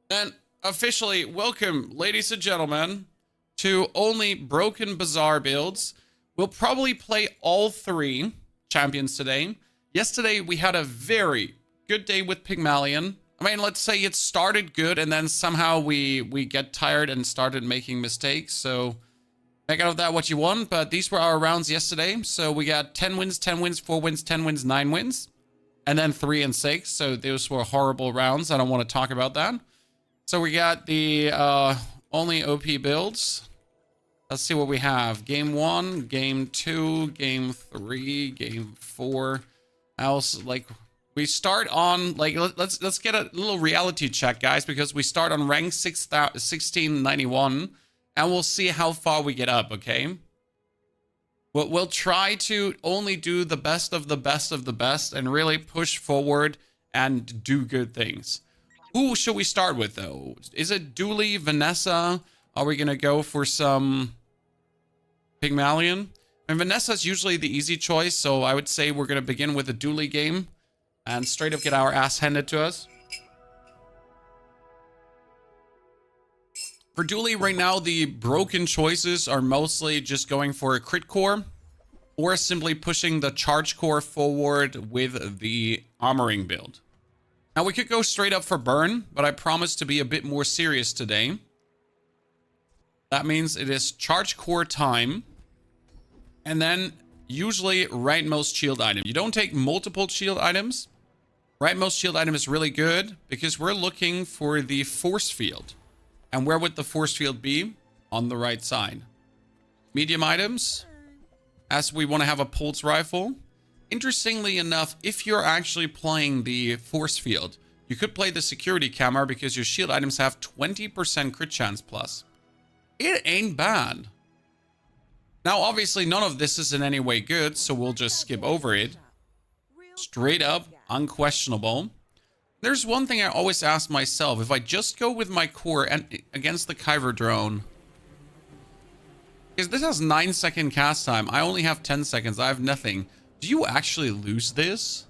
And officially welcome, ladies and gentlemen, to only broken Bazaar builds. We'll probably play all three champions today. Yesterday, we had a very good day with Pygmalion. I mean, let's say it started good, and then somehow we get tired and started making mistakes. So make out of that what you want. But these were our rounds yesterday. So we got 10 wins, 10 wins, 4 wins, 10 wins, 9 wins. And then 3 and 6. So those were horrible rounds. I don't want to talk about that. So we got the only OP builds. Let's see what we have. Game 1, Game 2, Game 3, Game 4. Else, like, we start on, like, let's get a little reality check, guys, because we start on rank 1691, and we'll see how far we get up, okay? We'll try to only do the best of the best of the best and really push forward and do good things. Who should we start with, though? Is it Dooley, Vanessa? Are we going to go for some Pygmalion? And Vanessa's usually the easy choice, so I would say we're going to begin with a Dooley game and straight up get our ass handed to us. For Dooley right now, the broken choices are mostly just going for a crit core or simply pushing the charge core forward with the armoring build. Now, we could go straight up for burn, but I promise to be a bit more serious today. That means it is charge core time. And then usually rightmost shield item. You don't take multiple shield items. Rightmost shield item is really good because we're looking for the force field. And where would the force field be? On the right side. Medium items, as we want to have a pulse rifle. Interestingly enough, if you're actually playing the force field, you could play the security camera because your shield items have 20% crit chance plus. It ain't bad. Now, obviously, none of this is in any way good, so we'll just skip over it. Straight up, unquestionable. There's one thing I always ask myself. If I just go with my core and against the Kyber drone, because this has 9-second cast time, I only have 10 seconds, I have nothing. Do you actually lose this?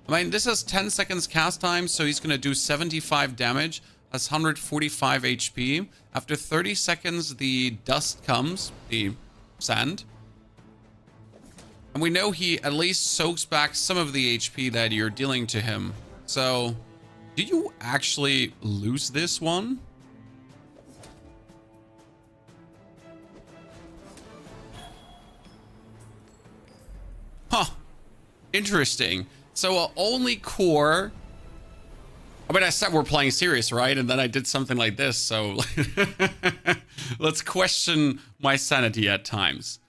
I mean, this has 10 seconds cast time, so he's going to do 75 damage. That's 145 HP. After 30 seconds, the dust comes, the sand. And we know he at least soaks back some of the HP that you're dealing to him. So, do you actually lose this one? Huh. Interesting. So only core. I mean, I said we're playing serious, right? And then I did something like this, so let's question my sanity at times.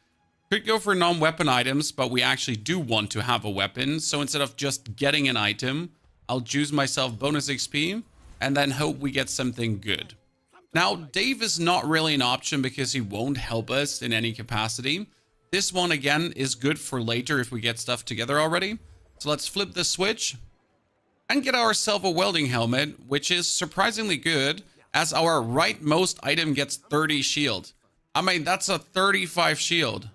Could go for non-weapon items, but we actually do want to have a weapon. So instead of just getting an item, I'll choose myself bonus XP and then hope we get something good. Now, Dave is not really an option because he won't help us in any capacity. This one, again, is good for later if we get stuff together already. So let's flip the switch and get ourselves a welding helmet, which is surprisingly good as our rightmost item gets 30 shield. I mean, that's a 35 shield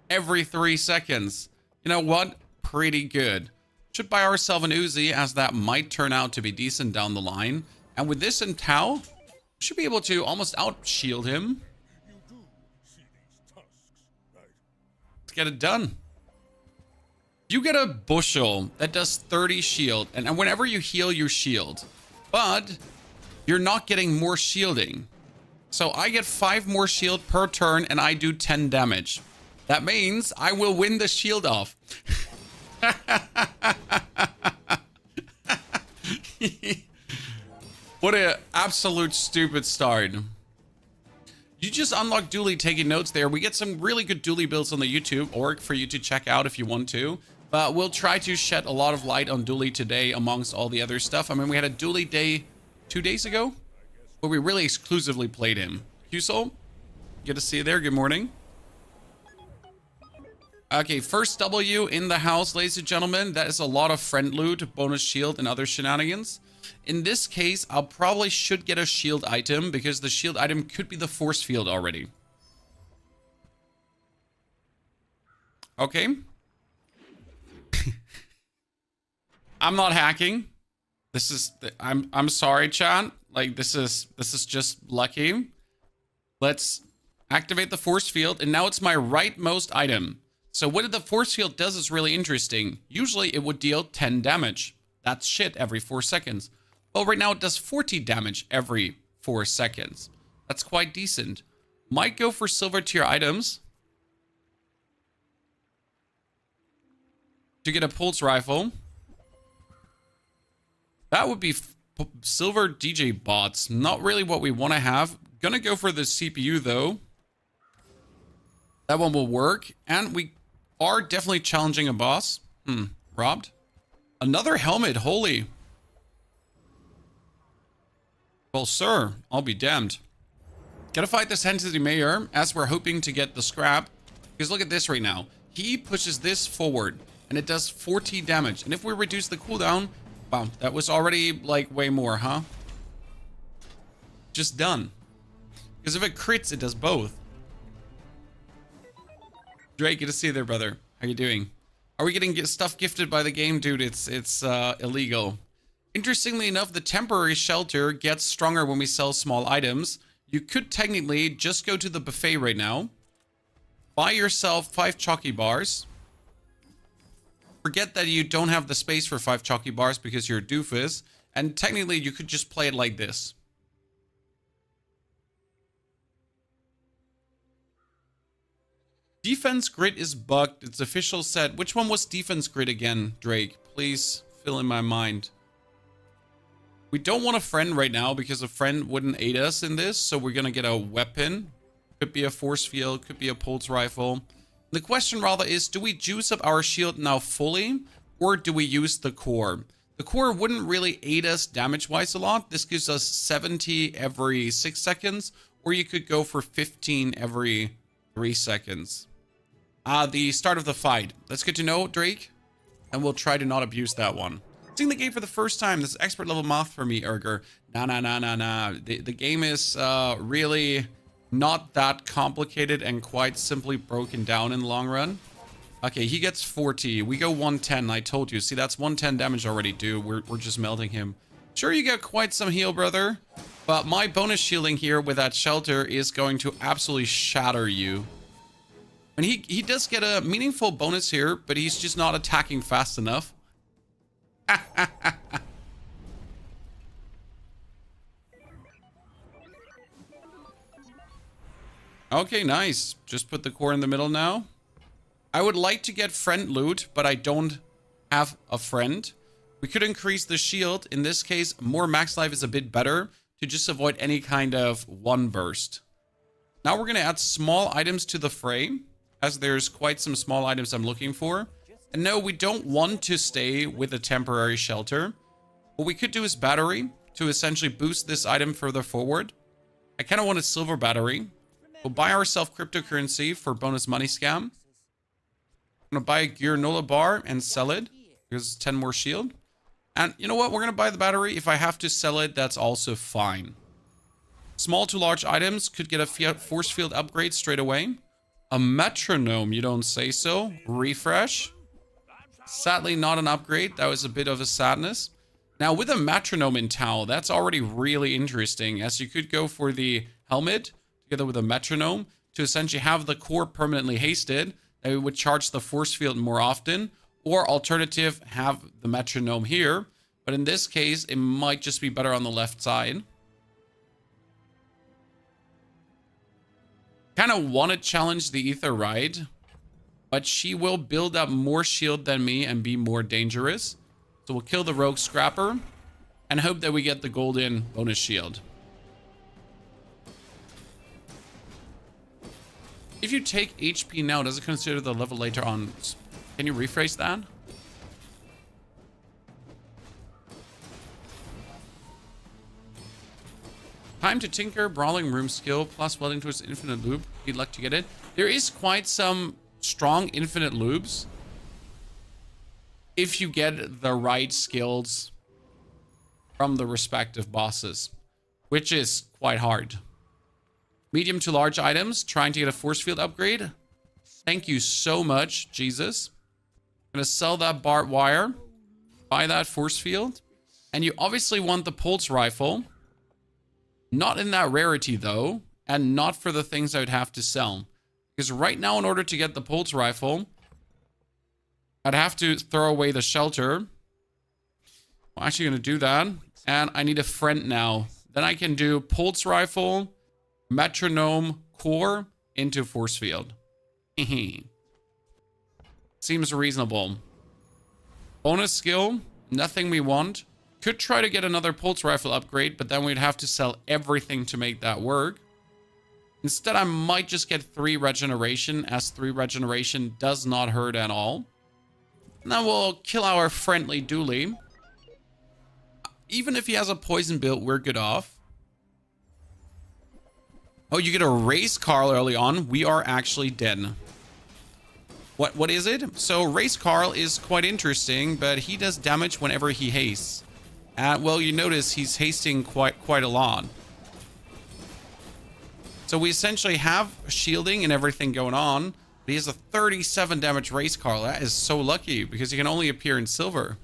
every 3 seconds. You know what? Pretty good. Should buy ourselves an Uzi as that might turn out to be decent down the line. And with this in Tau, we should be able to almost out-shield him. Get it done. You get a bushel that does 30 shield, and whenever you heal, you shield, but you're not getting more shielding. So I get 5 more shield per turn, and I do 10 damage. That means I will win the shield off. What an absolute stupid start. You just unlock Dooley taking notes there. We get some really good Dooley builds on the YouTube org for you to check out if you want to. But we'll try to shed a lot of light on Dooley today amongst all the other stuff. I mean, we had a Dooley day 2 days ago where we really exclusively played him. Qsol, good to see you there. Good morning. Okay, first W in the house, ladies and gentlemen. That is a lot of friend loot, bonus shield, and other shenanigans. In this case, I'll probably should get a shield item because the shield item could be the force field already. Okay. I'm not hacking. This is I'm sorry, chat. Like, this is just lucky. Let's activate the force field, and now it's my rightmost item. So what the force field does is really interesting. Usually it would deal 10 damage. That's shit every 4 seconds. Well, right now it does 40 damage every 4 seconds. That's quite decent. Might go for silver tier items to get a pulse rifle. That would be silver DJ bots. Not really what we want to have. Gonna go for the CPU though. That one will work. And we are definitely challenging a boss. Robbed. Another helmet. Holy. Well, sir, I'll be damned. Gotta fight this Entity Mayor as we're hoping to get the scrap. Because look at this right now. He pushes this forward and it does 40 damage. And if we reduce the cooldown, wow, that was already like way more, huh? Just done. Because if it crits, it does both. Drake, good to see you there, brother. How you doing? Are we getting stuff gifted by the game? Dude, it's illegal. Interestingly enough, the temporary shelter gets stronger when we sell small items. You could technically just go to the buffet right now. Buy yourself 5 chalky bars. Forget that you don't have the space for 5 chalky bars because you're a doofus. And technically, you could just play it like this. Defense grid is bugged. It's official set. Which one was defense grid again, Drake? Please fill in my mind. We don't want a friend right now because a friend wouldn't aid us in this. So we're going to get a weapon. Could be a force field. Could be a pulse rifle. The question rather is, do we juice up our shield now fully? Or do we use the core? The core wouldn't really aid us damage-wise a lot. This gives us 70 every 6 seconds. Or you could go for 15 every 3 seconds. The start of the fight. That's good to know, Drake. And we'll try to not abuse that one. Seeing the game for the first time. This is expert level math for me, Erger. Nah. The game is really not that complicated and quite simply broken down in the long run. Okay, he gets 40. We go 110, I told you. See, that's 110 damage already, dude. We're just melting him. Sure, you get quite some heal, brother. But my bonus shielding here with that shelter is going to absolutely shatter you. And he does get a meaningful bonus here, but he's just not attacking fast enough. Okay, nice. Just put the core in the middle now. I would like to get friend loot, but I don't have a friend. We could increase the shield. In this case, more max life is a bit better to just avoid any kind of one burst. Now we're going to add small items to the fray, as there's quite some small items I'm looking for. And no, we don't want to stay with a temporary shelter. What we could do is battery to essentially boost this item further forward. I kind of want a silver battery. We'll buy ourselves cryptocurrency for bonus money scam. I'm going to buy a gear Nola bar and sell it. Here's 10 more shield. And you know what? We're going to buy the battery. If I have to sell it, that's also fine. Small to large items could get a force field upgrade straight away. A metronome, you don't say so. Refresh. Sadly, not an upgrade. That was a bit of a sadness. Now, with a metronome in tow, that's already really interesting, as you could go for the helmet together with a metronome to essentially have the core permanently hasted. That we would charge the force field more often, or alternative, have the metronome here. But in this case, it might just be better on the left side. Kind of want to challenge the Ether Ride, but she will build up more shield than me and be more dangerous. So we'll kill the Rogue Scrapper and hope that we get the golden bonus shield. If you take HP now, does it consider the level later on? Can you rephrase that? Time to tinker, brawling room skill, plus welding towards infinite loop. Good luck to get it. There is quite some strong infinite loops if you get the right skills from the respective bosses, which is quite hard. Medium to large items, trying to get a force field upgrade. Thank you so much, Jesus. I'm gonna sell that barbed wire, buy that force field, and you obviously want the pulse rifle. Not in that rarity, though, and not for the things I would have to sell. Because right now, in order to get the pulse rifle, I'd have to throw away the shelter. I'm actually going to do that. And I need a friend now. Then I can do pulse rifle, metronome, core into force field. Seems reasonable. Bonus skill, nothing we want. Could try to get another pulse rifle upgrade, but then we'd have to sell everything to make that work. Instead, I might just get 3 regeneration, as 3 regeneration does not hurt at all. And then we'll kill our friendly Dooley. Even if he has a poison build, we're good off. Oh, you get a race Carl early on. We are actually dead. What is it? So race Carl is quite interesting, but he does damage whenever he hastes. Well, you notice he's hasting quite a lot. So we essentially have shielding and everything going on. But he has a 37 damage race Carl. That is so lucky because he can only appear in silver.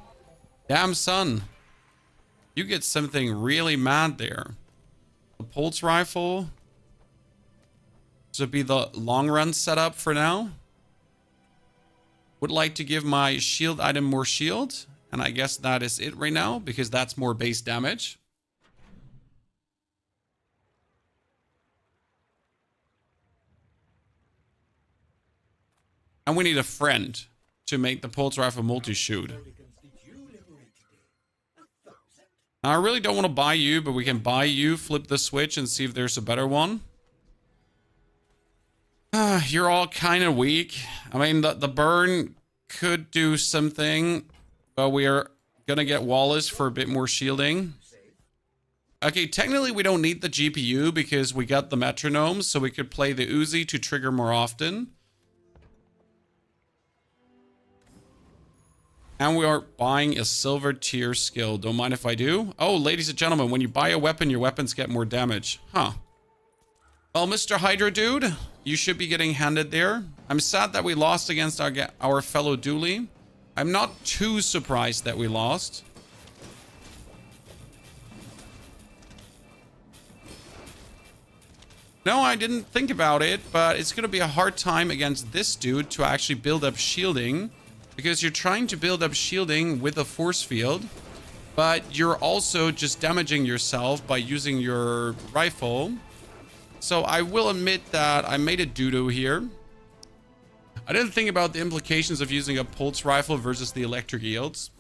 Damn, son. You get something really mad there. The pulse rifle. This would be the long run setup for now. Would like to give my shield item more shield. And I guess that is it right now because that's more base damage. And we need a friend to make the pulse rifle multi-shoot. I really don't want to buy you, but we can buy you, flip the switch, and see if there's a better one. You're all kind of weak. I mean, the burn could do something, but we are going to get Wallace for a bit more shielding. Okay, technically we don't need the GPU because we got the metronome, so we could play the Uzi to trigger more often. And we are buying a silver tier skill. Don't mind if I do. Oh, ladies and gentlemen, when you buy a weapon, your weapons get more damage. Huh. Well, Mr. Hydra Dude, you should be getting handed there. I'm sad that we lost against our fellow Dooley. I'm not too surprised that we lost. No, I didn't think about it, but it's going to be a hard time against this dude to actually build up shielding. Because you're trying to build up shielding with a force field, but you're also just damaging yourself by using your rifle. So I will admit that I made a doo-doo here. I didn't think about the implications of using a pulse rifle versus the electric yields.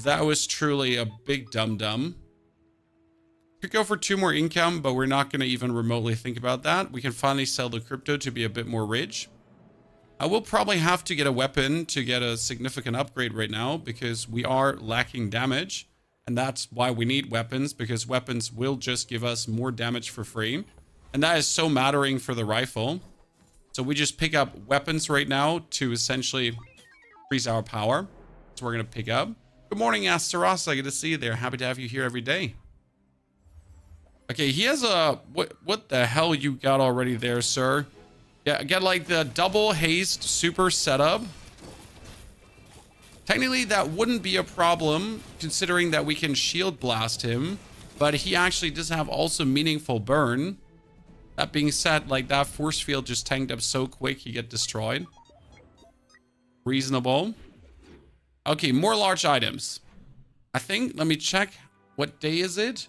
That was truly a big dum-dum. Could go for 2 more income, but we're not going to even remotely think about that. We can finally sell the crypto to be a bit more rich. I will probably have to get a weapon to get a significant upgrade right now because we are lacking damage. And that's why we need weapons, because weapons will just give us more damage for free. And that is so mattering for the rifle. So we just pick up weapons right now to essentially increase our power. So we're going to pick up. Good morning, Asterasa. Good to see you there. Happy to have you here every day. Okay, he has a... What the hell you got already there, sir? Yeah, get like the double haste super setup. Technically, that wouldn't be a problem considering that we can shield blast him, but he actually does have also meaningful burn. That being said, like that force field just tanked up so quick, he get destroyed. Reasonable. Okay, more large items. I think, let me check. What day is it?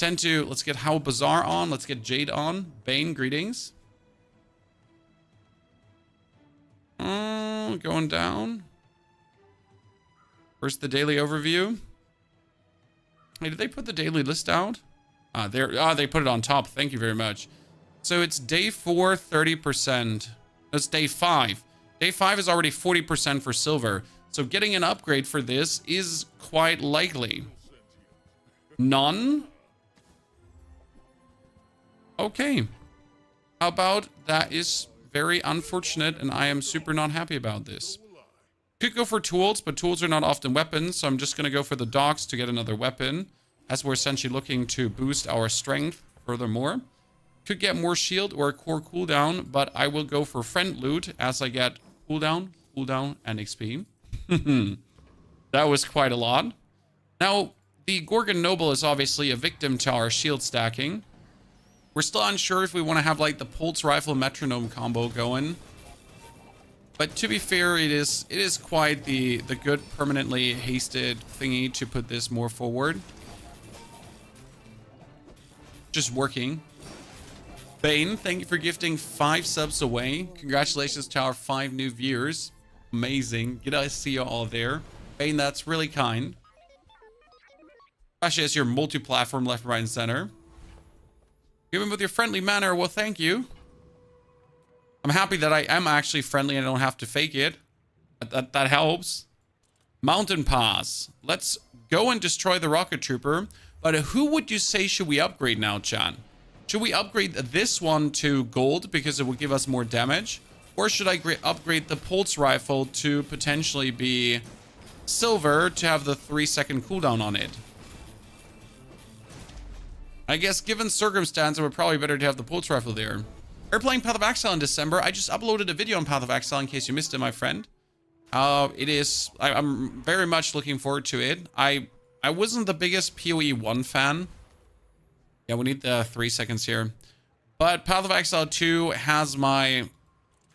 Let's get How Bazaar on. Let's get Jade on. Bane, greetings. Going down. Where's the daily overview? Hey, did they put the daily list out? They put it on top. Thank you very much. So it's day 4, 30%. That's day 5. Day 5 is already 40% for silver. So getting an upgrade for this is quite likely. None? Okay. How about that is very unfortunate, and I am super not happy about this. Could go for tools, but tools are not often weapons, so I'm just going to go for the dogs to get another weapon, as we're essentially looking to boost our strength furthermore. Could get more shield or a core cooldown, but I will go for friend loot as I get cooldown, and XP. That was quite a lot. Now, The Gorgon Noble is obviously a victim to our shield stacking. We're still unsure if we want to have like the Pulse Rifle Metronome combo going. But to be fair, it is quite the good permanently hasted thingy to put this more forward. Just working. Bane, thank you for gifting 5 subs away. Congratulations to our 5 new viewers. Amazing. Good to see you all there. Bane, that's really kind. Especially as your multi-platform left, right, and center. Give him with your friendly manner. Well, thank you. I'm happy that I am actually friendly and I don't have to fake it. That helps. Mountain Pass. Let's go and destroy the Rocket Trooper. But who would you say should we upgrade now, Chan? Should we upgrade this one to gold because it will give us more damage? Or should I upgrade the Pulse Rifle to potentially be silver to have the 3-second cooldown on it? I guess given circumstance, it would probably be better to have the Pulse Rifle there. We're playing Path of Exile in December. I just uploaded a video on Path of Exile in case you missed it, my friend. I'm very much looking forward to it. I wasn't the biggest PoE 1 fan. Yeah, we need the 3 seconds here. But Path of Exile 2 has my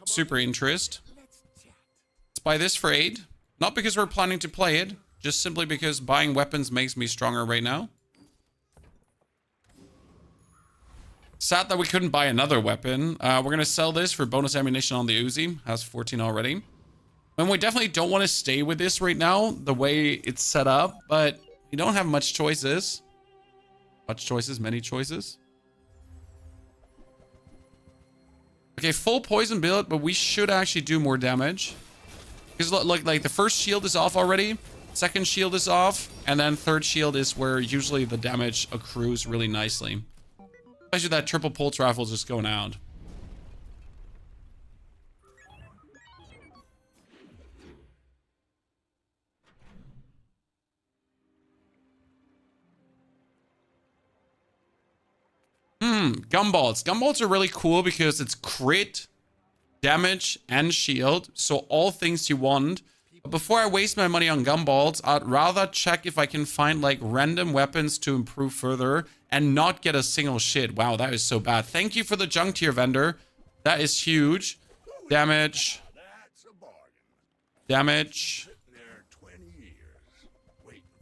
super interest. Let's buy this for 8. Not because we're planning to play it, just simply because buying weapons makes me stronger right now. Sad that we couldn't buy another weapon. We're going to sell this for bonus ammunition on the Uzi. Has 14 already. And we definitely don't want to stay with this right now, the way it's set up. But we don't have much choices. Much choices, many choices. Okay, full poison build, but we should actually do more damage. Because like the first shield is off already. Second shield is off. And then third shield is where usually the damage accrues really nicely. Especially that triple pulse rifle is just going out. Gunbolts. Gunbolts are really cool because it's crit, damage, and shield. So all things you want. But before I waste my money on gunbolts, I'd rather check if I can find like random weapons to improve further and not get a single shit. Wow, that is so bad. Thank you for the junk tier vendor. That is huge. Damage. Damage.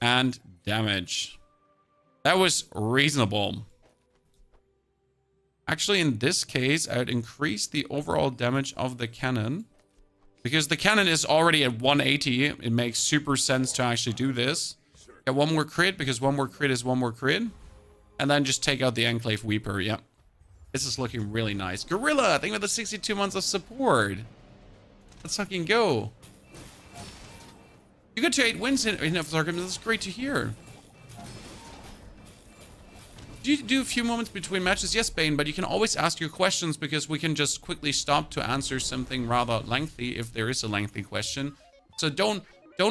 And damage. That was reasonable. Actually, in this case, I would increase the overall damage of the cannon. Because the cannon is already at 180. It makes super sense to actually do this. Get one more crit, because one more crit is one more crit. And then just take out the Enclave Weeper. Yep. This is looking really nice. Gorilla, thank you for the 62 months of support. Let's fucking go. You got to 8 wins in Sarcasm. That's great to hear. Do you do a few moments between matches? Yes, Bane, but you can always ask your questions because we can just quickly stop to answer something rather lengthy if there is a lengthy question. So don't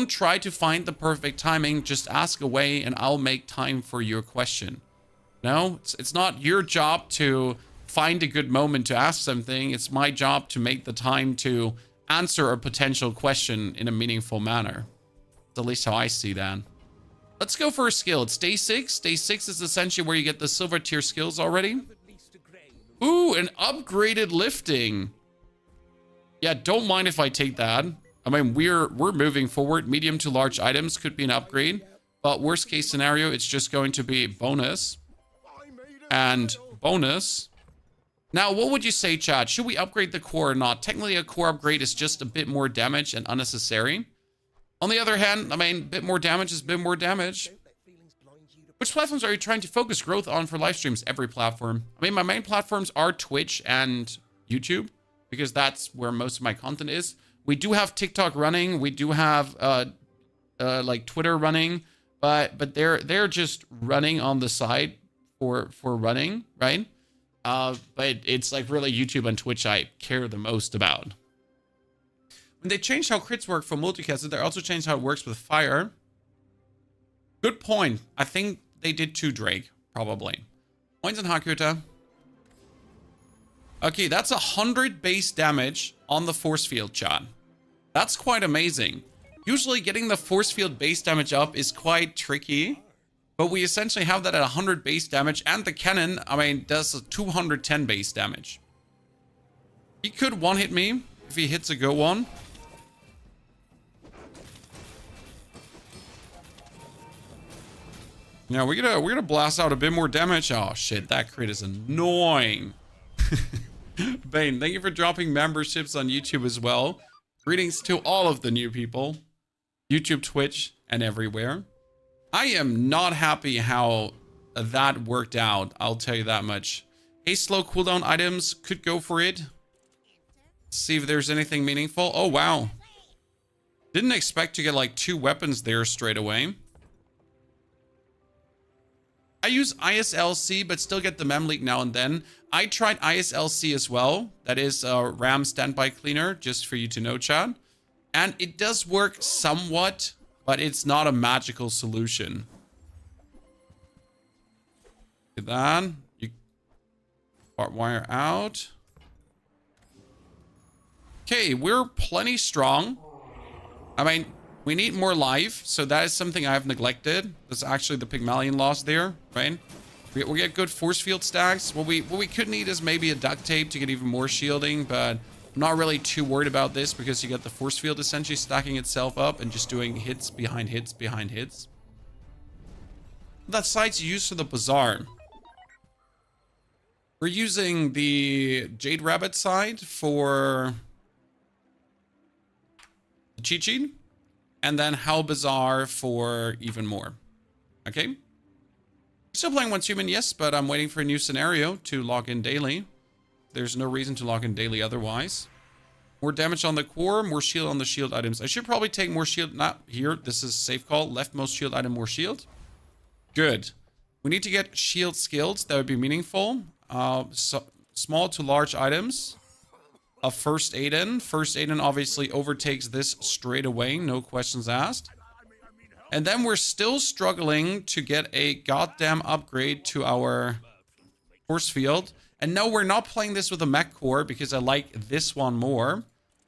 try to find the perfect timing. Just ask away and I'll make time for your question. No, it's not your job to find a good moment to ask something. It's my job to make the time to answer a potential question in a meaningful manner. That's at least how I see that. Let's go for a skill. It's day 6. Day 6 is essentially where you get the silver tier skills already. Ooh, an upgraded lifting. Yeah, don't mind if I take that. I mean, we're moving forward. Medium to large items could be an upgrade. But worst case scenario, it's just going to be bonus. And bonus. Now, what would you say, chat? Should we upgrade the core or not? Technically, a core upgrade is just a bit more damage and unnecessary. On the other hand, I mean, a bit more damage is a bit more damage. Which platforms are you trying to focus growth on for live streams? Every platform. I mean, my main platforms are Twitch and YouTube, because that's where most of my content is. We do have TikTok running. We do have like Twitter running, but they're just running on the side for running, right? But it's like really YouTube and Twitch I care the most about. When they changed how crits work for multicast, they also changed how it works with fire. Good point. I think they did too, Drake. Probably. Points in Hakuta. Okay, that's 100 base damage on the force field, chat. That's quite amazing. Usually getting the force field base damage up is quite tricky. But we essentially have that at 100 base damage, and the cannon, I mean, does 210 base damage. He could one-hit me if he hits a go one. Yeah, we're gonna blast out a bit more damage. Oh shit, that crit is annoying. Bane, thank you for dropping memberships on YouTube as well. Greetings to all of the new people. YouTube, Twitch, and everywhere. I am not happy how that worked out. I'll tell you that much. Hey, slow cooldown items. Could go for it. See if there's anything meaningful. Oh, wow. Didn't expect to get like 2 weapons there straight away. I use ISLC, but still get the mem leak now and then. I tried ISLC as well. That is RAM standby cleaner, just for you to know, chat. And it does work somewhat, but it's not a magical solution. Get that. You wire out. Okay, we're plenty strong. I mean, we need more life, so that is something I've neglected. That's actually the Pygmalion loss there, right? We get good force field stacks. What we could need is maybe a duct tape to get even more shielding, but I'm not really too worried about this because you get the force field essentially stacking itself up and just doing hits behind hits behind hits. That site's used for the Bazaar. We're using the Jade Rabbit side for the cheat sheet, and then How Bazaar for even more. Okay? Still playing Once Human, yes, but I'm waiting for a new scenario to log in daily. There's no reason to log in daily otherwise. More damage on the core, more shield on the shield items. I should probably take more shield. Not here. This is safe call. Leftmost shield item, more shield. Good. We need to get shield skills. That would be meaningful. So, small to large items. A first aid in. First aid in obviously overtakes this straight away. No questions asked. And then we're still struggling to get a goddamn upgrade to our force field. And no, we're not playing this with a mech core because I like this one more.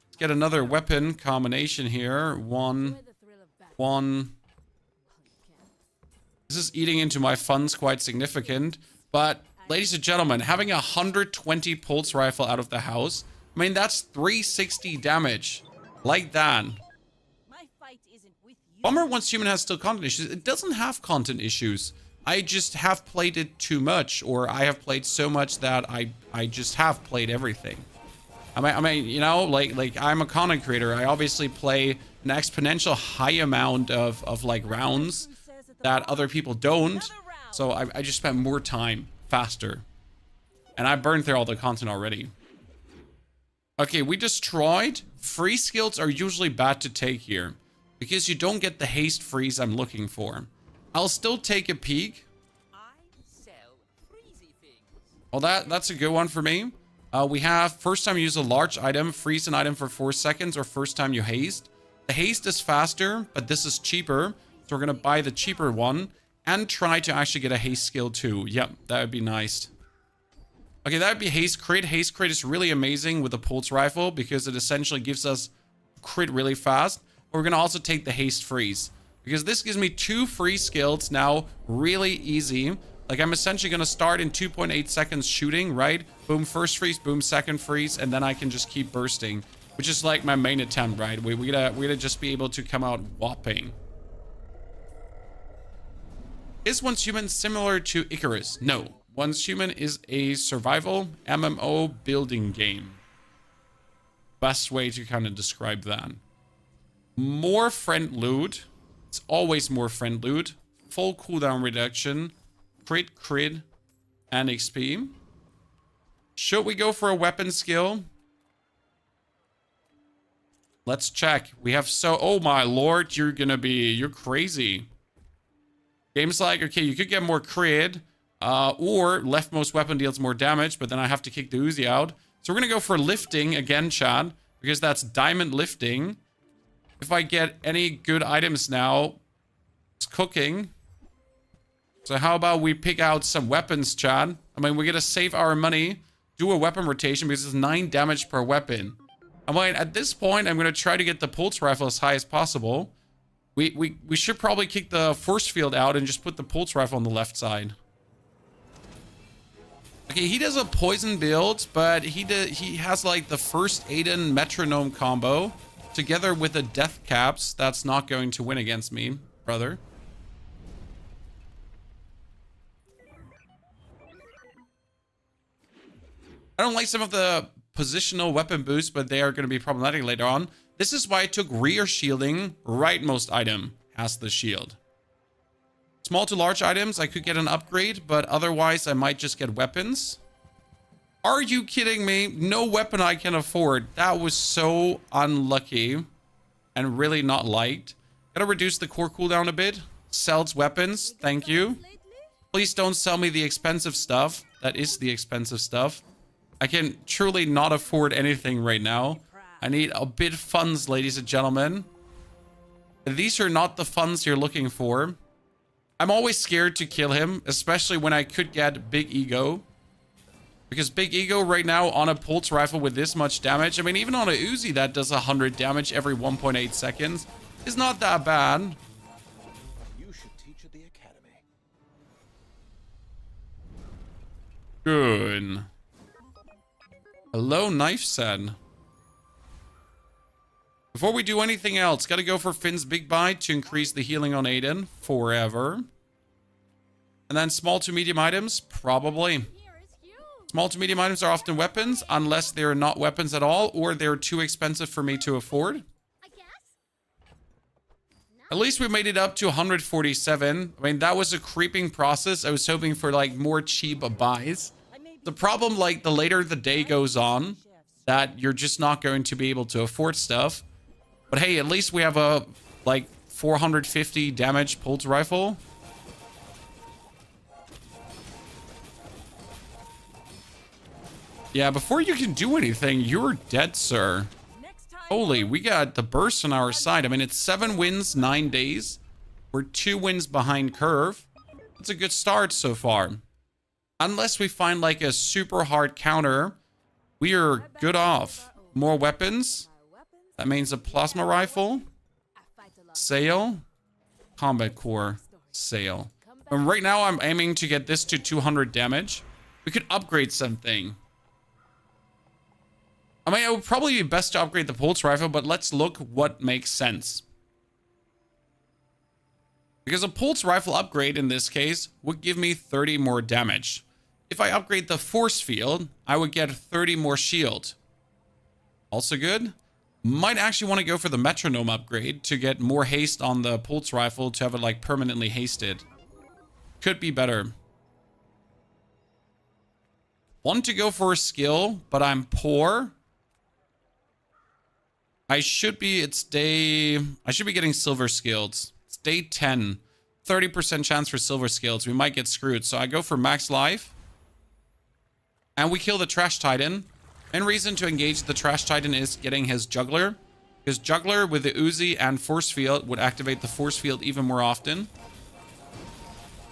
Let's get another weapon combination here. One. This is eating into my funds quite significant. But, ladies and gentlemen, having a 120 pulse rifle out of the house, I mean, that's 360 damage. Like that. Bomber Once Human has still content issues. It doesn't have content issues. I just have played it too much, or I have played so much that I just have played everything. I mean, you know, like I'm a content creator. I obviously play an exponential high amount of like rounds that other people don't. So I just spent more time faster. And I burned through all the content already. Okay, we destroyed. Free skills are usually bad to take here, because you don't get the haste freeze I'm looking for. I'll still take a peek. Well, that's a good one for me. We have first time you use a large item, freeze an item for 4 seconds, or first time you haste. The haste is faster, but this is cheaper. So we're going to buy the cheaper one and try to actually get a haste skill too. Yep, that would be nice. Okay, that would be haste crit. Haste crit is really amazing with the pulse rifle because it essentially gives us crit really fast. We're going to also take the haste freeze because this gives me 2 free skills now really easy. Like I'm essentially going to start in 2.8 seconds shooting, right? Boom, first freeze, boom, second freeze, and then I can just keep bursting, which is like my main attempt, right? We're gonna just be able to come out whopping. Is Once Human similar to Icarus? No. Once Human is a survival MMO building game. Best way to kind of describe that. More friend loot. It's always more friend loot. Full cooldown reduction. Crit, and XP. Should we go for a weapon skill? Let's check. We have oh my lord, you're crazy. Games like, okay, you could get more crit, or leftmost weapon deals more damage, but then I have to kick the Uzi out. So we're gonna go for lifting again, Chad, because that's diamond lifting. If I get any good items now, it's cooking. So how about we pick out some weapons, Chad? I mean, we're gonna save our money, do a weapon rotation because it's 9 damage per weapon. I mean, at this point, I'm gonna try to get the pulse rifle as high as possible. We should probably kick the force field out and just put the pulse rifle on the left side. Okay, he does a poison build, but he has like the first Aiden metronome combo together with the death caps. That's not going to win against me, brother. I don't like some of the positional weapon boosts, but they are going to be problematic later on. This is why I took rear shielding. Rightmost item has the shield. Small to large items, I could get an upgrade, but otherwise I might just get weapons. Are you kidding me? No weapon I can afford. That was so unlucky and really not liked. Gotta reduce the core cooldown a bit. Sells weapons. Thank you. Please don't sell me the expensive stuff. That is the expensive stuff. I can truly not afford anything right now. I need a bit of funds, ladies and gentlemen. These are not the funds you're looking for. I'm always scared to kill him, especially when I could get big ego. Because big ego right now on a pulse rifle with this much damage, I mean, even on a Uzi that does 100 damage every 1.8 seconds, is not that bad. You should teach at the academy. Good. Hello, knife set. Before we do anything else, gotta go for Finn's Big Bite to increase the healing on Aiden forever. And then small to medium items, probably. Small to medium items are often weapons, unless they're not weapons at all, or they're too expensive for me to afford. At least we made it up to 147. I mean, that was a creeping process. I was hoping for, like, more cheap buys. The problem, like, the later the day goes on, that you're just not going to be able to afford stuff. But hey, at least we have a, like, 450 damage pulse rifle. Yeah, before you can do anything, you're dead, sir. Holy, we got the burst on our side. I mean, it's 7 wins, 9 days. We're 2 wins behind curve. That's a good start so far. Unless we find, like, a super hard counter, we are good off. More weapons. That means a plasma rifle. Sale. Combat core. Sale. And right now, I'm aiming to get this to 200 damage. We could upgrade something. I mean, it would probably be best to upgrade the pulse rifle, but let's look what makes sense. Because a pulse rifle upgrade, in this case, would give me 30 more damage. If I upgrade the force field, I would get 30 more shield. Also good. Might actually want to go for the metronome upgrade to get more haste on the pulse rifle to have it, like, permanently hasted. Could be better. Want to go for a skill, but I'm poor. I should be getting silver skills. It's day 10. 30% chance for silver skills. We might get screwed. So I go for max life. And we kill the trash titan. Main reason to engage the trash titan is getting his juggler. Because juggler with the Uzi and force field would activate the force field even more often.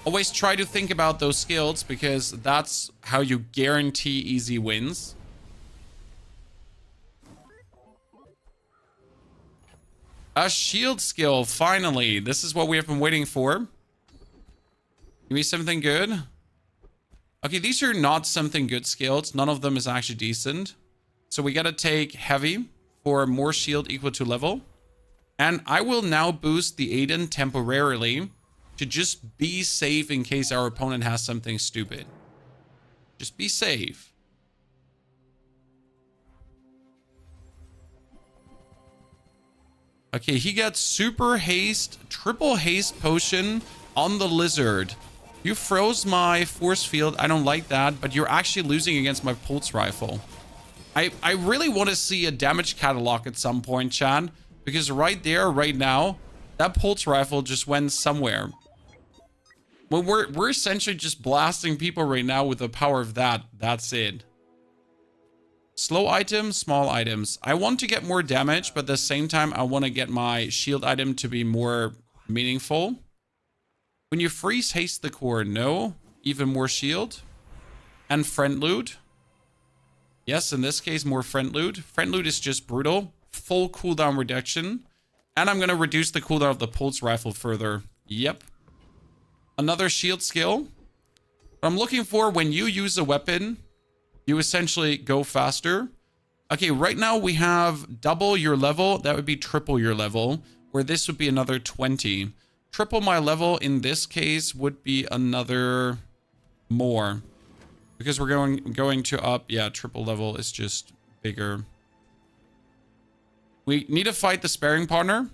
Always try to think about those skills, because that's how you guarantee easy wins. A shield skill, finally. This is what we have been waiting for. Give me something good. Okay, these are not something good skills. None of them is actually decent. So we gotta take heavy for more shield equal to level. And I will now boost the Aiden temporarily to just be safe in case our opponent has something stupid. Just be safe. Okay, he got super haste, triple haste potion on the lizard. You froze my force field. I don't like that, but you're actually losing against my pulse rifle. I really want to see a damage catalog at some point, Chad, because right there, right now, that pulse rifle just went somewhere. Well, we're essentially just blasting people right now with the power of that. That's it. Slow items, small items. I want to get more damage, but at the same time, I want to get my shield item to be more meaningful. When you freeze, haste the core. No. Even more shield. And friend loot. Yes, in this case, more friend loot. Friend loot is just brutal. Full cooldown reduction. And I'm going to reduce the cooldown of the pulse rifle further. Yep. Another shield skill. What I'm looking for when you use a weapon, you essentially go faster. Okay, right now we have double your level. That would be triple your level, where this would be another 20. Triple my level in this case would be another more. Because we're going to up. Yeah, triple level is just bigger. We need to fight the sparring partner.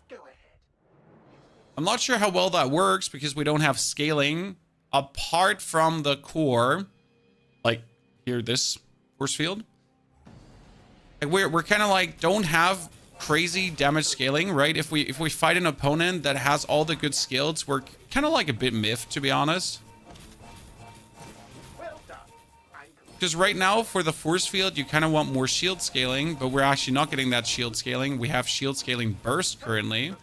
Go ahead. I'm not sure how well that works because we don't have scaling apart from the core. Like here, this force field. Like we're kind of like don't have crazy damage scaling, right? If we fight an opponent that has all the good skills, we're kind of like a bit miffed, to be honest. Well done. Because right now for the force field, you kind of want more shield scaling, but we're actually not getting that shield scaling. We have shield scaling burst currently.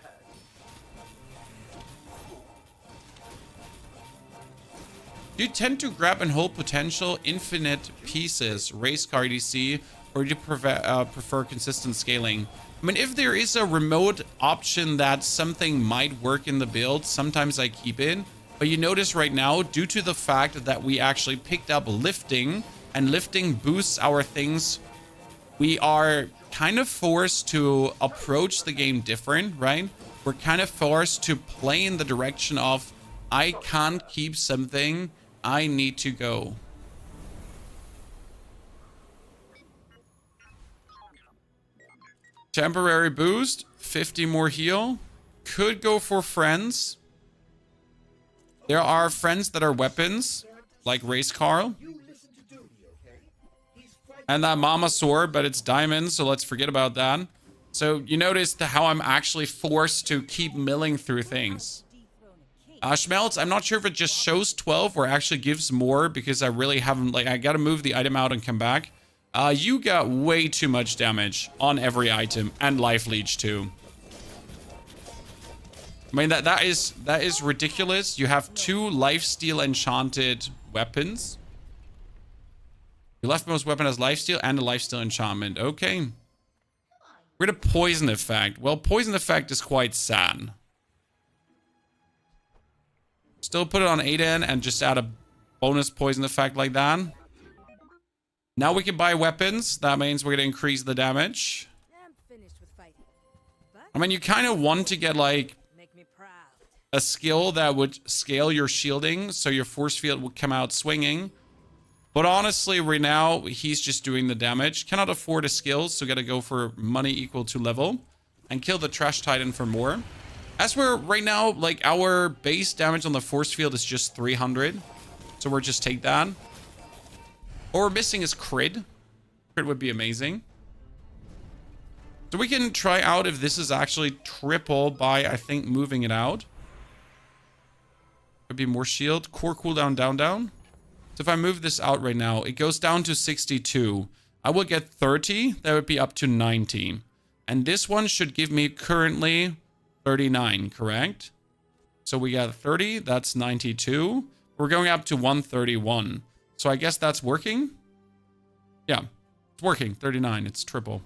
You tend to grab and hold potential infinite pieces, race car DC, or do you prefer consistent scaling? I mean, if there is a remote option that something might work in the build, sometimes I keep it. But you notice right now, due to the fact that we actually picked up lifting, and lifting boosts our things, we are kind of forced to approach the game different, right? We're kind of forced to play in the direction of, I can't keep something, I need to go. Temporary boost, 50 more heal. Could go for friends. There are friends that are weapons, like Race Carl. And that Mama sword, but it's diamonds, so let's forget about that. So you notice how I'm actually forced to keep milling through things. Schmelz, I'm not sure if it just shows 12 or actually gives more because I really haven't, like, I gotta move the item out and come back. You got way too much damage on every item and life leech too. I mean, that is ridiculous. You have 2 lifesteal enchanted weapons. Your leftmost weapon has lifesteal and a lifesteal enchantment. Okay. We're at a poison effect. Well, poison effect is quite sad. Still put it on Aiden and just add a bonus poison effect like that. Now we can buy weapons. That means we're going to increase the damage. I'm finished with fighting. I mean, you kind of want to get like Make me proud. a skill that would scale your shielding so your force field would come out swinging. But honestly, right now, he's just doing the damage. Cannot afford a skill, so gotta go for money equal to level. And kill the Trash Titan for more. As we're right now, like, our base damage on the force field is just 300. So we'll just take that. What we're missing is crit. Crit would be amazing. So we can try out if this is actually triple by, I think, moving it out. Could be more shield. Core cooldown down. So if I move this out right now, it goes down to 62. I will get 30. That would be up to 90. And this one should give me currently 39, correct? So we got 30. That's 92. We're going up to 131. So I guess that's working. Yeah, it's working. 39. It's triple.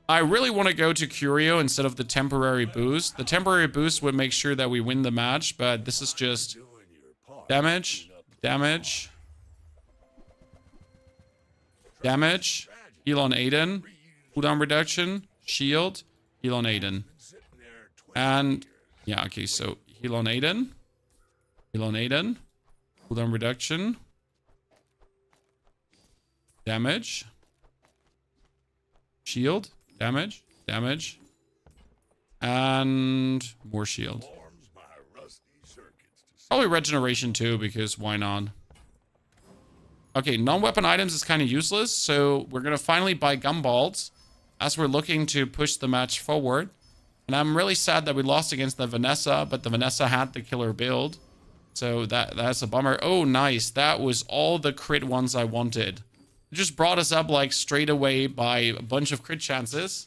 I really want to go to Curio instead of the temporary boost. The temporary boost would make sure that we win the match, but this is just damage. Damage. Damage. Heal on Aiden. Cooldown reduction. Shield. Heal on Aiden. And yeah, okay, so heal on Aiden. Heal on Aiden. Cooldown reduction. Damage. Shield. Damage. Damage. And more shield. Probably regeneration too, because why not? Okay, non-weapon items is kind of useless, so we're going to finally buy gumballs as we're looking to push the match forward. And I'm really sad that we lost against the Vanessa, but the Vanessa had the killer build. So that's a bummer. Oh, nice. That was all the crit ones I wanted. It just brought us up like straight away by a bunch of crit chances.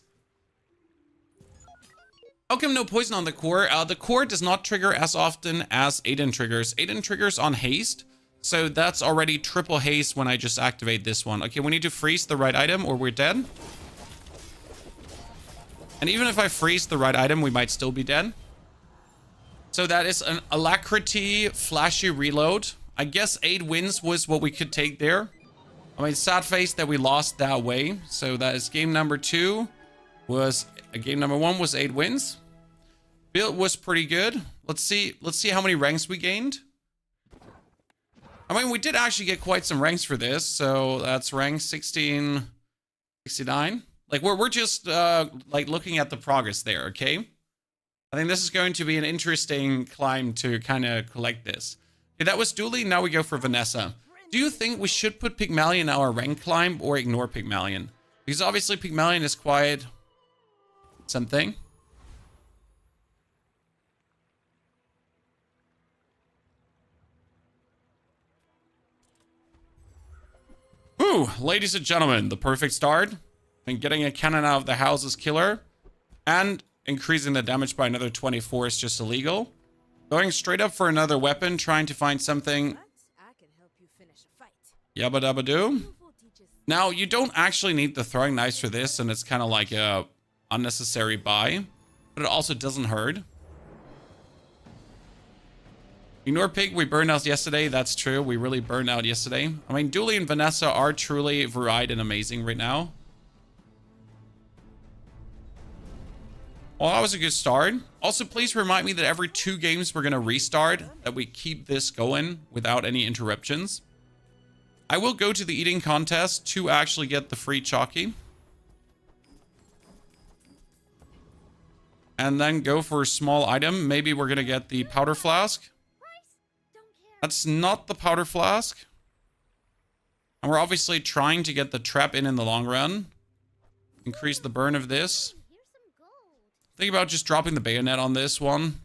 How come no poison on the core? The core does not trigger as often as Aiden triggers. Aiden triggers on haste. So that's already triple haste when I just activate this one. Okay, we need to freeze the right item or we're dead. And even if I freeze the right item, we might still be dead. So that is an alacrity flashy reload. I guess 8 wins was what we could take there. I mean, sad face that we lost that way. So that is game number 2. Game number 1 was 8 wins. Build was pretty good. Let's see how many ranks we gained. I mean, we did actually get quite some ranks for this. So that's rank 16, 69. Like we're just like looking at the progress there, okay? I think this is going to be an interesting climb to kind of collect this. Okay, that was Dooley. Now we go for Vanessa. Do you think we should put Pygmalion in our rank climb or ignore Pygmalion? Because obviously Pygmalion is quite something. Ooh, ladies and gentlemen, the perfect start. And getting a cannon out of the house is killer. And increasing the damage by another 24 is just illegal. Going straight up for another weapon, trying to find something. I can help you finish a fight. Yabba dabba doo. Now, you don't actually need the throwing knives for this, and it's kind of like a unnecessary buy. But it also doesn't hurt. Ignore Pig, we burned out yesterday. That's true. We really burned out yesterday. I mean, Dooley and Vanessa are truly varied and amazing right now. Well, that was a good start. Also, please remind me that every 2 games we're going to restart, that we keep this going without any interruptions. I will go to the eating contest to actually get the free chalky. And then go for a small item. Maybe we're going to get the powder flask. That's not the powder flask. And we're obviously trying to get the trap in the long run. Increase the burn of this. Think about just dropping the bayonet on this one.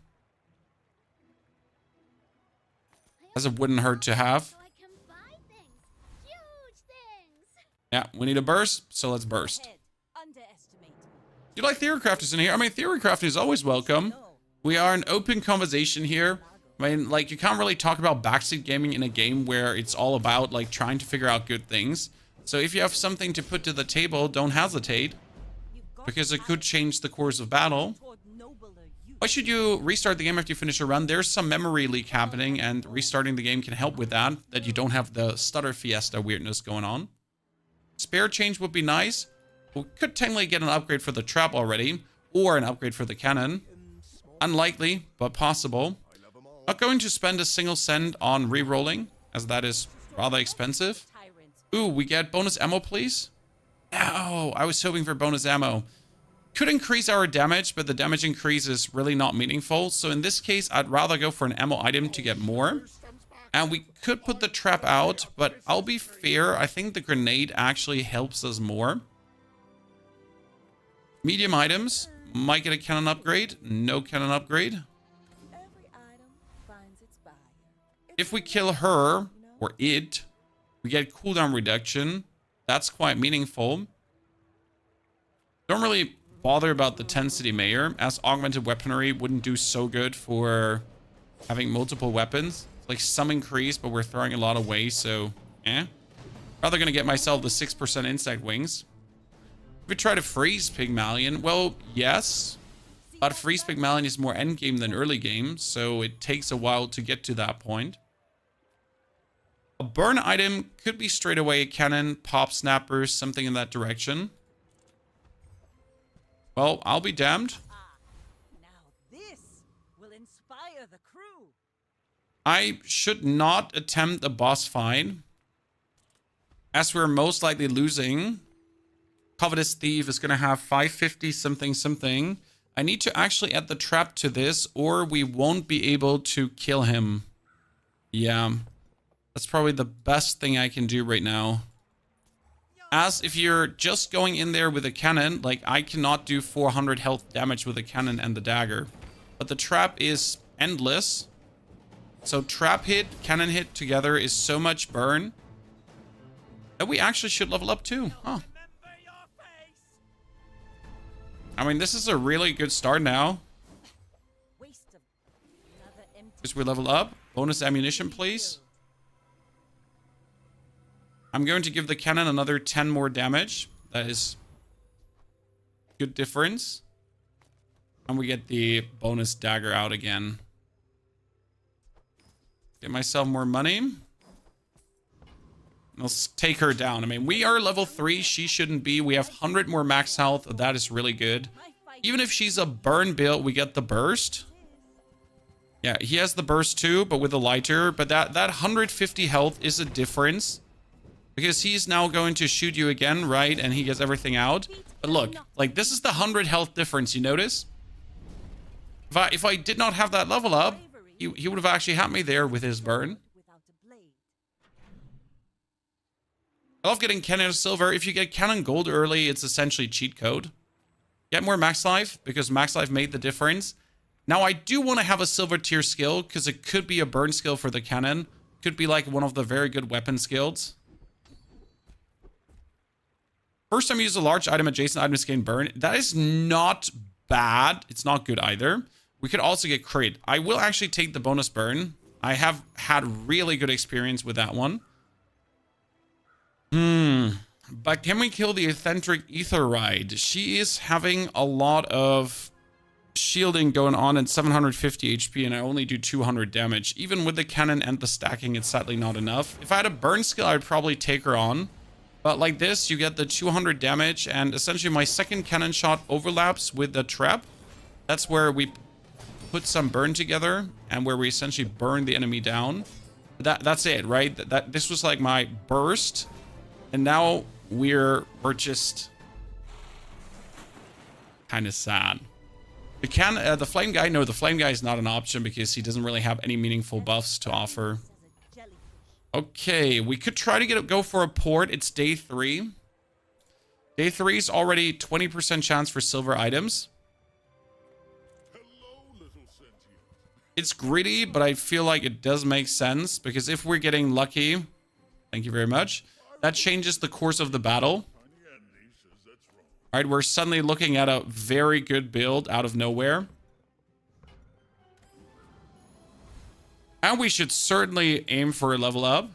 As it wouldn't hurt to have. Yeah, we need a burst, so let's burst. Do you like theorycrafters in here? I mean, theorycrafting is always welcome. We are an open conversation here. I mean, like, you can't really talk about backseat gaming in a game where it's all about, like, trying to figure out good things. So if you have something to put to the table, don't hesitate. Because it could change the course of battle. Why should you restart the game after you finish a run? There's some memory leak happening, and restarting the game can help with that. That you don't have the stutter fiesta weirdness going on. Spare change would be nice. We could technically get an upgrade for the trap already. Or an upgrade for the cannon. Unlikely, but possible. Not going to spend a single cent on re-rolling, as that is rather expensive. Ooh, we get bonus ammo, please. No, I was hoping for bonus ammo. Could increase our damage, but the damage increase is really not meaningful. So in this case, I'd rather go for an ammo item to get more. And we could put the trap out, but I'll be fair. I think the grenade actually helps us more. Medium items. Might get a cannon upgrade. No cannon upgrade. If we kill her, or it, we get cooldown reduction. That's quite meaningful. Don't really bother about the 10 city mayor, as augmented weaponry wouldn't do so good for having multiple weapons. It's like some increase, but we're throwing a lot away, so rather gonna get myself the 6% insect wings. If we try to freeze Pygmalion, well, yes, but freeze Pygmalion is more endgame than early game, so it takes a while to get to that point. A burn item could be straight away a cannon, pop snappers, something in that direction. Well, I'll be damned. Now this will inspire the crew. I should not attempt a boss fight, as we're most likely losing. Covetous Thief is going to have 550 something something. I need to actually add the trap to this, or we won't be able to kill him. Yeah. That's probably the best thing I can do right now. As if you're just going in there with a cannon, like I cannot do 400 health damage with a cannon and the dagger. But the trap is endless. So trap hit, cannon hit together is so much burn that we actually should level up too. Huh. I mean, this is a really good start now. As we level up. Bonus ammunition, please. I'm going to give the cannon another 10 more damage. That is good difference. And we get the bonus dagger out again. Get myself more money. Let's take her down. I mean, we are level 3. She shouldn't be. We have 100 more max health. That is really good. Even if she's a burn build, we get the burst. Yeah, he has the burst too, but with a lighter. But that 150 health is a difference. Because he's now going to shoot you again, right? And he gets everything out. But look, like, this is the 100 health difference, you notice? If I did not have that level up, he would have actually had me there with his burn. I love getting Cannon Silver. If you get Cannon Gold early, it's essentially cheat code. Get more max life, because max life made the difference. Now, I do want to have a silver tier skill, because it could be a burn skill for the cannon. Could be like one of the very good weapon skills. First time you use a large item, adjacent items gain burn. That is not bad. It's not good either. We could also get crit. I will actually take the bonus burn. I have had really good experience with that one. But can we kill the eccentric ether ride? She is having a lot of shielding going on at 750 HP, and I only do 200 damage. Even with the cannon and the stacking, it's sadly not enough. If I had a burn skill, I'd probably take her on. But like this, you get the 200 damage, and essentially my second cannon shot overlaps with the trap. That's where we put some burn together, and where we essentially burn the enemy down. That's it, right? This was like my burst, and now we're just kind of sad. The flame guy, no, the flame guy is not an option because he doesn't really have any meaningful buffs to offer. Okay, we could try to go for a port. It's day 3. Day 3 is already 20% chance for silver items. It's greedy, but I feel like it does make sense, because if we're getting lucky, thank you very much, that changes the course of the battle. All right, we're suddenly looking at a very good build out of nowhere. And we should certainly aim for a level up,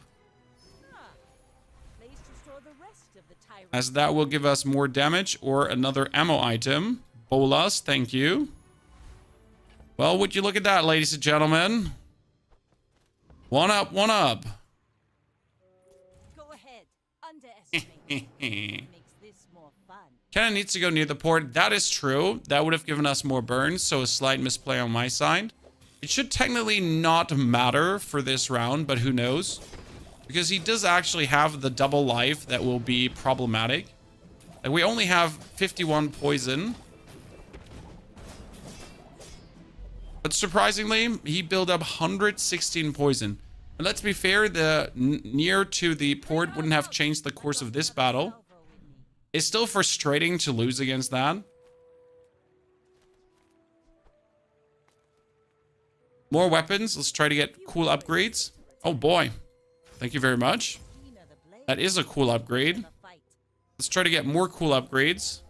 as that will give us more damage or another ammo item. Bolas, thank you. Well, would you look at that, ladies and gentlemen? One up, one up. Go ahead. Underestimate. Makes this more fun. Cannon needs to go near the port. That is true. That would have given us more burns, so a slight misplay on my side. It should technically not matter for this round, but who knows? Because he does actually have the double life that will be problematic. And we only have 51 poison. But surprisingly, he built up 116 poison. And let's be fair, the near to the port wouldn't have changed the course of this battle. It's still frustrating to lose against that. More weapons. Let's try to get cool upgrades. Oh boy. Thank you very much. That is a cool upgrade. Let's try to get more cool upgrades.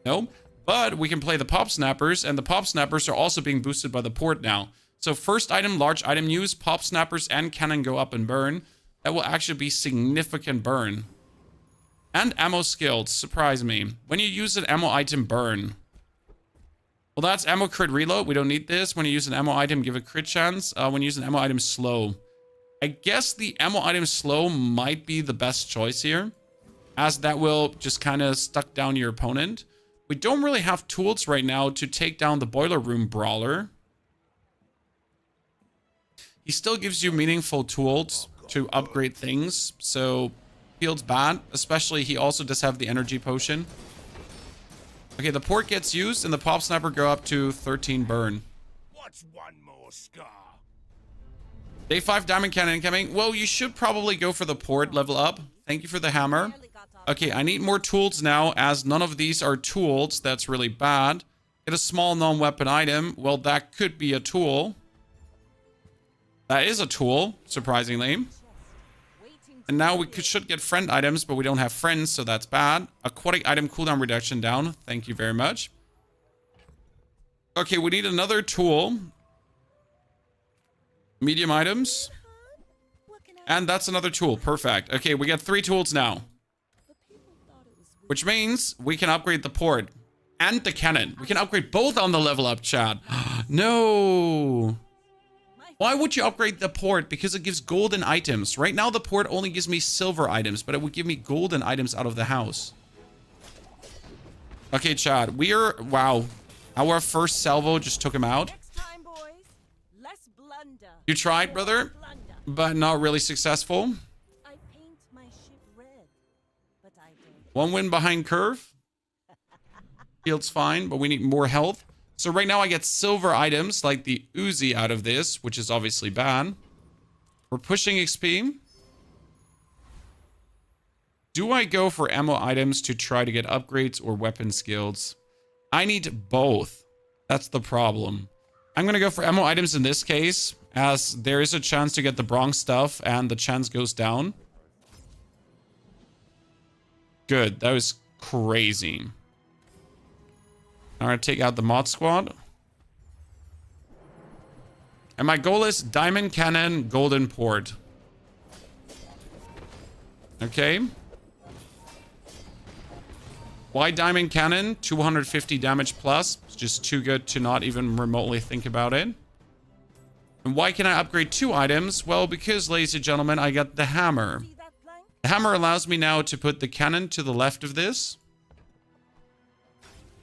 No. But we can play the pop snappers, and the pop snappers are also being boosted by the port now. So first item, large item use, pop snappers and cannon go up and burn. That will actually be significant burn. And ammo skilled. Surprise me. When you use an ammo item, burn. Well, that's ammo crit reload. We don't need this. When you use an ammo item, give a crit chance. When you use an ammo item, slow. I guess the ammo item slow might be the best choice here, as that will just kind of stuck down your opponent. We don't really have tools right now to take down the boiler room brawler. He still gives you meaningful tools to upgrade things, so feels bad. Especially, he also does have the energy potion. Okay, the port gets used, and the pop snapper go up to 13 burn. What's one more scar? Day 5 diamond cannon incoming. Well, you should probably go for the port level up. Thank you for the hammer. Okay, I need more tools now, as none of these are tools. That's really bad. Get a small non-weapon item. Well, that could be a tool. That is a tool, surprisingly. And now we should get friend items, but we don't have friends, so that's bad. Aquatic item cooldown reduction down. Thank you very much. Okay, we need another tool. Medium items. And that's another tool. Perfect. Okay, we got 3 tools now. Which means we can upgrade the port. and the cannon. We can upgrade both on the level up, chat. No. Why would you upgrade the port? Because it gives golden items. Right now, the port only gives me silver items, but it would give me golden items out of the house. Okay, chat. We are... Wow. Our first salvo just took him out. Next time, boys, less blunder. You tried, brother, but not really successful. I paint my ship red, but I don't. One win behind curve. Field's fine, but we need more health. So right now I get silver items like the Uzi out of this, which is obviously bad. We're pushing XP. Do I go for ammo items to try to get upgrades or weapon skills? I need both. That's the problem. I'm going to go for ammo items in this case, as there is a chance to get the bronze stuff and the chance goes down. Good. That was crazy. I'm going to take out the mod squad. And my goal is diamond cannon, golden port. Okay. Why diamond cannon? 250 damage plus. It's just too good to not even remotely think about it. And why can I upgrade 2 items? Well, because, ladies and gentlemen, I got the hammer. See that plank? The hammer allows me now to put the cannon to the left of this.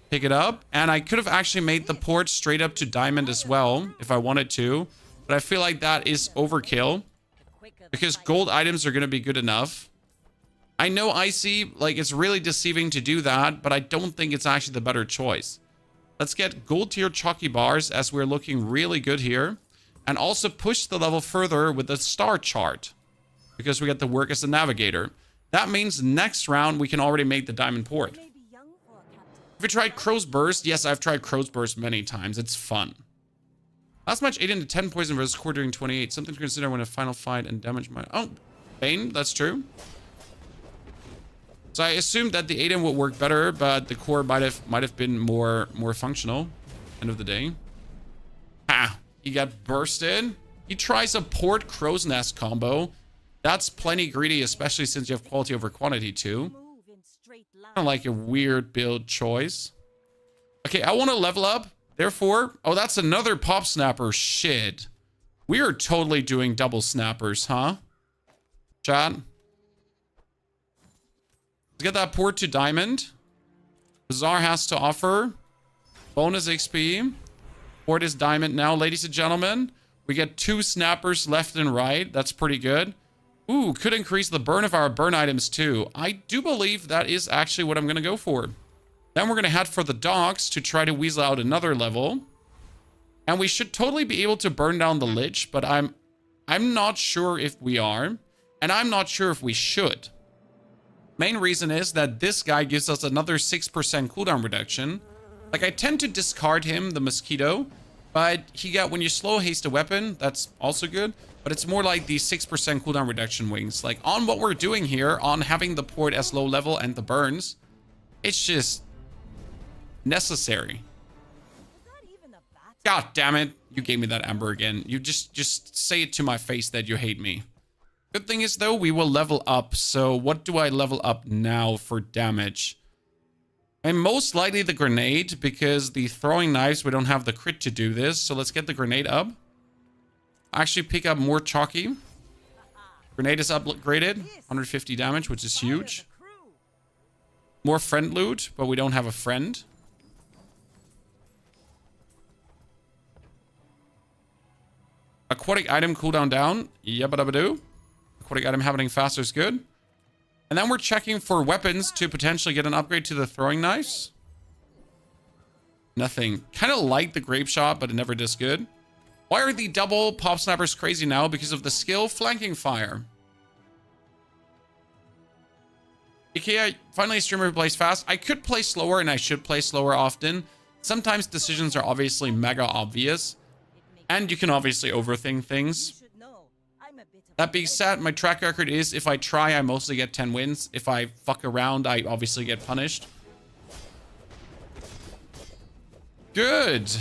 Pick it up. And I could have actually made the port straight up to diamond as well, if I wanted to. But I feel like that is overkill, because gold items are going to be good enough. I know Icy, like, it's really deceiving to do that, but I don't think it's actually the better choice. Let's get gold tier chalky bars, as we're looking really good here. And also push the level further with the star chart, because we get to work as a navigator. That means next round we can already make the diamond port. May be young for a captain. Have you tried Crow's Burst? Yes, I've tried Crow's Burst many times. It's fun. Last match, 8 into 10 poison versus core during 28. Something to consider when a final fight and damage my... Oh, Bane, that's true. So I assumed that the Aiden would work better, but the core might have been more functional. End of the day. Ah, he got bursted. He tries a port crow's nest combo. That's plenty greedy, especially since you have quality over quantity too. Move in straight line. Kind of like a weird build choice. Okay, I want to level up. Therefore, oh, that's another pop snapper. Shit. We are totally doing double snappers, huh? Chat. Let's get that port to diamond. Bazaar has to offer bonus XP. Port is diamond now, ladies and gentlemen. We get 2 snappers left and right. That's pretty good. Ooh, could increase the burn of our burn items too. I do believe that is actually what I'm going to go for. Then we're going to head for the docks to try to weasel out another level. And we should totally be able to burn down the Lich, but I'm not sure if we are. And I'm not sure if we should. Main reason is that this guy gives us another 6% cooldown reduction. Like, I tend to discard him, the mosquito. But he got, when you slow haste a weapon, that's also good. But it's more like the 6% cooldown reduction wings. Like, on what we're doing here, on having the port as low level and the burns, it's just necessary. Is that even a bat? God damn it. You gave me that amber again. You just say it to my face that you hate me. Good thing is, though, we will level up. So what do I level up now for damage? And most likely the grenade, because the throwing knives, we don't have the crit to do this. So let's get the grenade up. Actually pick up more chalky. Grenade is upgraded. 150 damage, which is huge. More friend loot, but we don't have a friend. Aquatic item cooldown down. Yabba-dabba-doo. Aquatic item happening faster is good. And then we're checking for weapons to potentially get an upgrade to the throwing knives. Nothing. Kind of like the grape shot, but it never does good. Why are the double pop snappers crazy now? Because of the skill flanking fire. IKEA, finally a streamer who plays fast. I could play slower and I should play slower often. Sometimes decisions are obviously mega obvious. And you can obviously overthink things. That being said, my track record is if I try, I mostly get 10 wins. If I fuck around, I obviously get punished. Good.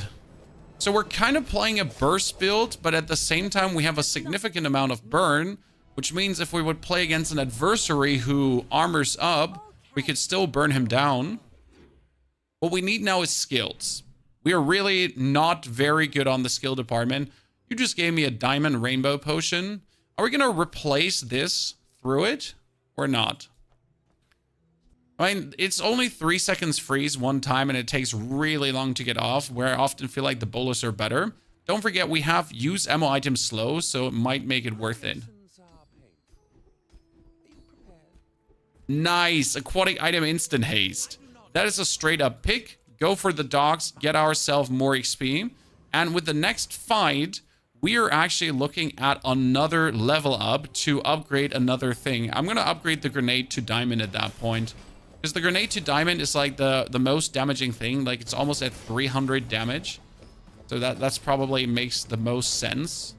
So we're kind of playing a burst build, but at the same time, we have a significant amount of burn, which means if we would play against an adversary who armors up, we could still burn him down. What we need now is skills. We are really not very good on the skill department. You just gave me a diamond rainbow potion. Are we going to replace this through it or not? I mean, it's only 3 seconds freeze one time and it takes really long to get off, where I often feel like the bolas are better. Don't forget, we have use ammo items slow, so it might make it worth it. Nice. Aquatic item instant haste. That is a straight up pick. Go for the dogs, get ourselves more XP. And with the next fight, we are actually looking at another level up to upgrade another thing. I'm going to upgrade the grenade to diamond at that point. Because the grenade to diamond is like the most damaging thing. Like, it's almost at 300 damage. So that's probably makes the most sense.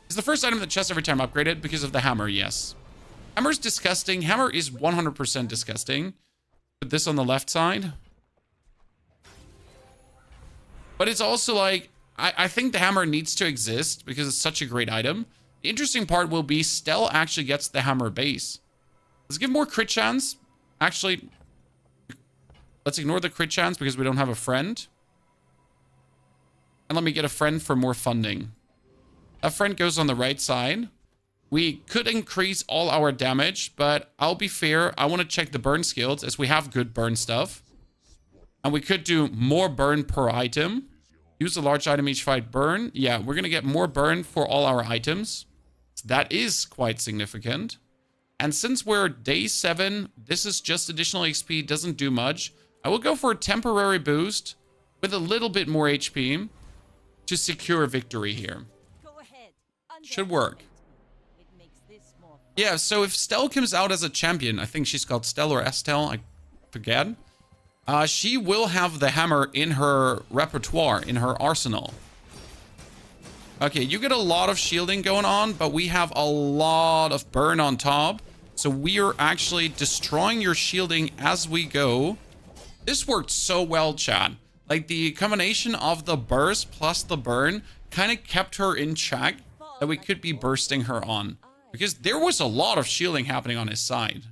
Is the first item in the chest every time upgraded? Because of the hammer, yes. Hammer's disgusting. Hammer is 100% disgusting. Put this on the left side. But it's also like, I think the hammer needs to exist because it's such a great item. The interesting part will be Stell actually gets the hammer base. Let's give more crit chance. Actually, let's ignore the crit chance because we don't have a friend. And let me get a friend for more funding. A friend goes on the right side. We could increase all our damage, but I'll be fair. I want to check the burn skills as we have good burn stuff. And we could do more burn per item. Use a large item each fight burn. Yeah, we're going to get more burn for all our items. So that is quite significant. And since we're day 7, this is just additional XP, doesn't do much. I will go for a temporary boost with a little bit more HP to secure a victory here. Go ahead. Should work. It makes this more fun. Yeah, so if Stell comes out as a champion, I think she's called Stell or Estelle, I forget. She will have the hammer in her repertoire, in her arsenal. Okay, you get a lot of shielding going on, but we have a lot of burn on top. So we are actually destroying your shielding as we go. This worked so well, chat. Like, the combination of the burst plus the burn kind of kept her in check that we could be bursting her on. Because there was a lot of shielding happening on his side.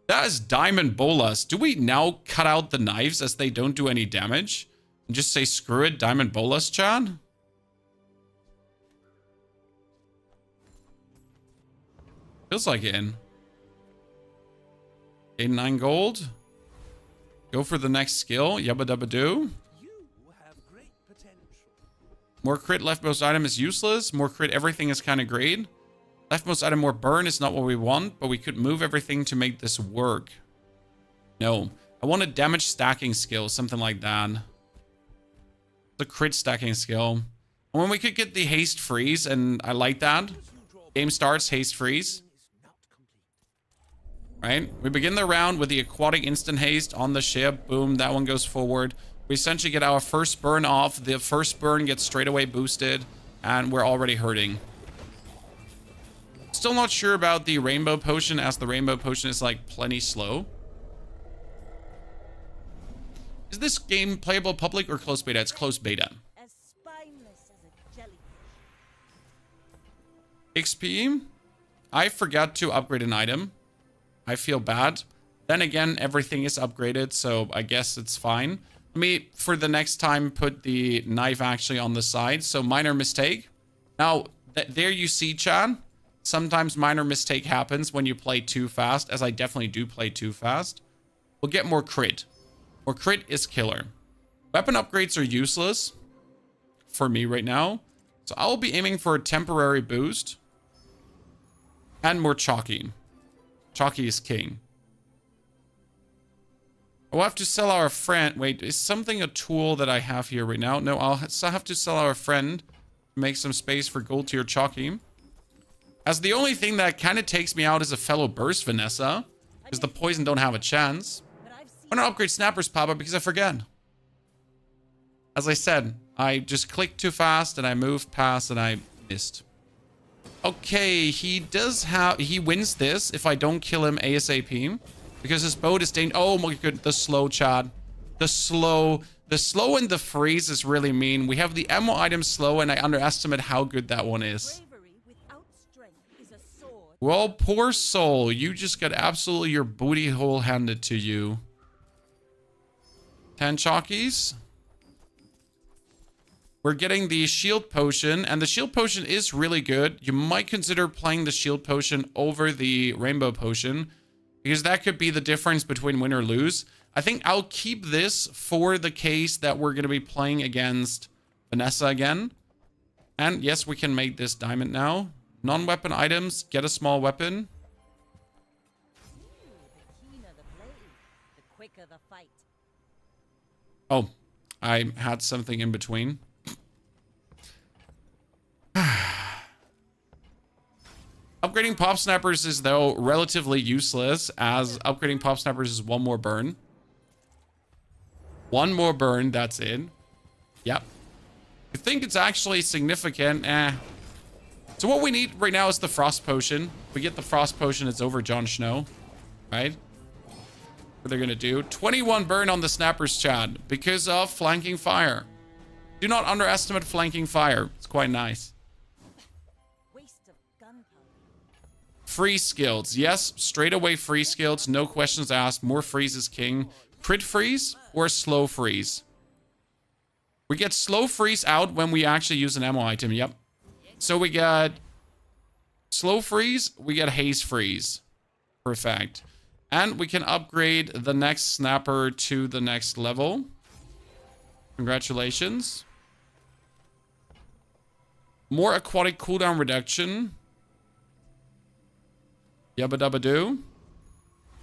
That is diamond bolas. Do we now cut out the knives as they don't do any damage? And just say, screw it, diamond bolas, chat? Feels like it. 89 gold. Go for the next skill. Yabba dabba do. You have great potential. More crit leftmost item is useless. More crit everything is kind of great. Leftmost item more burn is not what we want, but we could move everything to make this work. No. I want a damage stacking skill, something like that. The crit stacking skill. And when we could get the haste freeze, and I like that. Game starts, haste freeze. Right? We begin the round with the aquatic instant haste on the ship. Boom, that one goes forward. We essentially get our first burn off. The first burn gets straight away boosted, and we're already hurting. Still not sure about the rainbow potion, as the rainbow potion is like plenty slow. Is this game playable public or closed beta? It's closed beta. As spineless as a jellyfish. XP. I forgot to upgrade an item. I feel bad. Then again, everything is upgraded, so I guess it's fine. Let me, for the next time, put the knife actually on the side. So minor mistake. Now, there you see, Chan. Sometimes minor mistake happens when you play too fast, as I definitely do play too fast. We'll get more crit. More crit is killer. Weapon upgrades are useless for me right now. So I will be aiming for a temporary boost. And more chalky. Chalky is king. We'll have to sell our friend. Wait, is something a tool that I have here right now? No, I'll have to sell our friend to make some space for gold tier chalky. As the only thing that kind of takes me out is a fellow burst, Vanessa. Because the poison don't have a chance. I'm gonna upgrade snappers, Papa, because I forget. As I said, I just clicked too fast and I moved past and I missed. Okay, he wins this if I don't kill him ASAP. Because his boat is dangerous. Oh my god, the slow, Chad. The slow and the freeze is really mean. We have the ammo item slow and I underestimate how good that one is. Bravery without strength is a sword Well, poor soul. You just got absolutely your booty hole handed to you. 10 chalkies. We're getting the shield potion, and the shield potion is really good. You might consider playing the shield potion over the rainbow potion, because that could be the difference between win or lose. I think I'll keep this for the case that we're going to be playing against Vanessa again. And yes, we can make this diamond now. Non-weapon items, get a small weapon. The keener the blade, the quicker the fight. Oh, I had something in between. Upgrading pop snappers is, though, relatively useless, as upgrading pop snappers is one more burn. One more burn, that's it. Yep. I think it's actually significant. So what we need right now is the frost potion. If we get the frost potion, it's over Jon Snow, right? What they're gonna do? 21 burn on the snappers, Chad, because of flanking fire. Do not underestimate flanking fire. It's quite nice. Waste of gunpowder. Free skills. Yes, straight away free skills. No questions asked. More freeze is king. Crit freeze or slow freeze? We get slow freeze out when we actually use an ammo item. Yep. So we got slow freeze. We get haze freeze. Perfect. And we can upgrade the next snapper to the next level. Congratulations. More aquatic cooldown reduction. Yabba dabba doo.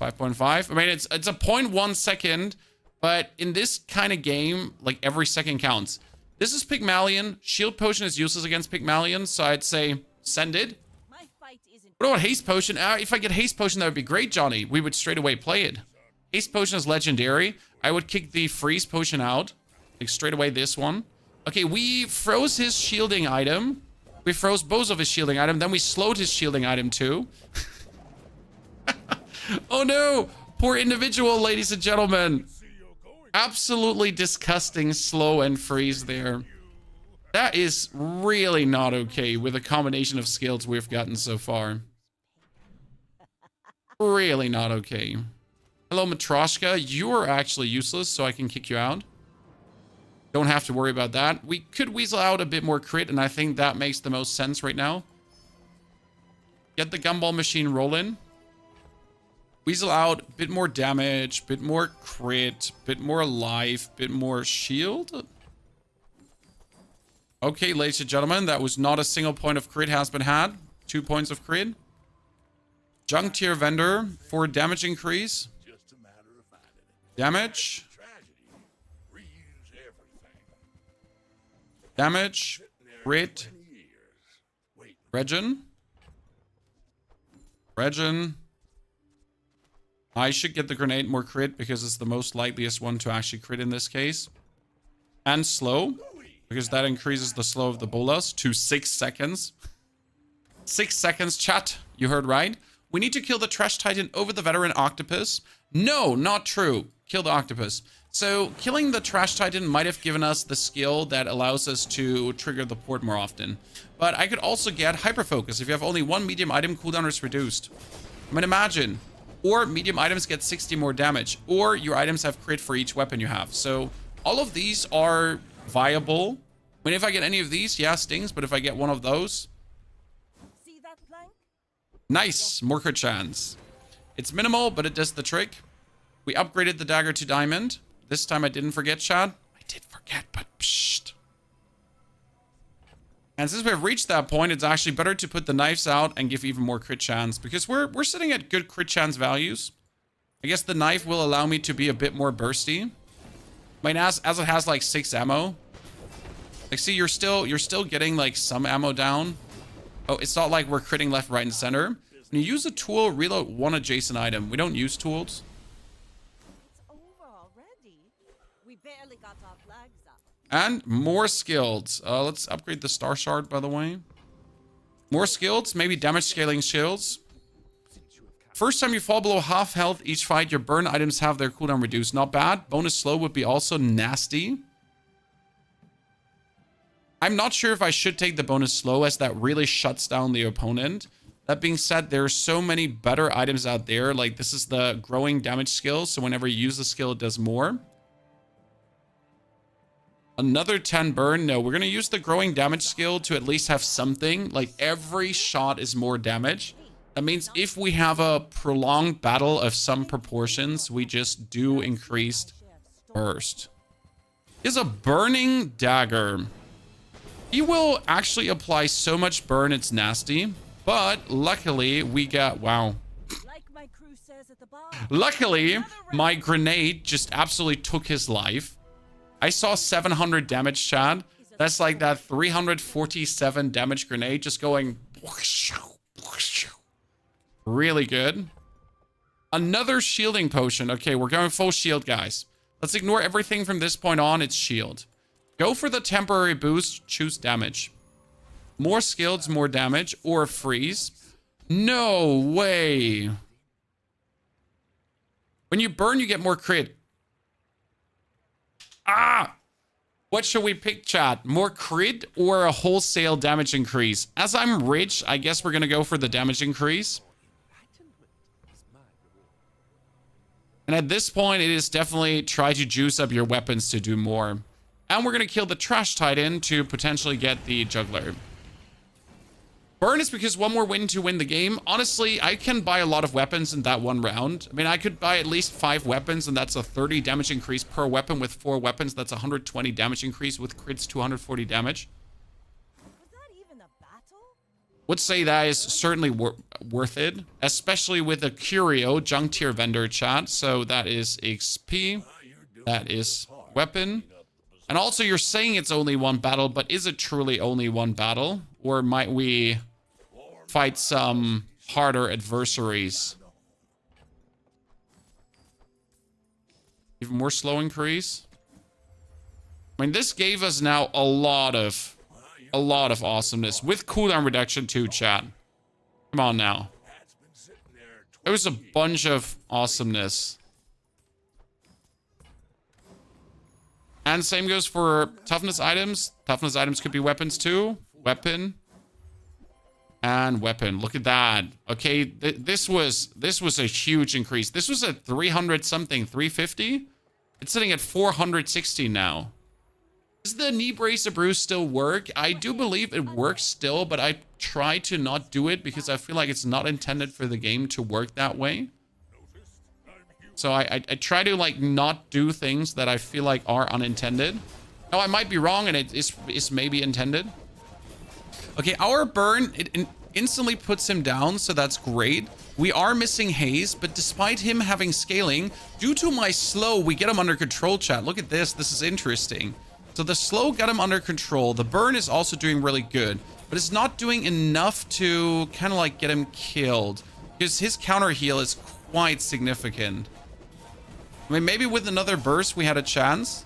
5.5. I mean, it's a 0.1 second, but in this kind of game, like every second counts. This is Pygmalion. Shield potion is useless against Pygmalion, so I'd say send it. My fight isn't. What about haste potion? If I get haste potion, that would be great, Johnny. We would straight away play it. Haste potion is legendary. I would kick the freeze potion out. Like straight away this one. Okay, we froze his shielding item. We froze both of his shielding item. Then we slowed his shielding item too. Oh no! Poor individual, ladies and gentlemen. Absolutely disgusting slow and freeze there. That is really not okay with the combination of skills we've gotten so far. Really not okay. Hello, Matroshka. You're actually useless, so I can kick you out. Don't have to worry about that. We could weasel out a bit more crit, and I think that makes the most sense right now. Get the gumball machine rolling. Weasel out, bit more damage, bit more crit, bit more life, bit more shield. Okay, ladies and gentlemen, that was not a single point of crit has been had. 2 points of crit. Junk tier vendor for damage increase. Damage. Damage. Crit. Regen. Regen. I should get the grenade more crit because it's the most likeliest one to actually crit in this case. And slow, because that increases the slow of the bolas to 6 seconds. 6 seconds, chat. You heard right. We need to kill the trash titan over the veteran octopus. No, not true. Kill the octopus. So killing the trash titan might have given us the skill that allows us to trigger the port more often. But I could also get hyperfocus. If you have only one medium item, cooldown is reduced. I mean, imagine. Or medium items get 60 more damage. Or your items have crit for each weapon you have. So all of these are viable. I mean, if I get any of these, yeah, stings. But if I get one of those... See that plank? Nice. More crit chance. It's minimal, but it does the trick. We upgraded the dagger to diamond. This time I didn't forget, Chad. I did forget, but psst. And since we've reached that point, it's actually better to put the knives out and give even more crit chance, because we're sitting at good crit chance values. I guess the knife will allow me to be a bit more bursty. I mean, as it has like 6 ammo. Like, see, you're still getting like some ammo down. Oh, it's not like we're critting left, right, and center. When you use a tool, reload one adjacent item. We don't use tools. It's over already. We barely got our flags up. And more skills. Let's upgrade the star shard, by the way. More skills, maybe damage scaling shields. First time you fall below half health each fight, your burn items have their cooldown reduced. Not bad. Bonus slow would be also nasty. I'm not sure if I should take the bonus slow, as that really shuts down the opponent. That being said, there are so many better items out there. Like, this is the growing damage skill. So whenever you use the skill, it does more. Another 10 burn. No, we're going to use the growing damage skill to at least have something. Like, every shot is more damage. That means if we have a prolonged battle of some proportions, we just do increased burst. Is a burning dagger. He will actually apply so much burn, it's nasty. But luckily, we got... Wow. Like my crew says at the bar. Luckily, my grenade just absolutely took his life. I saw 700 damage, Chad. That's like that 347 damage grenade just going... Really good. Another shielding potion. Okay, we're going full shield, guys. Let's ignore everything from this point on. It's shield. Go for the temporary boost. Choose damage. More skills, more damage, or freeze. No way. When you burn, you get more crit. Ah! What should we pick, chat? More crit or a wholesale damage increase? As I'm rich, I guess we're going to go for the damage increase. And at this point, it is definitely try to juice up your weapons to do more. And we're going to kill the Trash Titan to potentially get the Juggler. Burn is because one more win to win the game. Honestly, I can buy a lot of weapons in that one round. I mean, I could buy at least 5 weapons, and that's a 30 damage increase per weapon. With 4 weapons, that's 120 damage increase. With crits, 240 damage. Was that even a battle? Would say that is certainly worth it, especially with a curio junk tier vendor, chat. So that is XP. That is weapon. And also, you're saying it's only one battle, but is it truly only one battle? Or might we fight some harder adversaries? Even more slow increase. I mean, this gave us now a lot of awesomeness. With cooldown reduction too, chat. Come on now. There was a bunch of awesomeness. And same goes for toughness items. Toughness items could be weapons too. Weapon. And weapon. Look at that. Okay, this was a huge increase. This was at 300 something, 350? It's sitting at 460 now. Does the knee brace bruise still work? I do believe it works still, but I try to not do it because I feel like it's not intended for the game to work that way. So I try to like not do things that I feel like are unintended. Now I might be wrong and it's maybe intended. Okay, our burn, it instantly puts him down, so that's great. We are missing haze, but despite him having scaling, due to my slow, we get him under control, chat. Look at this. This is interesting. So the slow got him under control. The burn is also doing really good, but it's not doing enough to kind of like get him killed because his counter heal is quite significant. I mean, maybe with another burst, we had a chance.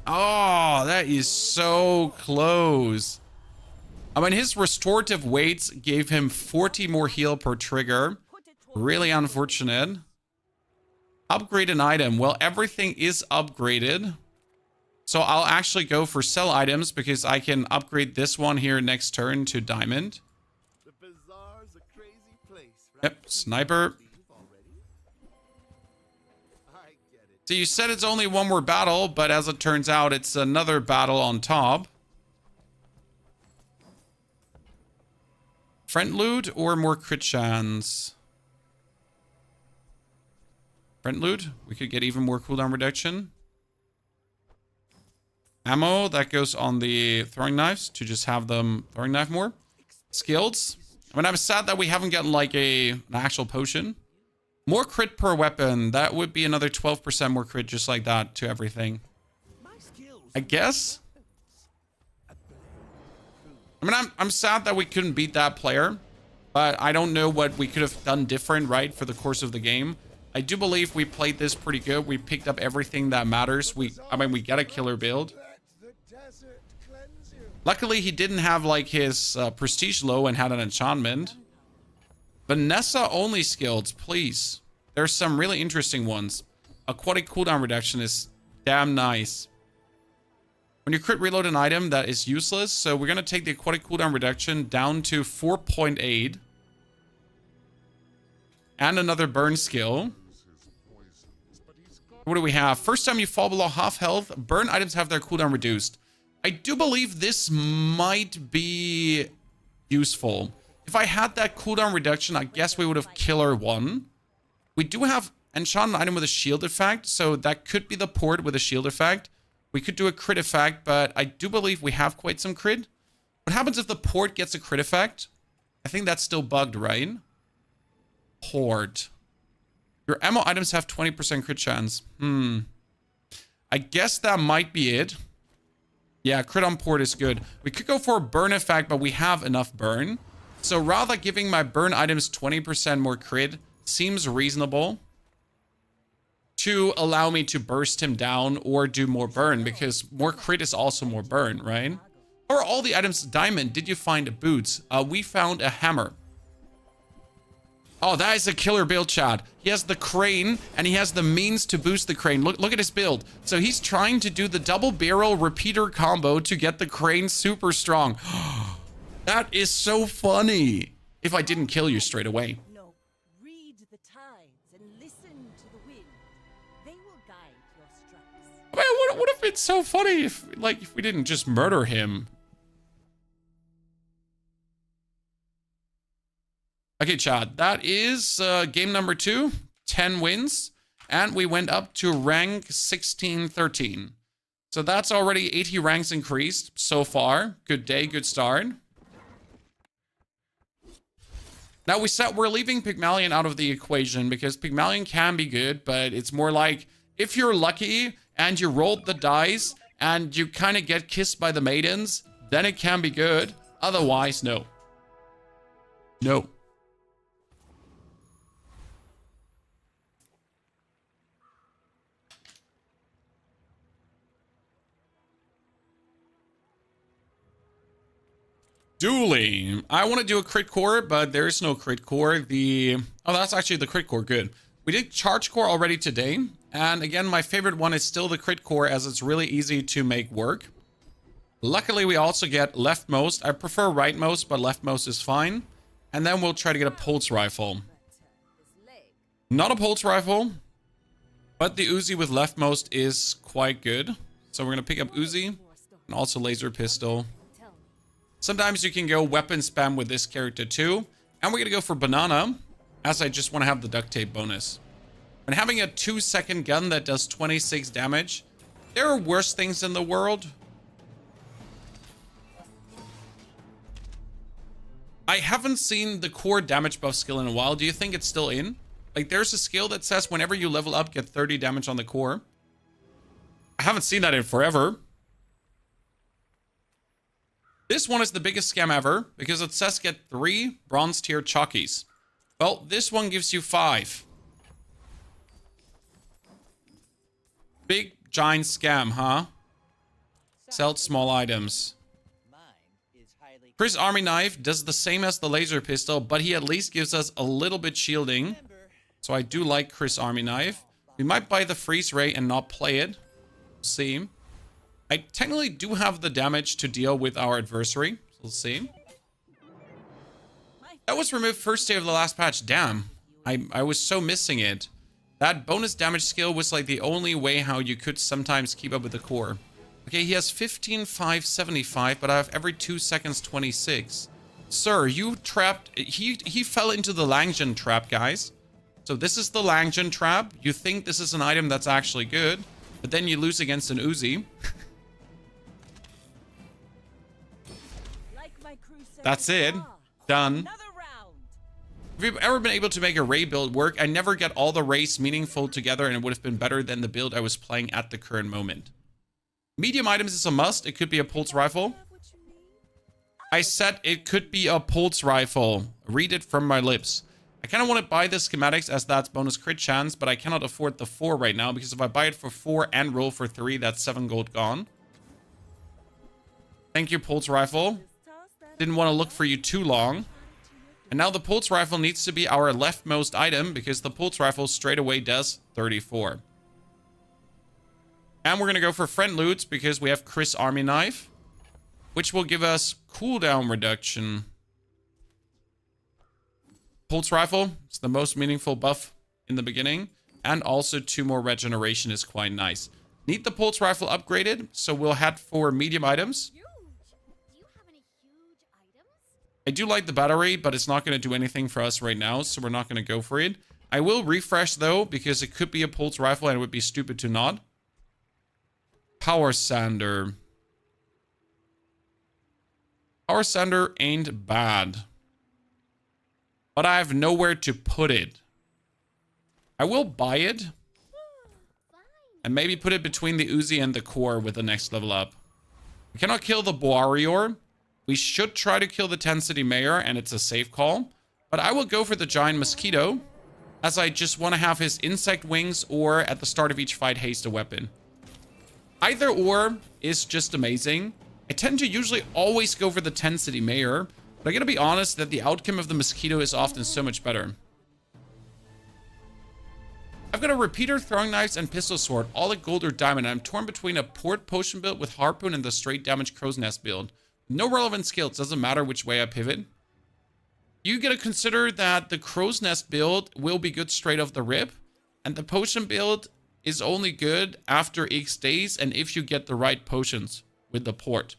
Oh, that is so close. I mean, his restorative weights gave him 40 more heal per trigger. Really unfortunate. Upgrade an item. Well, everything is upgraded. So I'll actually go for sell items because I can upgrade this one here next turn to diamond. The Bazaar's a crazy place, right? Yep, sniper. I get it. So you said it's only one more battle, but as it turns out, it's another battle on top. Friend loot or more crit chance? Friend loot. We could get even more cooldown reduction. Ammo, that goes on the throwing knives to just have them throwing knife more. Skills. I mean, I'm sad that we haven't gotten like an actual potion. More crit per weapon. That would be another 12% more crit just like that to everything. I guess. I mean, I'm sad that we couldn't beat that player, but I don't know what we could have done different, right, for the course of the game. I do believe we played this pretty good. We picked up everything that matters. I mean, we got a killer build. Luckily, he didn't have like his prestige low and had an enchantment. Vanessa only skills, please. There's some really interesting ones. Aquatic cooldown reduction is damn nice. When you crit reload an item, that is useless. So we're going to take the aquatic cooldown reduction down to 4.8. and another burn skill. What do we have? First time you fall below half health, burn items have their cooldown reduced. I do believe this might be useful. If I had that cooldown reduction, I guess we would have killer 1. We do have enchantment item with a shield effect, so that could be the port with a shield effect. We could do a crit effect, but I do believe we have quite some crit. What happens if the port gets a crit effect? I think that's still bugged, right? Port. Your ammo items have 20% crit chance. I guess that might be it. Yeah, crit on port is good. We could go for a burn effect, but we have enough burn. So rather giving my burn items 20% more crit seems reasonable to allow me to burst him down or do more burn, because more crit is also more burn, right? Or all the items. Diamond, did you find boots? We found a hammer. Oh, that is a killer build, Chad. He has the crane, and he has the means to boost the crane. Look at his build. So he's trying to do the double barrel repeater combo to get the crane super strong. That is so funny. If I didn't kill you straight away. No, read the tides and listen to the wind. They will guide your strikes. Man, what if it's so funny if we didn't just murder him? Okay, Chad, that is game number 2, 10 wins, and we went up to rank 16-13. So that's already 80 ranks increased so far. Good day, good start. Now we're leaving Pygmalion out of the equation because Pygmalion can be good, but it's more like if you're lucky and you rolled the dice and you kind of get kissed by the maidens, then it can be good. Otherwise, no. No. Dooley. I want to do a crit core, but there is no crit core. Oh, that's actually the crit core. Good. We did charge core already today. And again, my favorite one is still the crit core, as it's really easy to make work. Luckily, we also get leftmost. I prefer rightmost, but leftmost is fine. And then we'll try to get a pulse rifle. Not a pulse rifle, but the Uzi with leftmost is quite good. So we're going to pick up Uzi and also laser pistol. Sometimes you can go weapon spam with this character too. And we're going to go for banana, as I just want to have the duct tape bonus. And having a 2-second gun that does 26 damage, there are worse things in the world. I haven't seen the core damage buff skill in a while. Do you think it's still in? Like, there's a skill that says whenever you level up, get 30 damage on the core. I haven't seen that in forever. This one is the biggest scam ever, because it says get 3 bronze tier chalkies. Well, this one gives you 5. Big, giant scam, huh? Sell small items. Chris Army Knife does the same as the laser pistol, but he at least gives us a little bit shielding. So I do like Chris Army Knife. We might buy the freeze ray and not play it. See. I technically do have the damage to deal with our adversary. So we'll see. That was removed first day of the last patch. Damn. I was so missing it. That bonus damage skill was like the only way how you could sometimes keep up with the core. Okay, he has 15, 5, 75, but I have every 2 seconds 26. Sir, you trapped... He fell into the Langdon trap, guys. So this is the Langdon trap. You think this is an item that's actually good, but then you lose against an Uzi. That's it. Done. If you've ever been able to make a Ray build work, I never get all the Rays meaningful together, and it would have been better than the build I was playing at the current moment. Medium items is a must. It could be a pulse rifle. I said it could be a pulse rifle. Read it from my lips. I kind of want to buy the schematics as that's bonus crit chance, but I cannot afford the 4 right now, because if I buy it for 4 and roll for 3, that's 7 gold gone. Thank you, pulse rifle. Didn't want to look for you too long. And now the pulse rifle needs to be our leftmost item, because the pulse rifle straight away does 34. And we're going to go for friend loots because we have Chris Army Knife, which will give us cooldown reduction. pulse rifle. It's the most meaningful buff in the beginning. And also 2 more regeneration is quite nice. Need the pulse rifle upgraded, so we'll head for medium items. Huge. Do you have any huge items? I do like the battery, but it's not going to do anything for us right now, so we're not going to go for it. I will refresh, though, because it could be a pulse rifle and it would be stupid to not. Power sander. Power sander ain't bad. But I have nowhere to put it. I will buy it. And maybe put it between the Uzi and the core with the next level up. We cannot kill the warrior. We should try to kill the 10 city mayor, and it's a safe call. But I will go for the giant mosquito, as I just want to have his insect wings, or at the start of each fight, haste a weapon. Either or is just amazing. I tend to usually always go for the 10 city mayor, but I gotta be honest that the outcome of the mosquito is often so much better. I've got a repeater, throwing knives, and pistol sword, all at gold or diamond. I'm torn between a port potion build with harpoon and the straight damage crow's nest build. No relevant skills, doesn't matter which way I pivot. You gotta consider that the crow's nest build will be good straight off the rip, and the potion build is only good after X days and if you get the right potions with the port,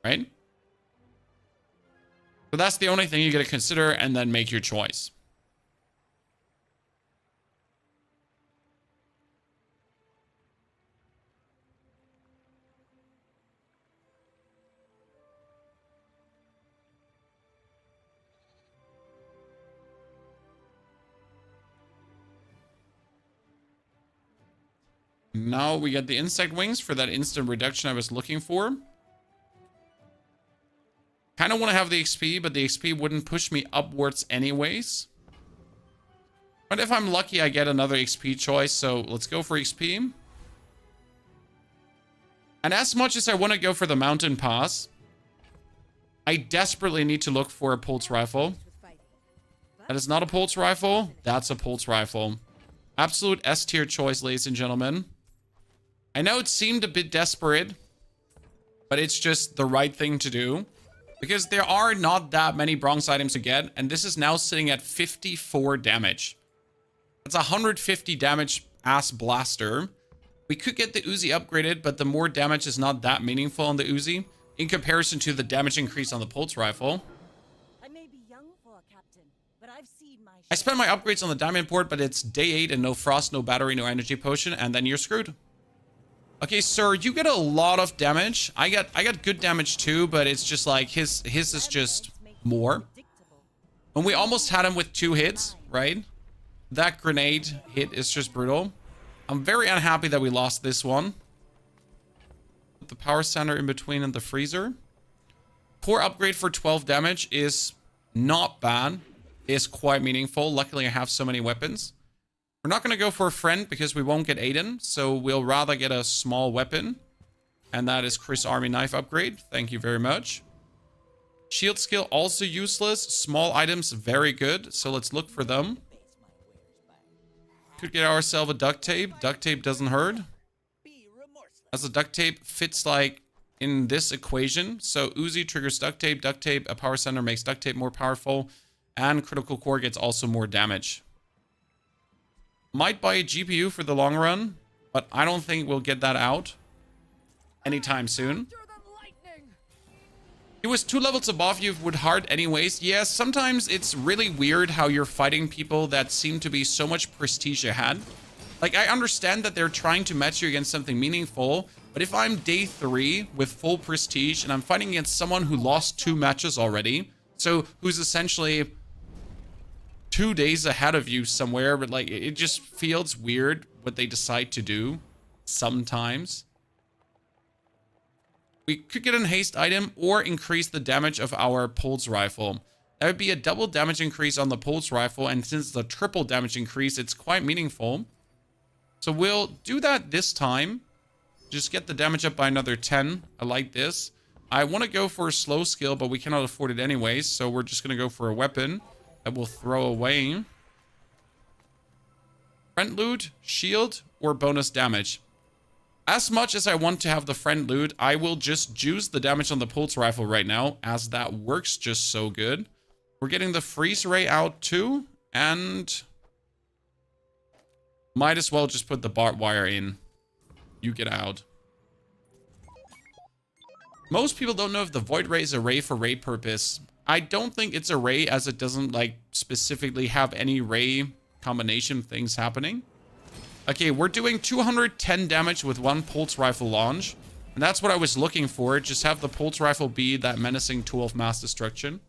right? So that's the only thing you gotta consider, and then make your choice. Now we get the insect wings for that instant reduction I was looking for. Kind of want to have the XP, but the XP wouldn't push me upwards anyways. But if I'm lucky, I get another XP choice, so let's go for XP. And as much as I want to go for the mountain pass, I desperately need to look for a pulse rifle. That is not a pulse rifle. That's a pulse rifle. Absolute S tier choice, ladies and gentlemen. I know it seemed a bit desperate, but it's just the right thing to do. Because there are not that many bronze items to get, and this is now sitting at 54 damage. That's 150 damage ass blaster. We could get the Uzi upgraded, but the more damage is not that meaningful on the Uzi in comparison to the damage increase on the pulse rifle. I may be young for a captain, but I've seen my I spent my upgrades on the diamond port, but it's day 8 and no frost, no battery, no energy potion, and then you're screwed. Okay, sir, you get a lot of damage. I got good damage too, but it's just like his is just more. And we almost had him with 2 hits, right? That grenade hit is just brutal. I'm very unhappy that we lost this one. Put the power center in between and the freezer. Core upgrade for 12 damage is not bad. Is quite meaningful. Luckily, I have so many weapons. We're not going to go for a friend because we won't get Aiden. So we'll rather get a small weapon. And that is Chris Army Knife upgrade. Thank you very much. Shield skill also useless. Small items very good. So let's look for them. Could get ourselves a duct tape. Duct tape doesn't hurt. As a duct tape fits like in this equation. So Uzi triggers duct tape. Duct tape, a power center makes duct tape more powerful. And critical core gets also more damage. Might buy a GPU for the long run, but I don't think we'll get that out anytime soon. He was 2 levels above you with hard anyways. Yes, sometimes it's really weird how you're fighting people that seem to be so much prestige ahead. Like, I understand that they're trying to match you against something meaningful, but if I'm day 3 with full prestige and I'm fighting against someone who lost 2 matches already, so who's essentially 2 days ahead of you somewhere, but like it just feels weird what they decide to do sometimes. We could get an haste item or increase the damage of our pulse rifle. That would be a double damage increase on the pulse rifle, and since it's a triple damage increase, it's quite meaningful. So we'll do that this time. Just get the damage up by another 10. I like this. I want to go for a slow skill, but we cannot afford it anyways, so we're just going to go for a weapon that we'll throw away. Friend loot, shield, or bonus damage. As much as I want to have the friend loot, I will just juice the damage on the pulse rifle right now, as that works just so good. We're getting the freeze ray out too. And might as well just put the barbed wire in. You get out. Most people don't know if the void ray is a ray for raid purpose. I don't think it's a ray, as it doesn't like specifically have any ray combination things happening. Okay, we're doing 210 damage with one pulse rifle launch. And that's what I was looking for. Just have the pulse rifle be that menacing tool of mass destruction.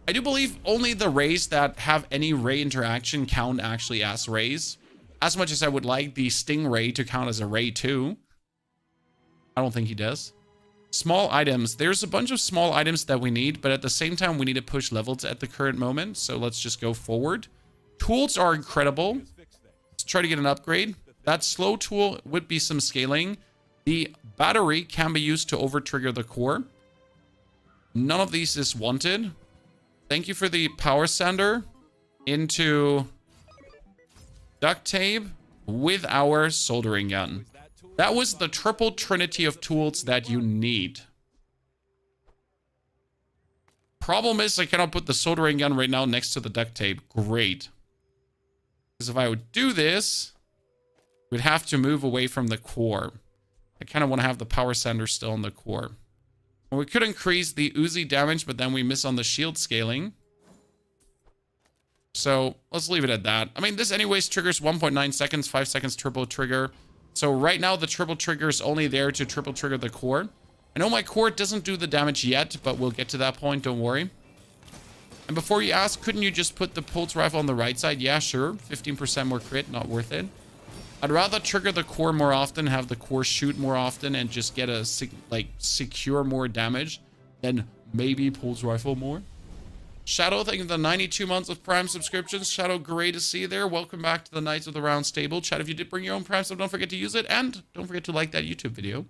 I do believe only the rays that have any ray interaction count actually as rays. As much as I would like the stingray to count as a ray too. I don't think he does. Small items. There's a bunch of small items that we need, but at the same time, we need to push levels at the current moment. So let's just go forward. Tools are incredible. Let's try to get an upgrade. That slow tool would be some scaling. The battery can be used to over-trigger the core. None of these is wanted. Thank you for the power sander into duct tape with our soldering gun. That was the triple trinity of tools that you need. Problem is, I cannot put the soldering gun right now next to the duct tape. Great. Because if I would do this, we'd have to move away from the core. I kind of want to have the power sander still in the core. Well, we could increase the Uzi damage, but then we miss on the shield scaling. So let's leave it at that. I mean, this anyways triggers 1.9 seconds, 5 seconds turbo trigger. So right now the triple trigger is only there to triple trigger the core. I know my core doesn't do the damage yet, but we'll get to that point, don't worry. And before you ask, couldn't you just put the pulse rifle on the right side? Yeah, sure. 15% more crit, not worth it. I'd rather trigger the core more often, have the core shoot more often, and just get a secure more damage than maybe pulse rifle more. Shadow, thank you for the 92 months of Prime subscriptions. Shadow, great to see you there. Welcome back to the Knights of the Round Stable. Chat, if you did bring your own Prime sub, don't forget to use it. And don't forget to like that YouTube video.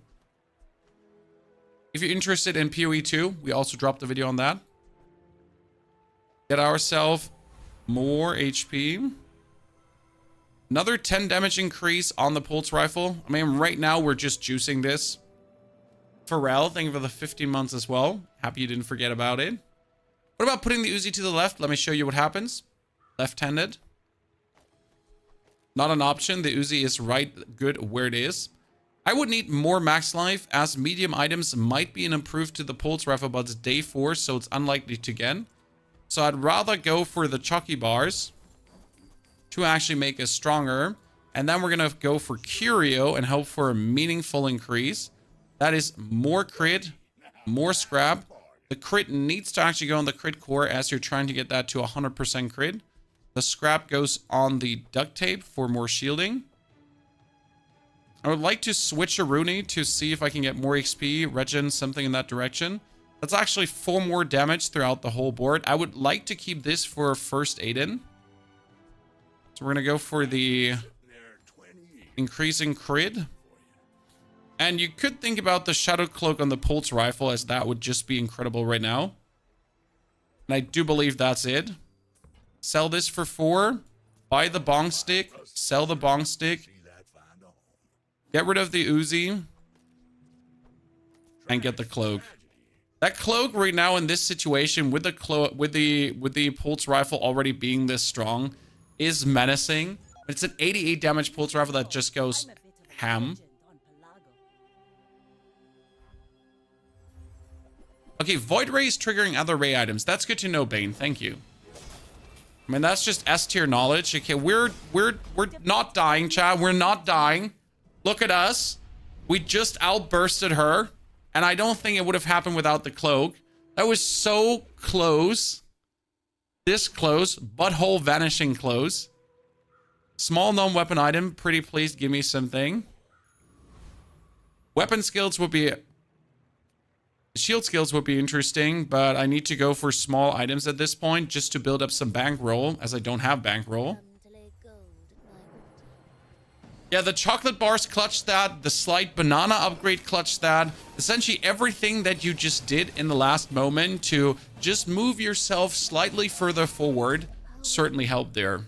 If you're interested in PoE 2, we also dropped a video on that. Get ourselves more HP. Another 10 damage increase on the pulse rifle. I mean, right now we're just juicing this. Pharrell, thank you for the 15 months as well. Happy you didn't forget about it. What about putting the Uzi to the left? Let me show you what happens. Left-handed. Not an option. The Uzi is right good where it is. I would need more max life, as medium items might be an improved to the pulse rifle, but it's day 4, so it's unlikely to get. So I'd rather go for the Chucky bars to actually make us stronger. And then we're going to go for Curio and hope for a meaningful increase. That is more crit, more scrap. The crit needs to actually go on the crit core as you're trying to get that to 100% crit. The scrap goes on the duct tape for more shielding. I would like to switch a Rooney to see if I can get more XP, regen, something in that direction. That's actually 4 more damage throughout the whole board. I would like to keep this for first aid in. So we're going to go for the increasing crit. And you could think about the Shadow Cloak on the Pulse Rifle, as that would just be incredible right now. And I do believe that's it. Sell this for 4. Buy the Bong Stick. Sell the Bong Stick. Get rid of the Uzi. And get the Cloak. That Cloak right now in this situation, with the Pulse Rifle already being this strong, is menacing. It's an 88 damage Pulse Rifle that just goes ham. Okay, Void Ray is triggering other Ray items. That's good to know, Bane. Thank you. I mean, that's just S tier knowledge. Okay, we're not dying, chat. We're not dying. Look at us. We just outbursted her. And I don't think it would have happened without the cloak. That was so close. This close. Butthole vanishing close. Small non-weapon item. Pretty please give me something. Weapon skills would be... Shield skills would be interesting, but I need to go for small items at this point just to build up some bankroll, as I don't have bankroll. Yeah, the chocolate bars clutched that. The slight banana upgrade clutched that. Essentially everything that you just did in the last moment to just move yourself slightly further forward certainly helped there.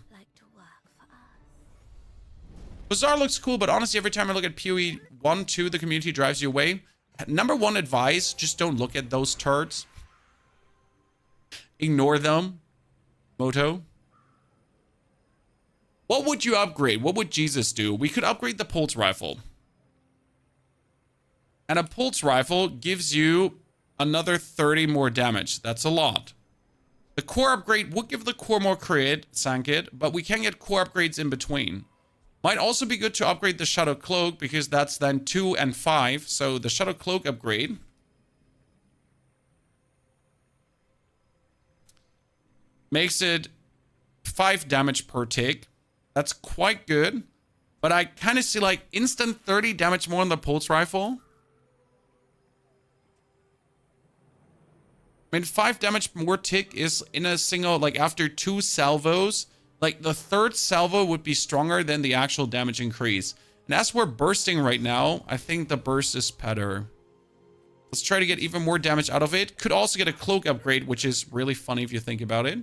Bazaar looks cool, but honestly, every time I look at PoE 1, 2, the community drives you away. Number 1 advice, just don't look at those turds. Ignore them. Moto. What would you upgrade? What would Jesus do? We could upgrade the pulse rifle. And a pulse rifle gives you another 30 more damage. That's a lot. The core upgrade would give the core more crit, sank it, but we can get core upgrades in between. Might also be good to upgrade the Shadow Cloak because that's then 2 and 5. So the Shadow Cloak upgrade makes it 5 damage per tick. That's quite good. But I kind of see like instant 30 damage more on the pulse rifle. I mean, 5 damage more tick is in a single, like after 2 salvos. Like the 3rd salvo would be stronger than the actual damage increase. And as we're bursting right now, I think the burst is better. Let's try to get even more damage out of it. Could also get a cloak upgrade, which is really funny if you think about it.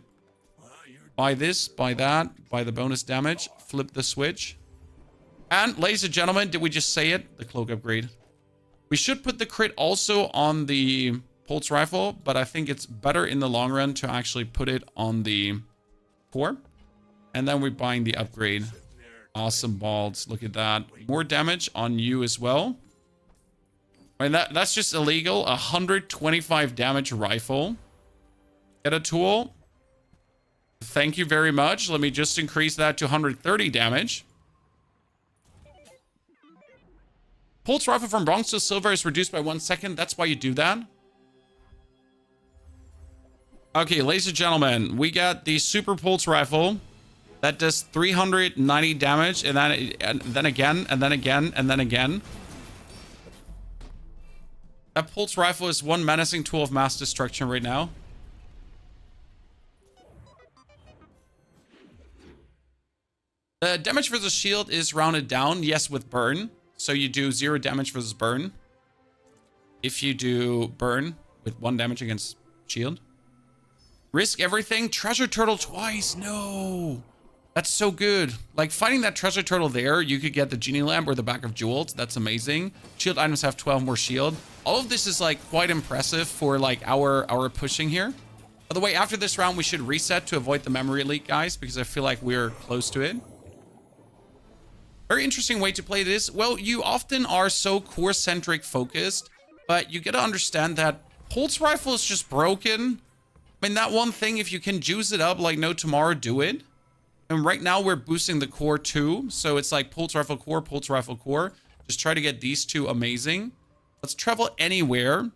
Buy this, buy that, buy the bonus damage, flip the switch. And ladies and gentlemen, did we just say it? The cloak upgrade. We should put the crit also on the pulse rifle, but I think it's better in the long run to actually put it on the core. And then we're buying the upgrade. Awesome balls. Look at that. More damage on you as well. I mean, that's just illegal. 125 damage rifle. Get a tool. Thank you very much. Let me just increase that to 130 damage. Pulse rifle from bronze to silver is reduced by 1 second. That's why you do that. Okay, ladies and gentlemen, we got the super pulse rifle that does 390 damage, and then again, and then again, and then again. That pulse rifle is one menacing tool of mass destruction right now. The damage versus shield is rounded down, yes, with burn. So you do 0 damage versus burn. If you do burn with 1 damage against shield. Risk everything. Treasure turtle twice. No. That's so good. Like finding that treasure turtle there, you could get the genie lamp or the bag of jewels. That's amazing. Shield items have 12 more shield. All of this is like quite impressive for like our pushing here. By the way, after this round, we should reset to avoid the memory leak, guys, because I feel like we're close to it. Very interesting way to play this. Well, you often are so core-centric focused, but you got to understand that pulse rifle is just broken. I mean, that one thing, if you can juice it up like no tomorrow, do it. And right now we're boosting the core too. So it's like pulse rifle core, pulse rifle core. Just try to get these two amazing. Let's travel anywhere.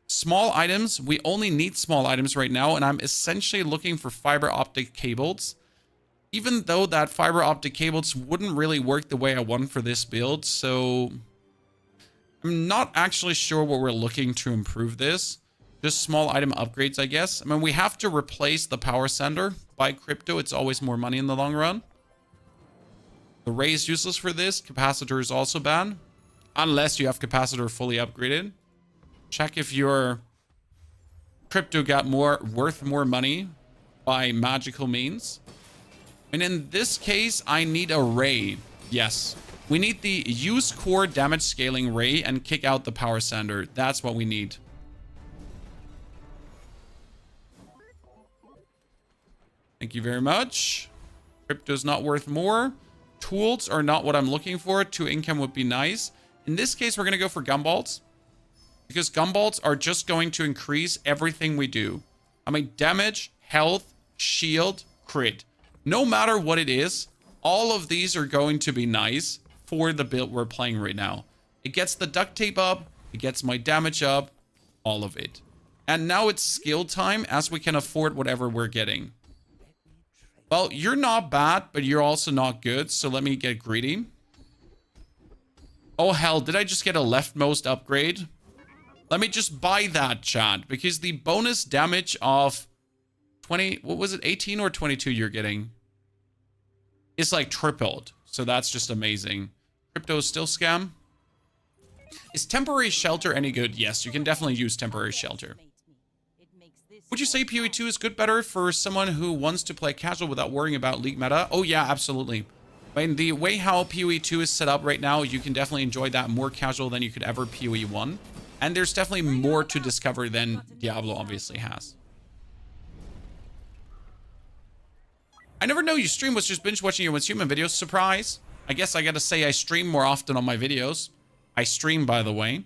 Small items. We only need small items right now. And I'm essentially looking for fiber optic cables. Even though that fiber optic cables wouldn't really work the way I want for this build. So I'm not actually sure what we're looking to improve this. Just small item upgrades, I guess. I mean, we have to replace the power sender by crypto. It's always more money in the long run. The ray is useless for this. Capacitor is also bad. Unless you have capacitor fully upgraded. Check if your crypto got worth more money by magical means. And in this case, I need a ray. Yes. We need the use core damage scaling ray and kick out the power sender. That's what we need. Thank you very much. Crypto's not worth more. Tools are not what I'm looking for. 2 income would be nice. In this case, we're going to go for gumballs. Because gumballs are just going to increase everything we do. I mean, damage, health, shield, crit. No matter what it is, all of these are going to be nice for the build we're playing right now. It gets the duct tape up. It gets my damage up. All of it. And now it's skill time as we can afford whatever we're getting. Well, you're not bad, but you're also not good. So let me get greedy. Oh, hell. Did I just get a leftmost upgrade? Let me just buy that, chat. Because the bonus damage of 20... What was it? 18 or 22 you're getting? It's like tripled. So that's just amazing. Crypto is still scam. Is temporary shelter any good? Yes, you can definitely use temporary shelter. Would you say PoE 2 is good better for someone who wants to play casual without worrying about league meta? Oh yeah, absolutely. I mean, the way how PoE 2 is set up right now, you can definitely enjoy that more casual than you could ever PoE 1. And there's definitely more to discover than Diablo obviously has. I never know you stream, was just binge watching your Once Human videos. Surprise. I guess I gotta say I stream more often on my videos. I stream, by the way.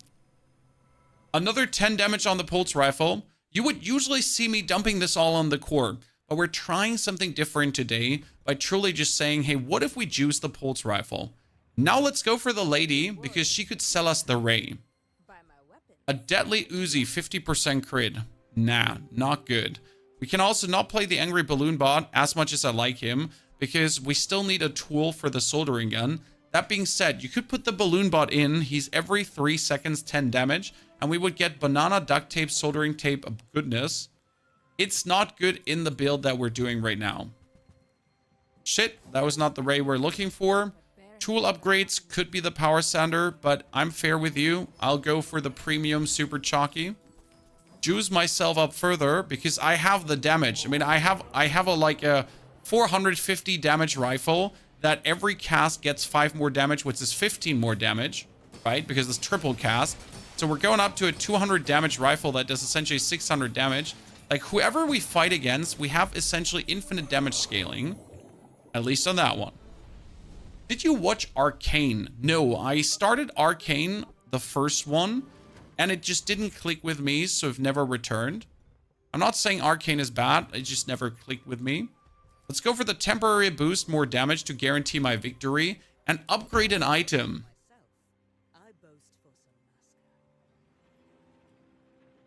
Another 10 damage on the pulse rifle. You would usually see me dumping this all on the core, but we're trying something different today by truly just saying, hey, what if we juice the pulse rifle? Now let's go for the lady, because she could sell us the ray. Buy my weapon. A deadly Uzi, 50% crit. Nah, not good. We can also not play the angry balloon bot as much as I like him, because we still need a tool for the soldering gun. That being said, you could put the balloon bot in. He's every 3 seconds 10 damage, and we would get banana duct tape, soldering tape of goodness. It's not good in the build that we're doing right now. Shit, that was not the ray we're looking for. Tool upgrades could be the power sander, but I'm fair with you. I'll go for the premium super chalky. Juice myself up further because I have the damage. I mean, I have a like a 450 damage rifle that every cast gets 5 more damage, which is 15 more damage, right? Because it's triple cast. So we're going up to a 200 damage rifle that does essentially 600 damage. Like whoever we fight against, we have essentially infinite damage scaling, at least on that one. Did you watch Arcane? No, I started Arcane, the first one, and it just didn't click with me, so I've never returned. I'm not saying Arcane is bad, it just never clicked with me. Let's go for the temporary boost, more damage to guarantee my victory, and upgrade an item. I boast for some mascot.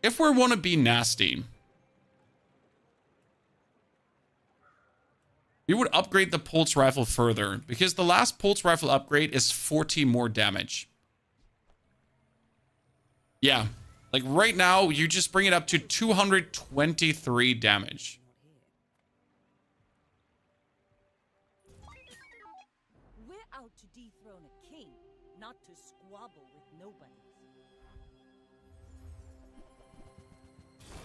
If we want to be nasty, we would upgrade the pulse rifle further, because the last pulse rifle upgrade is 40 more damage. Yeah, like right now, you just bring it up to 223 damage. We're out to dethrone a king, not to squabble with nobody.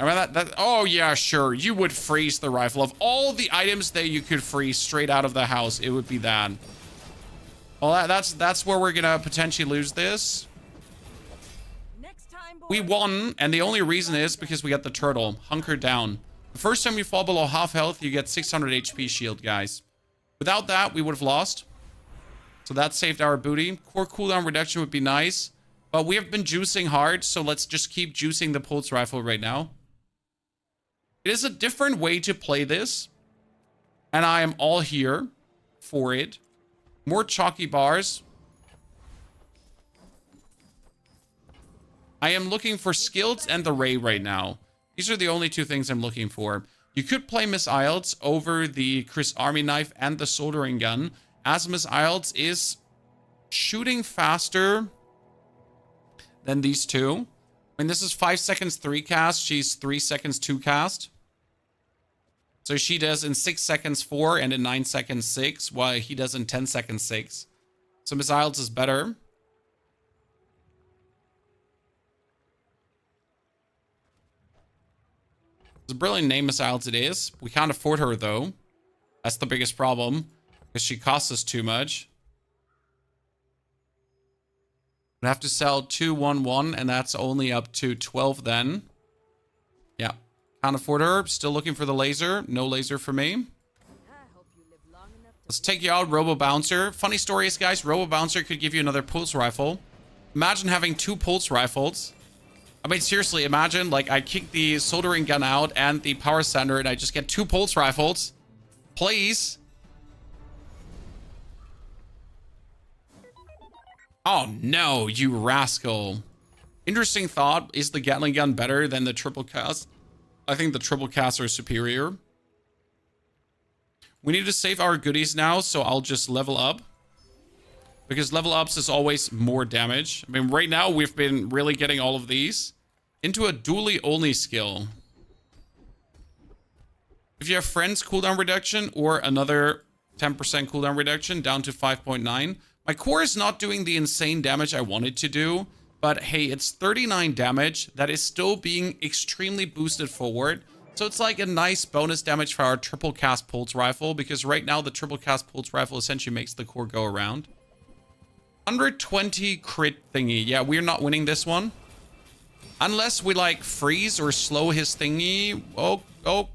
I mean, oh yeah, sure. You would freeze the rifle. Of all the items that you could freeze straight out of the house, it would be that. Well, that's where we're gonna potentially lose this. Next time, boys. We won, and the only reason is because we got the turtle. Hunker down. The first time you fall below half health, you get 600 HP shield, guys. Without that, we would have lost. So that saved our booty. Core cooldown reduction would be nice. But we have been juicing hard, so let's just keep juicing the pulse rifle right now. It is a different way to play this, and I am all here for it. More chalky bars. I am looking for skills and the ray right now. These are the only two things I'm looking for. You could play Miss Ilds over the Chris Army knife and the soldering gun, as Miss Ilds is shooting faster than these two. I mean, this is 5 seconds 3 cast. She's 3 seconds 2 cast. So she does in 6 seconds 4 and in 9 seconds 6, while he does in 10 seconds 6. So Miss Ilds is better. It's a brilliant name, Miss Ilds it is. We can't afford her though. That's the biggest problem, because she costs us too much. We have to sell 211, and that's only up to 12 then. Yeah. Can't afford her. Still looking for the laser. No laser for me. I hope you live long enough to Let's take you out, Robo Bouncer. Funny story is, guys, Robo Bouncer could give you another pulse rifle. Imagine having 2 pulse rifles. I mean, seriously, imagine, like, I kick the soldering gun out and the power sander, and I just get 2 pulse rifles. Please. Oh, no, you rascal. Interesting thought. Is the Gatling gun better than the triple cast? I think the triple casts are superior. We need to save our goodies now, so I'll just level up. Because level ups is always more damage. I mean, right now, we've been really getting all of these into a Dooley only skill. If you have friends, cooldown reduction, or another 10% cooldown reduction down to 5.9. My core is not doing the insane damage I wanted to do, but hey, it's 39 damage that is still being extremely boosted forward. So it's like a nice bonus damage for our triple cast pulse rifle, because right now the triple cast pulse rifle essentially makes the core go around. 120 crit thingy. Yeah, we're not winning this one. Unless we like freeze or slow his thingy. Oh,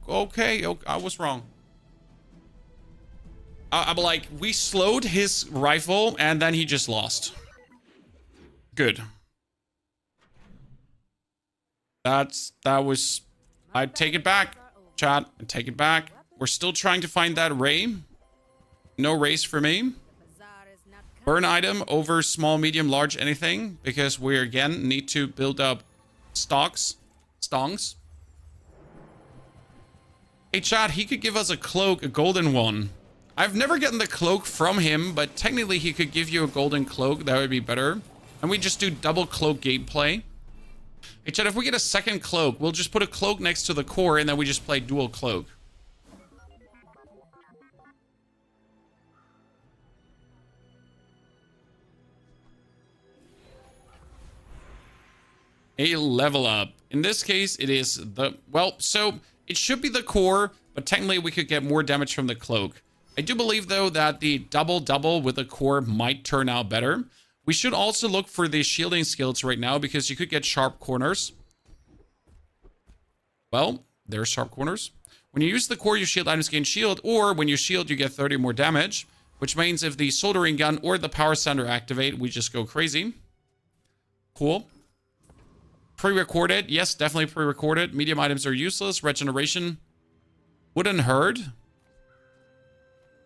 okay. I was wrong. I'm like, we slowed his rifle and then he just lost. Good. That was... I take it back, chat. I take it back. We're still trying to find that ray. No race for me. Bazaar is not kind. Burn item over small, medium, large, anything. Because we, again, need to build up stocks. Stongs. Hey, chat, he could give us a cloak, a golden one. I've never gotten the cloak from him, but technically he could give you a golden cloak. That would be better. And we just do double cloak gameplay. Hey, chat, if we get a second cloak, we'll just put a cloak next to the core and then we just play dual cloak. A level up. In this case, it is the... Well, so it should be the core, but technically we could get more damage from the cloak. I do believe, though, that the double-double with the core might turn out better. We should also look for the shielding skills right now because you could get sharp corners. Well, there's sharp corners. When you use the core, your shield items gain shield, or when you shield, you get 30 more damage, which means if the soldering gun or the power sander activate, we just go crazy. Cool. Pre-recorded. Yes, definitely pre-recorded. Medium items are useless. Regeneration wouldn't hurt.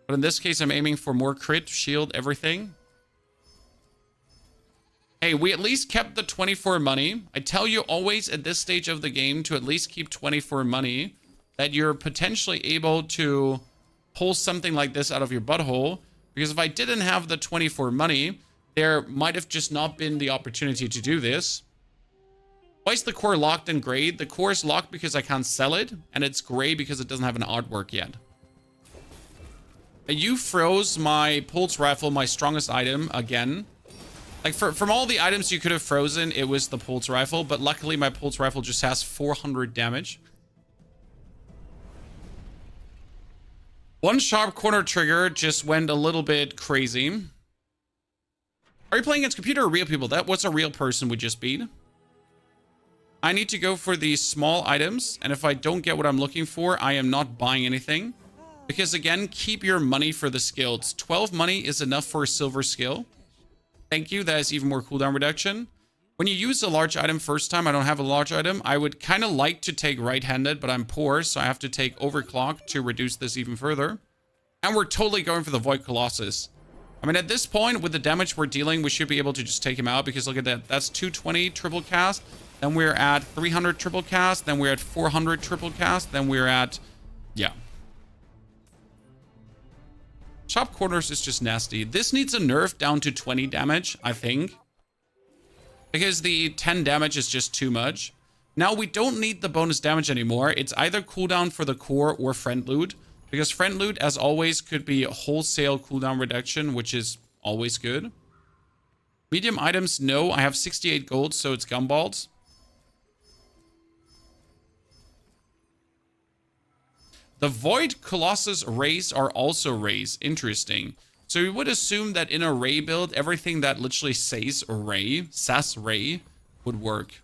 But in this case, I'm aiming for more crit, shield, everything. Hey, we at least kept the 24 money. I tell you always at this stage of the game to at least keep 24 money, that you're potentially able to pull something like this out of your butthole. Because if I didn't have the 24 money, there might have just not been the opportunity to do this. Why is the core locked in gray? The core is locked because I can't sell it, and it's gray because it doesn't have an artwork yet. You froze my pulse rifle, my strongest item, again. Like, from all the items you could have frozen, it was the pulse rifle, but luckily my pulse rifle just has 400 damage. One sharp corner trigger just went a little bit crazy. Are you playing against computer or real people? That was a real person we just beat. I need to go for the small items, and if I don't get what I'm looking for, I am not buying anything. Because again, keep your money for the skills. 12 money is enough for a silver skill. Thank you, that is even more cooldown reduction. When you use a large item first time, I don't have a large item. I would kind of like to take right-handed, but I'm poor, so I have to take overclock to reduce this even further. And we're totally going for the Void Colossus. I mean, at this point, with the damage we're dealing, we should be able to just take him out, because look at that. That's 220 triple cast. Then we're at 300 triple cast. Then we're at 400 triple cast. Then we're at... yeah. Chop corners is just nasty. This needs a nerf down to 20 damage, I think. Because the 10 damage is just too much. Now, we don't need the bonus damage anymore. It's either cooldown for the core or friend loot. Because friend loot, as always, could be wholesale cooldown reduction, which is always good. Medium items, no. I have 68 gold, so it's gumballs. The Void Colossus rays are also rays. Interesting. So we would assume that in a ray build, everything that literally says ray, would work.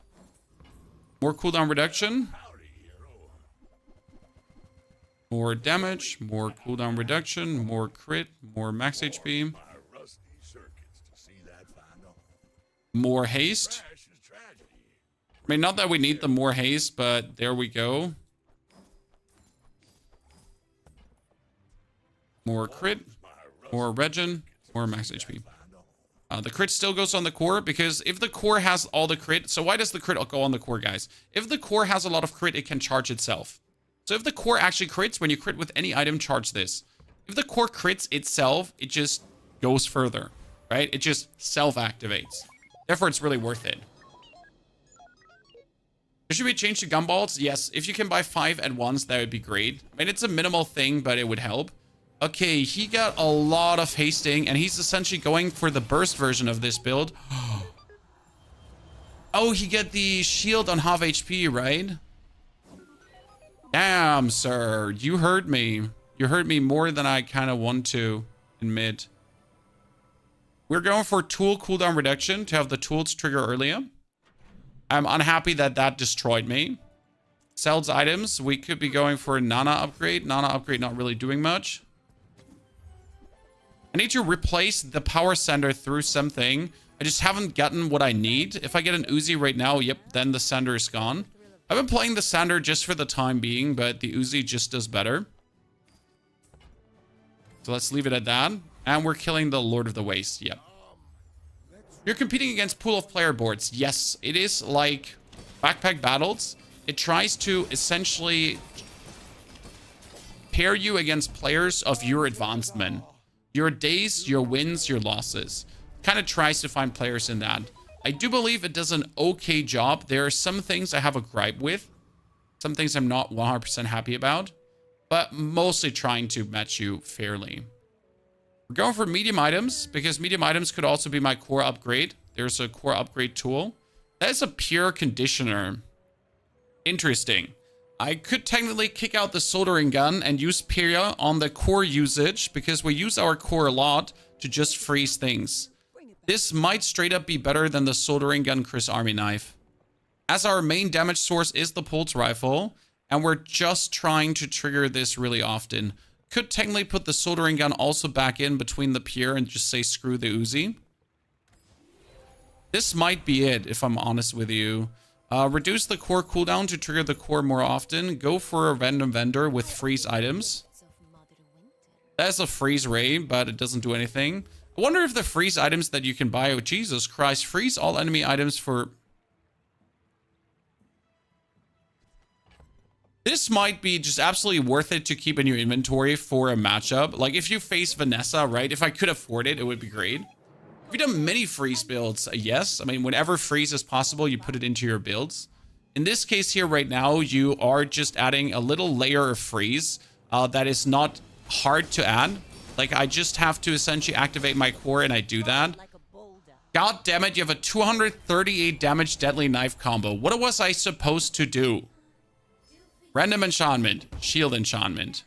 More cooldown reduction. More damage, more cooldown reduction, more crit, more max HP. More haste. I mean, not that we need the more haste, but there we go. More crit, more regen, more max HP. The crit still goes on the core because if the core has all the crit... So why does the crit go on the core, guys? If the core has a lot of crit, it can charge itself. So if the core actually crits, when you crit with any item, charge this. If the core crits itself, it just goes further, right? It just self-activates. Therefore, it's really worth it. Should we change to gumballs? Yes, if you can buy 5 at once, that would be great. I mean, it's a minimal thing, but it would help. Okay, he got a lot of hasting, and he's essentially going for the burst version of this build. Oh, he got the shield on half HP, right? Damn, sir. You heard me. You heard me more than I kind of want to admit. We're going for tool cooldown reduction to have the tools trigger earlier. I'm unhappy that that destroyed me. Sells items. We could be going for a Nana upgrade. Nana upgrade not really doing much. I need to replace the power sender through something. I just haven't gotten what I need. If I get an Uzi right now, yep, then the sander is gone. I've been playing the sander just for the time being, but the Uzi just does better. So let's leave it at that. And we're killing the Lord of the Waste, yep. You're competing against pool of player boards. Yes, it is like backpack battles. It tries to essentially pair you against players of your advancement. Your days, your wins, your losses. Kind of tries to find players in that. I do believe it does an okay job. There are some things I have a gripe with. Some things I'm not 100% happy about. But mostly trying to match you fairly. We're going for medium items, because medium items could also be my core upgrade. There's a core upgrade tool. That is a pure conditioner. Interesting. I could technically kick out the soldering gun and use Pyria on the core usage, because we use our core a lot to just freeze things. This might straight up be better than the soldering gun Chris Army knife. As our main damage source is the pulse rifle, and we're just trying to trigger this really often. Could technically put the soldering gun also back in between the pier and just say screw the Uzi. This might be it, if I'm honest with you. Reduce the core cooldown to trigger the core more often. Go for a random vendor with freeze items. That's a freeze ray, but it doesn't do anything. I wonder if the freeze items that you can buy... Oh, Jesus Christ. Freeze all enemy items for... This might be just absolutely worth it to keep in your inventory for a matchup. Like, if you face Vanessa, right? If I could afford it, it would be great. If you've done many freeze builds, yes. I mean, whenever freeze is possible, you put it into your builds. In this case here right now, you are just adding a little layer of freeze that is not hard to add. Like, I just have to essentially activate my core, and I do that. God damn it, you have a 238 damage deadly knife combo. What was I supposed to do? Random enchantment. Shield enchantment.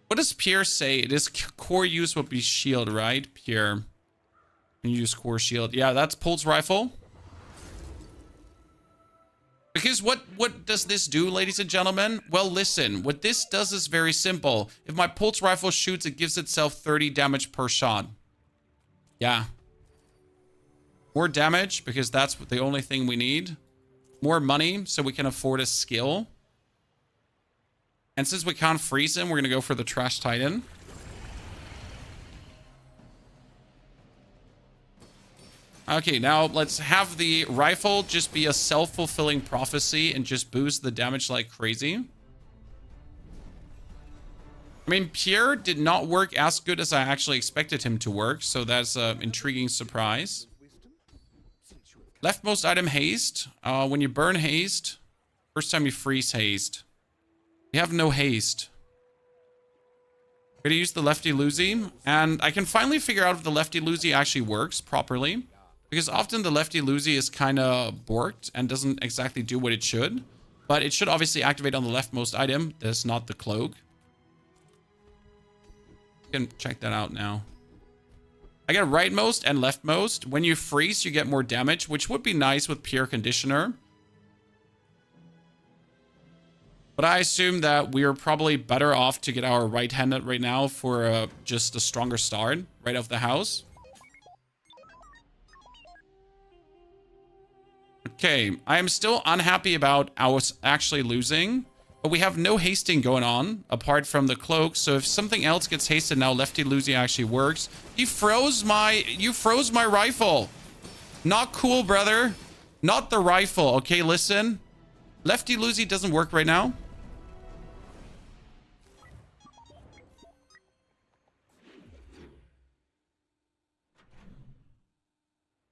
What does Pierre say? It is core use would be shield, right? Pierre. And use core shield. Yeah, that's pulse rifle. Because what does this do, ladies and gentlemen? Well, listen. What this does is very simple. If my pulse rifle shoots, it gives itself 30 damage per shot. Yeah. More damage, because that's the only thing we need. More money, so we can afford a skill. And since we can't freeze him, we're going to go for the Trash Titan. Okay, now let's have the rifle just be a self-fulfilling prophecy and just boost the damage like crazy. I mean, Pierre did not work as good as I actually expected him to work, so that's an intriguing surprise. Leftmost item, haste. When you burn haste, first time you freeze haste. You have no haste. I'm gonna use the lefty loosey, and I can finally figure out if the lefty loosey actually works properly, because often the lefty loosey is kind of borked and doesn't exactly do what it should, but it should obviously activate on the leftmost item. That's not the cloak. You can check that out now. I got rightmost and leftmost. When you freeze, you get more damage, which would be nice with pure conditioner. But I assume that we are probably better off to get our right-handed right now for just a stronger start right off the house. Okay, I am still unhappy about us actually losing. But we have no hasting going on, apart from the cloak. So if something else gets hasted now, lefty loosey actually works. You froze my rifle. Not cool, brother. Not the rifle. Okay, listen. Lefty loosey doesn't work right now.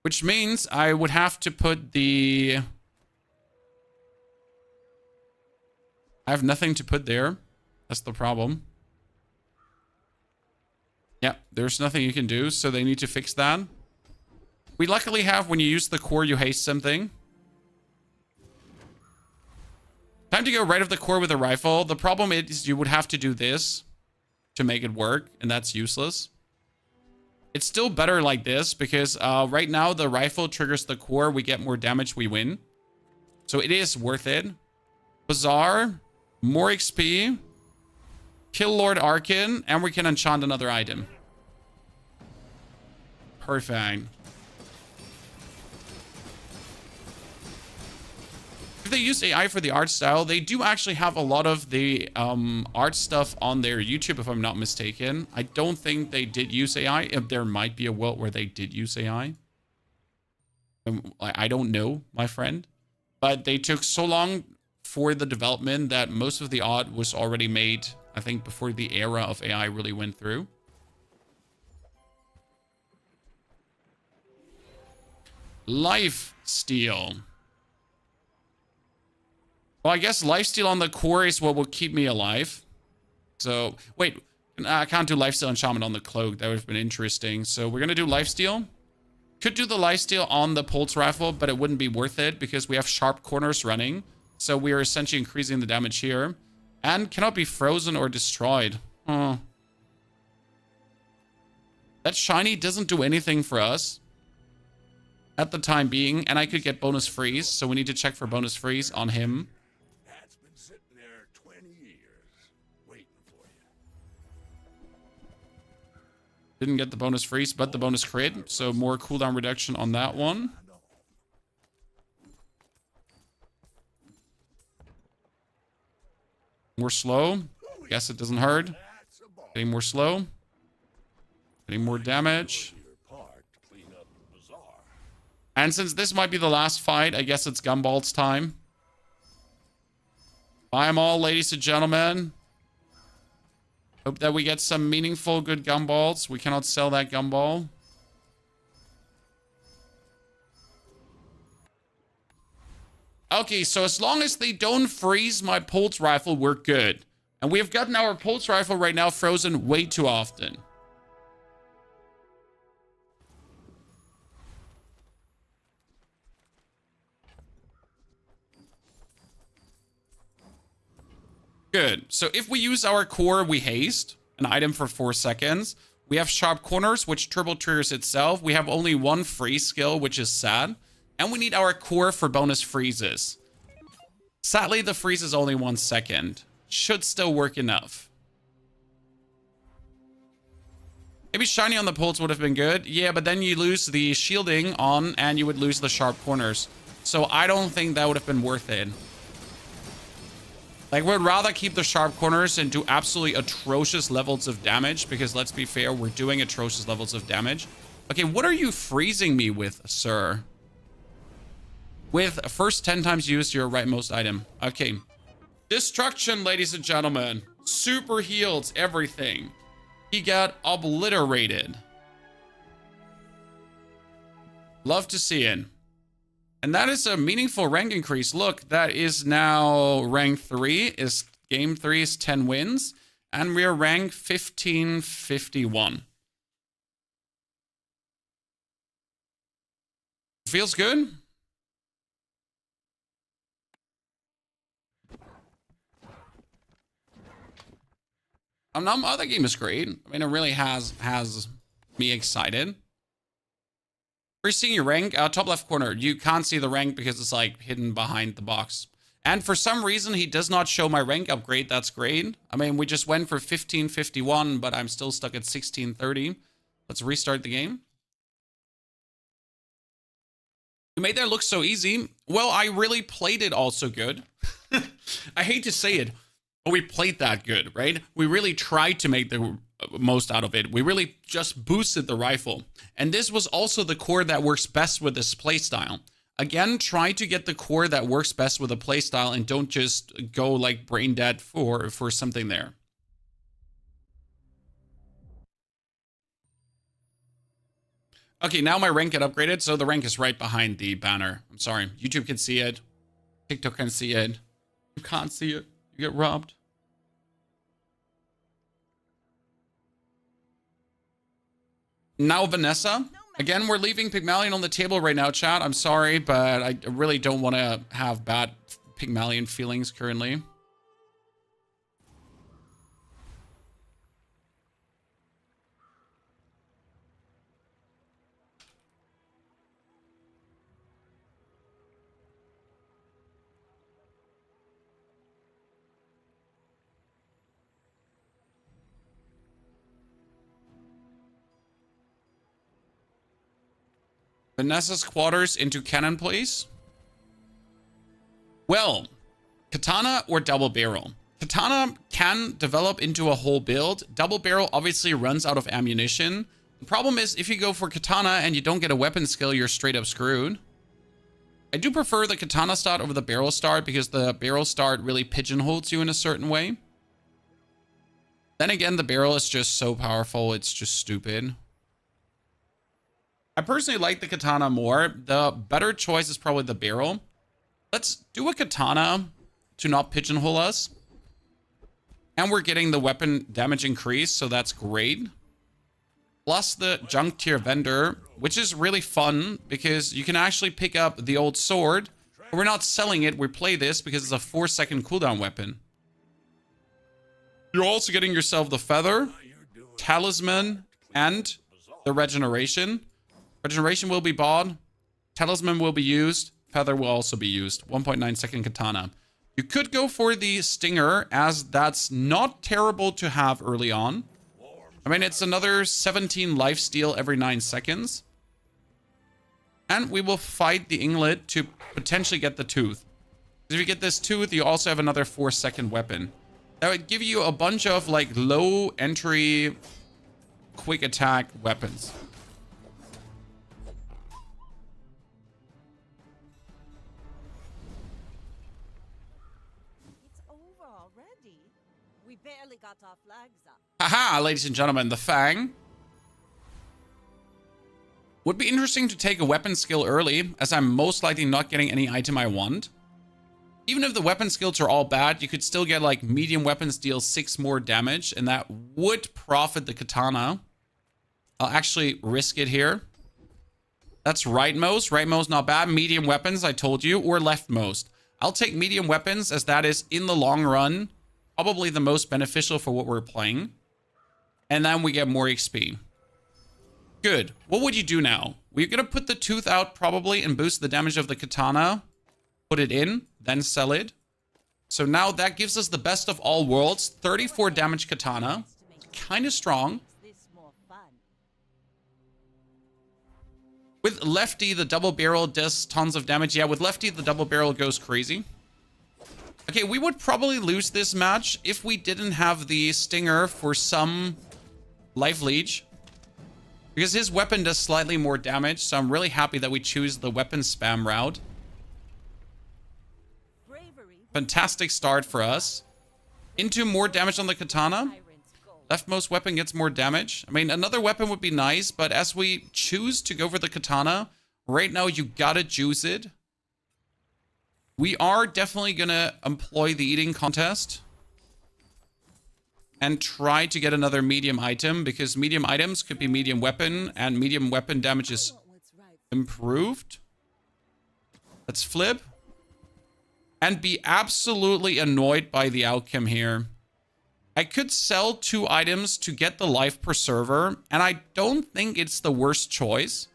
Which means I would have to put the... I have nothing to put there. That's the problem. Yeah, there's nothing you can do, so they need to fix that. We luckily have, when you use the core, you haste something. Time to go right of the core with a rifle. The problem is you would have to do this to make it work, and that's useless. It's still better like this, because right now the rifle triggers the core. We get more damage, we win. So it is worth it. Bazaar... More XP, kill Lord Arkin, and we can enchant another item. Perfect. If they use AI for the art style, they do actually have a lot of the art stuff on their YouTube, if I'm not mistaken. I don't think they did use AI. If there might be a world where they did use AI. I don't know, my friend. But they took so long for the development that most of the art was already made, I think, before the era of AI really went through. Lifesteal. Well, I guess lifesteal on the core is what will keep me alive. So, wait. I can't do lifesteal and shaman on the cloak. That would have been interesting. So, we're going to do lifesteal. Could do the lifesteal on the pulse rifle, but it wouldn't be worth it because we have sharp corners running. So, we are essentially increasing the damage here. And cannot be frozen or destroyed. Oh. That shiny doesn't do anything for us at the time being. And I could get bonus freeze. So, we need to check for bonus freeze on him. Didn't get the bonus freeze, but the bonus crit. So more cooldown reduction on that one. More slow. Guess it doesn't hurt. Getting more slow. Getting more damage. And since this might be the last fight, I guess it's Gumball's time. Buy them all, ladies and gentlemen. Hope that we get some meaningful good gumballs. We cannot sell that gumball. Okay, so as long as they don't freeze my pulse rifle, we're good. And we have gotten our pulse rifle right now frozen way too often. Good. So if we use our core, we haste an item for 4 seconds. We have sharp corners, which turbo triggers itself. We have only one freeze skill, which is sad. And we need our core for bonus freezes. Sadly, the freeze is only 1 second. Should still work enough. Maybe shiny on the pulse would have been good. Yeah, but then you lose the shielding on and you would lose the sharp corners. So I don't think that would have been worth it. Like, we'd rather keep the sharp corners and do absolutely atrocious levels of damage. Because let's be fair, we're doing atrocious levels of damage. Okay, what are you freezing me with, sir? With first 10 times used your rightmost item. Okay. Destruction, ladies and gentlemen. Super healed everything. He got obliterated. Love to see it. And that is a meaningful rank increase. Look, that is now rank 3. Game 3 is 10 wins. And we are rank 1551. Feels good. Other game is great. I mean, it really has me excited. We're seeing your rank. Top left corner. You can't see the rank because it's like hidden behind the box. And for some reason, he does not show my rank upgrade. That's great. I mean, we just went for 1551, but I'm still stuck at 1630. Let's restart the game. You made that look so easy. Well, I really played it also good. I hate to say it, but we played that good, right? We really tried to make the most out of it. We really just boosted the rifle. And this was also the core that works best with this playstyle. Again, try to get the core that works best with a playstyle and don't just go like brain dead for something there. Okay, now my rank got upgraded, so the rank is right behind the banner. I'm sorry. YouTube can see it. TikTok can see it. You can't see it. You get robbed. Now Vanessa. Again, we're leaving Pygmalion on the table right now, chat. I'm sorry, but I really don't want to have bad Pygmalion feelings currently. Vanessa's quarters into cannon, please. Well, Katana or double barrel? Katana can develop into a whole build. Double barrel obviously runs out of ammunition. The problem is if you go for Katana and you don't get a weapon skill, you're straight up screwed. I do prefer the Katana start over the barrel start because the barrel start really pigeonholes you in a certain way. Then again, the barrel is just so powerful, it's just stupid. I personally like the Katana more. The better choice is probably the barrel. Let's do a Katana to not pigeonhole us. And we're getting the weapon damage increase, so that's great. Plus the junk tier vendor, which is really fun because you can actually pick up the old sword. We're not selling it, we play this because it's a 4-second cooldown weapon. You're also getting yourself the feather, talisman, and the regeneration. Regeneration will be bought. Talisman will be used. Feather will also be used. 1.9 second katana. You could go for the stinger, as that's not terrible to have early on. I mean, it's another 17 lifesteal every 9 seconds. And we will fight the inglet to potentially get the tooth. If you get this tooth, you also have another 4-second weapon. That would give you a bunch of like low entry, quick attack weapons. It's over already. We barely got our flags up. Haha, ladies and gentlemen, the Fang. Would be interesting to take a weapon skill early, as I'm most likely not getting any item I want. Even if the weapon skills are all bad, you could still get like medium weapons deal 6 more damage, and that would profit the Katana. I'll actually risk it here. That's rightmost. Rightmost not bad. Medium weapons, I told you, or leftmost. I'll take medium weapons, as that is, in the long run, probably the most beneficial for what we're playing. And then we get more XP. Good. What would you do now? We're going to put the tooth out probably and boost the damage of the Katana. Put it in, then sell it. So now that gives us the best of all worlds. 34 damage Katana. Kind of strong. This more fun. With Lefty, the double barrel does tons of damage. Yeah, with Lefty, the double barrel goes crazy. Okay, we would probably lose this match if we didn't have the Stinger for some life leech. Because his weapon does slightly more damage, so I'm really happy that we choose the weapon spam route. Fantastic start for us. Into more damage on the Katana. Leftmost weapon gets more damage. I mean, another weapon would be nice, but as we choose to go for the Katana, right now you gotta juice it. We are definitely gonna employ the eating contest. And try to get another medium item, because medium items could be medium weapon, and medium weapon damage is improved. Let's flip. And be absolutely annoyed by the outcome here. I could sell 2 items to get the life preserver, and I don't think it's the worst choice,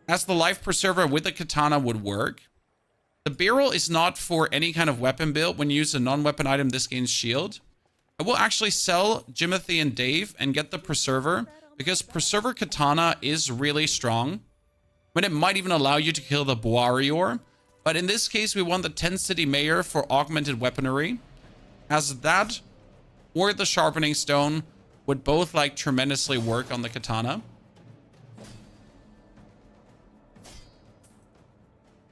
as the life preserver with the Katana would work. The barrel is not for any kind of weapon build. When you use a non-weapon item, this gains shield. I will actually sell Jimothy and Dave and get the preserver, because preserver Katana is really strong. But it might even allow you to kill the warrior. But in this case, we want the 10 City Mayor for augmented weaponry, as that or the sharpening stone would both like tremendously work on the Katana.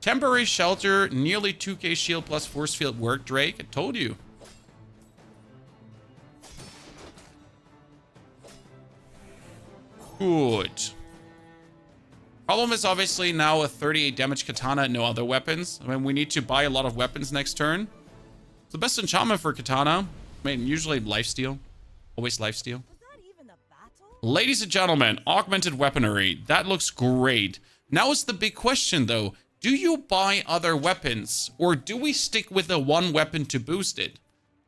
Temporary shelter, nearly 2k shield plus force field work, Drake. I told you. Good. Problem is obviously now a 38 damage Katana and no other weapons. I mean, we need to buy a lot of weapons next turn. It's the best enchantment for Katana. I mean, usually lifesteal. Always lifesteal. Was that even a battle? Ladies and gentlemen, augmented weaponry. That looks great. Now is the big question though. Do you buy other weapons, or do we stick with the one weapon to boost it?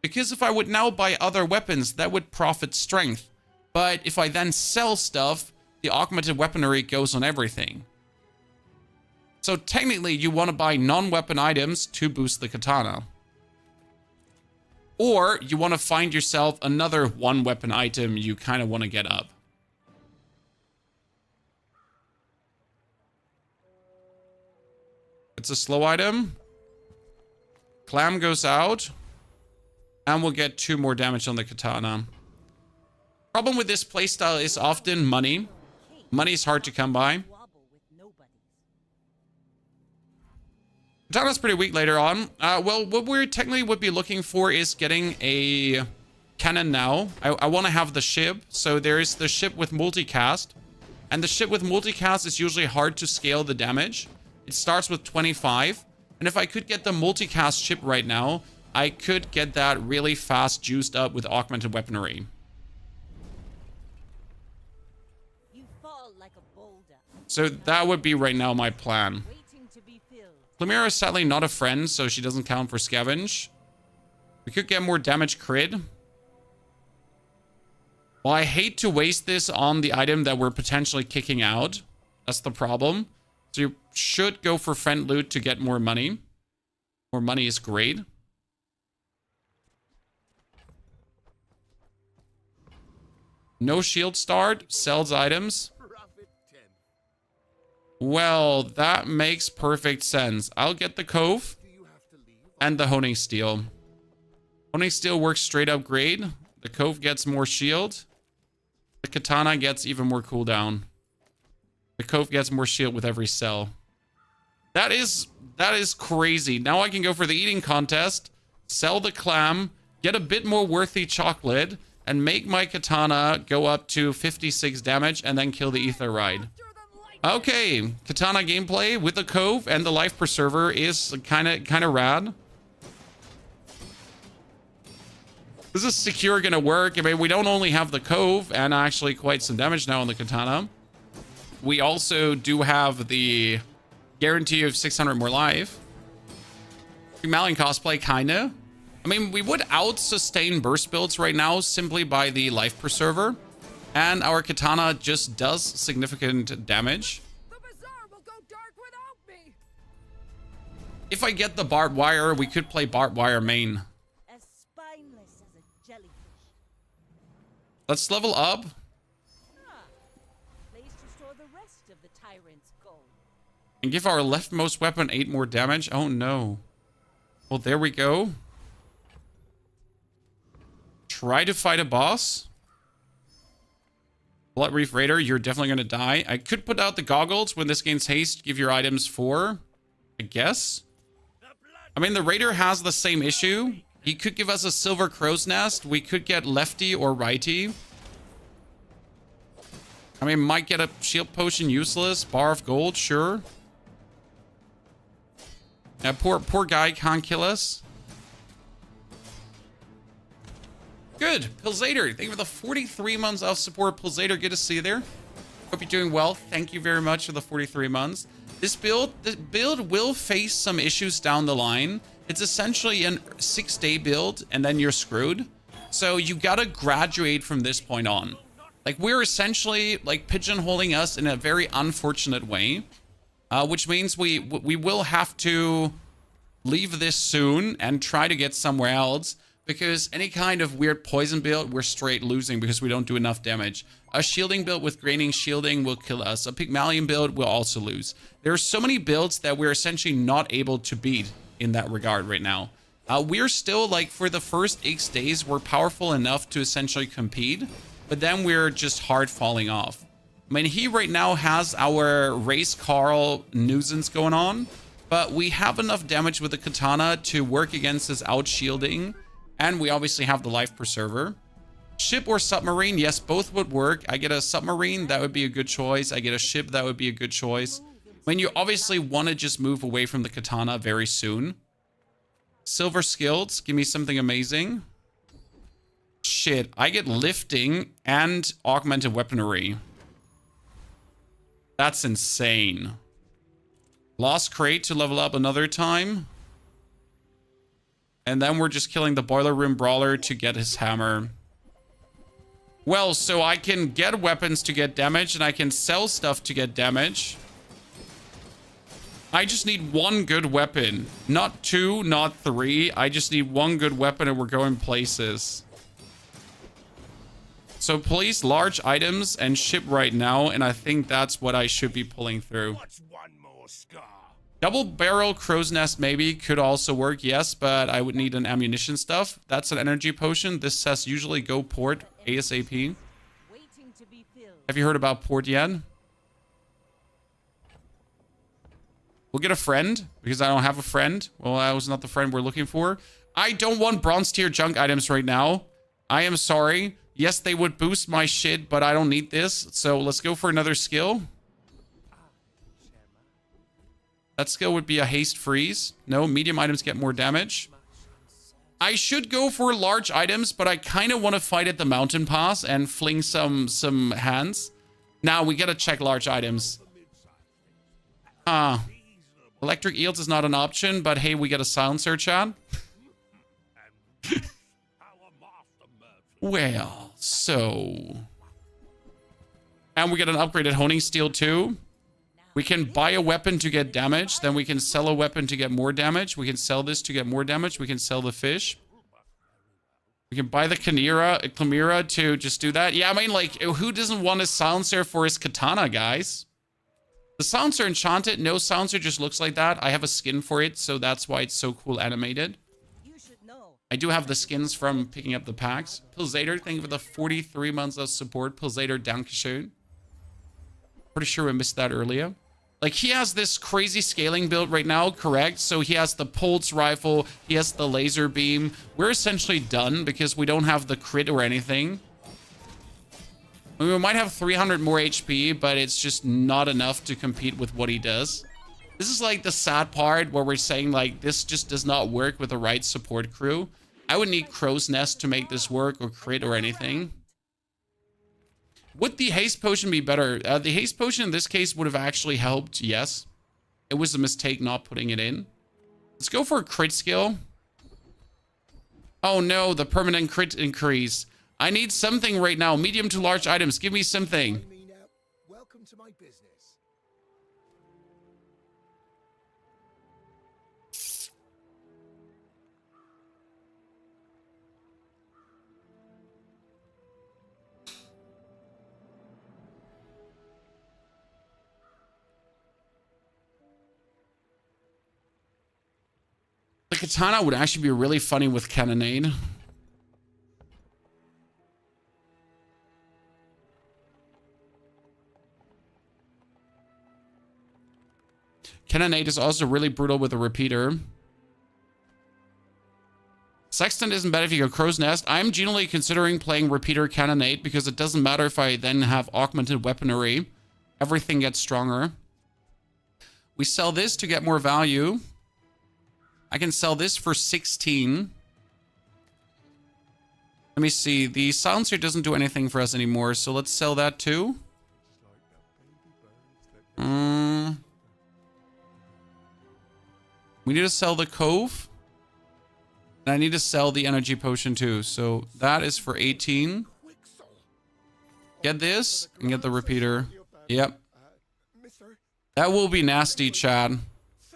Because if I would now buy other weapons, that would profit strength. But if I then sell stuff, the augmented weaponry goes on everything. So technically, you want to buy non-weapon items to boost the Katana. Or you want to find yourself another one-weapon item you kind of want to get up. It's a slow item. Clam goes out. And we'll get 2 more damage on the Katana. Problem with this playstyle is often money. Money is hard to come by. Katana's pretty weak later on. Well, what we technically would be looking for is getting a cannon now. I want to have the ship. So there's the ship with multicast. And the ship with multicast is usually hard to scale the damage. It starts with 25. And if I could get the multicast ship right now, I could get that really fast juiced up with augmented weaponry. You fall like a boulder. So that would be right now my plan. Waiting to be filled. Lumira is sadly not a friend, so she doesn't count for scavenge. We could get more damage crit. Well, I hate to waste this on the item that we're potentially kicking out. That's the problem. So you should go for friend loot to get more money. More money is great. No shield start. Sells items. Profit 10. Well, that makes perfect sense. I'll get the Cove Do you have to leave? and the Honing Steel. Honing Steel works straight up great. The Cove gets more shield. The Katana gets even more cooldown. The Cove gets more shield with every sell. That is crazy. Now I can go for the eating contest, sell the clam, get a bit more worthy chocolate, and make my Katana go up to 56 damage and then kill the Ether Ride. Okay, Katana gameplay with the Cove and the Life Preserver is kind of rad. This is secure gonna work. I mean, we don't only have the Cove and actually quite some damage now on the Katana. We also do have the guarantee of 600 more life. Malian cosplay, kinda. I mean, we would out-sustain burst builds right now simply by the Life Preserver. And our Katana just does significant damage. The bazaar will go dark without me. If I get the barbed wire, we could play barbed wire main. As spineless as a jellyfish. Let's level up. Place to store the rest of the tyrant's gold. And give our leftmost weapon 8 more damage. Oh no. Well, there we go. Try to fight a boss. Blood Reef Raider, you're definitely going to die. I could put out the goggles when this gains haste. Give your items 4. I guess. I mean, the Raider has the same issue. He could give us a Silver Crow's Nest. We could get lefty or righty. I mean, might get a shield potion useless. Bar of gold, sure. Yeah, poor guy can't kill us. Good. Pilzader, thank you for the 43 months of support. Pilzader, good to see you there. Hope you're doing well. Thank you very much for the 43 months. This build will face some issues down the line. It's essentially a 6-day build, and then you're screwed. So you gotta graduate from this point on. Like, we're essentially, like, pigeonholing us in a very unfortunate way. Which means we will have to leave this soon and try to get somewhere else. Because any kind of weird poison build, we're straight losing because we don't do enough damage. A shielding build with graining shielding will kill us. A Pygmalion build will also lose. There are so many builds that we're essentially not able to beat in that regard right now. We're still, like, for the first X days, we're powerful enough to essentially compete. But then we're just hard falling off. I mean, he right now has our Race Carl nuisance going on. But we have enough damage with the Katana to work against his out-shielding. And we obviously have the Life Preserver. Ship or submarine? Yes, both would work. I get a submarine, that would be a good choice. I get a ship, that would be a good choice. I mean, you obviously want to just move away from the Katana very soon. Silver skills, give me something amazing. Shit, I get lifting and augmented weaponry. That's insane. Lost crate to level up another time. And then we're just killing the Boiler Room Brawler to get his hammer. Well, so I can get weapons to get damage, and I can sell stuff to get damage. I just need one good weapon. Not 2, not 3. I just need one good weapon, and we're going places. So place large items and ship right now, and I think that's what I should be pulling through. What's one more scar? Double barrel crow's nest maybe could also work, yes, but I would need an ammunition stuff. That's an energy potion. This says usually go port ASAP. Waiting to be filled. Have you heard about port yet? We'll get a friend because I don't have a friend. Well, that was not the friend we're looking for. I don't want bronze tier junk items right now. I am sorry. Yes, they would boost my shit, but I don't need this. So let's go for another skill. That skill would be a haste freeze. No, medium items get more damage. I should go for large items, but I kind of want to fight at the mountain pass and fling some hands. Now we gotta check large items. Electric eels is not an option, but hey, we got a silencer, chat. Well, so... And we get an upgraded honing steel too. We can buy a weapon to get damage. Then we can sell a weapon to get more damage. We can sell this to get more damage. We can sell the fish. We can buy the chimera to just do that. Yeah, I mean, like, who doesn't want a silencer for his katana, guys? The silencer enchanted. No, silencer just looks like that. I have a skin for it, so that's why it's so cool animated. You should know. I do have the skins from picking up the packs. Pilzader, thank you for the 43 months of support. Pilzader, Dankeschön. Pretty sure we missed that earlier. Like, he has this crazy scaling build right now, correct? So he has the pulse rifle, he has the laser beam. We're essentially done because we don't have the crit or anything. I mean, we might have 300 more HP, but it's just not enough to compete with what he does. This is like the sad part where we're saying, like, this just does not work with the right support crew. I would need Crow's Nest to make this work, or crit or anything. Would the haste potion be better? The haste potion in this case would have actually helped, yes. It was a mistake not putting it in. Let's go for a crit skill. Oh no, the permanent crit increase. I need something right now. Medium to large items. Give me something. Welcome to my business. The katana would actually be really funny with cannonade. Cannonade is also really brutal with a repeater. Sextant isn't bad if you go Crow's Nest. I'm genuinely considering playing repeater cannonade because it doesn't matter if I then have augmented weaponry. Everything gets stronger. We sell this to get more value. I can sell this for 16. Let me see. The silencer doesn't do anything for us anymore, so let's sell that too. We need to sell the cove. And I need to sell the energy potion too. So that is for 18. Get this and get the repeater. Yep. That will be nasty, Chad.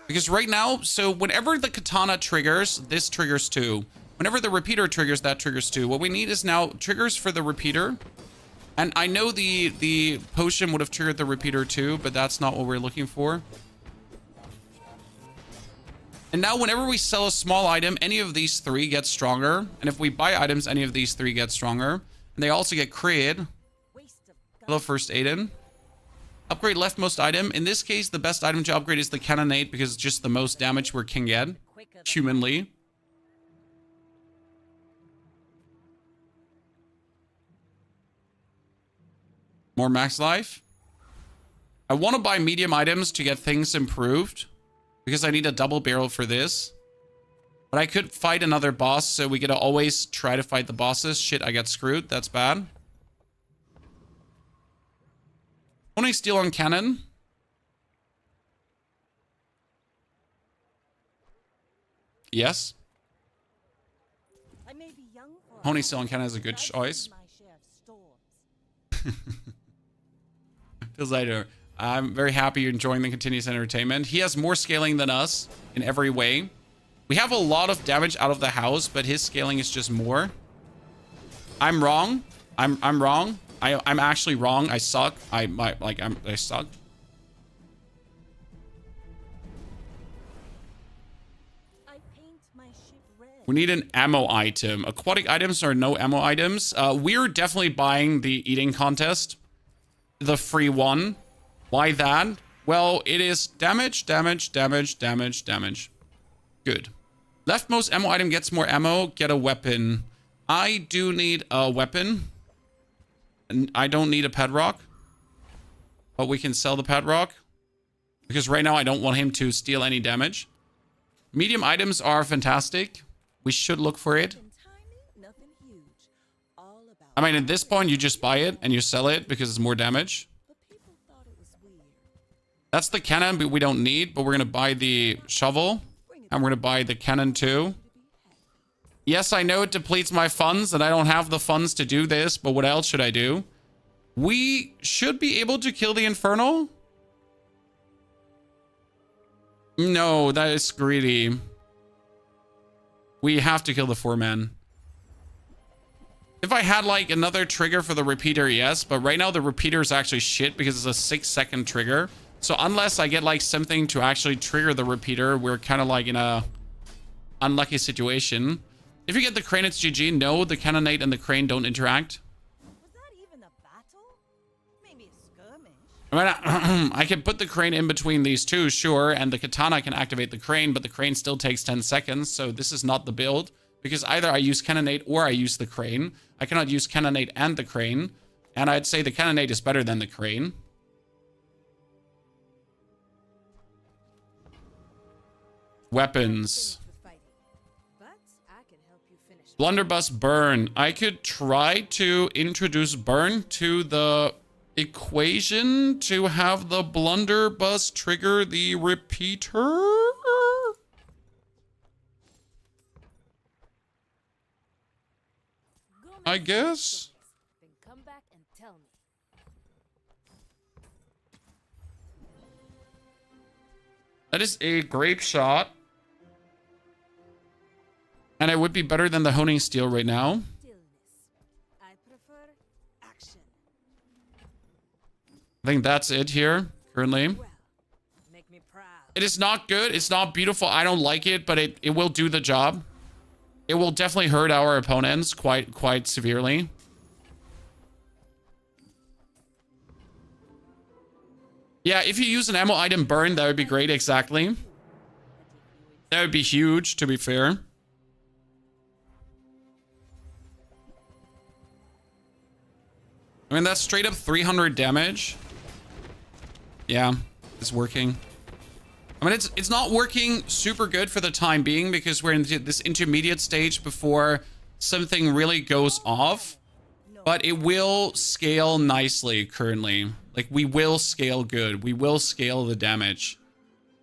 Because right now, so whenever the katana triggers, this triggers too. Whenever the repeater triggers, that triggers too. What we need is now triggers for the repeater. And I know the potion would have triggered the repeater too, but that's not what we're looking for. And now whenever we sell a small item, any of these three get stronger. And if we buy items, any of these three get stronger. And they also get crit. Hello, First Aiden. Upgrade leftmost item. In this case, the best item to upgrade is the cannonade because it's just the most damage we can get. Humanly. More max life. I want to buy medium items to get things improved. Because I need a double barrel for this. But I could fight another boss, so we gotta always try to fight the bosses. Shit, I got screwed. That's bad. Only steel on cannon. Yes. Pony steel on cannon is a good choice. Feels later. I'm very happy you're enjoying the continuous entertainment. He has more scaling than us in every way. We have a lot of damage out of the house, but his scaling is just more. I'm wrong. I'm wrong. I'm actually wrong. I suck. I suck. We need an ammo item. Aquatic items or no ammo items. We're definitely buying the eating contest. The free one. Why that? Well, it is damage, damage, damage, damage, damage. Good. Leftmost ammo item gets more ammo. Get a weapon. I do need a weapon. And I don't need a padrock. But we can sell the padrock. Because right now I don't want him to steal any damage. Medium items are fantastic. We should look for it. I mean, at this point, you just buy it and you sell it because it's more damage. That's the cannon, but we don't need. But we're going to buy the shovel. And we're going to buy the cannon too. Yes, I know it depletes my funds and I don't have the funds to do this. But what else should I do? We should be able to kill the Infernal. No, that is greedy. We have to kill the 4-man. If I had like another trigger for the repeater, yes. But right now the repeater is actually shit because it's a 6-second trigger. So unless I get like something to actually trigger the repeater, we're kind of like in a unlucky situation. If you get the crane, it's GG. No, the cannonade and the crane don't interact. Was that even a battle? Maybe a skirmish. I mean, I can put the crane in between these two, sure, and the katana can activate the crane, but the crane still takes 10 seconds, so this is not the build, because either I use cannonade or I use the crane. I cannot use cannonade and the crane, and I'd say the cannonade is better than the crane. Weapons. Blunderbuss burn. I could try to introduce burn to the equation to have the blunderbuss trigger the repeater. I guess. Then come back and tell me. That is a grape shot. And it would be better than the honing steel right now. I prefer action. I think that's it here, currently. Well, make me proud. It is not good. It's not beautiful. I don't like it, but it will do the job. It will definitely hurt our opponents quite severely. Yeah, if you use an ammo item burn, that would be great. Exactly. That would be huge, to be fair. I mean, that's straight up 300 damage. Yeah, it's working. I mean, it's not working super good for the time being because we're in this intermediate stage before something really goes off. But it will scale nicely currently. Like, we will scale good. We will scale the damage.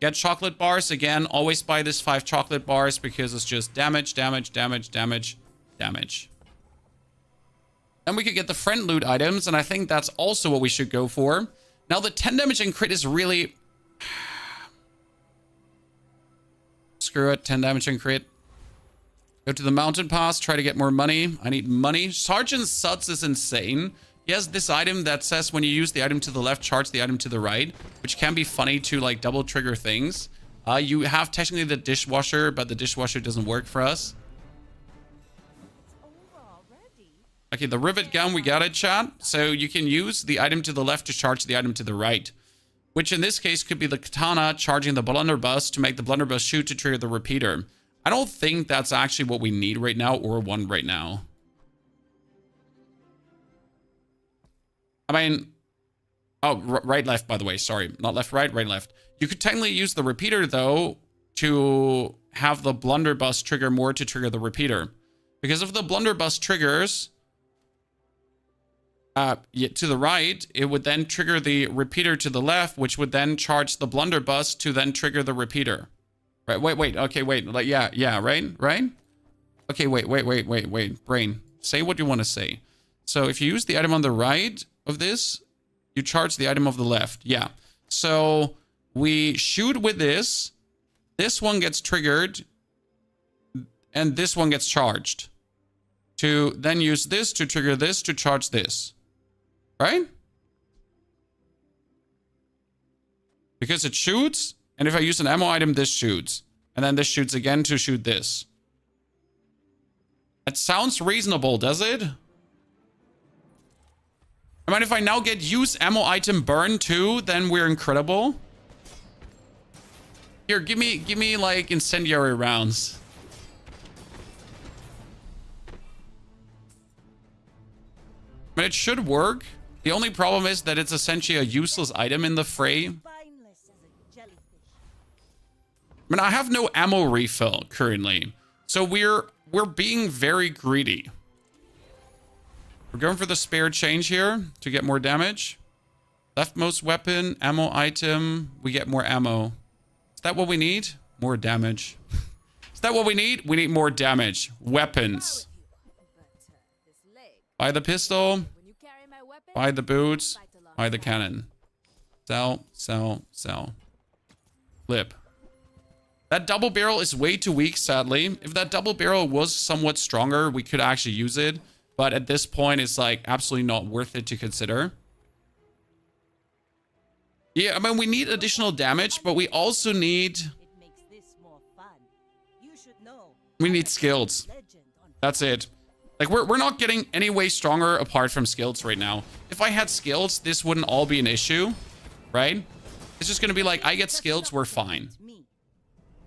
Get chocolate bars. Again, always buy this 5 chocolate bars because it's just damage, damage, damage, damage, damage. Then we could get the friend loot items, and I think that's also what we should go for. Now, the 10 damage and crit is really... Screw it, 10 damage and crit. Go to the mountain pass, try to get more money. I need money. Sergeant Suds is insane. He has this item that says when you use the item to the left, charge the item to the right, which can be funny to like double trigger things. You have technically the dishwasher, but the dishwasher doesn't work for us. Okay, the rivet gun, we got it, chat. So you can use the item to the left to charge the item to the right, which in this case could be the katana charging the blunderbuss to make the blunderbuss shoot to trigger the repeater. I don't think that's actually what we need right now or want right now. I mean, oh, right, left, by the way. Sorry, not left, right, right, left. You could technically use the repeater, though, to have the blunderbuss trigger more to trigger the repeater. Because if the blunderbuss triggers... to the right, it would then trigger the repeater to the left, which would then charge the blunderbuss to then trigger the repeater. Right, wait, okay, wait, like, yeah, right? Okay, wait, brain, say what you want to say. So if you use the item on the right of this, you charge the item of the left, yeah. So we shoot with this one gets triggered, and this one gets charged. To then use this to trigger this to charge this. Right? Because it shoots, and if I use an ammo item, this shoots. And then this shoots again to shoot this. That sounds reasonable, does it? I mean, if I now get use ammo item burn too, then we're incredible. Here, give me like incendiary rounds. But it should work. The only problem is that it's essentially a useless item in the fray. Spineless as a jellyfish. I mean, I have no ammo refill currently. So we're being very greedy. We're going for the spare change here to get more damage. Leftmost weapon, ammo item. We get more ammo. Is that what we need? More damage. Is that what we need? We need more damage. Weapons. Buy the pistol. When you carry my weapon, Buy the boots. fight alongside. Buy the cannon. Sell, sell, sell. Flip. That double barrel is way too weak, sadly. If that double barrel was somewhat stronger, we could actually use it. But at this point, it's like absolutely not worth it to consider. Yeah, I mean, we need additional damage, but we also need... It makes this more fun. You should know. We need skills. Legend on That's it. Like, we're not getting any way stronger apart from skills right now. If I had skills, this wouldn't all be an issue, right? It's just going to be like, I get skills, we're fine. me.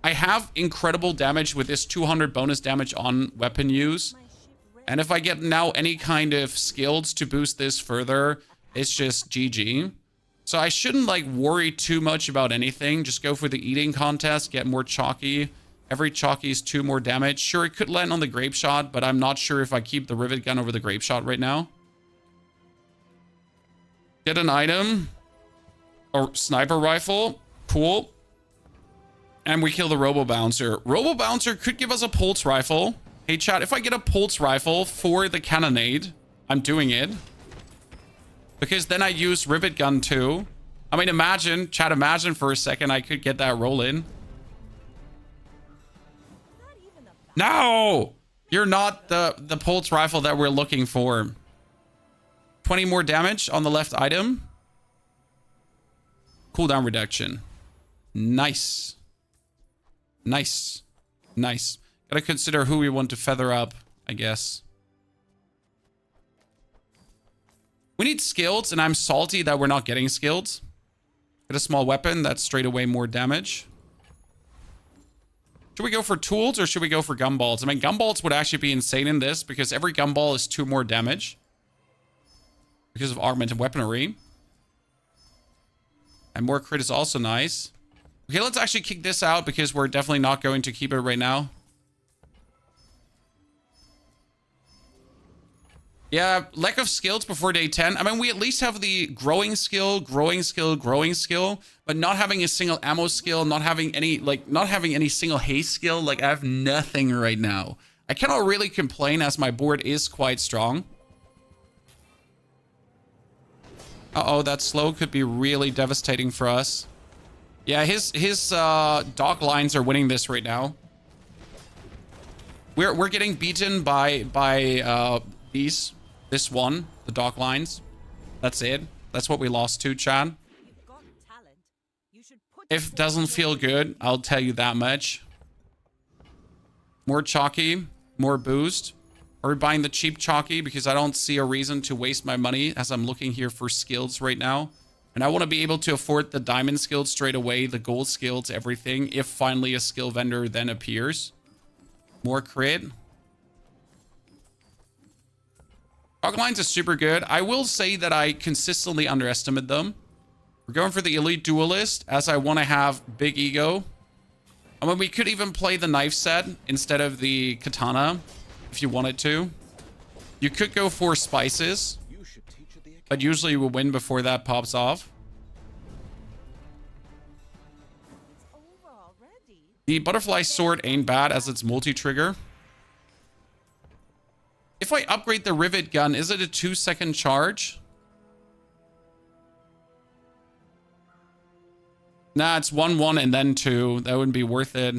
I have incredible damage with this 200 bonus damage on weapon use. My ship ready. And if I get now any kind of skills to boost this further, it's just GG. So I shouldn't like worry too much about anything. Just go for the eating contest, get more chalky. Every chalky is 2 more damage. Sure, it could land on the grape shot, but I'm not sure if I keep the rivet gun over the grape shot right now. Get an item. Or sniper rifle. Cool. And we kill the Robo Bouncer. Robo Bouncer could give us a pulse rifle. Hey, chat, if I get a pulse rifle for the cannonade, I'm doing it. Because then I use rivet gun too. I mean, imagine, chat, imagine for a second I could get that roll in. Not even a No! You're not the pulse rifle that we're looking for. 20 more damage on the left item. Cooldown reduction. Nice. Nice. Nice. Gotta consider who we want to feather up, I guess. We need skills, and I'm salty that we're not getting skills. Get a small weapon, that's straight away more damage. Should we go for tools or should we go for gumballs? I mean, gumballs would actually be insane in this because every gumball is 2 more damage. Because of augmented weaponry. And more crit is also nice. Okay, let's actually kick this out because we're definitely not going to keep it right now. Yeah, lack of skills before day 10. I mean, we at least have the growing skill, but not having a single ammo skill, not having any single haste skill. Like, I have nothing right now. I cannot really complain as my board is quite strong. Uh-oh, that slow could be really devastating for us. Yeah, his dock lines are winning this right now. We're getting beaten by this one, the dock lines. That's it. That's what we lost to, Chad. You've got talent. You should put If it doesn't feel good, I'll tell you that much. More chalky, more boost. Are we buying the cheap chalky? Because I don't see a reason to waste my money as I'm looking here for skills right now. And I want to be able to afford the diamond skills straight away, the gold skills, everything, if finally a skill vendor then appears. More crit. Dog lines are super good. I will say that I consistently underestimate them. We're going for the elite duelist as I want to have big ego. I mean, we could even play the knife set instead of the katana if you wanted to. You could go for spices, but usually you will win before that pops off. It's over already. The butterfly sword ain't bad as it's multi-trigger. If I upgrade the rivet gun, is it a 2-second charge? Nah, it's 1-1 and then 2. That wouldn't be worth it.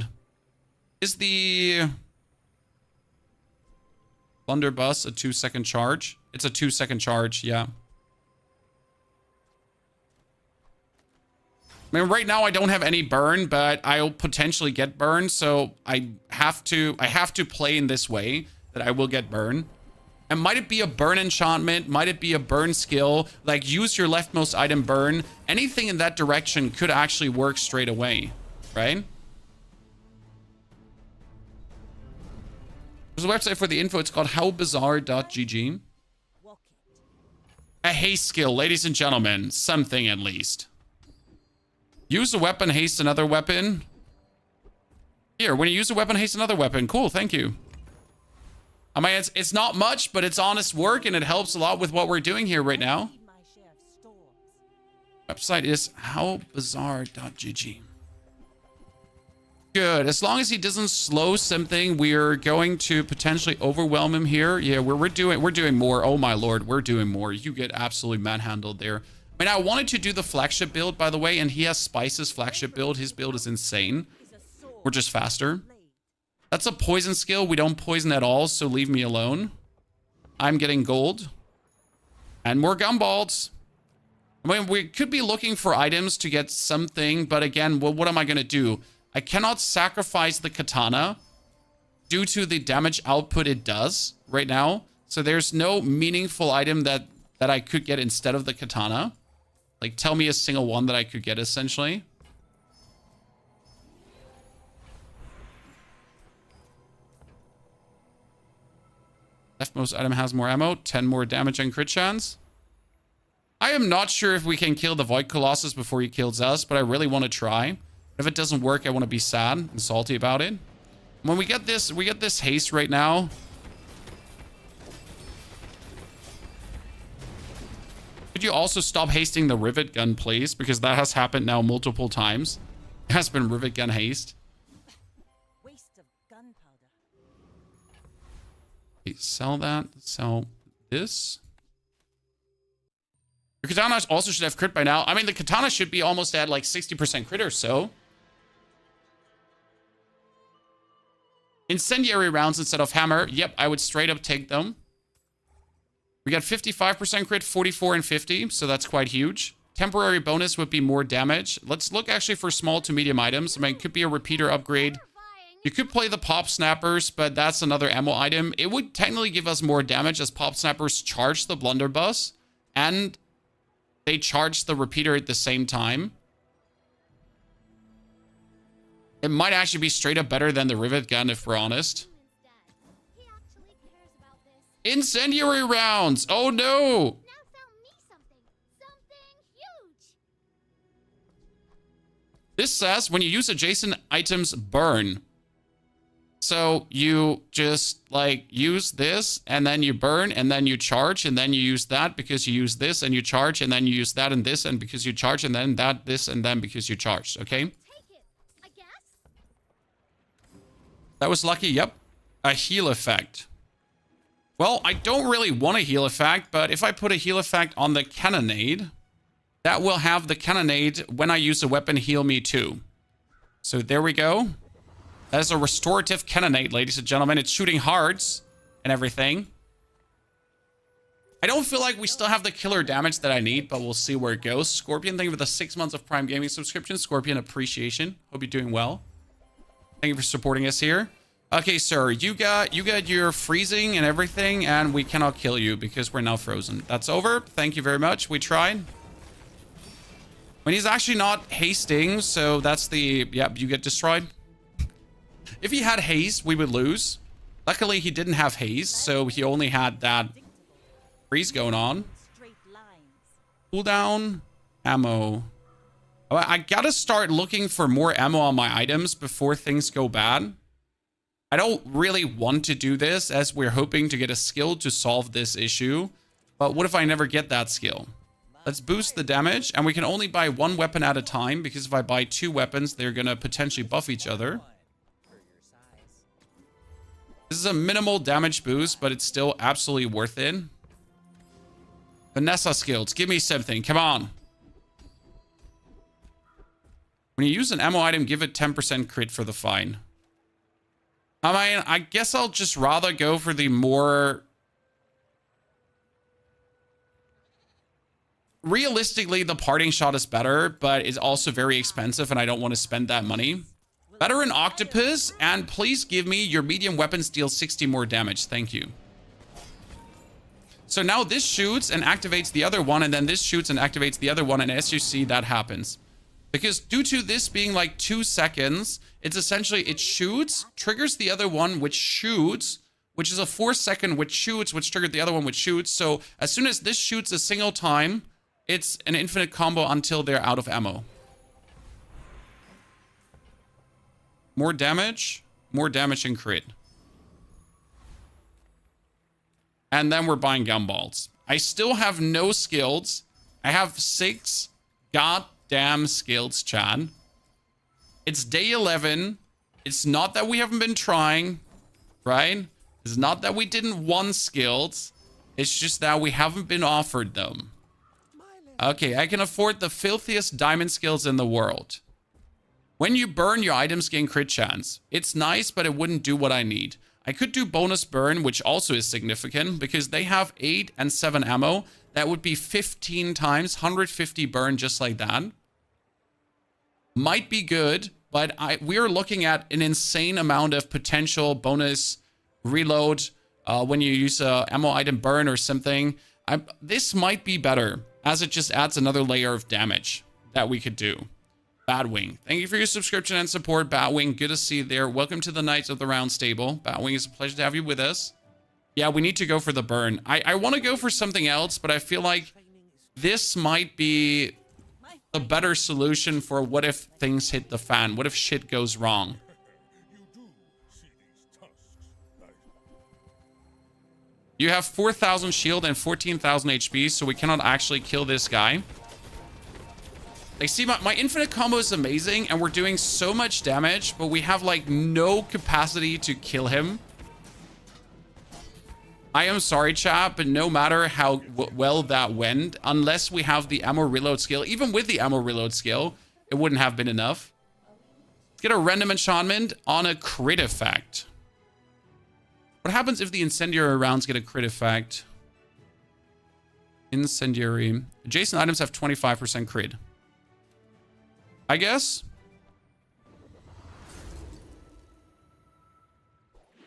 Is the blunderbuss a 2-second charge? It's a 2-second charge, yeah. I mean, right now I don't have any burn, but I'll potentially get burn, so I have to play in this way. that I will get burn. And might it be a burn enchantment? Might it be a burn skill? Like, use your leftmost item burn. Anything in that direction could actually work straight away, right? There's a website for the info. It's called howbazaar.gg. A haste skill, ladies and gentlemen. Something at least. Use a weapon, haste another weapon. Here, when you use a weapon, haste another weapon. Cool, thank you. I mean, it's not much, but it's honest work, and it helps a lot with what we're doing here right now. Website is howbazaar.gg. Good. As long as he doesn't slow something, we're going to potentially overwhelm him here. Yeah, we're doing more. Oh my lord, we're doing more. You get absolutely manhandled there. I mean, I wanted to do the flagship build, by the way, and he has Spice's flagship build. His build is insane. We're just faster. That's a poison skill. We don't poison at all, so leave me alone. I'm getting gold. And more gumballs. I mean, we could be looking for items to get something, but again, what am I going to do? I cannot sacrifice the katana due to the damage output it does right now. So there's no meaningful item that I could get instead of the katana. Like, tell me a single one that I could get, essentially. Leftmost item has more ammo, 10 more damage and crit chance. I am not sure if we can kill the Void Colossus before he kills us, but I really want to try. If it doesn't work, I want to be sad and salty about it. When we get this haste right now. Could you also stop hasting the rivet gun, please? Because that has happened now multiple times. It has been rivet gun haste. Waste of gunpowder. Okay, sell that. Sell this. Your katana also should have crit by now. I mean, the katana should be almost at like 60% crit or so. Incendiary rounds instead of hammer. Yep, I would straight up take them. We got 55% crit, 44 and 50, so that's quite huge. Temporary bonus would be more damage. Let's look actually for small to medium items. I mean, it could be a repeater upgrade. You could play the pop snappers, but that's another ammo item. It would technically give us more damage as pop snappers charge the blunderbuss and they charge the repeater at the same time. It might actually be straight up better than the rivet gun, if we're honest. Incendiary rounds! Oh no! This says when you use adjacent items, burn. So you just like use this and then you burn and then you charge and then you use that because you use this and you charge and then you use that and this and because you charge and then that, this and then because you charged. Okay. Take it, I guess. That was lucky. Yep. A heal effect. Well, I don't really want a heal effect, but if I put a heal effect on the cannonade, that will have the cannonade when I use a weapon heal me too. So there we go. That is a restorative cannonade, ladies and gentlemen. It's shooting hearts and everything. I don't feel like we still have the killer damage that I need, but we'll see where it goes. Scorpion, thank you for the 6 months of Prime Gaming subscription. Scorpion, appreciation. Hope you're doing well. Thank you for supporting us here. Okay, sir, you got your freezing and everything, and we cannot kill you because we're now frozen. That's over. Thank you very much. We tried. When he's actually not hasting, so that's the... Yep, you get destroyed. If he had haste, we would lose. Luckily, he didn't have haste, so he only had that freeze going on. Cooldown, ammo. Oh, I gotta start looking for more ammo on my items before things go bad. I don't really want to do this as we're hoping to get a skill to solve this issue. But what if I never get that skill? Let's boost the damage, and we can only buy one weapon at a time because if I buy two weapons, they're gonna potentially buff each other. This is a minimal damage boost, but it's still absolutely worth it. Vanessa skills. Give me something. Come on. When you use an ammo item, give it 10% crit for the fine. I mean, I guess I'll just rather go for the more... Realistically, the parting shot is better, but it's also very expensive, and I don't want to spend that money. Veteran Octopus, and please give me your medium weapons deal 60 more damage. Thank you. So now this shoots and activates the other one, and then this shoots and activates the other one, and as you see, that happens. Because due to this being like 2 seconds, it's essentially, it shoots, triggers the other one, which shoots, which is a 4-second, which shoots, which triggered the other one, which shoots. So as soon as this shoots a single time, it's an infinite combo until they're out of ammo. More damage and crit. And then we're buying gumballs. I still have no skills. I have 6 goddamn skills, Chad. It's day 11. It's not that we haven't been trying, right? It's not that we didn't want skills. It's just that we haven't been offered them. Okay, I can afford the filthiest diamond skills in the world. When you burn, your items gain crit chance. It's nice, but it wouldn't do what I need. I could do bonus burn, which also is significant because they have 8 and 7 ammo. That would be 15 times, 150 burn just like that. Might be good, but we're looking at an insane amount of potential bonus reload when you use a ammo item burn or something. This might be better as it just adds another layer of damage that we could do. Batwing, thank you for your subscription and support, Batwing. Good to see you there. Welcome to the Knights of the Round Stable. Batwing, it's a pleasure to have you with us. Yeah, we need to go for the burn. I want to go for something else, but I feel like this might be a better solution for what if things hit the fan? What if shit goes wrong? You have 4,000 shield and 14,000 HP, so we cannot actually kill this guy. Like, see, my infinite combo is amazing, and we're doing so much damage, but we have, like, no capacity to kill him. I am sorry, chat, but no matter how well that went, unless we have the ammo reload skill, even with the ammo reload skill, it wouldn't have been enough. Let's get a random enchantment on a crit effect. What happens if the incendiary rounds get a crit effect? Incendiary. Adjacent items have 25% crit. I guess.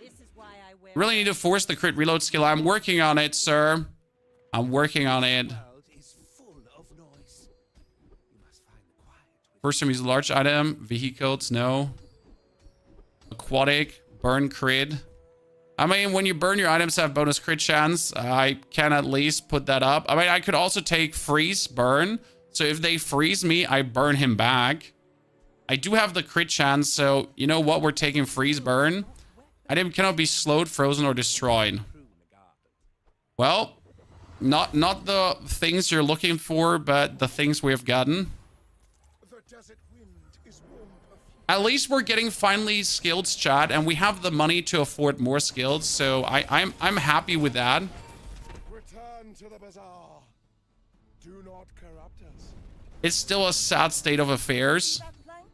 This is why I wear Really need to force the crit reload skill. I'm working on it, sir. I'm working on it. First time use a large item. Vehicles, no. Aquatic, burn crit. I mean, when you burn, your items have bonus crit chance. I can at least put that up. I mean, I could also take freeze, burn. So if they freeze me, I burn him back. I do have the crit chance, so you know what? We're taking freeze burn. Item cannot be slowed, frozen, or destroyed. Well, not the things you're looking for, but the things we have gotten. At least we're getting finally skills, chat, and we have the money to afford more skills, so I'm happy with that. Return to the Bazaar. Do not corrupt us. It's still a sad state of affairs. that plank.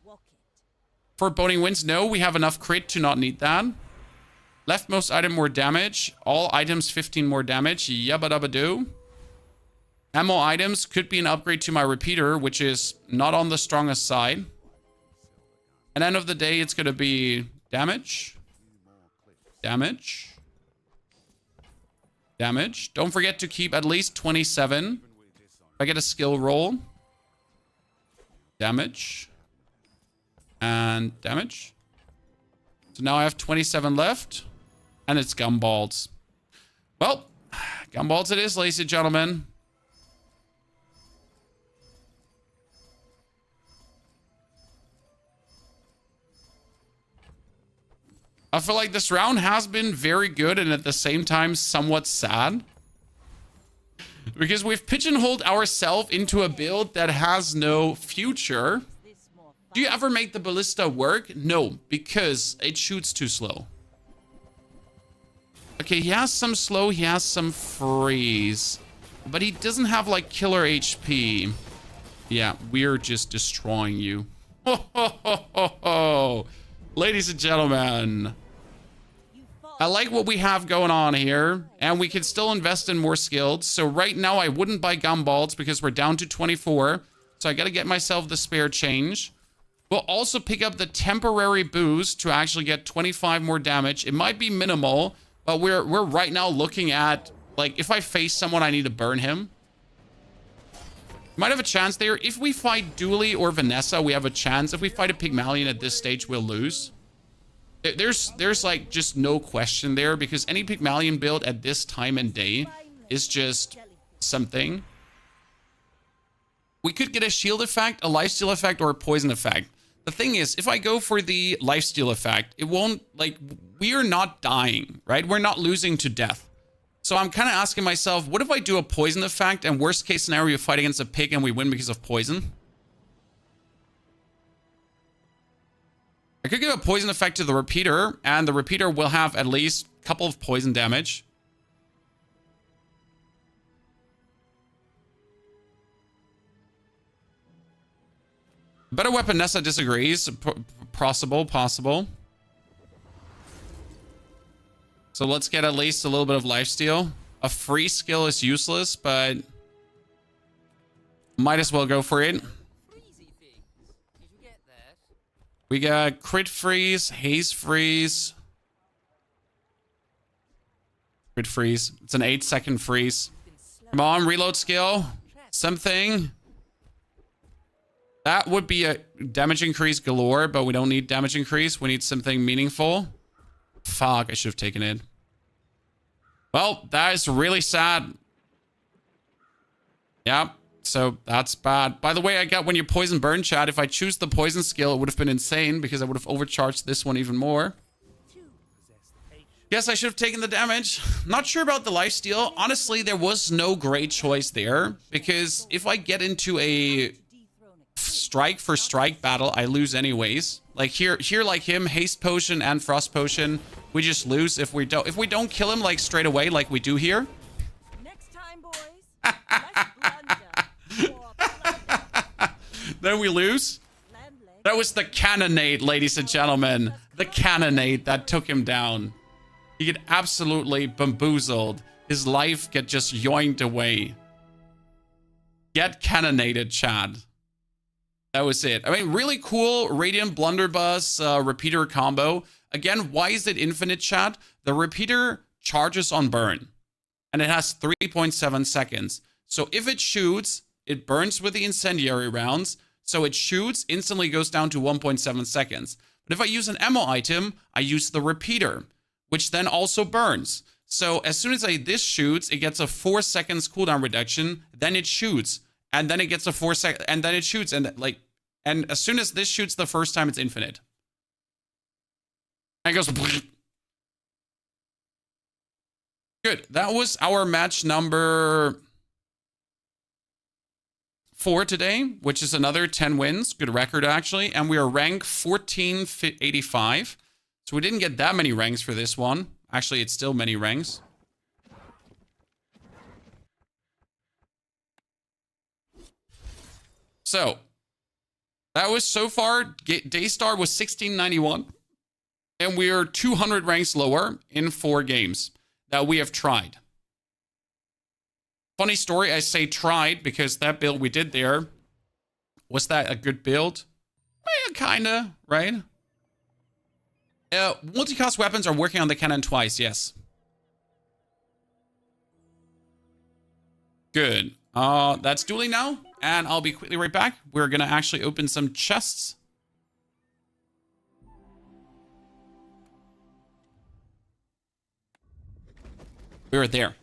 Walk it. For boning winds, no, we have enough crit to not need that. Leftmost item more damage. All items 15 more damage. Yabba dabba do. Ammo items could be an upgrade to my repeater, which is not on the strongest side. At the end of the day, it's going to be damage. Damage. Damage. Don't forget to keep at least 27. If I get a skill roll. Damage. And damage. So now I have 27 left. And it's gumballs. Well, gumballs it is, ladies and gentlemen. I feel like this round has been very good and at the same time somewhat sad. Because we've pigeonholed ourselves into a build that has no future. Do you ever make the ballista work? No, because it shoots too slow. Okay, he has some slow, he has some freeze. But he doesn't have like killer HP. Yeah, we're just destroying you. Ho, ho, ho, ho, ho. Ladies and gentlemen, I like what we have going on here, and we can still invest in more skills. So right now, I wouldn't buy gumballs because we're down to 24. So I got to get myself the spare change. We'll also pick up the temporary boost to actually get 25 more damage. It might be minimal, but we're right now looking at, like, if I face someone, I need to burn him. Might have a chance there. If we fight Dooley or Vanessa, we have a chance. If we fight a Pygmalion at this stage, we'll lose. There's like just no question there, because any Pygmalion build at this time and day is just something. We could get a shield effect, a lifesteal effect, or a poison effect. The thing is, if I go for the lifesteal effect, it won't, like, we are not dying, right? We're not losing to death. So I'm kind of asking myself, what if I do a poison effect and worst case scenario, we fight against a pig and we win because of poison? I could give a poison effect to the repeater, and the repeater will have at least a couple of poison damage. Better weapon, Nessa disagrees. Possible. So let's get at least a little bit of lifesteal. A free skill is useless, but might as well go for it. We got crit freeze, haze freeze. Crit freeze. It's an 8-second freeze. Come on, reload skill. Something. That would be a damage increase galore, but we don't need damage increase. We need something meaningful. Fuck, I should have taken it. Well, that is really sad. Yep, so that's bad. By the way, I got when you poison burn, chat. If I choose the poison skill, it would have been insane because I would have overcharged this one even more. Yes, I should have taken the damage. Not sure about the lifesteal. Honestly, there was no great choice there, because if I get into a strike for strike battle, I lose anyways. Like here like him, haste potion and frost potion, we just lose if we don't kill him like straight away like we do here. Next time, boys. Nice blunder. Then we lose. That was the cannonade, ladies and gentlemen. The cannonade that took him down. He get absolutely bamboozled. His life get just yoinked away. Get cannonaded, Chad. That was it. I mean, really cool Radiant Blunderbuss repeater combo. Again, why is it infinite, chat? The repeater charges on burn, and it has 3.7 seconds. So if it shoots, it burns with the incendiary rounds. So it shoots, instantly goes down to 1.7 seconds. But if I use an ammo item, I use the repeater, which then also burns. So as soon as this shoots, it gets a 4 seconds cooldown reduction. Then it shoots. And then it gets a 4 second, and then it shoots, and and as soon as this shoots the first time, it's infinite. And it goes. Good. That was our match number 4 today, which is another 10 wins. Good record, actually. And we are rank 1485. So we didn't get that many ranks for this one. Actually, it's still many ranks. So, that was so far, Daystar was 1691, and we are 200 ranks lower in 4 games that we have tried. Funny story, I say tried because that build we did there, was that a good build? Well, kinda, right? Multicast weapons are working on the cannon twice, yes. Good. That's Dooley now, and I'll be quickly right back. We're gonna actually open some chests. We were there.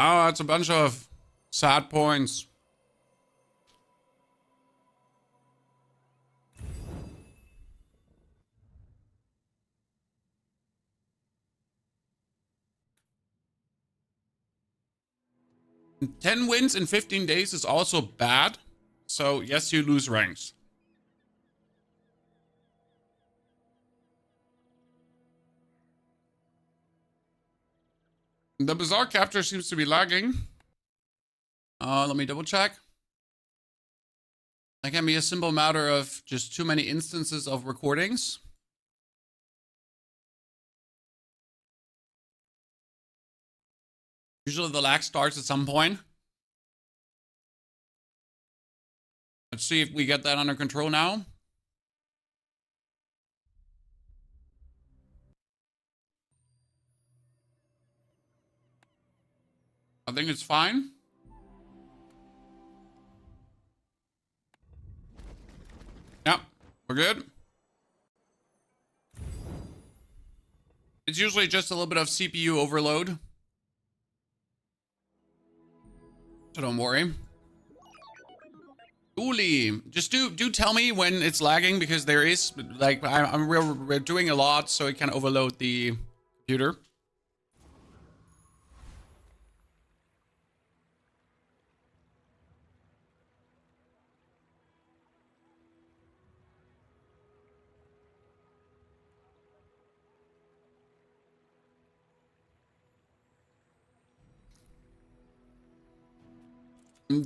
Oh, that's a bunch of sad points. And 10 wins in 15 days is also bad. So yes, you lose ranks. The Bazaar capture seems to be lagging. Let me double check. That can be a simple matter of just too many instances of recordings. Usually the lag starts at some point. Let's see if we get that under control now. I think it's fine. Yep, we're good. It's usually just a little bit of CPU overload. So don't worry. Dooley, just do tell me when it's lagging, because there is, like, we're doing a lot, so it can overload the computer.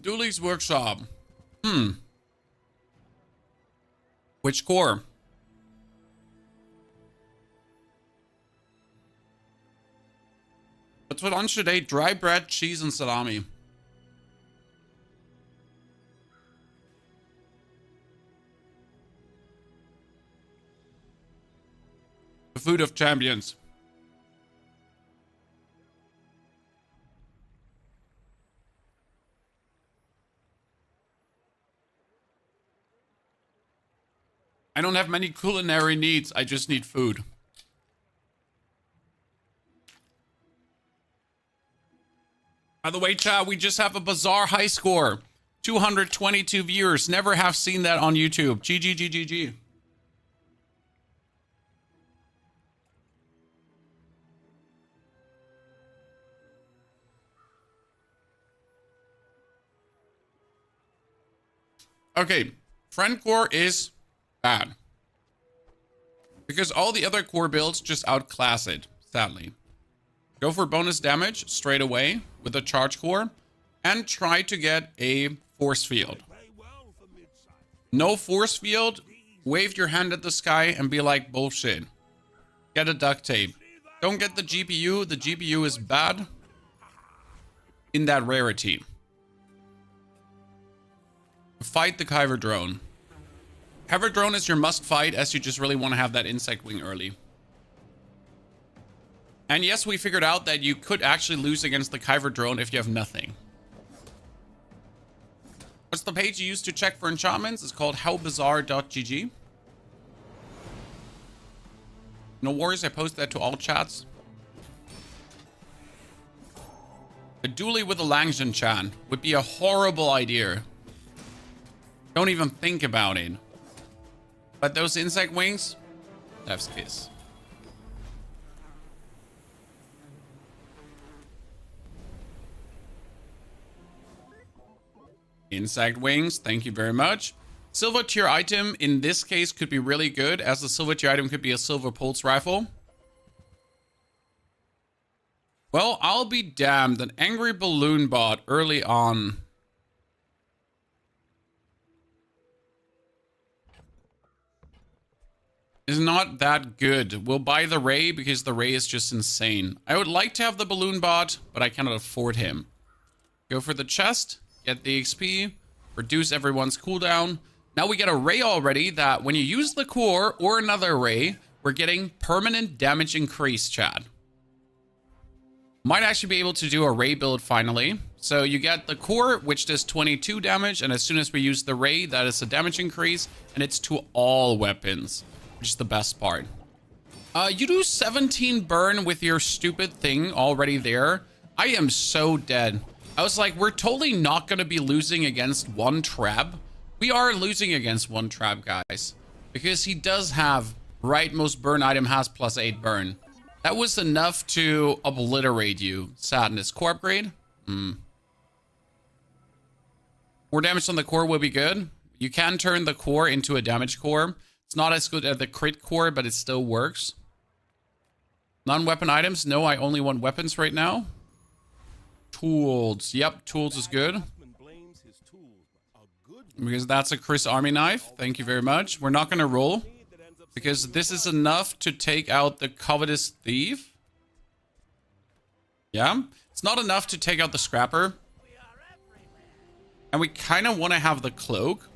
Dooley's workshop. Which core? What's for lunch today? Dry bread, cheese, and salami. The food of champions. I don't have many culinary needs. I just need food. By the way, chat, we just have a Bazaar high score. 222 viewers. Never have seen that on YouTube. GG. Okay. Friend core is bad. Because all the other core builds just outclass it, sadly. Go for bonus damage straight away with a charge core and try to get a force field. No force field, wave your hand at the sky and be like, bullshit. Get a duct tape. Don't get the GPU. The GPU is bad in that rarity. Fight the Kyber drone. Kyber drone is your must fight, as you just really want to have that insect wing early. And yes, we figured out that you could actually lose against the Kyber drone if you have nothing. What's the page you use to check for enchantments? It's called howbazaar.gg. No worries, I post that to all chats. A Dooley with a Langzhen chan would be a horrible idea. Don't even think about it. But those insect wings, chef's kiss. Insect wings, thank you very much. Silver tier item in this case could be really good, as the silver tier item could be a silver pulse rifle. Well, I'll be damned. An angry balloon bot early on. Is not that good. We'll buy the Ray because the Ray is just insane. I would like to have the balloon bot, but I cannot afford him. Go for the chest, get the XP, reduce everyone's cooldown. Now we get a Ray already that when you use the core or another Ray, we're getting permanent damage increase, chat. Might actually be able to do a Ray build finally. So you get the core, which does 22 damage, and as soon as we use the Ray, that is a damage increase, and it's to all weapons. Which is the best part. You do 17 burn with your stupid thing already there. I am so dead. I was like, we're totally not going to be losing against one trap. We are losing against one trap, guys. Because he does have rightmost burn item has +8 burn. That was enough to obliterate you. Sadness. Core upgrade? More damage on the core will be good. You can turn the core into a damage core. It's not as good as the crit core, but it still works. Non-weapon items? No, I only want weapons right now. Tools. Yep, tools is good. Because that's a Chris Army knife. Thank you very much. We're not going to roll. Because this is enough to take out the covetous thief. Yeah. It's not enough to take out the scrapper. And we kind of want to have the cloak.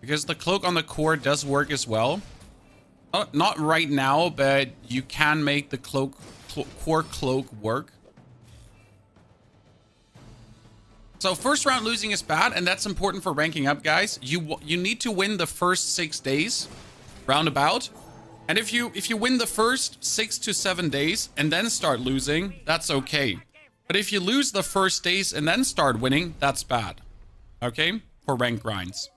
Because the cloak on the core does work as well. Not right now, but you can make the core cloak work. So first round losing is bad, and that's important for ranking up, guys. You need to win the first 6 days, roundabout. And if you win the first 6 to 7 days and then start losing, that's okay. But if you lose the first days and then start winning, that's bad. Okay? For rank grinds.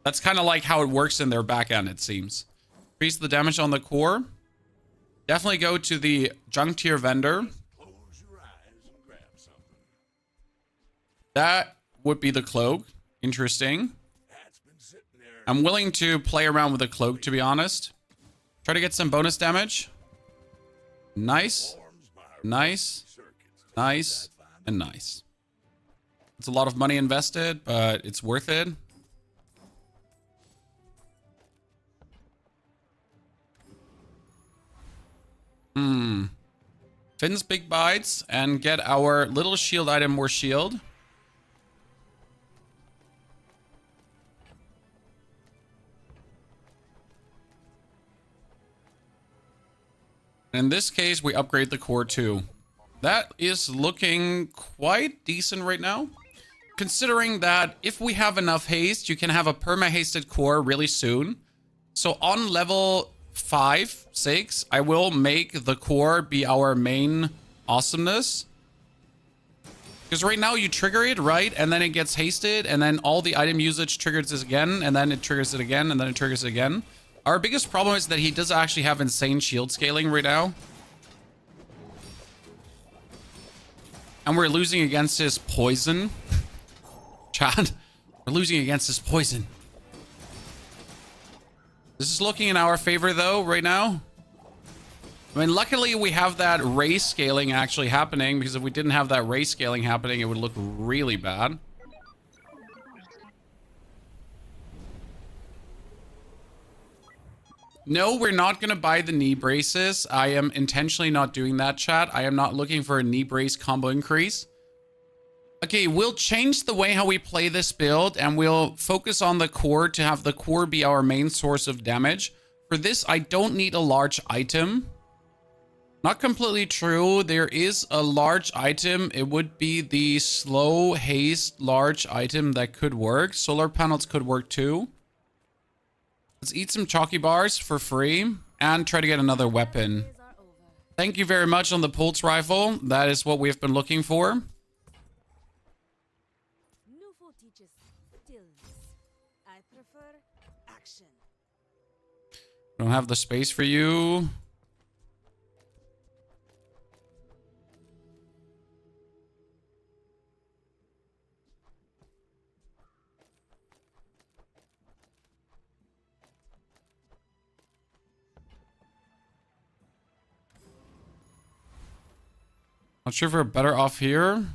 That's kind of like how it works in their back end, it seems. Increase the damage on the core. Definitely go to the junk tier vendor. That would be the cloak. Interesting. I'm willing to play around with the cloak, to be honest. Try to get some bonus damage. Nice. Nice. Nice. And nice. It's a lot of money invested, but it's worth it. Finn's big bites and get our little shield item more shield. In this case, we upgrade the core too. That is looking quite decent right now. Considering that if we have enough haste, you can have a perma-hasted core really soon. So on level 5, 6, I will make the core be our main awesomeness. Because right now you trigger it, right? And then it gets hasted, and then all the item usage triggers this again, and then it triggers it again, and then it triggers it again. Our biggest problem is that he does actually have insane shield scaling right now. And we're losing against his poison. Chad, we're losing against his poison. This is looking in our favor, though, right now. I mean, luckily, we have that ray scaling actually happening, because if we didn't have that ray scaling happening, it would look really bad. No, we're not going to buy the knee braces. I am intentionally not doing that, chat. I am not looking for a knee brace combo increase. Okay, we'll change the way how we play this build, and we'll focus on the core to have the core be our main source of damage. For this, I don't need a large item. Not completely true. There is a large item. It would be the slow haste large item that could work. Solar panels could work too. Let's eat some chalky bars for free and try to get another weapon. Thank you very much on the pulse rifle. That is what we've been looking for. Don't have the space for you. Not sure if we're better off here.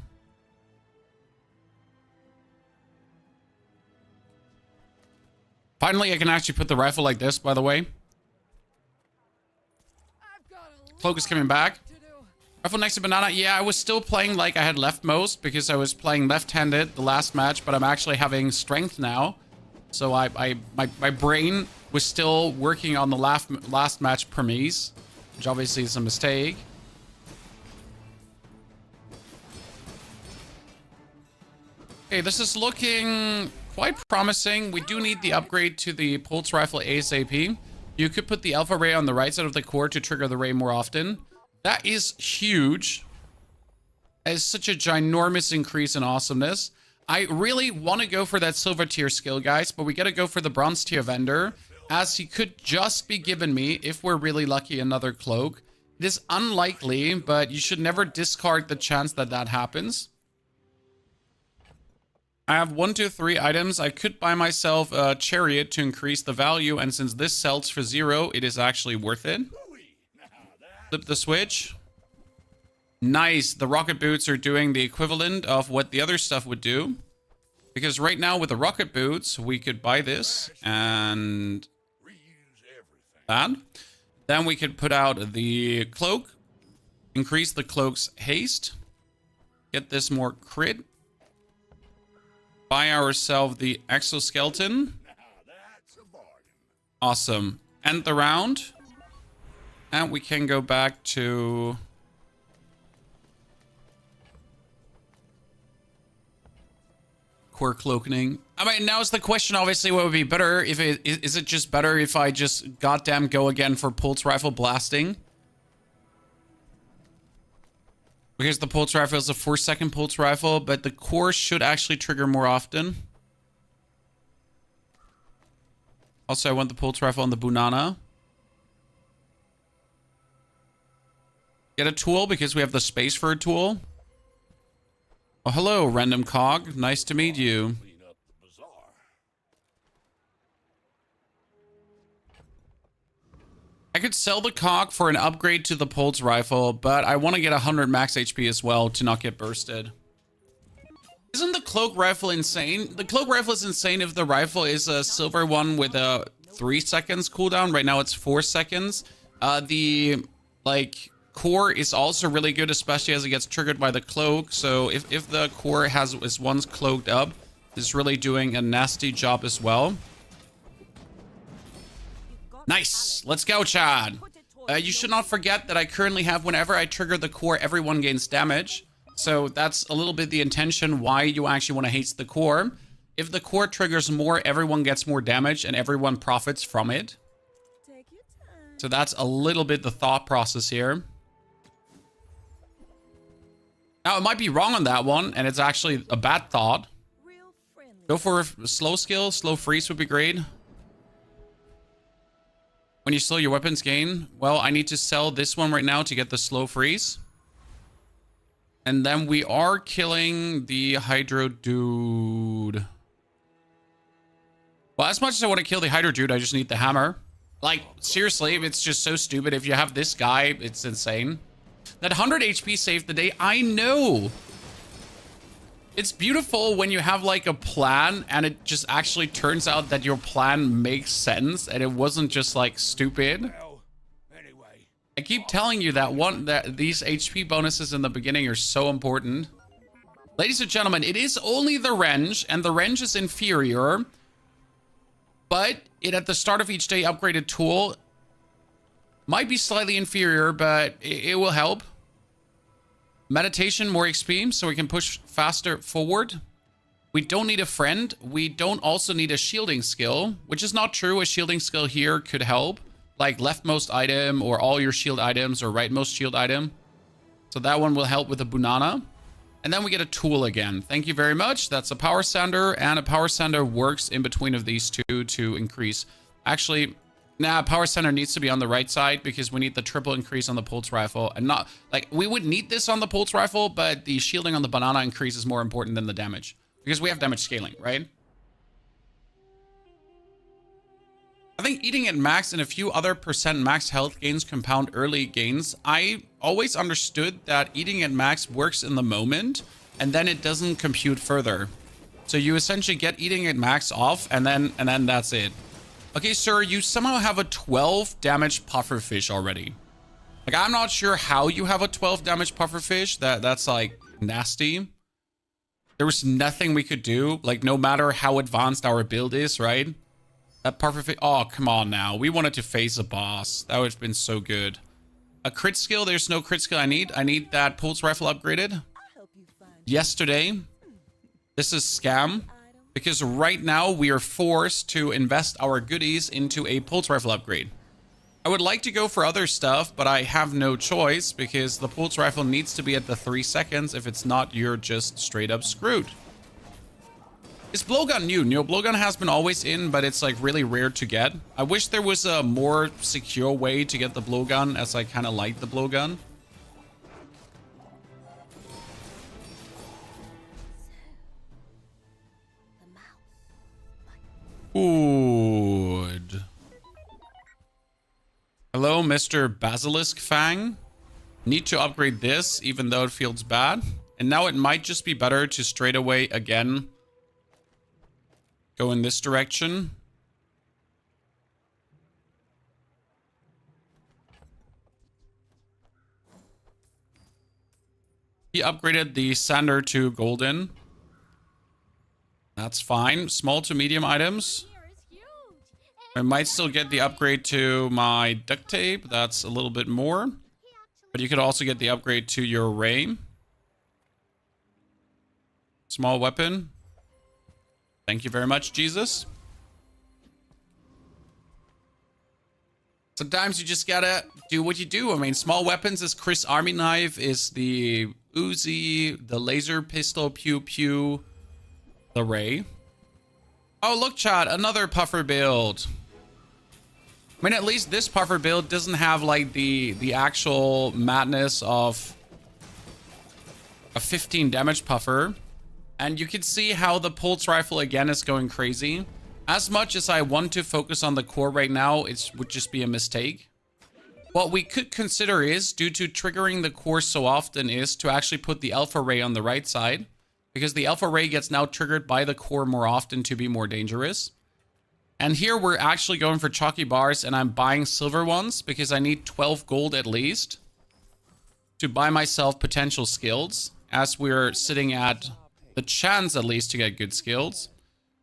Finally, I can actually put the rifle like this, by the way. Cloak is coming back. Rifle next to banana. Yeah, I was still playing like I had leftmost because I was playing left-handed the last match, but I'm actually having strength now. So my brain was still working on the last match premise, which obviously is a mistake. Okay, this is looking quite promising. We do need the upgrade to the pulse rifle ASAP. You could put the alpha ray on the right side of the core to trigger the ray more often. That is huge. It's such a ginormous increase in awesomeness. I really want to go for that silver tier skill, guys, but we got to go for the bronze tier vendor, as he could just be given me, if we're really lucky, another cloak. It is unlikely, but you should never discard the chance that that happens. I have 1, 2, 3 items. I could buy myself a chariot to increase the value, and since this sells for 0, it is actually worth it. Flip the switch. Nice. The rocket boots are doing the equivalent of what the other stuff would do. Because right now with the rocket boots, we could buy this and that. Then we could put out the cloak, increase the cloak's haste, get this more crit, buy ourselves the exoskeleton. Awesome. End the round. And we can go back to core cloaking. I mean, now is the question, obviously, what would be better if is it just better if I just goddamn go again for pulse rifle blasting? Because the pulse rifle is a 4-second pulse rifle, but the core should actually trigger more often. Also, I want the pulse rifle on the banana. Get a tool because we have the space for a tool. Oh, hello, random cog. Nice to meet you. I could sell the cog for an upgrade to the pulse rifle, but I want to get 100 max HP as well to not get bursted. Isn't the cloak rifle insane? The cloak rifle is insane if the rifle is a silver one with a 3 seconds cooldown. Right now it's 4 seconds. The core is also really good, especially as it gets triggered by the cloak. So if the core is once cloaked up, it's really doing a nasty job as well. Nice. Let's go, Chad. You should not forget that I currently have, whenever I trigger the core, everyone gains damage. So that's a little bit the intention why you actually want to haste the core. If the core triggers more, everyone gets more damage and everyone profits from it. So that's a little bit the thought process here. Now, it might be wrong on that one, and it's actually a bad thought. Go for a slow skill. Slow freeze would be great. When you slow your weapons gain, well, I need to sell this one right now to get the slow freeze. And then we are killing the Hydro Dude. Well, as much as I want to kill the Hydro Dude, I just need the hammer. Like, seriously, it's just so stupid. If you have this guy, it's insane. That 100 HP saved the day. I know. It's beautiful when you have like a plan and it just actually turns out that your plan makes sense and it wasn't just like stupid. Well, anyway. I keep telling you that these HP bonuses in the beginning are so important. Ladies and gentlemen, it is only the range, and the range is inferior. But it at the start of each day upgraded tool might be slightly inferior, but it will help. Meditation, more XP, so we can push faster forward. We don't need a friend. We don't also need a shielding skill, which is not true. A shielding skill here could help, like leftmost item or all your shield items or rightmost shield item. So that one will help with the banana. And then we get a tool again. Thank you very much. That's a power sander, and a power sander works in between of these two to increase. Actually, nah, power sander needs to be on the right side because we need the triple increase on the pulse rifle, and not like we would need this on the pulse rifle, but the shielding on the banana increase is more important than the damage because we have damage scaling, right? I think eating at max and a few other percent max health gains compound early gains. I always understood that eating at max works in the moment and then it doesn't compute further. So you essentially get eating at max off and then that's it. Okay, sir, you somehow have a 12 damage pufferfish already. Like, I'm not sure how you have a 12 damage pufferfish. That's like nasty. There was nothing we could do, like no matter how advanced our build is, right? That pufferfish, oh, come on now. We wanted to face a boss. That would have been so good. A crit skill, there's no crit skill I need. I need that pulse rifle upgraded. Yesterday. This is scam. Because right now we are forced to invest our goodies into a pulse rifle upgrade. I would like to go for other stuff, but I have no choice because the pulse rifle needs to be at the 3 seconds. If it's not, you're just straight up screwed. Is blowgun new? No, blowgun has been always in, but it's like really rare to get. I wish there was a more secure way to get the blowgun, as I kind of like the blowgun. Good. Hello, Mr. Basilisk Fang. Need to upgrade this, even though it feels bad. And now it might just be better to straight away again go in this direction. He upgraded the sander to golden. That's fine. Small to medium items. I might still get the upgrade to my duct tape. That's a little bit more. But you could also get the upgrade to your ray. Small weapon. Thank you very much, Jesus. Sometimes you just gotta do what you do. I mean, small weapons is Chris Army Knife, is the Uzi, the laser pistol, pew pew, the ray. Oh, look, chat, another puffer build. I mean, at least this puffer build doesn't have like the actual madness of a 15 damage puffer. And you can see how the pulse rifle again is going crazy. As much as I want to focus on the core right now, it would just be a mistake. What we could consider is, due to triggering the core so often, is to actually put the alpha ray on the right side. Because the alpha ray gets now triggered by the core more often to be more dangerous. And here we're actually going for chalky bars, and I'm buying silver ones because I need 12 gold at least to buy myself potential skills, as we're sitting at the chance at least to get good skills.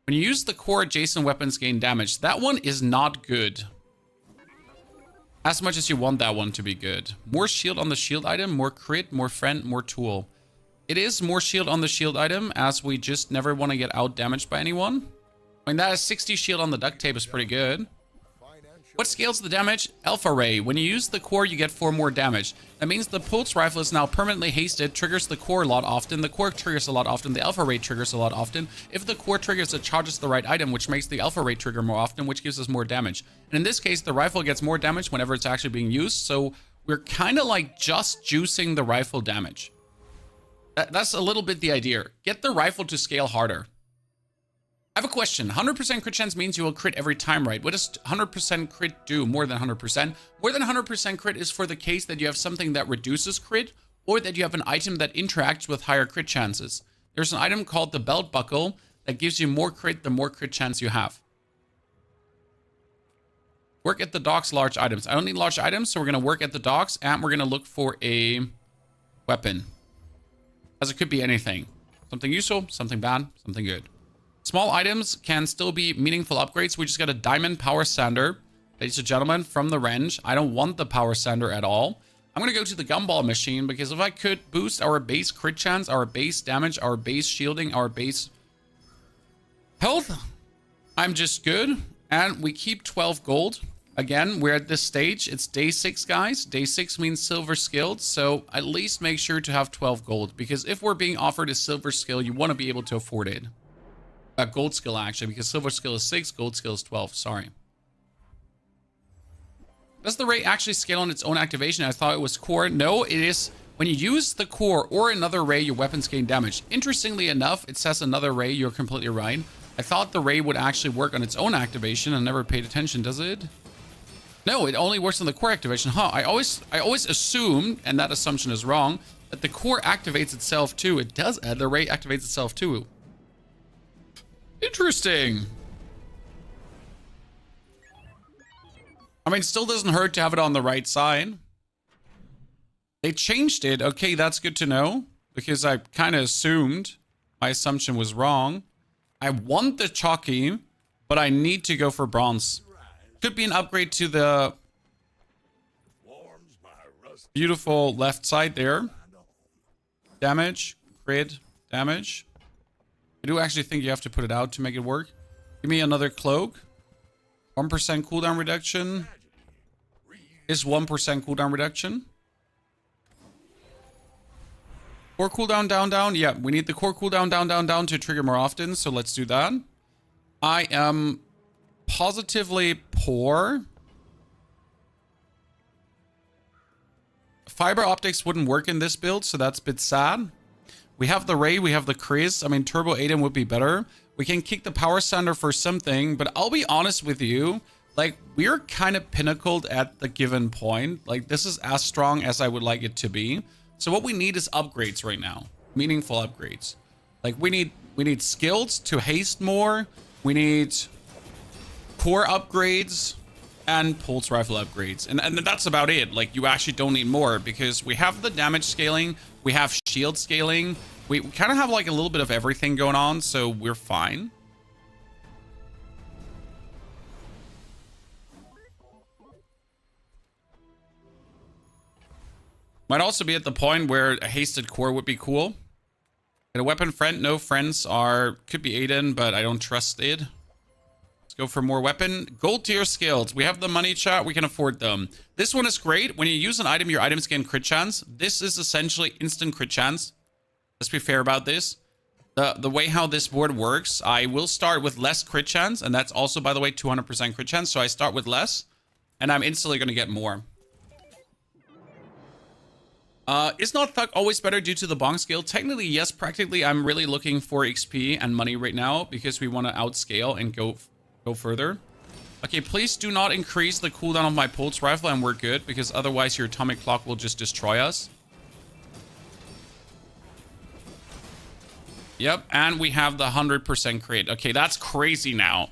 When you use the core, adjacent weapons gain damage. That one is not good. As much as you want that one to be good. More shield on the shield item, more crit, more friend, more tool. It is more shield on the shield item, as we just never want to get out damaged by anyone. I mean, that is 60 shield on the duct tape is pretty good. What scales the damage? Alpha ray. When you use the core, you get 4 more damage. That means the pulse rifle is now permanently hasted, triggers the core a lot often. The core triggers a lot often. The alpha ray triggers a lot often. If the core triggers, it charges the right item, which makes the alpha ray trigger more often, which gives us more damage. And in this case, the rifle gets more damage whenever it's actually being used. So we're kind of like just juicing the rifle damage. That's a little bit the idea. Get the rifle to scale harder. I have a question. 100% crit chance means you will crit every time, right? What does 100% crit do? More than 100%? More than 100% crit is for the case that you have something that reduces crit, or that you have an item that interacts with higher crit chances. There's an item called the belt buckle that gives you more crit the more crit chance you have. Work at the docks, large items. I don't need large items, so we're going to work at the docks, and we're going to look for a weapon. As it could be anything. Something useful, something bad, something good. Small items can still be meaningful upgrades. We just got a diamond power sander, ladies and gentlemen, from the range. I don't want the power sander at all. I'm going to go to the gumball machine, because if I could boost our base crit chance, our base damage, our base shielding, our base health, I'm just good. And we keep 12 gold. Again, we're at this stage. It's day 6, guys. Day 6 means silver skilled. So at least make sure to have 12 gold, because if we're being offered a silver skill, you want to be able to afford it. Gold skill, actually, because silver skill is 6, gold skill is 12. Sorry. Does the ray actually scale on its own activation? I thought it was core. No, it is when you use the core or another ray, your weapons gain damage. Interestingly enough, it says another ray. You're completely right. I thought the ray would actually work on its own activation and never paid attention. Does it? No, it only works on the core activation. Huh, I always assumed, and that assumption is wrong, that the core activates itself too. It does. The ray activates itself too. Interesting. I mean, it still doesn't hurt to have it on the right side. They changed it. Okay, that's good to know, because I kind of assumed my assumption was wrong. I want the chalky, but I need to go for bronze. Could be an upgrade to the beautiful left side there. Damage, crit, damage. I do actually think you have to put it out to make it work. Give me another cloak. 1% cooldown reduction. is 1% cooldown reduction. Core cooldown down. Yeah, we need the core cooldown down to trigger more often. So let's do that. I am positively poor. Fiber optics wouldn't work in this build, so that's a bit sad. We have the Ray, we have the Chris. I mean, Turbo Aiden would be better. We can kick the Power Sander for something, but I'll be honest with you. Like, we're kind of pinnacled at the given point. Like, this is as strong as I would like it to be. So what we need is upgrades right now. Meaningful upgrades. Like, we need skills to haste more. We need core upgrades and pulse rifle upgrades. And that's about it. Like, you actually don't need more because we have the damage scaling. We have shield scaling. We kind of have like a little bit of everything going on, so we're fine. Might also be at the point where a hasted core would be cool. And a weapon friend, no friends are, could be Aiden, but I don't trust it. Let's go for more weapon. Gold tier skills. We have the money, chat. We can afford them. This one is great. When you use an item, your items gain crit chance. This is essentially instant crit chance. Let's be fair about this. The way how this board works, I will start with less crit chance. And that's also, by the way, 200% crit chance. So I start with less. And I'm instantly going to get more. Is not Thug always better due to the bonk skill? Technically, yes. Practically, I'm really looking for XP and money right now because we want to outscale and go further. Okay, please do not increase the cooldown of my pulse rifle and we're good because otherwise your atomic clock will just destroy us. Yep, and we have the 100% crit. Okay, that's crazy now.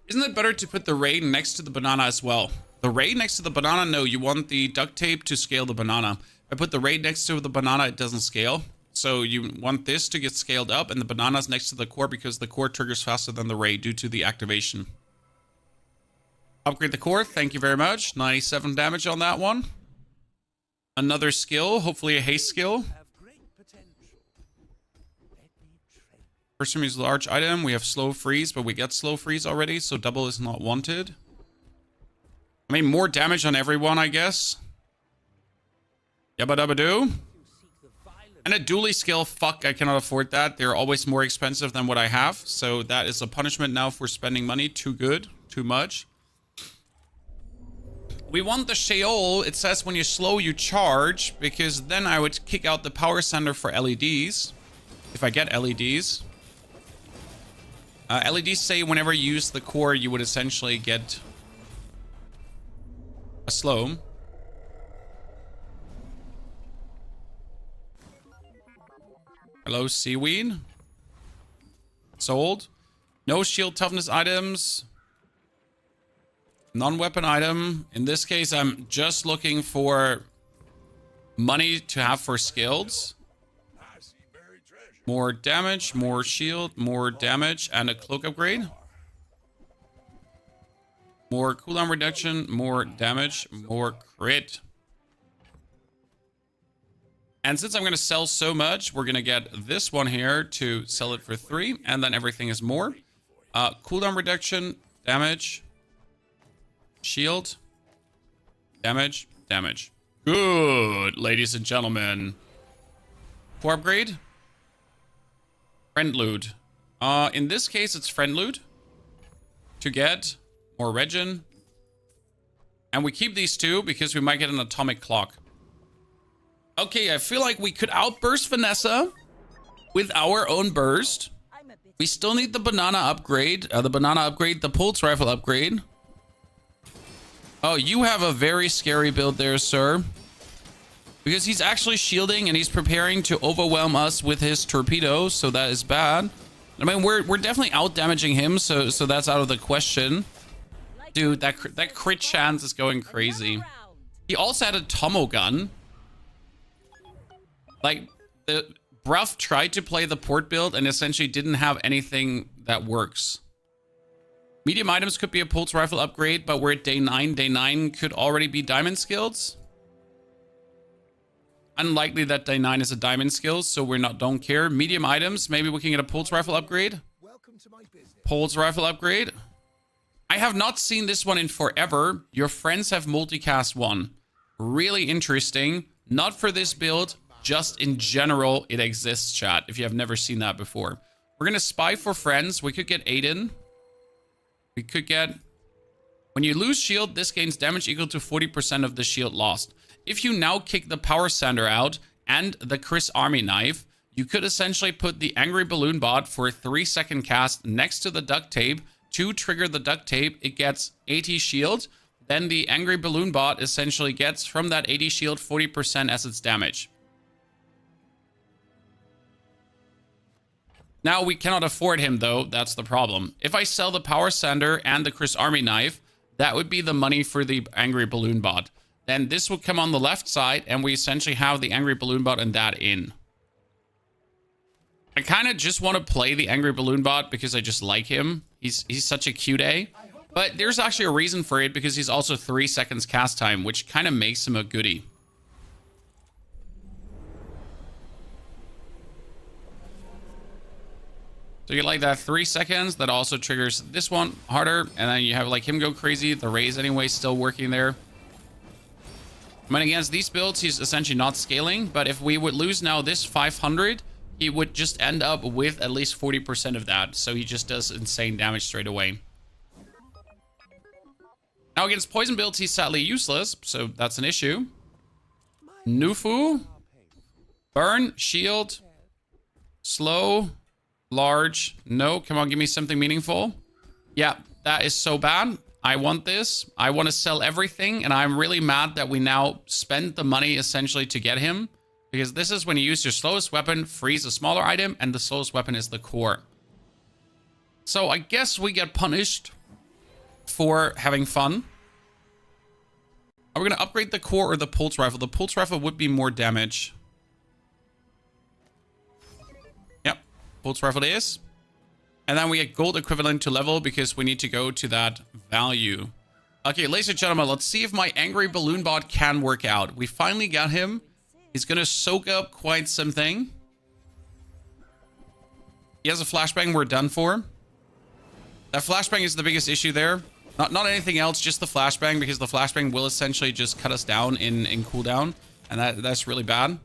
Isn't it better to put the Ray next to the banana as well? The Ray next to the banana? No, you want the duct tape to scale the banana. If I put the Ray next to the banana, it doesn't scale. So you want this to get scaled up and the banana's next to the core because the core triggers faster than the Ray due to the activation. Upgrade the core. Thank you very much. 97 damage on that one. Another skill, hopefully a haste skill. First time use large item. We have slow freeze, but we get slow freeze already, so double is not wanted. I mean, more damage on everyone, I guess. Yabba dabba doo. And a Dooley skill. Fuck, I cannot afford that. They're always more expensive than what I have. So that is a punishment now for spending money. Too good. Too much. We want the Sheol. It says when you slow, you charge. Because then I would kick out the power center for LEDs. If I get LEDs. LEDs say whenever you use the core, you would essentially get a slow. Hello, seaweed. Sold. No shield toughness items. Non-weapon item. In this case, I'm just looking for money to have for skills. More damage, more shield, more damage, and a cloak upgrade. More cooldown reduction, more damage, more crit. And since I'm going to sell so much, we're going to get this one here to sell it for 3. And then everything is more. Cooldown reduction, damage, shield, damage, damage. Good, ladies and gentlemen. Core upgrade. Friend loot. In this case, it's friend loot. To get more regen. And we keep these two because we might get an atomic clock. Okay, I feel like we could outburst Vanessa with our own burst. We still need the banana upgrade. The pulse rifle upgrade. Oh, you have a very scary build there, sir. Because he's actually shielding and he's preparing to overwhelm us with his torpedo, so that is bad. I mean, we're definitely out damaging him, so that's out of the question. Dude, that crit chance is going crazy. He also had a Tomo gun. Like, the Bruff tried to play the port build and essentially didn't have anything that works. Medium items could be a pulse rifle upgrade, but we're at day 9. Day 9 could already be diamond skills. Unlikely that day 9 is a diamond skill, so don't care. Medium items, maybe we can get a pulse rifle upgrade. Welcome to my business. Pulse rifle upgrade. I have not seen this one in forever. Your friends have multicast one. Really interesting. Not for this build, just in general, it exists, chat, if you have never seen that before. We're going to spy for friends. We could get Aiden. We could get... When you lose shield, this gains damage equal to 40% of the shield lost. If you now kick the Power Sander out and the Chris Army Knife, you could essentially put the Angry Balloon Bot for a 3-second cast next to the Duct Tape. To trigger the Duct Tape, it gets 80 shield. Then the Angry Balloon Bot essentially gets from that 80 shield 40% as its damage. Now, we cannot afford him, though. That's the problem. If I sell the Power Sander and the Chris Army Knife, that would be the money for the Angry Balloon Bot. Then this would come on the left side, and we essentially have the Angry Balloon Bot and that in. I kind of just want to play the Angry Balloon Bot because I just like him. He's such a cute A. But there's actually a reason for it because he's also 3 seconds cast time, which kind of makes him a goodie. So you like that 3 seconds. That also triggers this one harder. And then you have like him go crazy. The raise anyway still working there. I mean, against these builds, he's essentially not scaling. But if we would lose now this 500, he would just end up with at least 40% of that. So he just does insane damage straight away. Now against poison builds, he's sadly useless. So that's an issue. Nufu. Burn. Shield. Slow. Large. No, come on, give me something meaningful. Yeah, that is so bad. I want this. I want to sell everything, and I'm really mad that we now spend the money essentially to get him, because this is when you use your slowest weapon, freeze a smaller item, and the slowest weapon is the core. So I guess we get punished for having fun. Are we going to upgrade the core or the pulse rifle? The pulse rifle would be more damage. Pulse rifle is. And then we get gold equivalent to level because we need to go to that value. Okay, ladies and gentlemen, let's see if my Angry Balloon Bot can work out. We finally got him. He's going to soak up quite something. He has a flashbang. We're done for. That flashbang is the biggest issue there. Not anything else, just the flashbang, because the flashbang will essentially just cut us down in cooldown. And that's really bad.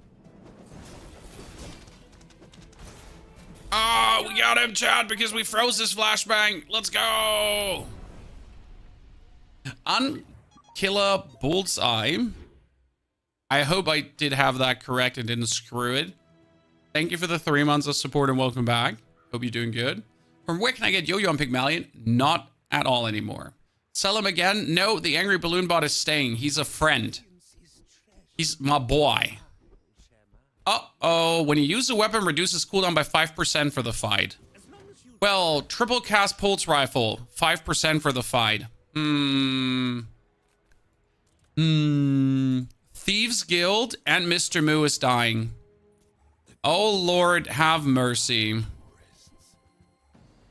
Oh, we got him, Chad, because we froze this flashbang. Let's go. Unkiller Bullseye. I hope I did have that correct and didn't screw it. Thank you for the 3 months of support and welcome back. Hope you're doing good. From where can I get Yo-Yo on Pygmalion? Not at all anymore. Sell him again? No, the Angry Balloon Bot is staying. He's a friend. He's my boy. Uh-oh, when you use a weapon, reduces cooldown by 5% for the fight. Well, triple cast pulse rifle, 5% for the fight. Thieves Guild and Mr. Moo is dying. Oh, Lord, have mercy.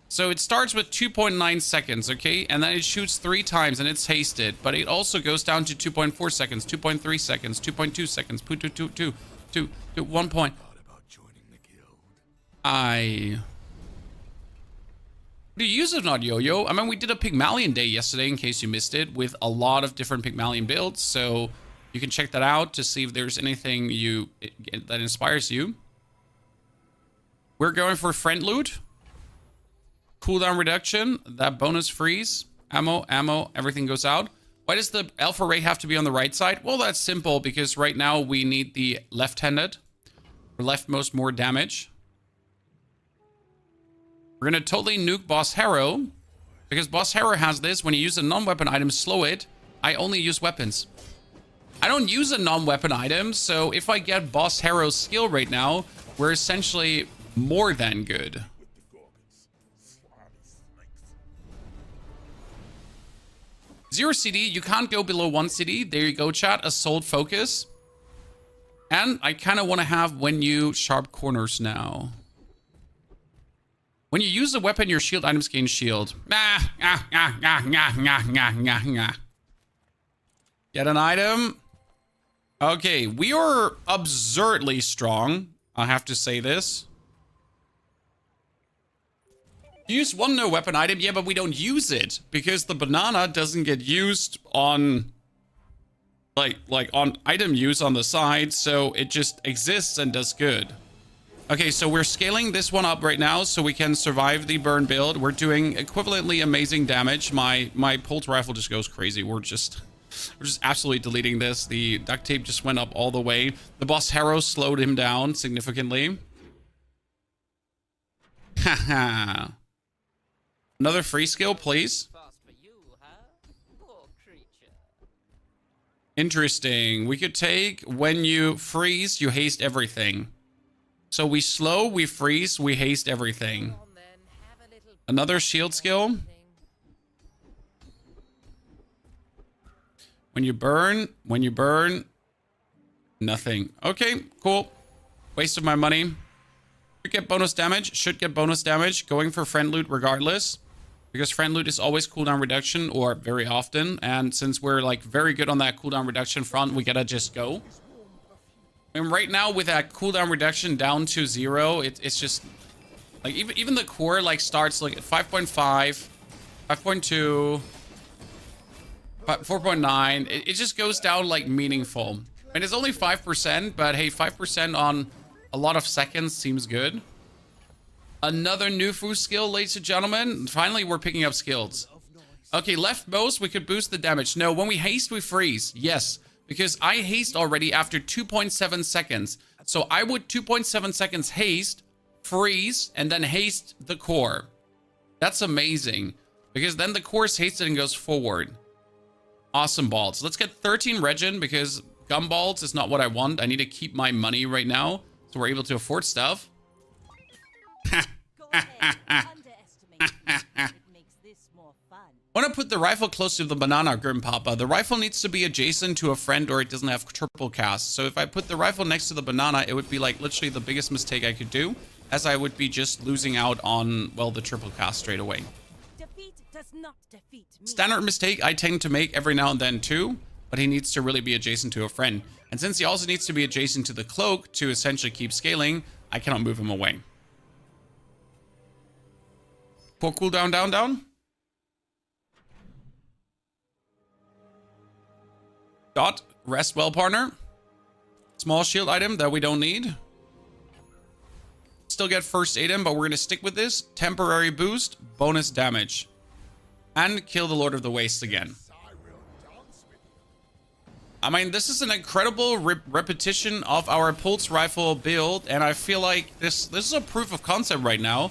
So it starts with 2.9 seconds, okay? And then it shoots 3 times and it's hasted. But it also goes down to 2.4 seconds, 2.3 seconds, 2.2 seconds, 2.2. To 1 point. What do you use if not Yo-Yo? I mean, we did a Pygmalion day yesterday, in case you missed it, with a lot of different Pygmalion builds. So you can check that out to see if there's anything that inspires you. We're going for friend loot. Cooldown reduction. That bonus freeze. Ammo, everything goes out. Why does the alpha ray have to be on the right side? Well, that's simple, because right now we need the left-handed. Or leftmost, more damage. We're going to totally nuke Boss Harrow. Because Boss Harrow has this. When you use a non-weapon item, slow it. I only use weapons. I don't use a non-weapon item. So if I get Boss Harrow's skill right now, we're essentially more than good. Zero CD, you can't go below 1 CD. There you go, chat. Assault focus. And I kind of want to have when you sharp corners now. When you use a weapon, your shield items gain shield. Get an item. Okay, we are absurdly strong. I have to say this. Use one no weapon item. Yeah, but we don't use it because the banana doesn't get used on like on item use on the side, so it just exists and does good. Okay, so we're scaling this one up right now so we can survive the burn build. We're doing equivalently amazing damage. My pulse rifle just goes crazy. We're just absolutely deleting this. The duct tape just went up all the way. The boss Harrow slowed him down significantly. Haha. Another free skill, please. Interesting. We could take when you freeze, you haste everything. So we slow, we freeze, we haste everything. Another shield skill. When you burn, nothing. Okay, cool. Waste of my money. Should get bonus damage. Going for friend loot regardless. Because friend loot is always cooldown reduction, or very often. And since we're like very good on that cooldown reduction front, we gotta just go. And right now with that cooldown reduction down to 0, it's just like even the core like starts like at 5.5, 5.2, 4.9. It just goes down like meaningful. And it's only 5%, but hey, 5% on a lot of seconds seems good. Another Nufu skill, ladies and gentlemen. Finally, we're picking up skills. Okay, leftmost, we could boost the damage. No, when we haste, we freeze. Yes, because I haste already after 2.7 seconds. So I would 2.7 seconds haste, freeze, and then haste the core. That's amazing. Because then the core is hasted and goes forward. Awesome balls. Let's get 13 regen because gumballs is not what I want. I need to keep my money right now so we're able to afford stuff. I want to put the rifle close to the banana, Gunpowder. The rifle needs to be adjacent to a friend or it doesn't have triple cast. So if I put the rifle next to the banana, it would be like literally the biggest mistake I could do, as I would be just losing out on, well, the triple cast straight away. Defeat does not defeat me. Standard mistake I tend to make every now and then too, but he needs to really be adjacent to a friend. And since he also needs to be adjacent to the cloak to essentially keep scaling, I cannot move him away. Pull cooldown down. Dot, rest well, partner. Small shield item that we don't need. Still get first aid him, but we're going to stick with this. Temporary boost, bonus damage. And kill the Lord of the Wastes again. I mean, this is an incredible repetition of our pulse rifle build, and I feel like this is a proof of concept right now.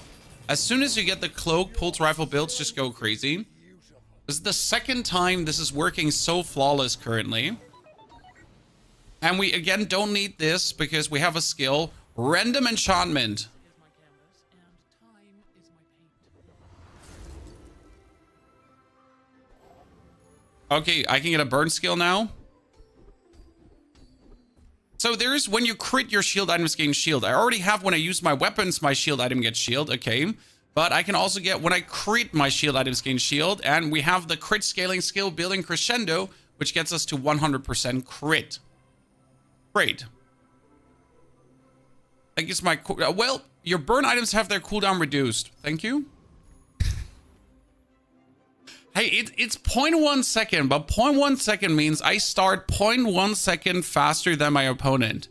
As soon as you get the cloak, pulse rifle builds just go crazy. This is the second time this is working so flawless currently. And we, again, don't need this because we have a skill. Random enchantment. Okay, I can get a burn skill now. So there's when you crit your shield items gain shield. I already have when I use my weapons, my shield item gets shield. Okay. But I can also get when I crit my shield items gain shield. And we have the crit scaling skill building crescendo, which gets us to 100% crit. Great. I guess my... well, your burn items have their cooldown reduced. Thank you. Hey, it's 0.1 second, but 0.1 second means I start 0.1 second faster than my opponent.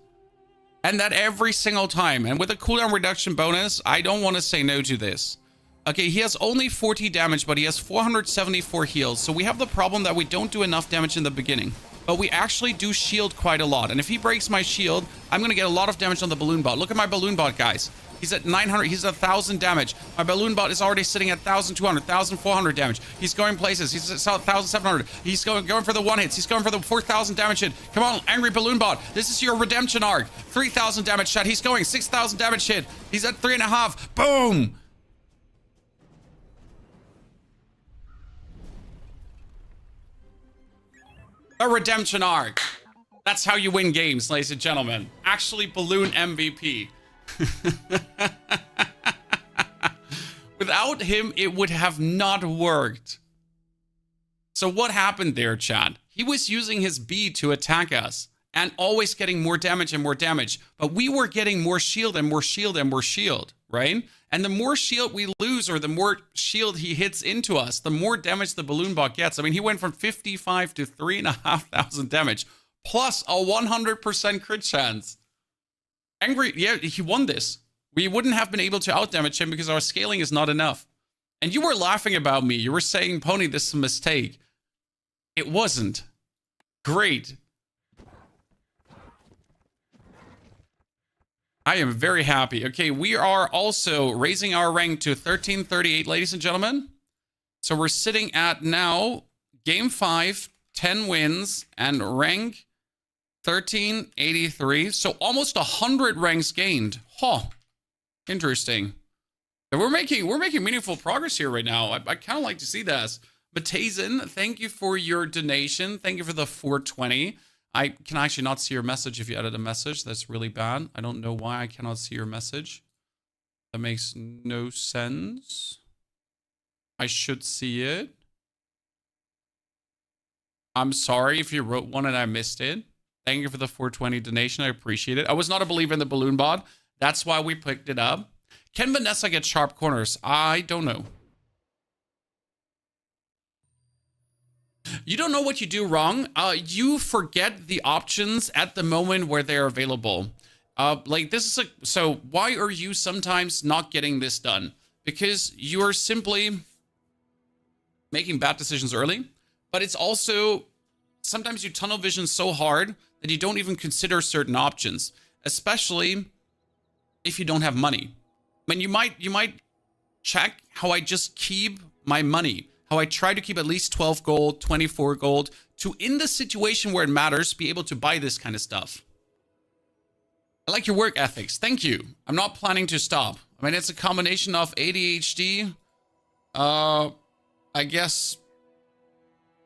And that every single time. And with a cooldown reduction bonus, I don't want to say no to this. Okay, he has only 40 damage, but he has 474 heals. So we have the problem that we don't do enough damage in the beginning. But we actually do shield quite a lot. And if he breaks my shield, I'm going to get a lot of damage on the balloon bot. Look at my balloon bot, guys. He's at 900. He's at 1,000 damage. My balloon bot is already sitting at 1,200, 1,400 damage. He's going places. He's at 1,700. He's going for the one hits. He's going for the 4,000 damage hit. Come on, angry balloon bot. This is your redemption arc. 3,000 damage shot. He's going 6,000 damage hit. He's at 3.5. Boom. A redemption arc. That's how you win games, ladies and gentlemen. Actually, balloon MVP. Without him, it would have not worked. So what happened there, chat? He was using his B to attack us and always getting more damage and more damage. But we were getting more shield and more shield and more shield, right? And the more shield we lose, or the more shield he hits into us, the more damage the balloon bot gets. I mean, he went from 55 to 3,500 damage, plus a 100% crit chance. Angry, yeah, he won this. We wouldn't have been able to outdamage him because our scaling is not enough. And you were laughing about me. You were saying, Pony, this is a mistake. It wasn't. Great. I am very happy. Okay, we are also raising our rank to 1338, ladies and gentlemen. So we're sitting at now game 5, 10 wins, and rank 1383. So almost 100 ranks gained. Huh. Interesting. So we're making meaningful progress here right now. I kind of like to see this. Matazen, thank you for your donation. Thank you for the 420. I can actually not see your message if you added a message. That's really bad. I don't know why I cannot see your message. That makes no sense. I should see it. I'm sorry if you wrote one and I missed it. Thank you for the 420 donation. I appreciate it. I was not a believer in the balloon bot. That's why we picked it up. Can Vanessa get sharp corners? I don't know. You don't know what you do wrong. You forget the options at the moment where they're available. Like this is so why are you sometimes not getting this done? Because you are simply making bad decisions early, but it's also sometimes you tunnel vision so hard that you don't even consider certain options, especially if you don't have money. I mean, you might check how I just keep my money. How I try to keep at least 12 gold, 24 gold, to in the situation where it matters, be able to buy this kind of stuff. I like your work ethics. Thank you. I'm not planning to stop. I mean, it's a combination of ADHD. I guess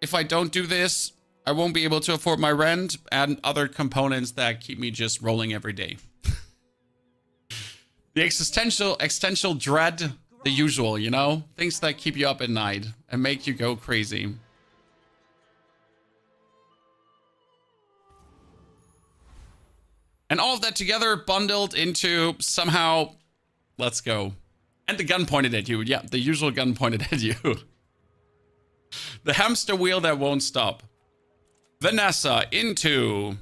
if I don't do this, I won't be able to afford my rent and other components that keep me just rolling every day. The existential dread. The usual, you know? Things that keep you up at night and make you go crazy. And all of that together bundled into somehow, let's go. And the gun pointed at you. Yeah, the usual gun pointed at you. The hamster wheel that won't stop. Vanessa into...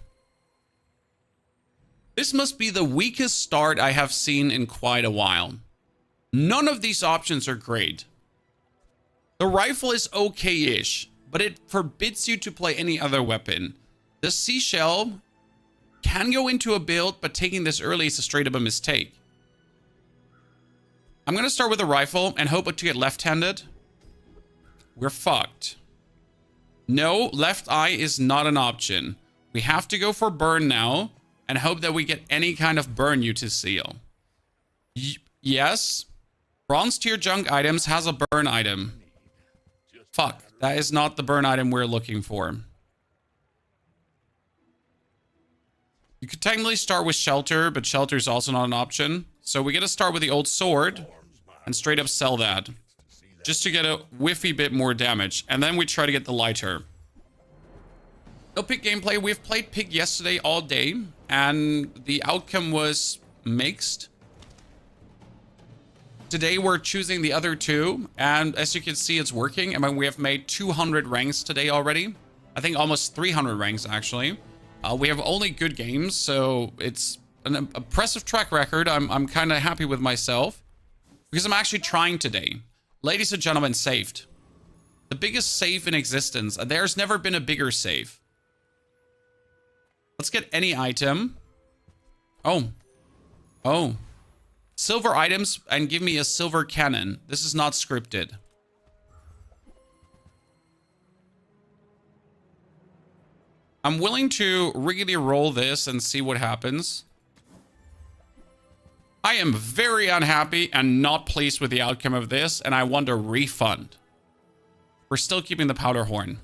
This must be the weakest start I have seen in quite a while. None of these options are great. The rifle is okay-ish, but it forbids you to play any other weapon. The seashell can go into a build, but taking this early is a straight up a mistake. I'm going to start with a rifle and hope to get left-handed. We're fucked. No, left eye is not an option. We have to go for burn now and hope that we get any kind of burn you to seal. Yes. Bronze tier junk items has a burn item. Fuck, that is not the burn item we're looking for. You could technically start with shelter, but shelter is also not an option. So we get to start with the old sword and straight up sell that. Just to get a whiffy bit more damage. And then we try to get the lighter. No pig gameplay. We've played pig yesterday all day. And the outcome was mixed. Today we're choosing the other two, and as you can see, it's working. I mean, we have made 200 ranks today already. I think almost 300 ranks, actually. We have only good games, so it's an impressive track record. I'm kind of happy with myself, because I'm actually trying today. Ladies and gentlemen, saved. The biggest save in existence. There's never been a bigger save. Let's get any item. Oh. Oh. Silver items and give me a silver cannon. This is not scripted. I'm willing to riggedy roll this and see what happens. I am very unhappy and not pleased with the outcome of this, and I want a refund. We're still keeping the powder horn.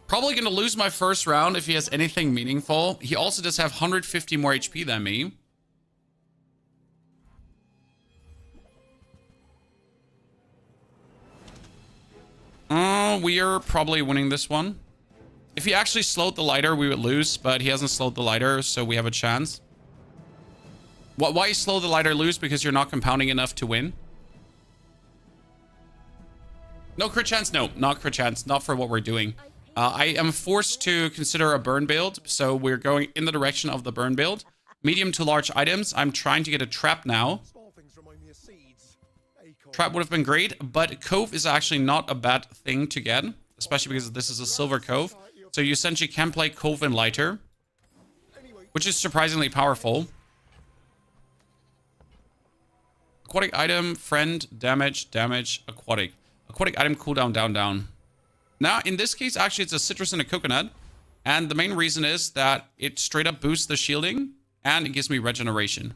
Probably going to lose my first round if he has anything meaningful. He also does have 150 more HP than me. We are probably winning this one. If he actually slowed the lighter, we would lose, but he hasn't slowed the lighter, so we have a chance. Why slow the lighter loose? Because you're not compounding enough to win. No crit chance? No, not crit chance. Not for what we're doing. I am forced to consider a burn build, so we're going in the direction of the burn build. Medium to large items. I'm trying to get a trap now. Small things remind me of seeds. Acorn. Trap would have been great, but Cove is actually not a bad thing to get, especially because this is a silver Cove. So you essentially can play Cove and Lighter, which is surprisingly powerful. Aquatic item, friend, damage, damage, aquatic. Aquatic item, cooldown, down, down. Now, in this case, actually, it's a citrus and a coconut. And the main reason is that it straight up boosts the shielding and it gives me regeneration.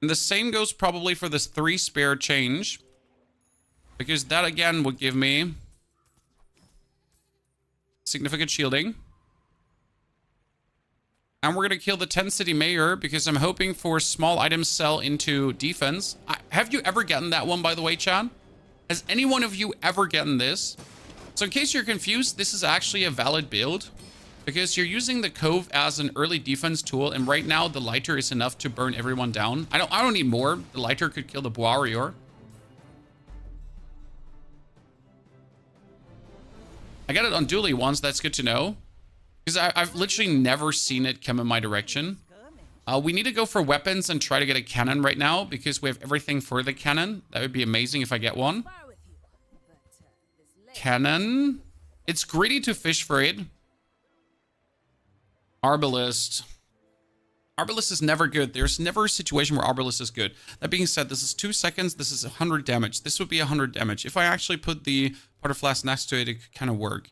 And the same goes probably for this 3 spare change. Because that, again, would give me significant shielding. And we're going to kill the 10 city mayor because I'm hoping for small items sell into defense. Have you ever gotten that one, by the way, Chad? Has any one of you ever gotten this? So in case you're confused, this is actually a valid build because you're using the Cove as an early defense tool. And right now the lighter is enough to burn everyone down. I don't need more. The lighter could kill the warrior. I got it on Dooley once. That's good to know. Because I've literally never seen it come in my direction. We need to go for weapons and try to get a cannon right now because we have everything for the cannon. That would be amazing if I get one. Cannon. It's greedy to fish for it. Arbalist. Arbalist is never good. There's never a situation where Arbalist is good. That being said, this is 2 seconds. This is 100 damage. This would be 100 damage. If I actually put the Powder Flask next to it, it could kind of work.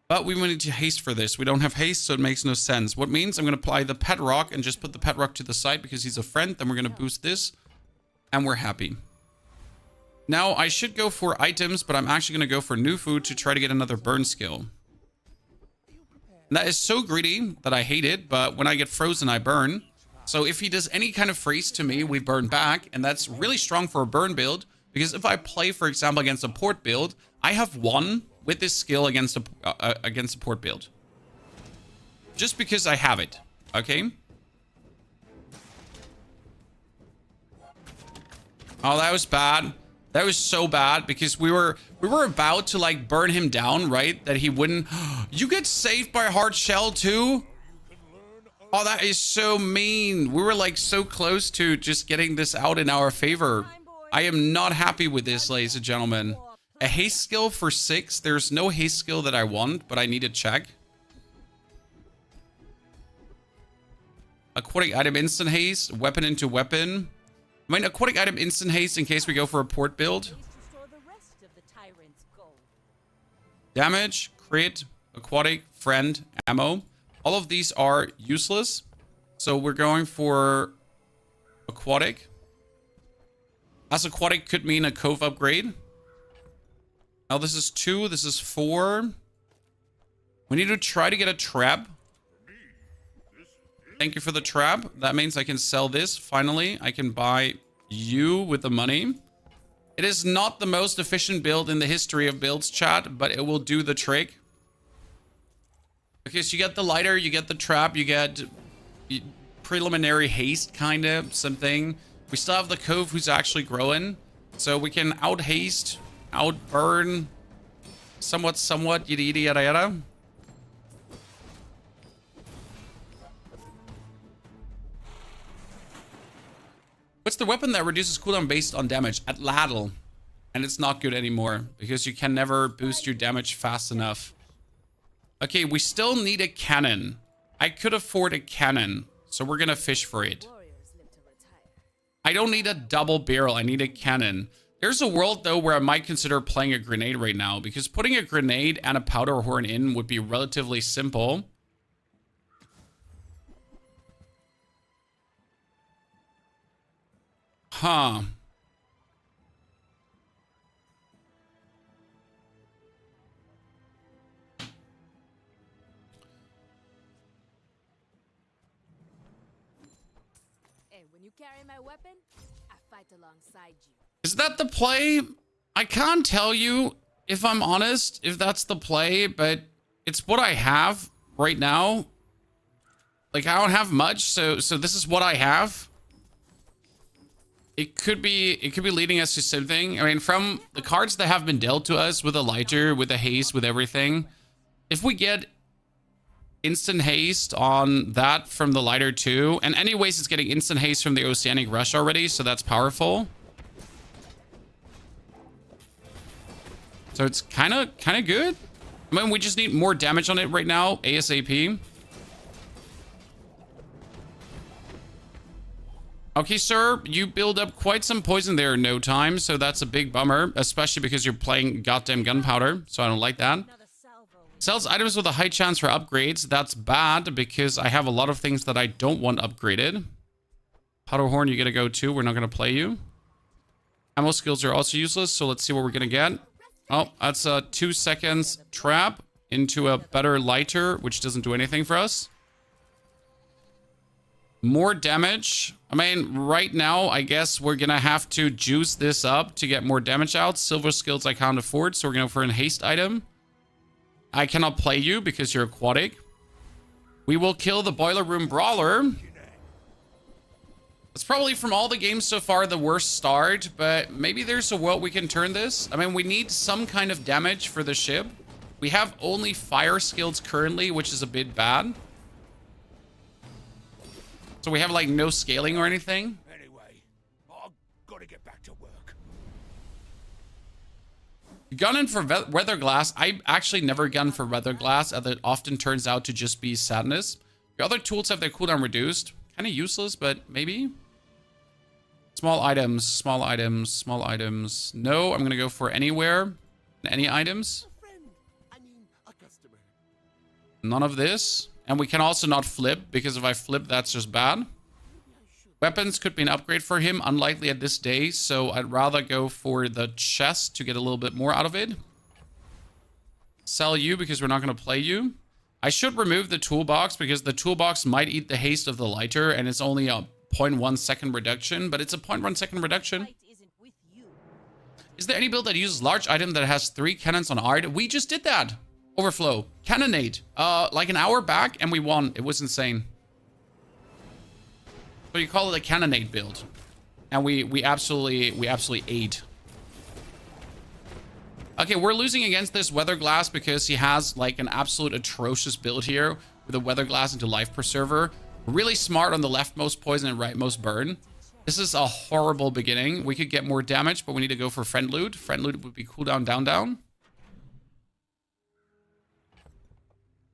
But we need to haste for this. We don't have haste, so it makes no sense. What means I'm going to apply the pet rock and just put the pet rock to the side because he's a friend. Then we're going to boost this. And we're happy. Now, I should go for items, but I'm actually going to go for new food to try to get another burn skill. And that is so greedy that I hate it, but when I get frozen, I burn. So if he does any kind of freeze to me, we burn back. And that's really strong for a burn build. Because if I play, for example, against a port build, I have won with this skill against a port build. Just because I have it. Okay? Oh, that was bad. That was so bad because we were about to like burn him down, right? That he wouldn't. You get saved by a hard shell too? Oh, that is so mean. We were like so close to just getting this out in our favor. I am not happy with this, ladies and gentlemen. A haste skill for 6. There's no haste skill that I want, but I need to check. Aquatic item instant haste. Weapon into weapon. I mean, aquatic item instant haste in case we go for a port build. Damage, crit, aquatic, friend, ammo. All of these are useless. So we're going for aquatic. As aquatic could mean a Cove upgrade. Now this is 2, this is 4. We need to try to get a trap. Thank you for the trap. That means I can sell this. Finally, I can buy you with the money. It is not the most efficient build in the history of builds, chat, but it will do the trick. Okay, so you get the lighter, you get the trap, you get preliminary haste, kind of, something. We still have the Cove who's actually growing. So we can out-haste, out-burn, somewhat, yada, yada, yada, yada. What's the weapon that reduces cooldown based on damage? Atlatl. And it's not good anymore because you can never boost your damage fast enough. Okay, we still need a cannon. I could afford a cannon, so we're gonna fish for it. I don't need a double barrel, I need a cannon. There's a world, though, where I might consider playing a grenade right now because putting a grenade and a powder horn in would be relatively simple. Huh. Hey, when you carry my weapon, I fight alongside you. Is that the play? I can't tell you, if I'm honest, if that's the play, but it's what I have right now. Like, I don't have much, so this is what I have. It could be leading us to something. I mean, from the cards that have been dealt to us with a lighter, with a haste, with everything, if we get instant haste on that from the lighter too, and anyways, it's getting instant haste from the Oceanic Rush already, so that's powerful. So it's kind of good. I mean, we just need more damage on it right now, ASAP. Okay, sir, you build up quite some poison there in no time, so that's a big bummer, especially because you're playing goddamn Gunpowder, so I don't like that. Sells items with a high chance for upgrades. That's bad because I have a lot of things that I don't want upgraded. Powder Horn, you gotta go too. We're not gonna play you. Ammo skills are also useless, so let's see what we're gonna get. Oh, that's a 2 seconds trap into a better lighter, which doesn't do anything for us. More damage. I mean, right now, I guess we're gonna have to juice this up to get more damage out. Silver skills I can't afford, so we're gonna go for a haste item. I cannot play you because you're aquatic. We will kill the Boiler Room Brawler. It's probably from all the games so far the worst start, but maybe there's a world we can turn this. I mean, we need some kind of damage for the ship. We have only fire skills currently, which is a bit bad. So we have like no scaling or anything. Anyway, I've got to get back to work. Gunning for Weather Glass. I actually never gun for Weather Glass, as it often turns out to just be sadness. Your other tools have their cooldown reduced. Kind of useless, but maybe. Small items, small items, small items. No, I'm going to go for anywhere. Any items. A friend. I mean, a customer. None of this. And we can also not flip, because if I flip, that's just bad. Weapons could be an upgrade for him. Unlikely at this day, so I'd rather go for the chest to get a little bit more out of it. Sell you, because we're not going to play you. I should remove the toolbox, because the toolbox might eat the haste of the lighter, and it's only a 0.1 second reduction, but it's a 0.1 second reduction. Is there any build that uses large item that has 3 cannons on art? We just did that. Overflow. Cannonade. Like an hour back, and we won. It was insane. So you call it a cannonade build. And we absolutely ate. Okay, we're losing against this Weather Glass because he has like an absolute atrocious build here with a Weather Glass into Life Preserver. Really smart on the leftmost poison and rightmost burn. This is a horrible beginning. We could get more damage, but we need to go for Friend Loot. Friend Loot would be cooldown down.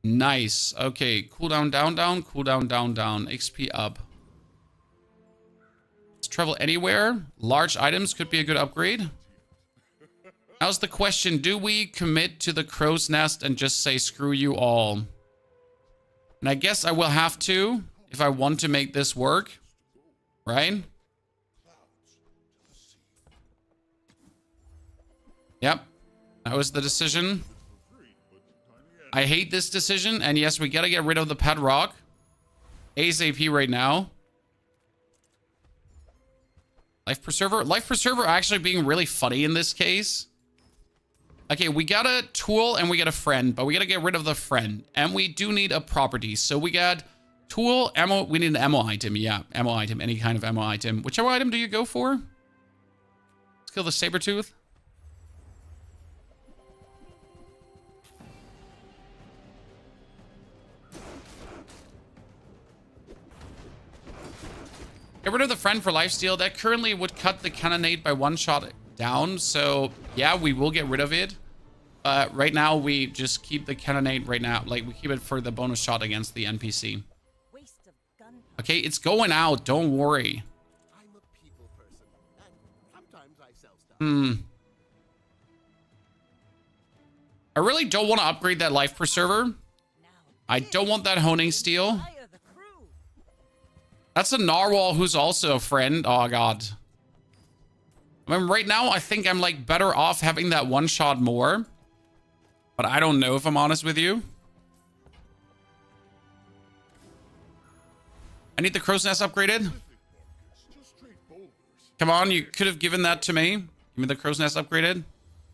Nice. Okay, cooldown down. Cooldown down. XP up. Let's travel anywhere. Large items could be a good upgrade. Now's the question. Do we commit to the crow's nest and just say screw you all? And I guess I will have to if I want to make this work. Right? Yep. That was the decision. I hate this decision. And yes, we gotta get rid of the pet rock. ASAP right now. Life Preserver. Life Preserver actually being really funny in this case. Okay, we got a tool and we got a friend, but we got to get rid of the friend. And we do need a property. So we got tool, ammo. We need an ammo item. Yeah, ammo item. Any kind of ammo item. Whichever item do you go for? Let's kill the Sabertooth. Get rid of the friend for lifesteal. That currently would cut the cannonade by 1 shot down. So yeah, we will get rid of it. Right now we just keep the cannonade right now. Like we keep it for the bonus shot against the NPC. Okay, it's going out. Don't worry. I'm a people person, and sometimes I sell stuff. I really don't want to upgrade that Life Preserver. I don't want that Honing Steel. That's a Narwhal who's also a friend. Oh god. I mean, right now, I think I'm, like, better off having that 1 shot more. But I don't know if I'm honest with you. I need the crow's nest upgraded. Come on, you could have given that to me. Give me the crow's nest upgraded.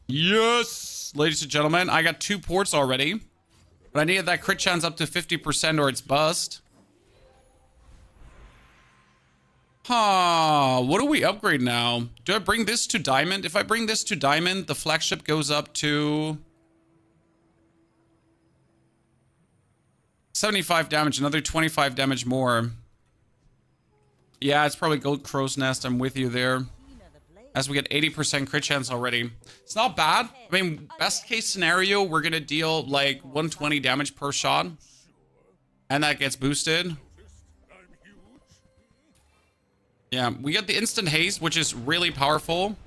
Yes! Ladies and gentlemen, I got 2 ports already. But I needed that crit chance up to 50% or it's bust. Huh, what do we upgrade now? Do I bring this to diamond? If I bring this to diamond, the flagship goes up to 75 damage, another 25 damage more. Yeah, it's probably Gold Crow's Nest. I'm with you there. As we get 80% crit chance already. It's not bad. I mean, best case scenario, we're gonna deal like 120 damage per shot. And that gets boosted. Yeah, we get the instant haste, which is really powerful.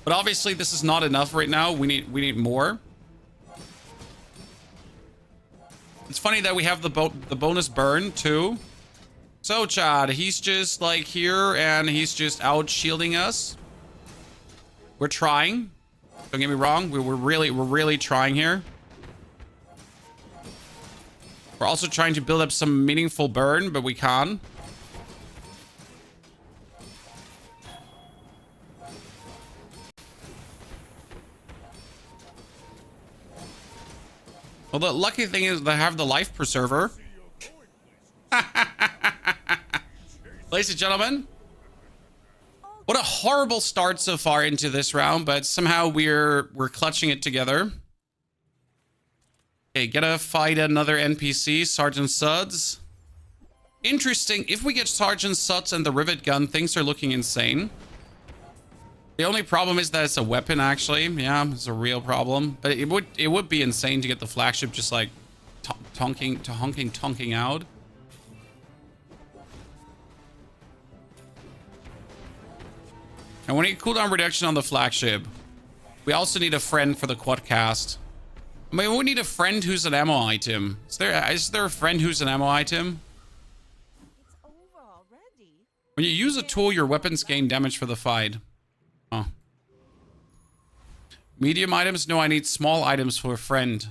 But obviously this is not enough right now. We need more. It's funny that we have the bonus burn too. So Chad, he's just like here and he's just out shielding us. We're trying. Don't get me wrong. We're really trying here. We're also trying to build up some meaningful burn, but we can't. Well, the lucky thing is they have the life preserver. Ladies and gentlemen, what a horrible start so far into this round, but somehow we're clutching it together. Okay, gotta fight another NPC, Sergeant Suds. Interesting. If we get Sergeant Suds and the rivet gun, things are looking insane. The only problem is that it's a weapon, actually. Yeah, it's a real problem. But it would be insane to get the flagship just like tonking out. And we need cooldown reduction on the flagship. We also need a friend for the quadcast. I mean, we need a friend who's an ammo item. Is there a friend who's an ammo item? It's over already. When you use a tool, your weapons gain damage for the fight. Oh. Medium items? No, I need small items for a friend.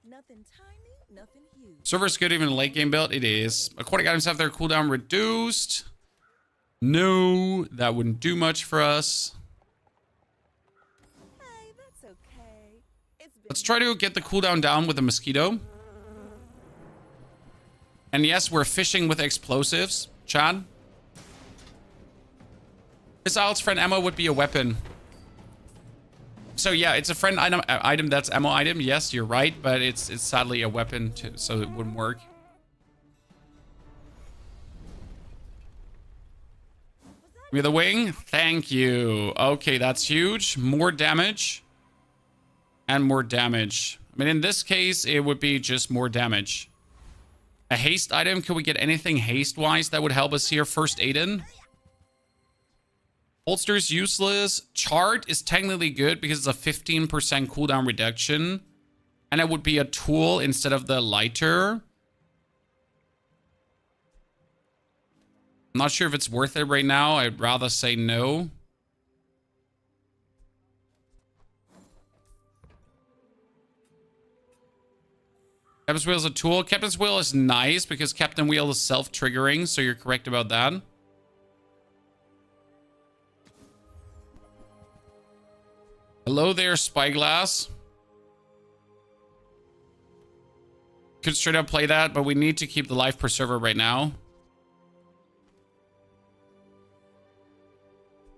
Nothing tiny, nothing huge. Server's good even in late game build? It is. Aquatic items have their cooldown reduced. No, that wouldn't do much for us. Hey, that's okay. Let's try to get the cooldown down with the mosquito. And yes, we're fishing with explosives. Chad? Missile's friend ammo would be a weapon. So yeah, it's a friend item that's ammo item. Yes, you're right, but it's sadly a weapon too, so it wouldn't work. Give me the wing. Thank you. Okay, that's huge. More damage. And more damage. I mean, in this case, it would be just more damage. A haste item. Can we get anything haste-wise that would help us here? First Aiden. Holster's useless. Chart is technically good because it's a 15% cooldown reduction. And it would be a tool instead of the lighter. I'm not sure if it's worth it right now. I'd rather say no. Captain's Wheel is a tool. Captain's Wheel is nice because Captain Wheel is self-triggering, so you're correct about that. Hello there, Spyglass. Could straight up play that, but we need to keep the life preserver right now.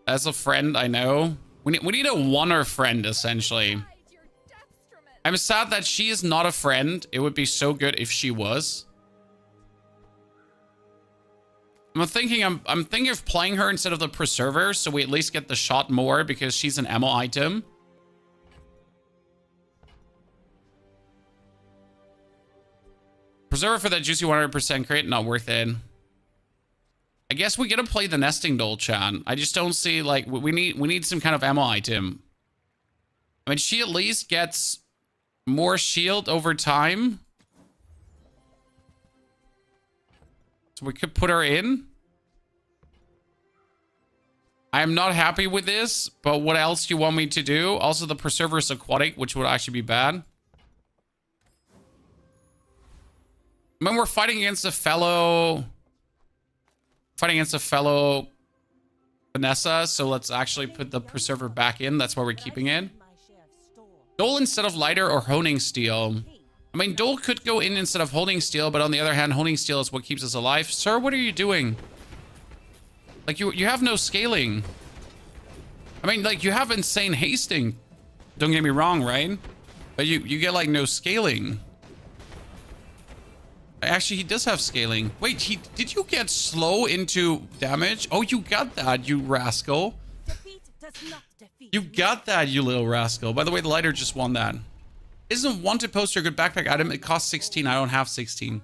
As a friend, I know. We need a oneer friend, essentially. I'm sad that she is not a friend. It would be so good if she was. I'm thinking of playing her instead of the preserver, so we at least get the shot more because she's an ammo item. Preserver for that juicy 100% crit, not worth it. I guess we gotta play the nesting doll, Chan. I just don't see, like, we need some kind of ammo item. I mean, she at least gets more shield over time. So we could put her in. I'm not happy with this, but what else do you want me to do? Also, the preserver is aquatic, which would actually be bad. When we're fighting against a fellow Vanessa, so let's actually put the preserver back in. That's why we're keeping it. Dole instead of lighter or honing steel. I mean, Dole could go in instead of holding steel, but on the other hand, holding steel is what keeps us alive. Sir, what are you doing? Like, you have no scaling. I mean, like, you have insane hasting. Don't get me wrong, right? But you get, like, no scaling. Actually, he does have scaling. Wait, did you get slow into damage? Oh, you got that, you rascal. Defeat does not defeat. You got that, you little rascal. By the way, the lighter just won that. Isn't wanted poster a good backpack item? It costs 16. I don't have 16.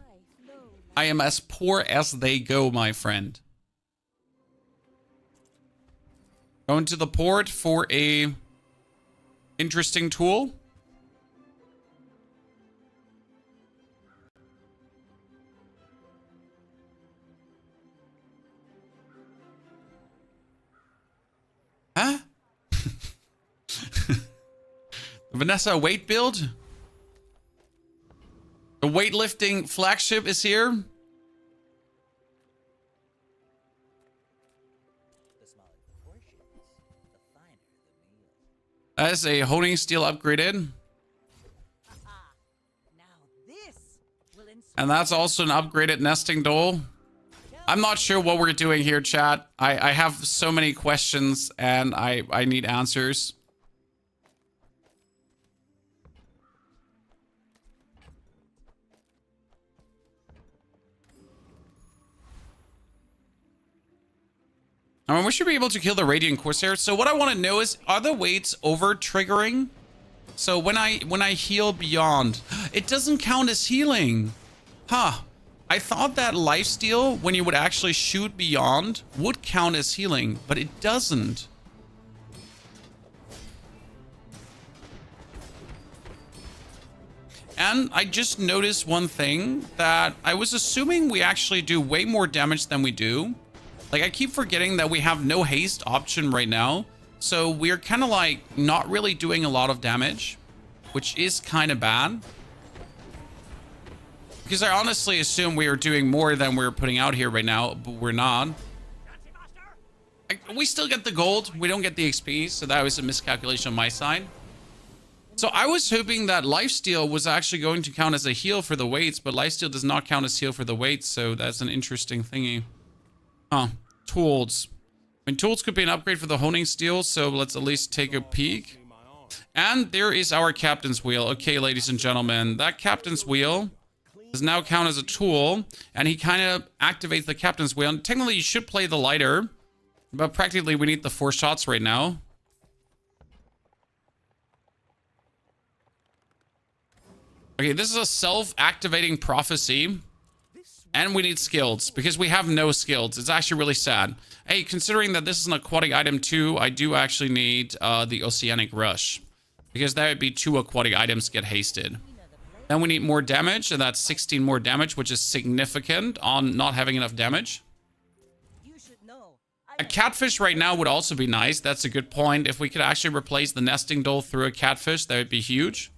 I am as poor as they go, my friend. Going to the port for a interesting tool. Huh? Vanessa weight build? The weightlifting flagship is here. The smaller the portions, the finer the meal. That is a honing steel upgraded. Now this will inspire. And that's also an upgraded nesting dole. I'm not sure what we're doing here, chat. I have so many questions and I need answers. I mean, we should be able to kill the Radiant Corsair. So what I want to know is, are the weights over triggering? So when I heal beyond, it doesn't count as healing. Huh. I thought that lifesteal, when you would actually shoot beyond, would count as healing, but it doesn't. And I just noticed one thing, that I was assuming we actually do way more damage than we do. Like, I keep forgetting that we have no haste option right now. So we're kind of like not really doing a lot of damage, which is kind of bad. Because I honestly assume we are doing more than we're putting out here right now, but we're not. We still get the gold. We don't get the XP, so that was a miscalculation on my side. So I was hoping that lifesteal was actually going to count as a heal for the weights, but lifesteal does not count as heal for the weights, so that's an interesting thingy. Huh. Tools. I mean, tools could be an upgrade for the honing steel, so let's at least take a peek. And there is our captain's wheel. Okay, ladies and gentlemen, that captain's wheel does now count as a tool, and he kind of activates the captain's wheel. And technically, you should play the lighter, but practically, we need the 4 shots right now. Okay, this is a self-activating prophecy. And we need skills, because we have no skills. It's actually really sad. Hey, considering that this is an aquatic item too, I do actually need the Oceanic Rush. Because that would be 2 aquatic items get hasted. Then we need more damage, and that's 16 more damage, which is significant on not having enough damage. You should know. A catfish right now would also be nice. That's a good point. If we could actually replace the nesting doll through a catfish, that would be huge.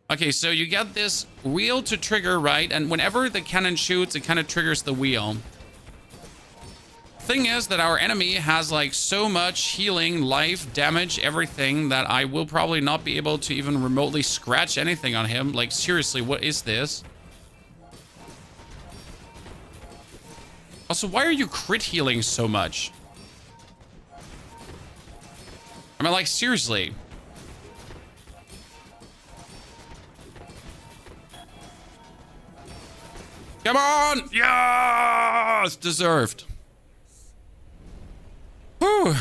Okay, so you get this wheel to trigger, right? And whenever the cannon shoots, it kind of triggers the wheel. Thing is that our enemy has like so much healing, life, damage, everything that I will probably not be able to even remotely scratch anything on him. Like, seriously, what is this? Also, why are you crit healing so much? I mean, like, seriously. Come on! Yes! Deserved. Whew.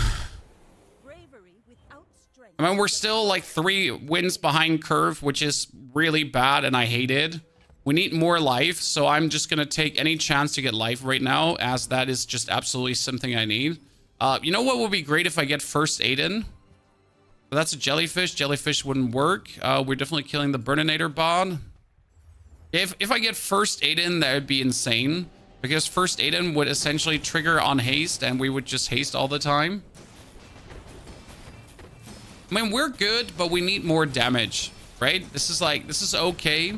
Bravery without strength. I mean, we're still like 3 wins behind curve, which is really bad and I hate it. We need more life, so I'm just going to take any chance to get life right now, as that is just absolutely something I need. You know what would be great if I get first aid in? That's a jellyfish. Jellyfish wouldn't work. We're definitely killing the Burninator bot. If I get first aid in, that would be insane. Because first aid in would essentially trigger on haste, and we would just haste all the time. I mean, we're good, but we need more damage, right? This is okay.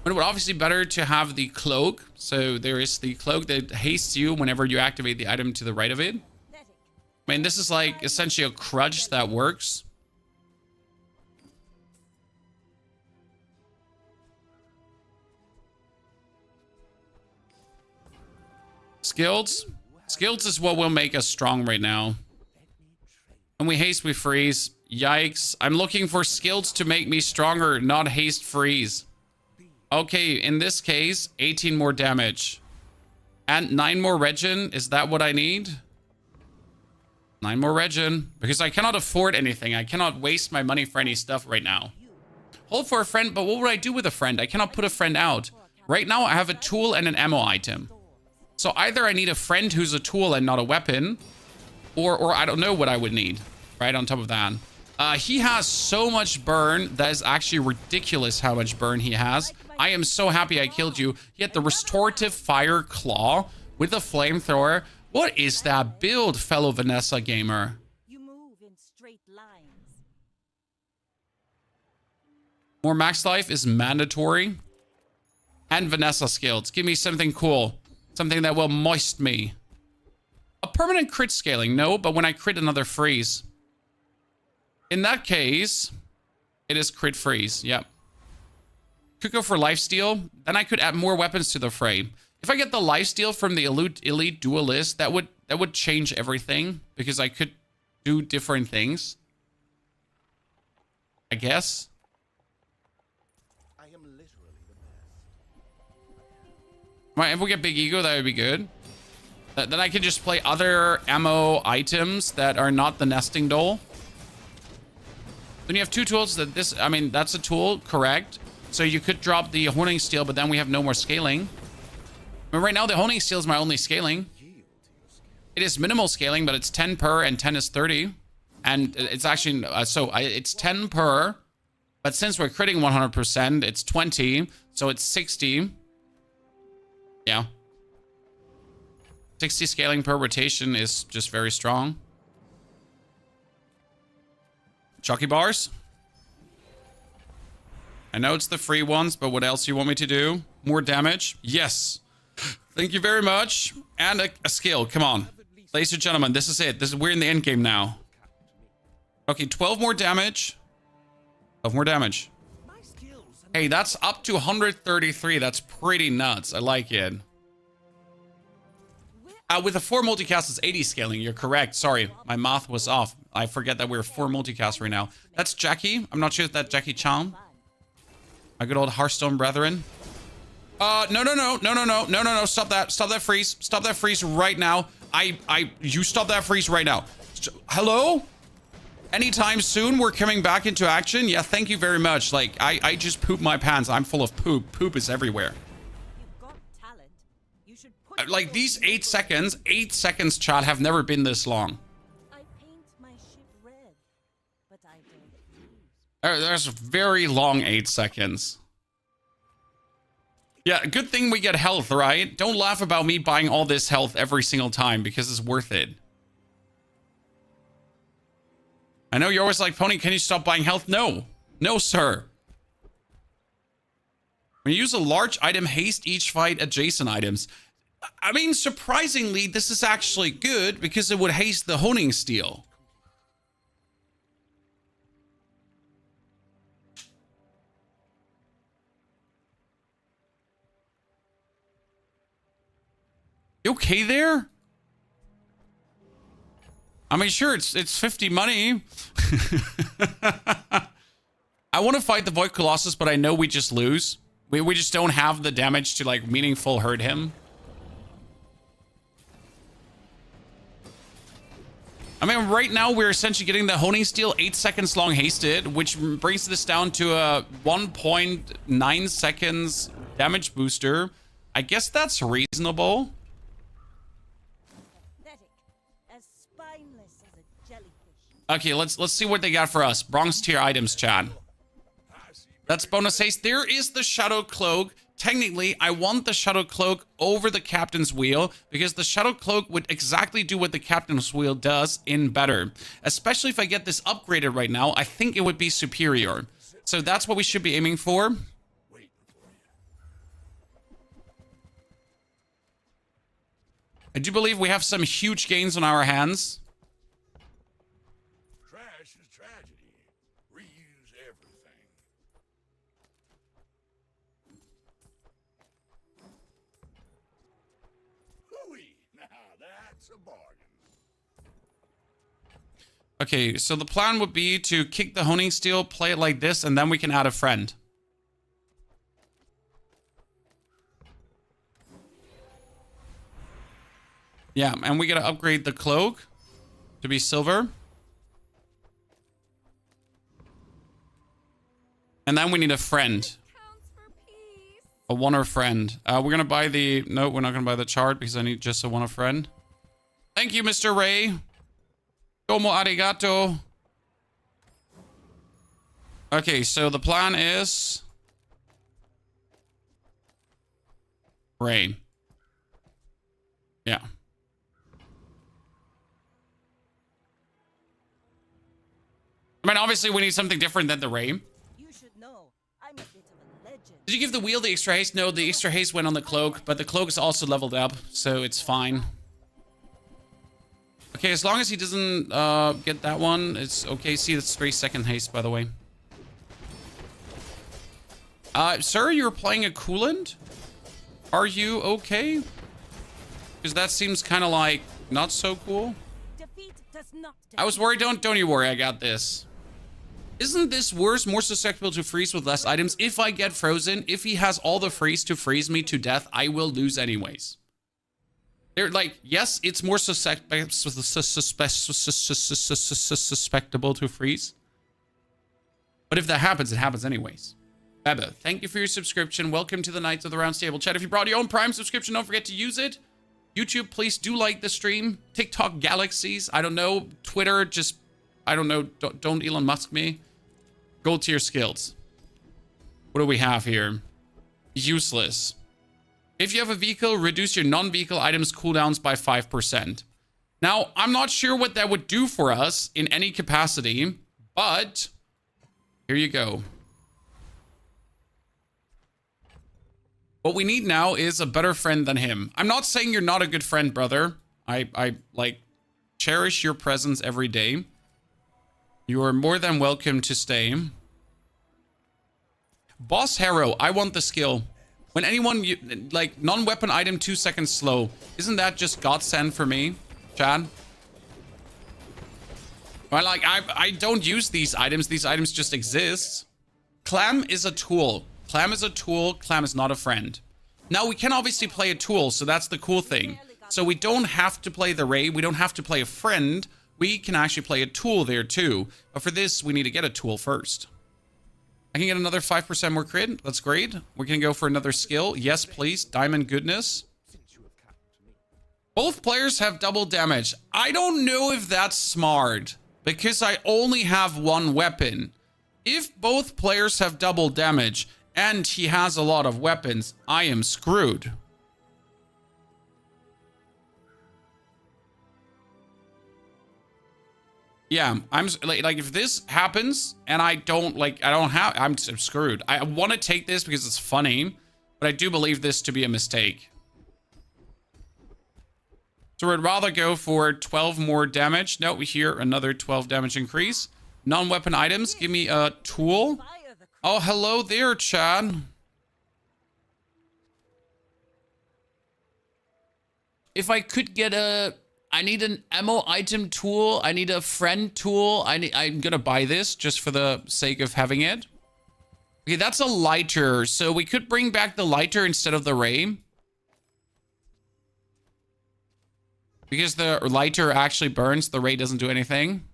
But it would obviously be better to have the cloak. So there is the cloak that hastes you whenever you activate the item to the right of it. I mean, this is like essentially a crutch that works. Skills. Skills is what will make us strong right now. And we haste, we freeze. Yikes. I'm looking for skills to make me stronger, not haste freeze. Okay, in this case, 18 more damage. And 9 more regen. Is that what I need? 9 more regen. Because I cannot afford anything. I cannot waste my money for any stuff right now. Hold for a friend, but what would I do with a friend? I cannot put a friend out. Right now, I have a tool and an ammo item. So either I need a friend who's a tool and not a weapon, or I don't know what I would need, right on top of that. He has so much burn. That is actually ridiculous how much burn he has. I am so happy I killed you. He had the restorative fire claw with a flamethrower. What is that build, fellow Vanessa gamer? You move in straight lines. More max life is mandatory. And Vanessa skills. Give me something cool. Something that will moist me. A permanent crit scaling. No, but when I crit another freeze. In that case, it is crit freeze. Yep. Could go for lifesteal. Then I could add more weapons to the fray. If I get the lifesteal from the elite duelist, that would change everything. Because I could do different things. I guess. If we get big ego, that would be good. Then I can just play other ammo items that are not the nesting doll. Then you have 2 tools that that's a tool, correct? So you could drop the honing steel, but then we have no more scaling. But right now, the honing steel is my only scaling. It is minimal scaling, but it's 10 per and 10 is 30. And it's actually, it's 10 per. But since we're critting 100%, it's 20. So it's 60. Yeah. 60 scaling per rotation is just very strong. Chucky bars. I know it's the free ones, but what else do you want me to do? More damage? Yes. Thank you very much. And a skill. Come on. Ladies and gentlemen, this is it. We're in the end game now. Okay, 12 more damage. 12 more damage. Hey, that's up to 133. That's pretty nuts. I like it. With a 4 multicast, it's 80 scaling. You're correct. Sorry, my math was off. I forget that we're 4 multicast right now. That's Jackie. I'm not sure if that's Jackie Chan. My good old Hearthstone brethren. No. Stop that. Stop that freeze. Stop that freeze right now. You stop that freeze right now. Hello? Anytime soon, we're coming back into action. Yeah, thank you very much. Like, I just pooped my pants. I'm full of poop. Poop is everywhere. You've got talent. You should put Like, these 8 seconds, chat, have never been this long. I paint my ship red, but I don't use. There's very long 8 seconds. Yeah, good thing we get health, right? Don't laugh about me buying all this health every single time because it's worth it. I know you're always like, Pony, can you stop buying health? No. No, sir. When you use a large item, haste each fight adjacent items. I mean, surprisingly, this is actually good because it would haste the honing steel. You okay there? I mean, sure, it's 50 money. I want to fight the Void Colossus, but I know we just lose. We just don't have the damage to, like, meaningful hurt him. I mean, right now, we're essentially getting the Honing Steel 8 seconds long hasted, which brings this down to a 1.9 seconds damage booster. I guess that's reasonable. Okay, let's see what they got for us. Bronze tier items, Chad. That's bonus haste. There is the Shadow Cloak. Technically, I want the Shadow Cloak over the Captain's Wheel because the Shadow Cloak would exactly do what the Captain's Wheel does in better. Especially if I get this upgraded right now, I think it would be superior. So that's what we should be aiming for. I do believe we have some huge gains on our hands. That's a bargain. Okay, so the plan would be to kick the honing steel, play it like this, and then we can add a friend. Yeah, and we gotta upgrade the cloak to be silver. And then we need a friend. Counts for peace. A one-er friend. We're gonna buy the... No, we're not gonna buy the chart because I need just a one-er friend. Thank you, Mr. Ray. Domo arigato. Okay, so the plan is... Ray. Yeah. I mean, obviously we need something different than the Ray. You should know, I'm a bit of a legend. Did you give the wheel the extra haste? No, the extra haste went on the cloak, but the cloak is also leveled up, so it's fine. Okay, as long as he doesn't get that one, it's okay. See, that's 3-second haste, by the way. Sir, you're playing a coolant? Are you okay? Because that seems kind of like not so cool. Defeat does not I was worried. Don't you worry. I got this. Isn't this worse? More susceptible to freeze with less items. If I get frozen, if he has all the freeze to freeze me to death, I will lose anyways. They're like, yes, it's more susceptible to freeze. But if that happens, it happens anyways. Beba, thank you for your subscription. Welcome to the Knights of the Round Table. Chat, if you brought your own Prime subscription, don't forget to use it. YouTube, please do like the stream. TikTok galaxies. I don't know. Twitter, just, I don't know. Don't Elon Musk me. Gold tier skills. What do we have here? Useless. If you have a vehicle, reduce your non-vehicle items cooldowns by 5%. Now, I'm not sure what that would do for us in any capacity, but here you go. What we need now is a better friend than him. I'm not saying you're not a good friend, brother. I like, cherish your presence every day. You are more than welcome to stay. Boss Harrow, I want the skill. When anyone, like, non-weapon item 2 seconds slow. Isn't that just godsend for me, Chad? Well, like, I don't use these items. These items just exist. Clam is a tool. Clam is a tool. Clam is not a friend. Now, we can obviously play a tool, so that's the cool thing. So we don't have to play the Ray. We don't have to play a friend. We can actually play a tool there, too. But for this, we need to get a tool first. I can get another 5% more crit. That's great. We're going to go for another skill. Yes, please. Diamond goodness. Both players have double damage. I don't know if that's smart, because I only have one weapon. If both players have double damage and he has a lot of weapons, I am screwed. Yeah, I'm like if this happens and I don't have, I'm screwed. I want to take this because it's funny, but I do believe this to be a mistake. So I'd rather go for 12 more damage. No, here another 12 damage increase. Non-weapon items, give me a tool. Oh, hello there, Chad. If I could get a... I need an ammo item tool. I need a friend tool. I'm gonna buy this just for the sake of having it. Okay, that's a lighter. So we could bring back the lighter instead of the ray. Because the lighter actually burns. The ray doesn't do anything.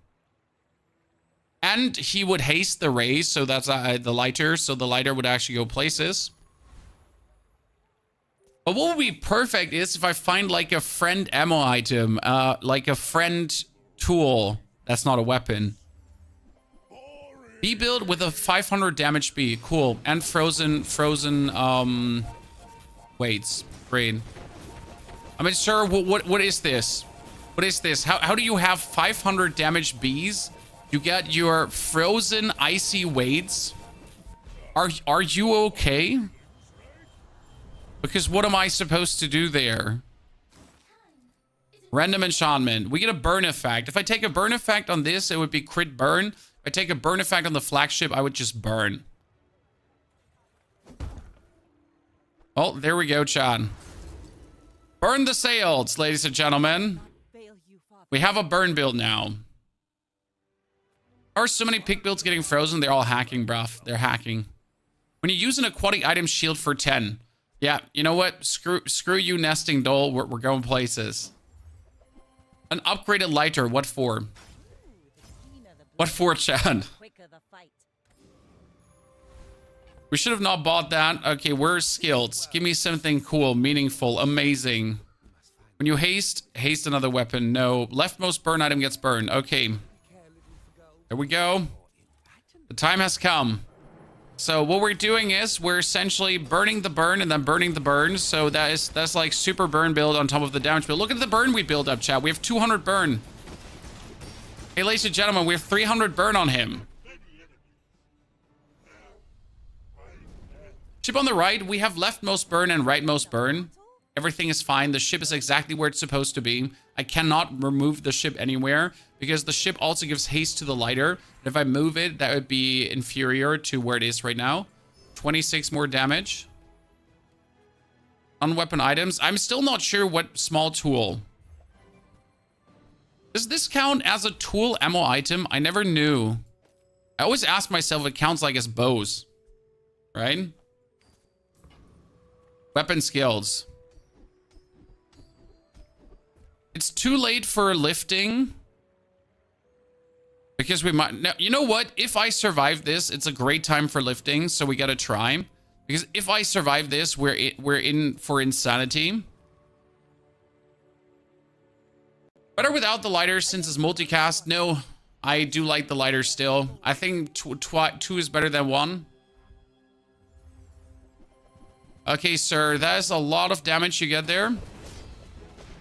And he would haste the ray. So that's the lighter. So the lighter would actually go places. But what would be perfect is if I find like a friend ammo item, like a friend tool. That's not a weapon. B build with a 500 damage B. Cool. And frozen weights. Great. I mean, sir, what is this? What is this? How do you have 500 damage Bs? You get your frozen icy weights. Are you okay? Because what am I supposed to do there? Random enchantment. We get a burn effect. If I take a burn effect on this, it would be crit burn. If I take a burn effect on the flagship, I would just burn. Oh, there we go, Chad. Burn the sails, ladies and gentlemen. We have a burn build now. There are so many pick builds getting frozen. They're all hacking, bruv. They're hacking. When you use an aquatic item shield for 10. Yeah, you know what? Screw you, nesting doll. We're going places. An upgraded lighter. What for? What for, Chad? We should have not bought that. Okay, where's skills? Give me something cool, meaningful, amazing. When you haste another weapon. No. Leftmost burn item gets burned. Okay. There we go. The time has come. So what we're doing is we're essentially burning the burn and then burning the burn. So that's like super burn build on top of the damage build. Look at the burn we build up, chat. We have 200 burn. Hey, ladies and gentlemen, we have 300 burn on him. Ship on the right, we have leftmost burn and rightmost burn. Everything is fine. The ship is exactly where it's supposed to be. I cannot remove the ship anywhere because the ship also gives haste to the lighter. If I move it, that would be inferior to where it is right now. 26 more damage. Unweapon items. I'm still not sure what small tool. Does this count as a tool ammo item? I never knew. I always ask myself if it counts like as bows. Right? Weapon skills. It's too late for lifting. Because we might... Now, you know what? If I survive this, it's a great time for lifting. So we gotta try. Because if I survive this, we're in for insanity. Better without the lighter since it's multicast. No, I do like the lighter still. I think two is better than one. Okay, sir. That is a lot of damage you get there.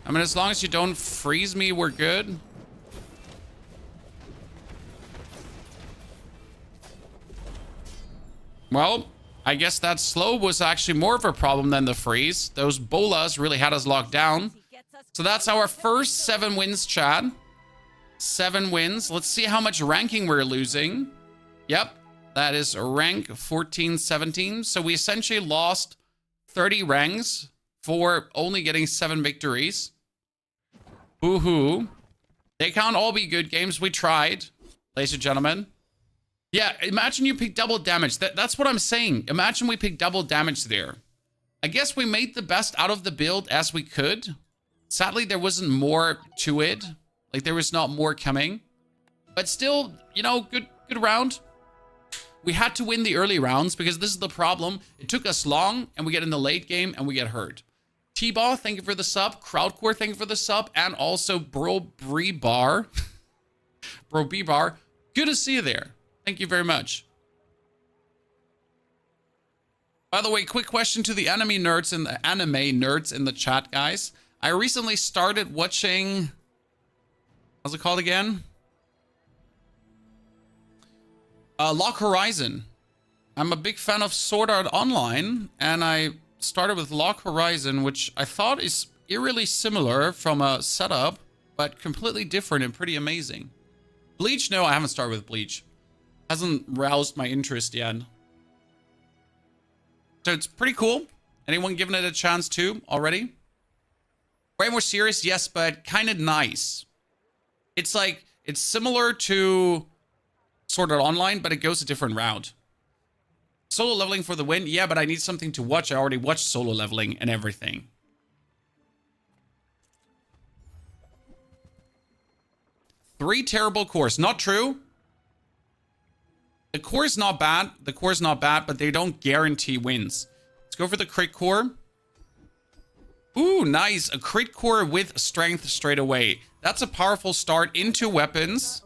I mean, as long as you don't freeze me, we're good. Well, I guess that slow was actually more of a problem than the freeze. Those bolas really had us locked down. So that's our first 7 wins, Chad. 7 wins. Let's see how much ranking we're losing. Yep, that is rank 14, 17. So we essentially lost 30 ranks for only getting 7 victories. Boo-hoo. They can't all be good games. We tried, ladies and gentlemen. Yeah, imagine you pick double damage. That's what I'm saying. Imagine we pick double damage there. I guess we made the best out of the build as we could. Sadly, there wasn't more to it. Like, there was not more coming. But still, you know, good round. We had to win the early rounds because this is the problem. It took us long, and we get in the late game, and we get hurt. T-Ball, thank you for the sub. Crowdcore, thank you for the sub. And also, Bro Bar. Bro B-Bar, good to see you there. Thank you very much. By the way, quick question to the anime nerds in the chat, guys. I recently started watching... How's it called again? Lock Horizon. I'm a big fan of Sword Art Online, and I started with Lock Horizon, which I thought is eerily similar from a setup, but completely different and pretty amazing. Bleach? No, I haven't started with Bleach. Hasn't roused my interest yet. So it's pretty cool. Anyone giving it a chance too already? Way more serious, yes, but kind of nice. It's like, it's similar to Sword Art Online, but it goes a different route. Solo leveling for the win? Yeah, but I need something to watch. I already watched solo leveling and everything. Three terrible cores. Not true. The core is not bad. The core is not bad, but they don't guarantee wins. Let's go for the crit core. Ooh, nice. A crit core with strength straight away. That's a powerful start into weapons.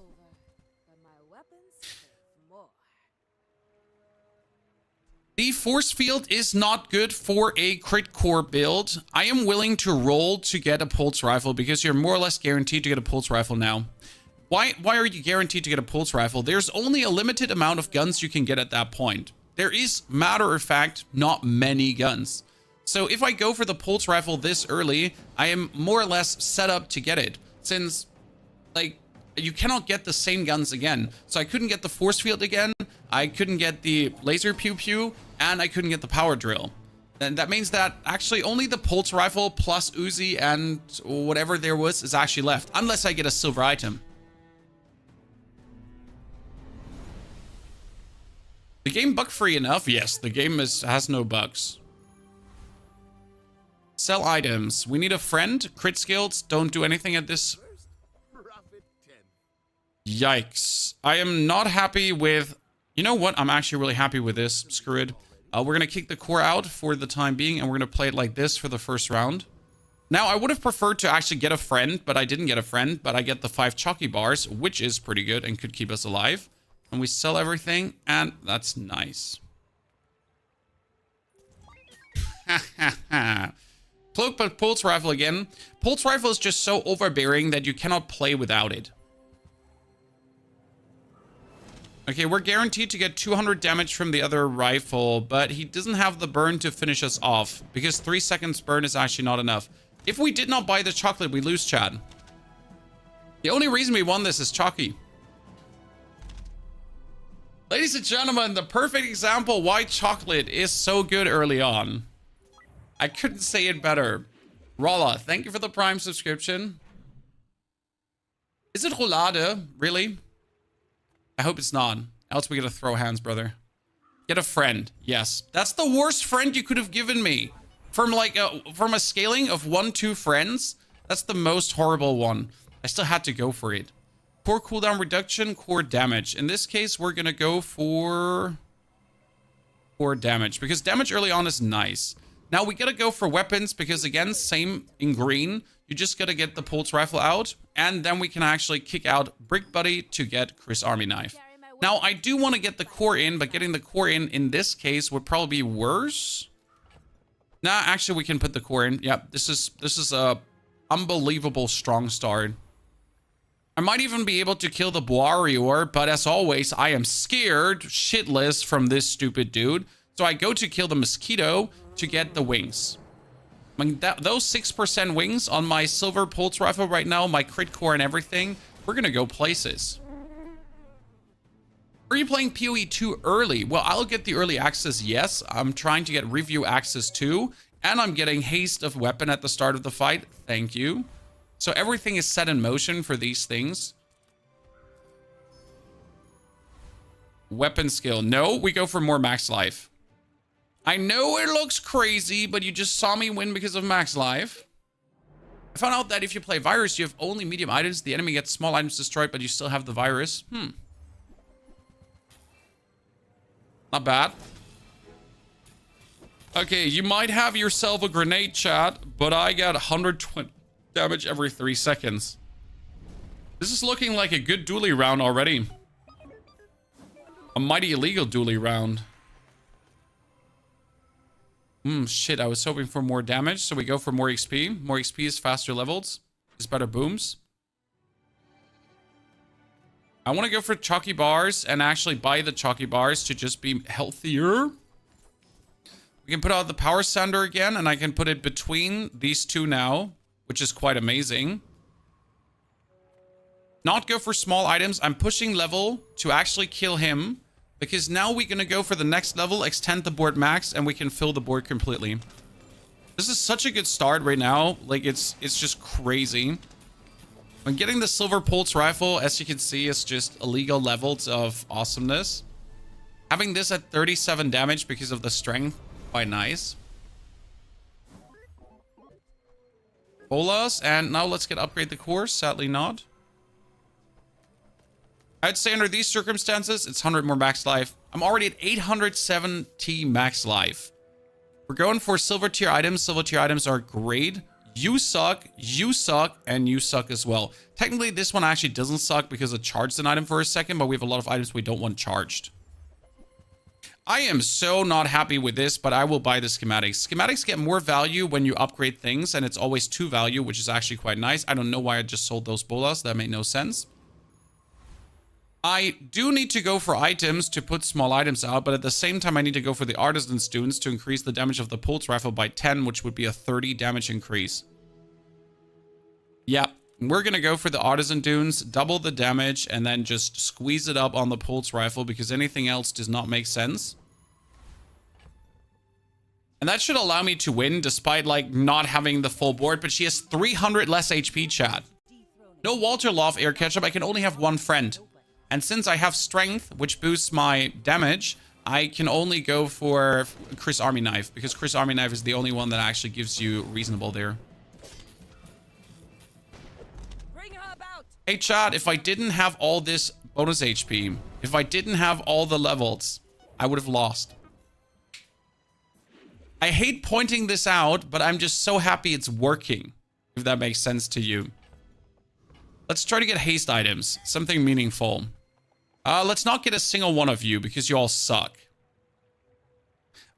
The force field is not good for a crit core build. I am willing to roll to get a pulse rifle because you're more or less guaranteed to get a pulse rifle now. Why are you guaranteed to get a pulse rifle? There's only a limited amount of guns you can get at that point. There is, matter of fact, not many guns. So if I go for the pulse rifle this early, I am more or less set up to get it. Since, like, you cannot get the same guns again. So I couldn't get the force field again. I couldn't get the laser pew pew. And I couldn't get the power drill. then that means that actually only the pulse rifle plus Uzi and whatever there was is actually left. Unless I get a silver item. The game bug-free enough? Yes, the game has no bugs. Sell items. We need a friend. Crit skills don't do anything at this. Yikes. I am not happy with... You know what? I'm actually really happy with this. Screw it. We're going to kick the core out for the time being, and we're going to play it like this for the first round. Now, I would have preferred to actually get a friend, but I didn't get a friend. But I get the 5 chalky bars, which is pretty good and could keep us alive. And we sell everything, and that's nice. Cloak, but pulse rifle again. Pulse rifle is just so overbearing that you cannot play without it. Okay, we're guaranteed to get 200 damage from the other rifle, but he doesn't have the burn to finish us off, because 3 seconds burn is actually not enough. If we did not buy the chocolate, we lose, Chad. The only reason we won this is chalky. Ladies and gentlemen, the perfect example why chocolate is so good early on. I couldn't say it better. Rolla, thank you for the Prime subscription. Is it roulade? Really? I hope it's not. Else we gotta throw hands, brother. Get a friend. Yes. That's the worst friend you could have given me. From a scaling of 1-2 friends, that's the most horrible one. I still had to go for it. Core cooldown reduction, core damage. In this case, we're gonna go for core damage, because damage early on is nice. Now we gotta go for weapons, because again, same in green. You just gotta get the pulse rifle out, and then we can actually kick out Brick Buddy to get Chris Army Knife. Now, I do want to get the core in, but getting the core in this case would probably be worse. Nah, actually, we can put the core in. Yep, this is a unbelievable strong start. I might even be able to kill the warrior, but as always, I am scared shitless from this stupid dude. So I go to kill the mosquito to get the wings. I mean, those 6% wings on my silver pulse rifle right now, my crit core and everything, we're gonna go places. Are you playing PoE too early? Well, I'll get the early access, yes. I'm trying to get review access too. And I'm getting haste of weapon at the start of the fight. Thank you. So everything is set in motion for these things. Weapon skill. No, we go for more max life. I know it looks crazy, but you just saw me win because of max life. I found out that if you play virus, you have only medium items. The enemy gets small items destroyed, but you still have the virus. Not bad. Okay, you might have yourself a grenade, chat, but I got 120 damage every 3 seconds. This is looking like a good Dooley round already. A mighty illegal Dooley round. Shit, I was hoping for more damage, so we go for more XP. More XP is faster levels. Is better booms. I want to go for chalky bars and actually buy the chalky bars to just be healthier. We can put out the power sander again, and I can put it between these two now, which is quite amazing. Not go for small items. I'm pushing level to actually kill him, because now we're going to go for the next level, extend the board max, and we can fill the board completely. This is such a good start right now. Like, it's just crazy. When getting the silver pulse rifle, as you can see, is just illegal levels of awesomeness. Having this at 37 damage because of the strength, quite nice. Bolas, and now let's get upgrade the core. Sadly not. I'd say under these circumstances, it's 100 more max life. I'm already at 870 max life. We're going for silver tier items. Silver tier items are great. You suck, and you suck as well. Technically, this one actually doesn't suck because it charged an item for a second, but we have a lot of items we don't want charged. I am so not happy with this, but I will buy the schematics. Schematics get more value when you upgrade things, and it's always 2 value, which is actually quite nice. I don't know why I just sold those bolas. That made no sense. I do need to go for items to put small items out, but at the same time, I need to go for the artisan students to increase the damage of the pulse rifle by 10, which would be a 30 damage increase. Yeah, we're going to go for the artisan dunes, double the damage, and then just squeeze it up on the pulse rifle because anything else does not make sense. And that should allow me to win despite like not having the full board, but she has 300 less HP, chat. No Walter Loft air ketchup, I can only have one friend. And since I have strength, which boosts my damage, I can only go for Chris Army Knife, because Chris Army Knife is the only one that actually gives you reasonable there. Bring her about. Hey chat, if I didn't have all this bonus HP, if I didn't have all the levels, I would have lost. I hate pointing this out, but I'm just so happy it's working, if that makes sense to you. Let's try to get haste items, something meaningful. Let's not get a single one of you because you all suck.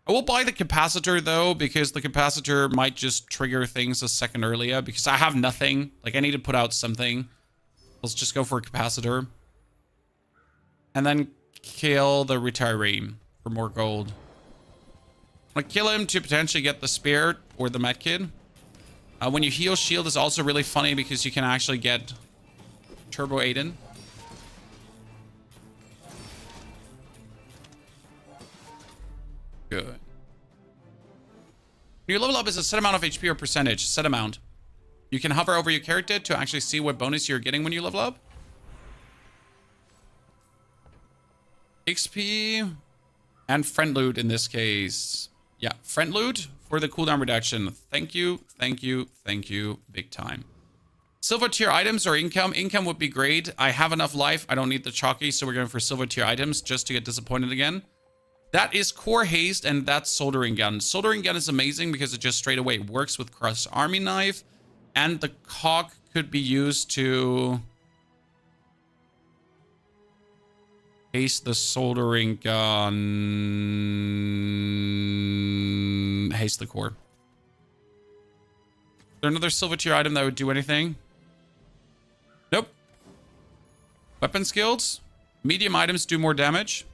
I will buy the capacitor though, because the capacitor might just trigger things a second earlier, because I have nothing. Like I need to put out something. Let's just go for a capacitor. And then kill the retiree for more gold. I'm gonna kill him to potentially get the spear or the medkit. When you heal, shield is also really funny because you can actually get Turbo Aiden. Good. Your level up is a set amount of HP or percentage. Set amount. You can hover over your character to actually see what bonus you're getting when you level up. XP and friend loot in this case. Yeah, friend loot for the cooldown reduction. Thank you, thank you, thank you. Big time. Silver tier items or income. Income would be great. I have enough life. I don't need the chalky, so we're going for silver tier items just to get disappointed again. That is core haste, and that's soldering gun. Soldering gun is amazing because it just straight away works with Cross Army Knife, and the cock could be used to haste the soldering gun. Haste the core. Is there another silver tier item that would do anything? Nope. Weapon skills. Medium items do more damage.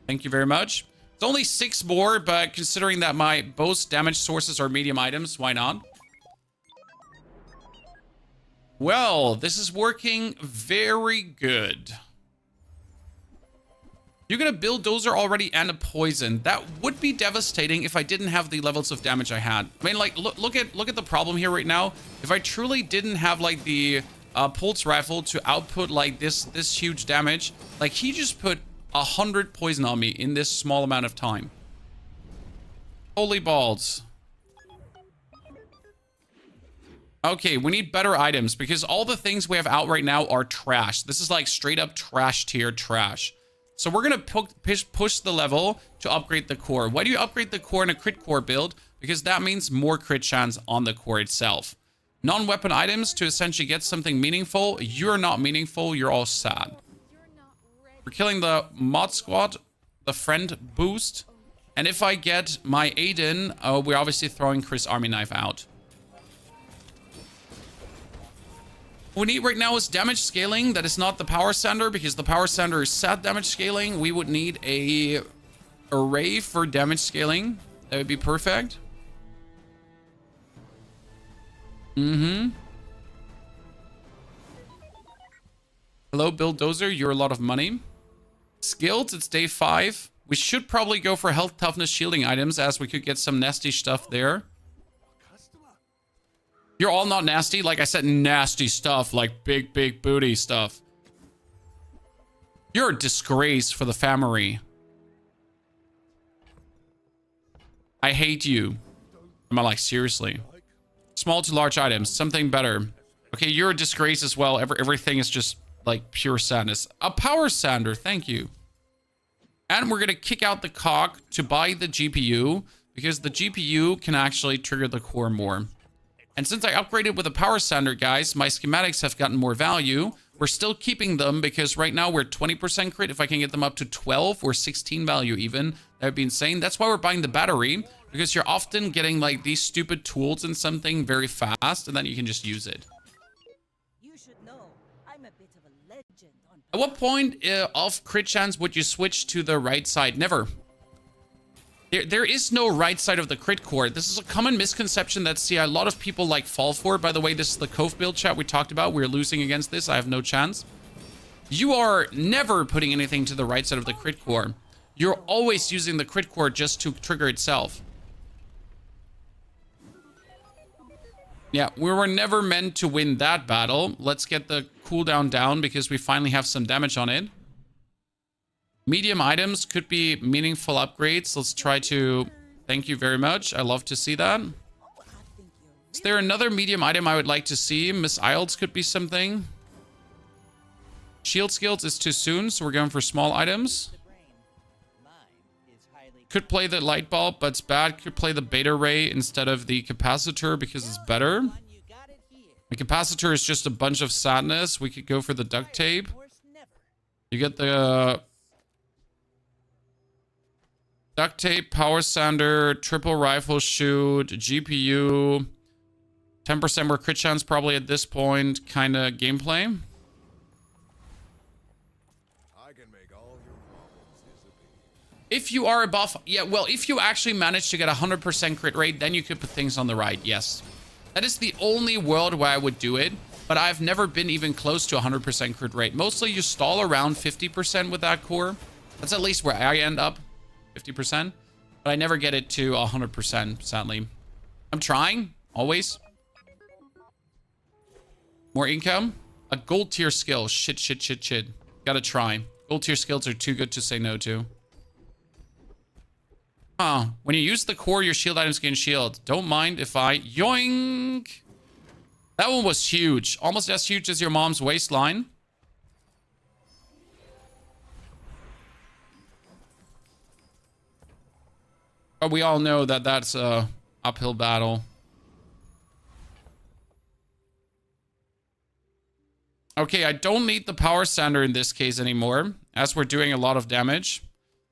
Thank you very much. It's only 6 more, but considering that my both damage sources are medium items, why not? Well, this is working very good. You're gonna build dozer already and a poison. That would be devastating if I didn't have the levels of damage I had. I mean, like, look at the problem here right now. If I truly didn't have like the pulse rifle to output like this huge damage, like he just put 100 poison on me in this small amount of time. Holy balls. Okay, we need better items because all the things we have out right now are trash. This is like straight up trash tier trash. So we're going to push the level to upgrade the core. Why do you upgrade the core in a crit core build? Because that means more crit chance on the core itself. Non-weapon items to essentially get something meaningful. You're not meaningful. You're all sad. We're killing the mod squad, the friend boost. And if I get my Aiden, we're obviously throwing Chris Army Knife out. What we need right now is damage scaling. That is not the power sander because the power sander is sad damage scaling. We would need a array for damage scaling. That would be perfect. Hello, Build Dozer. You're a lot of money. Skills, it's day 5. We should probably go for health, toughness, shielding items as we could get some nasty stuff there. You're all not nasty. Like I said, nasty stuff, like big booty stuff. You're a disgrace for the family. I hate you. Am I like, seriously? Small to large items, something better. Okay, you're a disgrace as well. Everything is just like pure sadness. A power sander, thank you. And we're gonna kick out the cock to buy the GPU because the GPU can actually trigger the core more. And since I upgraded with a power sander, guys, my schematics have gotten more value. We're still keeping them because right now we're 20% crit. If I can get them up to 12 or 16 value even, that would be insane. That's why we're buying the battery, because you're often getting like these stupid tools in something very fast and then you can just use it. You should know, I'm a bit of a legend on. At what point of crit chance would you switch to the right side? Never. There is no right side of the crit core. This is a common misconception that a lot of people like fall for. By the way, this is the Cove build chat we talked about. We're losing against this. I have no chance. You are never putting anything to the right side of the crit core. You're always using the crit core just to trigger itself. Yeah, we were never meant to win that battle. Let's get the cooldown down because we finally have some damage on it. Medium items could be meaningful upgrades. Let's try to... Thank you very much. I love to see that. Is there another medium item I would like to see? Miss Isles could be something. Shield skills is too soon, so we're going for small items. Could play the light bulb, but it's bad. Could play the beta ray instead of the capacitor because it's better. The capacitor is just a bunch of sadness. We could go for the duct tape. You get the duct tape, power sander, triple rifle shoot, GPU, 10% more crit chance probably at this point kind of gameplay. If you are above, yeah, well, if you actually manage to get 100% crit rate, then you could put things on the right, yes. That is the only world where I would do it, but I've never been even close to 100% crit rate. Mostly you stall around 50% with that core. That's at least where I end up, 50%. But I never get it to 100%, sadly. I'm trying, always. More income. A gold tier skill, shit. Gotta try. Gold tier skills are too good to say no to. When you use the core, your shield items gain shield. Don't mind if I... Yoink! That one was huge. Almost as huge as your mom's waistline. But we all know that that's a uphill battle. Okay, I don't need the power sander in this case anymore, as we're doing a lot of damage.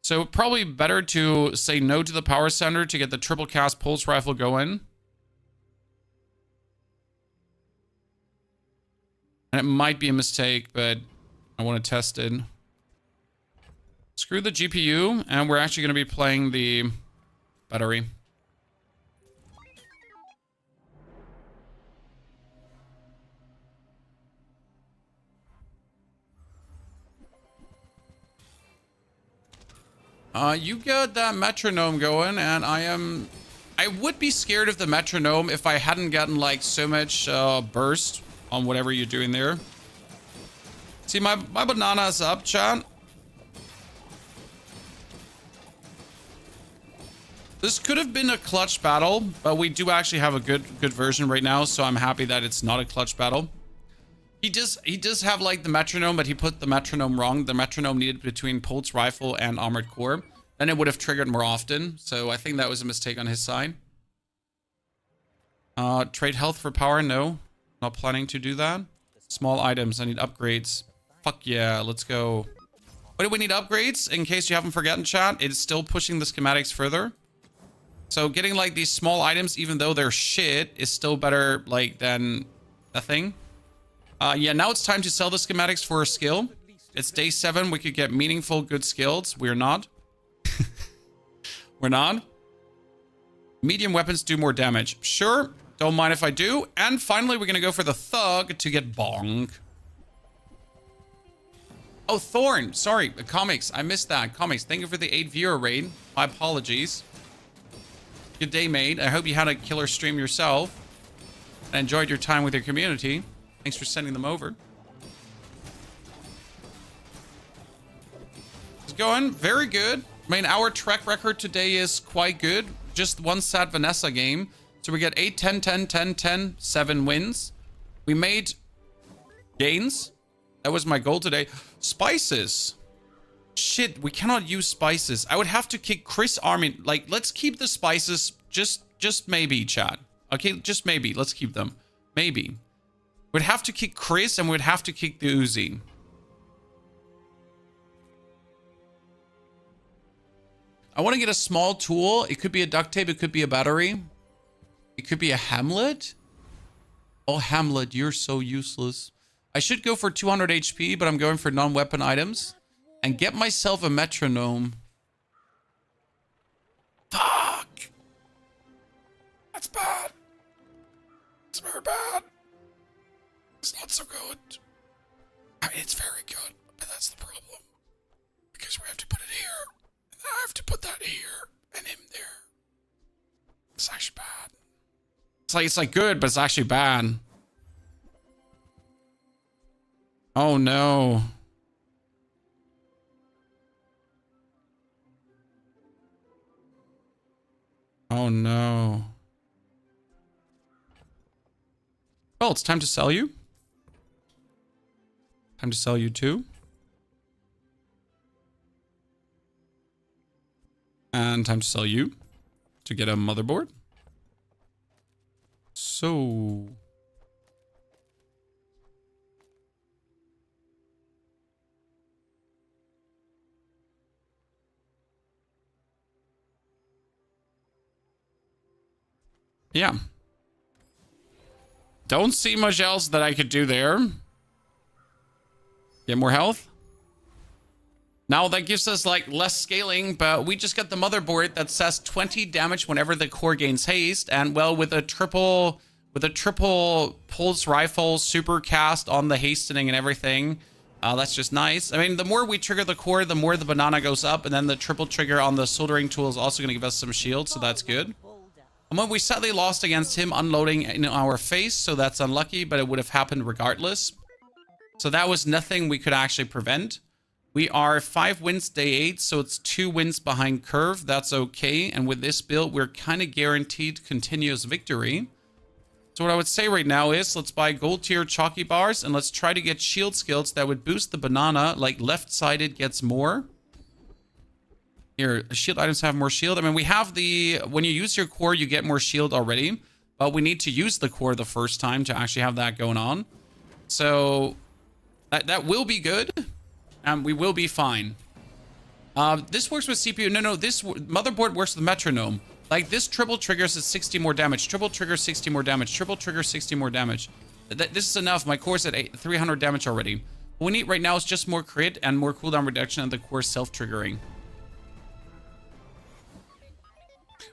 So probably better to say no to the power sander to get the triple cast pulse rifle going. And it might be a mistake, but I want to test it. Screw the GPU, and we're actually going to be playing the battery. You got that metronome going, and I would be scared of the metronome if I hadn't gotten like so much burst on whatever you're doing there. See, my banana's up, chat. This could have been a clutch battle, but we do actually have a good version right now, so I'm happy that it's not a clutch battle. He does have like the metronome, but he put the metronome wrong. The metronome needed between pulse rifle and armored core. Then it would have triggered more often. So I think that was a mistake on his side. Trade health for power? No. Not planning to do that. Small items. I need upgrades. Fuck yeah. Let's go. What do we need upgrades? In case you haven't forgotten, chat, it's still pushing the schematics further. So getting like these small items, even though they're shit, is still better like than nothing. Yeah, now it's time to sell the schematics for a skill. It's day 7. We could get meaningful, good skills. We're not. We're not. Medium weapons do more damage. Sure. Don't mind if I do. And finally, we're going to go for the thug to get bonk. Oh, Thorn. Sorry. Comics. I missed that. Comics. Thank you for the 8 viewer raid. My apologies. Good day, mate. I hope you had a killer stream yourself. And enjoyed your time with your community. Thanks for sending them over. It's going very good. I mean, our track record today is quite good. Just one sad Vanessa game. So we get 8, 10, 10, 10, 10, 7 wins. We made gains. That was my goal today. Spices. Shit, we cannot use spices. I would have to kick Chris Army. Like, let's keep the spices. Just maybe, chat. Okay, just maybe. Let's keep them. Maybe. We'd have to kick Chris and we'd have to kick the Uzi. I want to get a small tool. It could be a duct tape. It could be a battery. It could be a Hamlet. Oh, Hamlet, you're so useless. I should go for 200 HP, but I'm going for non-weapon items. And get myself a metronome. Fuck. That's bad. It's very bad. It's not so good. I mean, it's very good, but that's the problem. Because we have to put it here, and then I have to put that here, and him there. It's actually bad. It's like good, but it's actually bad. Oh no. Oh no. Well, it's time to sell you. Time to sell you too. And time to sell you to get a motherboard. So... yeah. Don't see much else that I could do there. Get more health. Now that gives us like less scaling, but we just got the motherboard that says 20 damage whenever the core gains haste. And well, with a triple pulse rifle super cast on the hastening and everything, that's just nice. I mean, the more we trigger the core, the more the banana goes up, and then the triple trigger on the soldering tool is also going to give us some shield, so that's good. And when we sadly lost against him unloading in our face, so that's unlucky, but it would have happened regardless. So that was nothing we could actually prevent. We are 5 wins day 8, so it's 2 wins behind curve. That's okay. And with this build, we're kind of guaranteed continuous victory. So what I would say right now is let's buy gold tier chalky bars and let's try to get shield skills that would boost the banana, like left-sided gets more. Here, shield items have more shield. I mean, we have the... when you use your core, you get more shield already. But we need to use the core the first time to actually have that going on. So that will be good. And we will be fine. This works with CPU. No, this motherboard works with metronome. Like, this triple triggers is 60 more damage. Triple trigger, 60 more damage. Triple trigger, 60 more damage. This is enough. My core's at 300 damage already. What we need right now is just more crit and more cooldown reduction and the core self-triggering.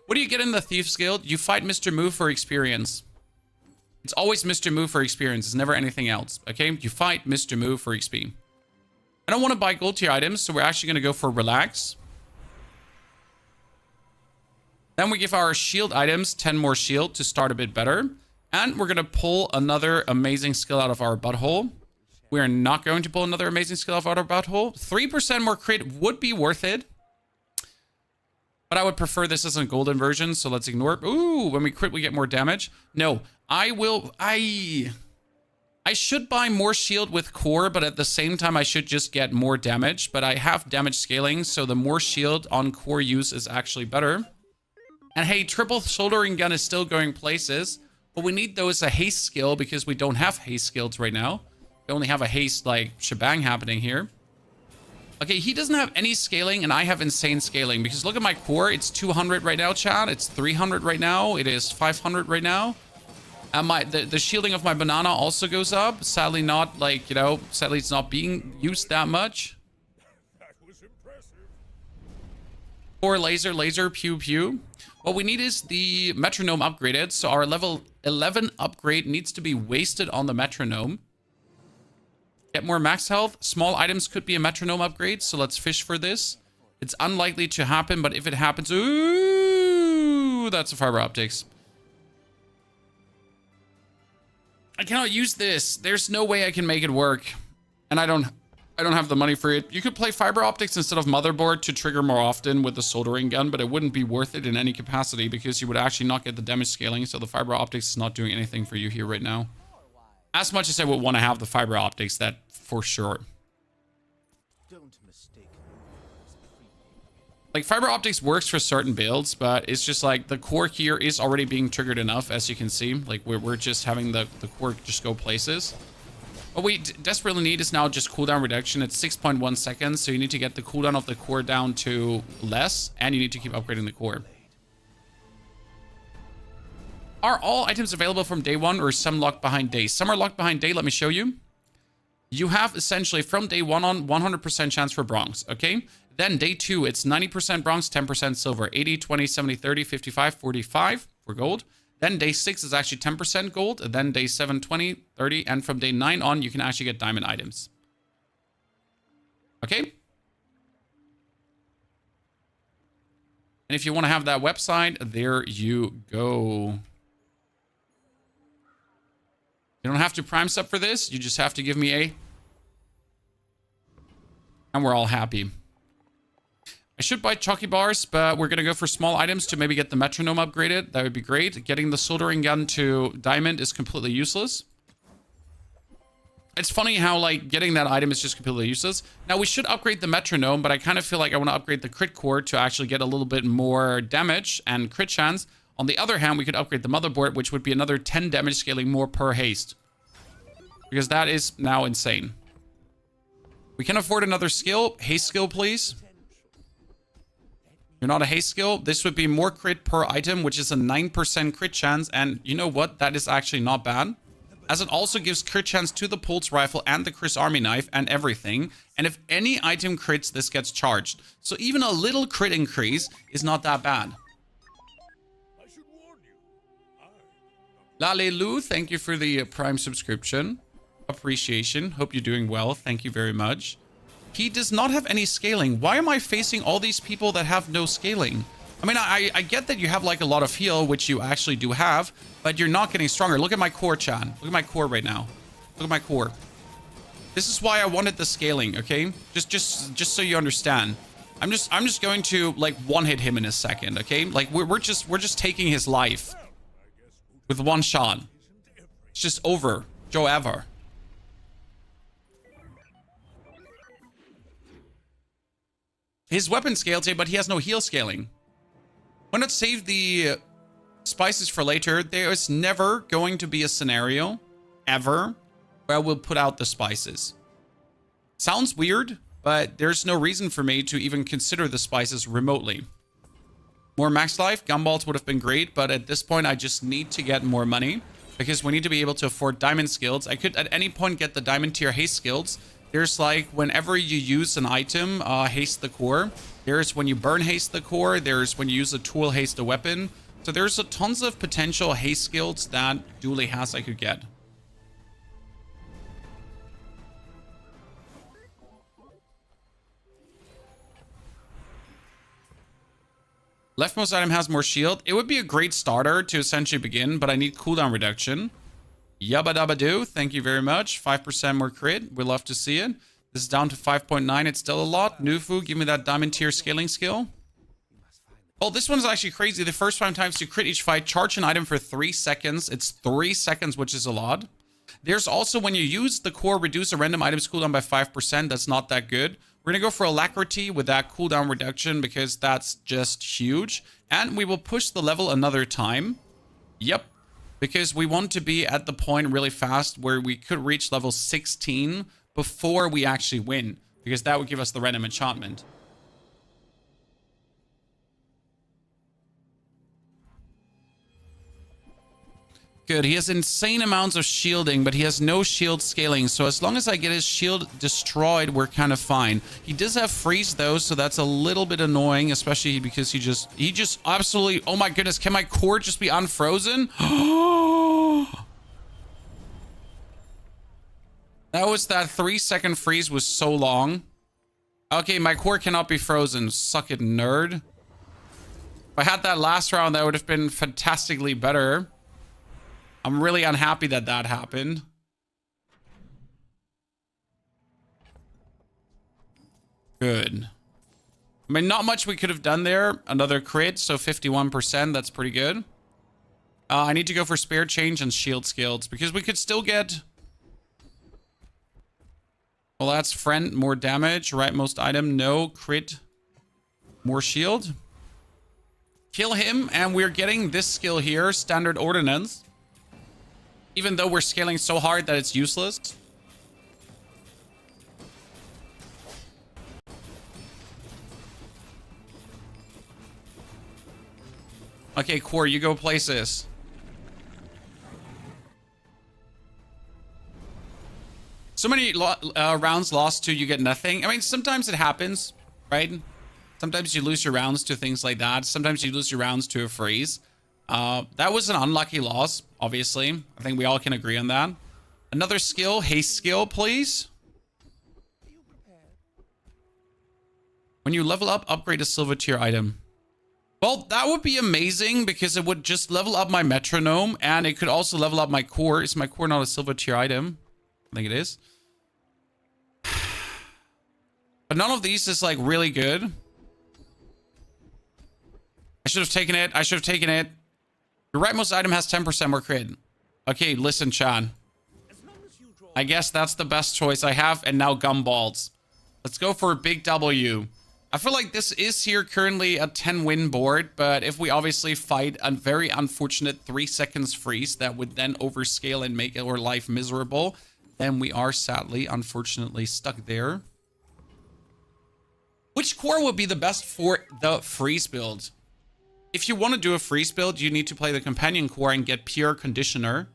What do you get in the Thief's Guild? You fight Mr. Move for experience. It's always Mr. Move for experience. It's never anything else, okay? You fight Mr. Move for XP. I don't want to buy gold tier items, so we're actually going to go for relax. Then we give our shield items 10 more shield to start a bit better. And we're going to pull another amazing skill out of our butthole. We're not going to pull another amazing skill out of our butthole. 3% more crit would be worth it. But I would prefer this as a golden version, so let's ignore it. Ooh, when we crit, we get more damage. No, I should buy more shield with core, but at the same time, I should just get more damage. But I have damage scaling, so the more shield on core use is actually better. And hey, triple soldering gun is still going places. But we need, though, is a haste skill, because we don't have haste skills right now. We only have a haste, like, shebang happening here. Okay, he doesn't have any scaling, and I have insane scaling. Because look at my core. It's 200 right now, chat. It's 300 right now. It is 500 right now. And the shielding of my banana also goes up. Sadly not, like, you know, sadly it's not being used that much. That was impressive. Or laser, pew, pew. What we need is the metronome upgraded. So our level 11 upgrade needs to be wasted on the metronome. Get more max health. Small items could be a metronome upgrade, so let's fish for this. It's unlikely to happen, but if it happens... ooh, that's a fiber optics. I cannot use this. There's no way I can make it work. And I don't have the money for it. You could play fiber optics instead of motherboard to trigger more often with the soldering gun, but it wouldn't be worth it in any capacity because you would actually not get the damage scaling, so the fiber optics is not doing anything for you here right now. As much as I would want to have the fiber optics, that for sure. Don't mistake Like, fiber optics works for certain builds, but it's just like the core here is already being triggered enough, as you can see. Like, we're just having the core just go places. What we desperately need is now just cooldown reduction. It's 6.1 seconds, so you need to get the cooldown of the core down to less, and you need to keep upgrading the core. Are all items available from day 1 or some locked behind day? Some are locked behind day. Let me show you. You have essentially from day 1 on 100% chance for bronze, okay? Then day 2, it's 90% bronze, 10% silver, 80, 20, 70, 30, 55, 45 for gold. Then day 6 is actually 10% gold. Then day 7, 20, 30. And from day 9 on, you can actually get diamond items. Okay? And if you want to have that website, there you go. You don't have to prime sub for this. You just have to give me A. And we're all happy. I should buy chalky bars, but we're going to go for small items to maybe get the metronome upgraded. That would be great. Getting the soldering gun to diamond is completely useless. It's funny how, like, getting that item is just completely useless. Now, we should upgrade the metronome, but I kind of feel like I want to upgrade the crit core to actually get a little bit more damage and crit chance. On the other hand, we could upgrade the motherboard, which would be another 10 damage scaling more per haste. Because that is now insane. We can afford another skill. Haste skill, please. You're not a haste skill. This would be more crit per item, which is a 9% crit chance. And you know what? That is actually not bad. As it also gives crit chance to the pulse rifle and the Chris Army knife and everything. And if any item crits, this gets charged. So even a little crit increase is not that bad. Lalelu, thank you for the Prime subscription. Appreciation. Hope you're doing well. Thank you very much. He does not have any scaling. Why am I facing all these people that have no scaling? I mean, I get that you have like a lot of heal, which you actually do have, but you're not getting stronger. Look at my core, Chan. Look at my core right now. Look at my core. This is why I wanted the scaling, okay? Just so you understand. I'm just going to like one hit him in a second, okay? Like we're just taking his life with one shot. It's just over. Joe ever. His weapon scales here, but he has no heal scaling. Why not save the spices for later? There is never going to be a scenario, ever, where I will put out the spices. Sounds weird, but there's no reason for me to even consider the spices remotely. More max life, gumballs would have been great, but at this point I just need to get more money because we need to be able to afford diamond skills. I could at any point get the diamond tier haste skills. There's like whenever you use an item, haste the core. There's when you burn haste the core. There's when you use a tool haste the weapon. So there's tons of potential haste skills that Dooley has I could get. Leftmost item has more shield. It would be a great starter to essentially begin, but I need cooldown reduction. Yabba dabba do. Thank you very much. 5% more crit. We'd love to see it. This is down to 5.9. It's still a lot. Nufu, give me that diamond tier scaling skill. Oh, this one's actually crazy. The first 5 times you crit each fight, charge an item for 3 seconds. It's 3 seconds, which is a lot. There's also when you use the core, reduce a random item's cooldown by 5%. That's not that good. We're going to go for alacrity with that cooldown reduction because that's just huge. And we will push the level another time. Yep. Because we want to be at the point really fast where we could reach level 16 before we actually win. Because that would give us the random enchantment. Good. He has insane amounts of shielding, but he has no shield scaling. So as long as I get his shield destroyed, we're kind of fine. He does have freeze though, so that's a little bit annoying, especially because he just absolutely, oh my goodness, can my core just be unfrozen? That 3-second freeze was so long. Okay, my core cannot be frozen. Suck it, nerd. If I had that last round, that would have been fantastically better. I'm really unhappy that that happened. Good. I mean, not much we could have done there. Another crit, so 51%. That's pretty good. I need to go for spare change and shield skills because we could still get... Well, that's friend, more damage. Rightmost item, no crit. More shield. Kill him, and we're getting this skill here, standard ordnance. Even though we're scaling so hard that it's useless. Okay, core, you go places. So many rounds lost to you get nothing. I mean, sometimes it happens, right? Sometimes you lose your rounds to things like that. Sometimes you lose your rounds to a freeze. That was an unlucky loss, obviously. I think we all can agree on that. Another skill, haste skill, please. When you level up, upgrade a silver tier item. Well, that would be amazing because it would just level up my metronome and it could also level up my core. Is my core not a silver tier item? I think it is. But none of these is like really good. I should have taken it. I should have taken it. Your rightmost item has 10% more crit. Okay, listen, Chan. I guess that's the best choice I have. And now gumballs. Let's go for a big W. I feel like this is here currently a 10-win board, but if we obviously fight a very unfortunate 3 seconds freeze that would then overscale and make our life miserable, then we are sadly, unfortunately, stuck there. Which core would be the best for the freeze build? If you want to do a freeze build, you need to play the companion core and get pure conditioner.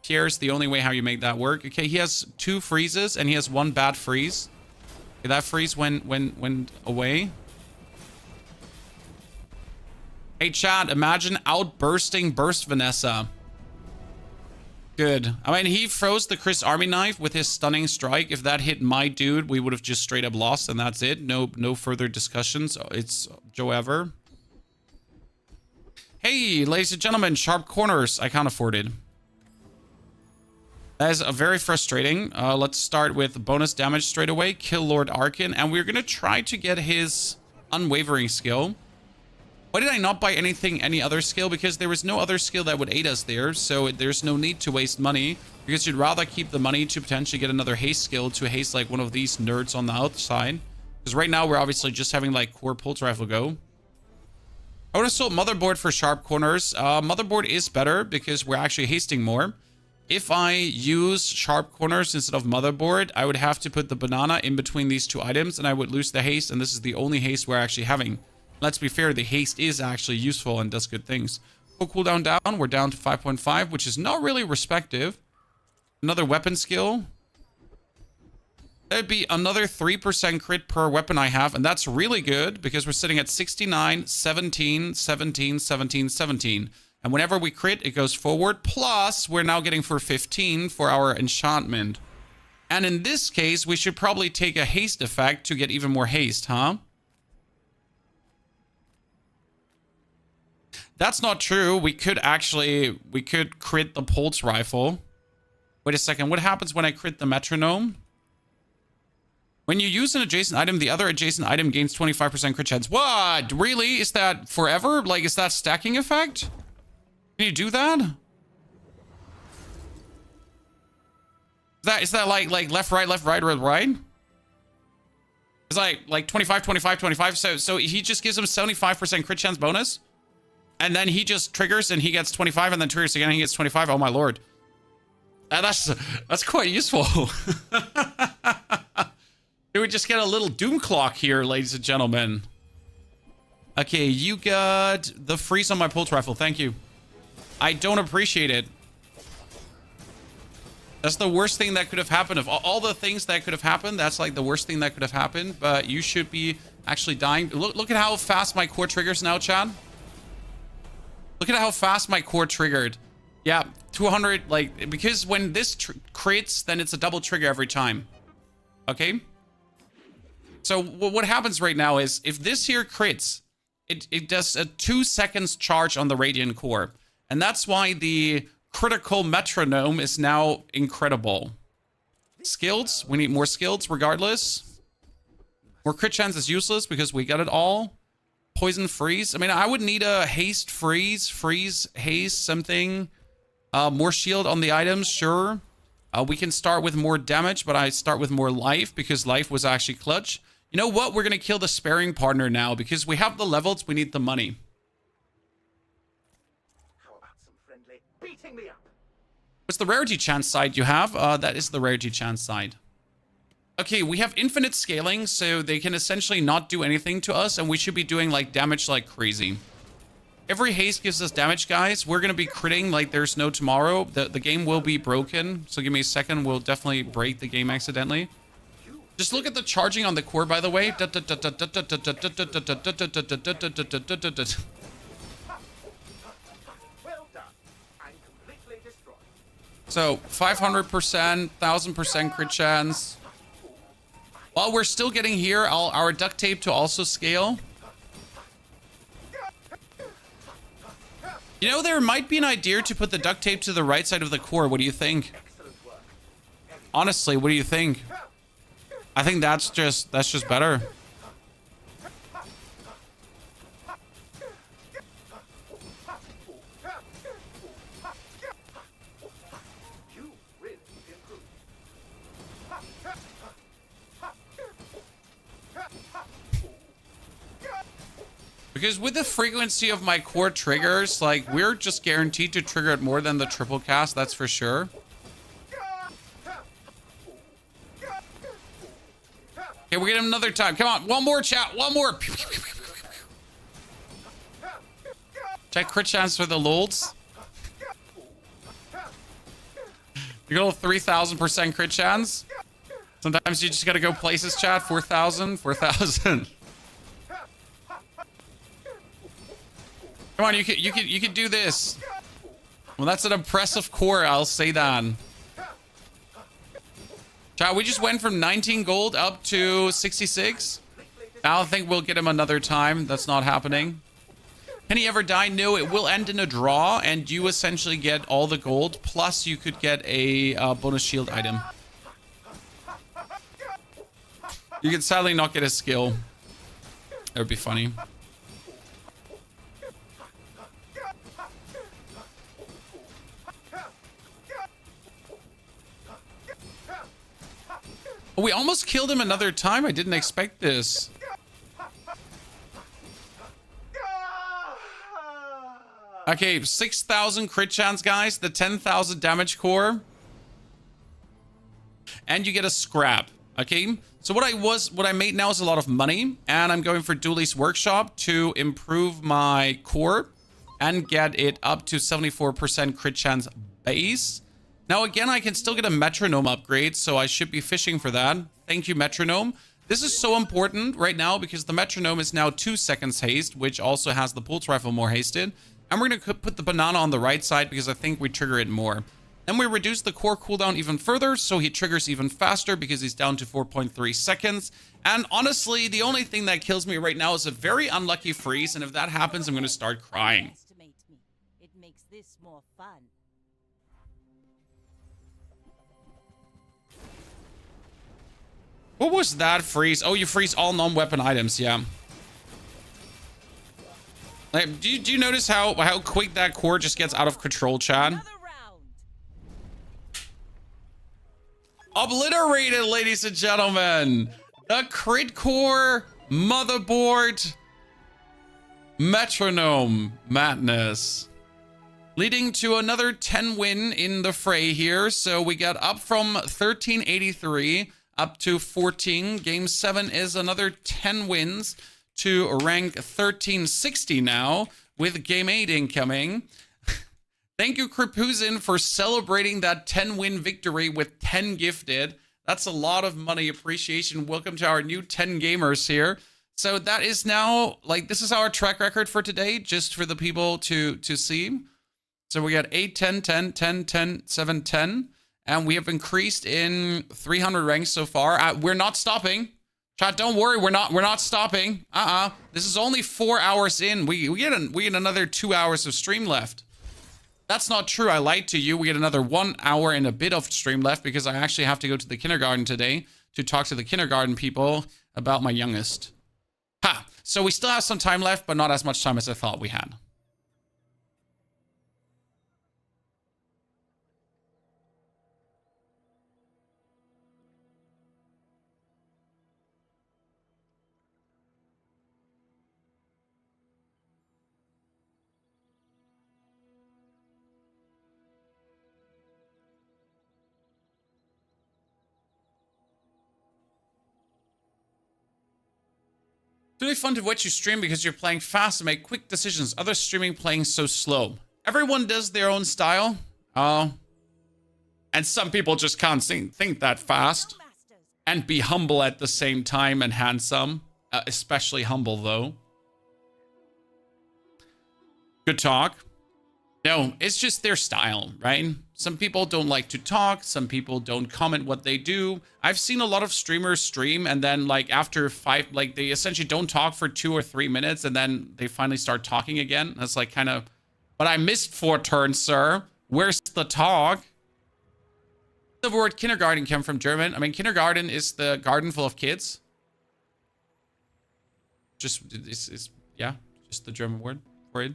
Pierre's the only way how you make that work. Okay, he has 2 freezes and he has 1 bad freeze. Okay, that freeze went away. Hey, chat, imagine outbursting burst Vanessa. Good. I mean, he froze the Chris Army knife with his stunning strike. If that hit my dude, we would have just straight up lost, and that's it. No further discussions. It's Joe Ever. Hey, ladies and gentlemen, sharp corners. I can't afford it. That is very frustrating. Let's start with bonus damage straight away. Kill Lord Arkin. And we're going to try to get his unwavering skill. Why did I not buy any other skill? Because there was no other skill that would aid us there. So there's no need to waste money. Because you'd rather keep the money to potentially get another haste skill to haste like one of these nerds on the outside. Because right now we're obviously just having like core pulse rifle go. I would have sold motherboard for sharp corners. Motherboard is better because we're actually hasting more. If I use sharp corners instead of motherboard, I would have to put the banana in between these 2 items and I would lose the haste. And this is the only haste we're actually having. Let's be fair, the haste is actually useful and does good things. Full cooldown down, we're down to 5.5, which is not really respective. Another weapon skill. That'd be another 3% crit per weapon I have. And that's really good because we're sitting at 69, 17, 17, 17, 17. And whenever we crit, it goes forward. Plus, we're now getting for 15 for our enchantment. And in this case, we should probably take a haste effect to get even more haste, huh? That's not true. We could crit the pulse rifle. Wait a second. What happens when I crit the metronome? When you use an adjacent item, the other adjacent item gains 25% crit chance. What? Really? Is that forever? Like, is that stacking effect? Can you do that? Is that like left, right, right? It's like 25, 25, 25. So he just gives him 75% crit chance bonus. And then he just triggers and he gets 25 and then triggers again and he gets 25. Oh my lord. That's quite useful. We just get a little doom clock here, ladies and gentlemen. Okay, you got the freeze on my pulse rifle. Thank you. I don't appreciate it. That's the worst thing that could have happened. Of all the things that could have happened, that's like the worst thing that could have happened. But you should be actually dying. Look at how fast my core triggers now, Chad. Look at how fast my core triggered. Yeah, 200, like, because when this crits, then it's a double trigger every time. Okay? So what happens right now is, if this here crits, it does a 2 seconds charge on the Radiant core. And that's why the critical metronome is now incredible. Skills, we need more skills regardless. More crit chance is useless because we got it all. Poison freeze. I mean, I would need a haste freeze, haste, something. More shield on the items, sure. We can start with more damage, but I start with more life because life was actually clutch. You know what? We're going to kill the sparring partner now because we have the levels. We need the money. What's the rarity chance side you have? That is the rarity chance side. Okay, we have infinite scaling, so they can essentially not do anything to us, and we should be doing like damage like crazy. Every haste gives us damage, guys. We're gonna be critting like there's no tomorrow. The game will be broken, so give me a second. We'll definitely break the game accidentally. Just look at the charging on the core, by the way. So 500%, 1000% crit chance. While we're still getting here, our duct tape to also scale. You know, there might be an idea to put the duct tape to the right side of the core. What do you think? Honestly, what do you think? I think that's just better. Because with the frequency of my core triggers, like, we're just guaranteed to trigger it more than the triple cast, that's for sure. Okay, we're getting another time. Come on, one more, chat, one more. Check crit chance for the lulz. You go 3,000% crit chance. Sometimes you just gotta go places, chat. 4,000, 4,000. Come on, you can do this. Well, that's an impressive core, I'll say that. Chat, we just went from 19 gold up to 66. I don't think we'll get him another time. That's not happening. Can he ever die? No, it will end in a draw, and you essentially get all the gold. Plus, you could get a bonus shield item. You can sadly not get a skill. That would be funny. Oh, we almost killed him another time. I didn't expect this. Okay, 6,000 crit chance, guys. The 10,000 damage core. And you get a scrap. Okay, so what I made now is a lot of money, and I'm going for Dooley's workshop to improve my core and get it up to 74% crit chance base. Now again, I can still get a metronome upgrade, so I should be fishing for that. Thank you, metronome. This is so important right now because the metronome is now 2 seconds haste, which also has the pulse rifle more hasted. And we're going to put the banana on the right side because I think we trigger it more. Then we reduce the core cooldown even further, so he triggers even faster because he's down to 4.3 seconds. And honestly, the only thing that kills me right now is a very unlucky freeze, and if that happens, I'm going to start crying. It makes this more fun. What was that freeze? Oh, you freeze all non-weapon items, yeah. Like, do you notice how quick that core just gets out of control, Chad? Obliterated, ladies and gentlemen. The crit core motherboard metronome madness. Leading to another 10 win in the fray here. So we got up from 1383 up to 14. Game 7 is another 10 wins to rank 1360 now with Game 8 incoming. Thank you, Kripuzin, for celebrating that 10-win victory with 10 gifted. That's a lot of money appreciation. Welcome to our new 10 gamers here. So that is now, like, this is our track record for today, just for the people to see. So we got 8, 10, 10, 10, 10, 7, 10. And we have increased in 300 ranks so far. We're not stopping. Chat, don't worry, we're not stopping. This is only 4 hours in. We get another 2 hours of stream left. That's not true. I lied to you. We get another 1 hour and a bit of stream left because I actually have to go to the kindergarten today to talk to the kindergarten people about my youngest. Ha! So we still have some time left, but not as much time as I thought we had. It's really fun to watch you stream because you're playing fast and make quick decisions. Others streaming playing so slow. Everyone does their own style. And some people just can't think that fast. And be humble at the same time and handsome. Especially humble, though. Good talk. No, it's just their style, right? Some people don't like to talk. Some people don't comment what they do. I've seen a lot of streamers stream and then like after 5, like they essentially don't talk for 2 or 3 minutes and then they finally start talking again. That's like kind of But I missed 4 turns, sir. Where's the talk? The word kindergarten came from German. I mean, kindergarten is the garden full of kids. Just, yeah, just the German word for it.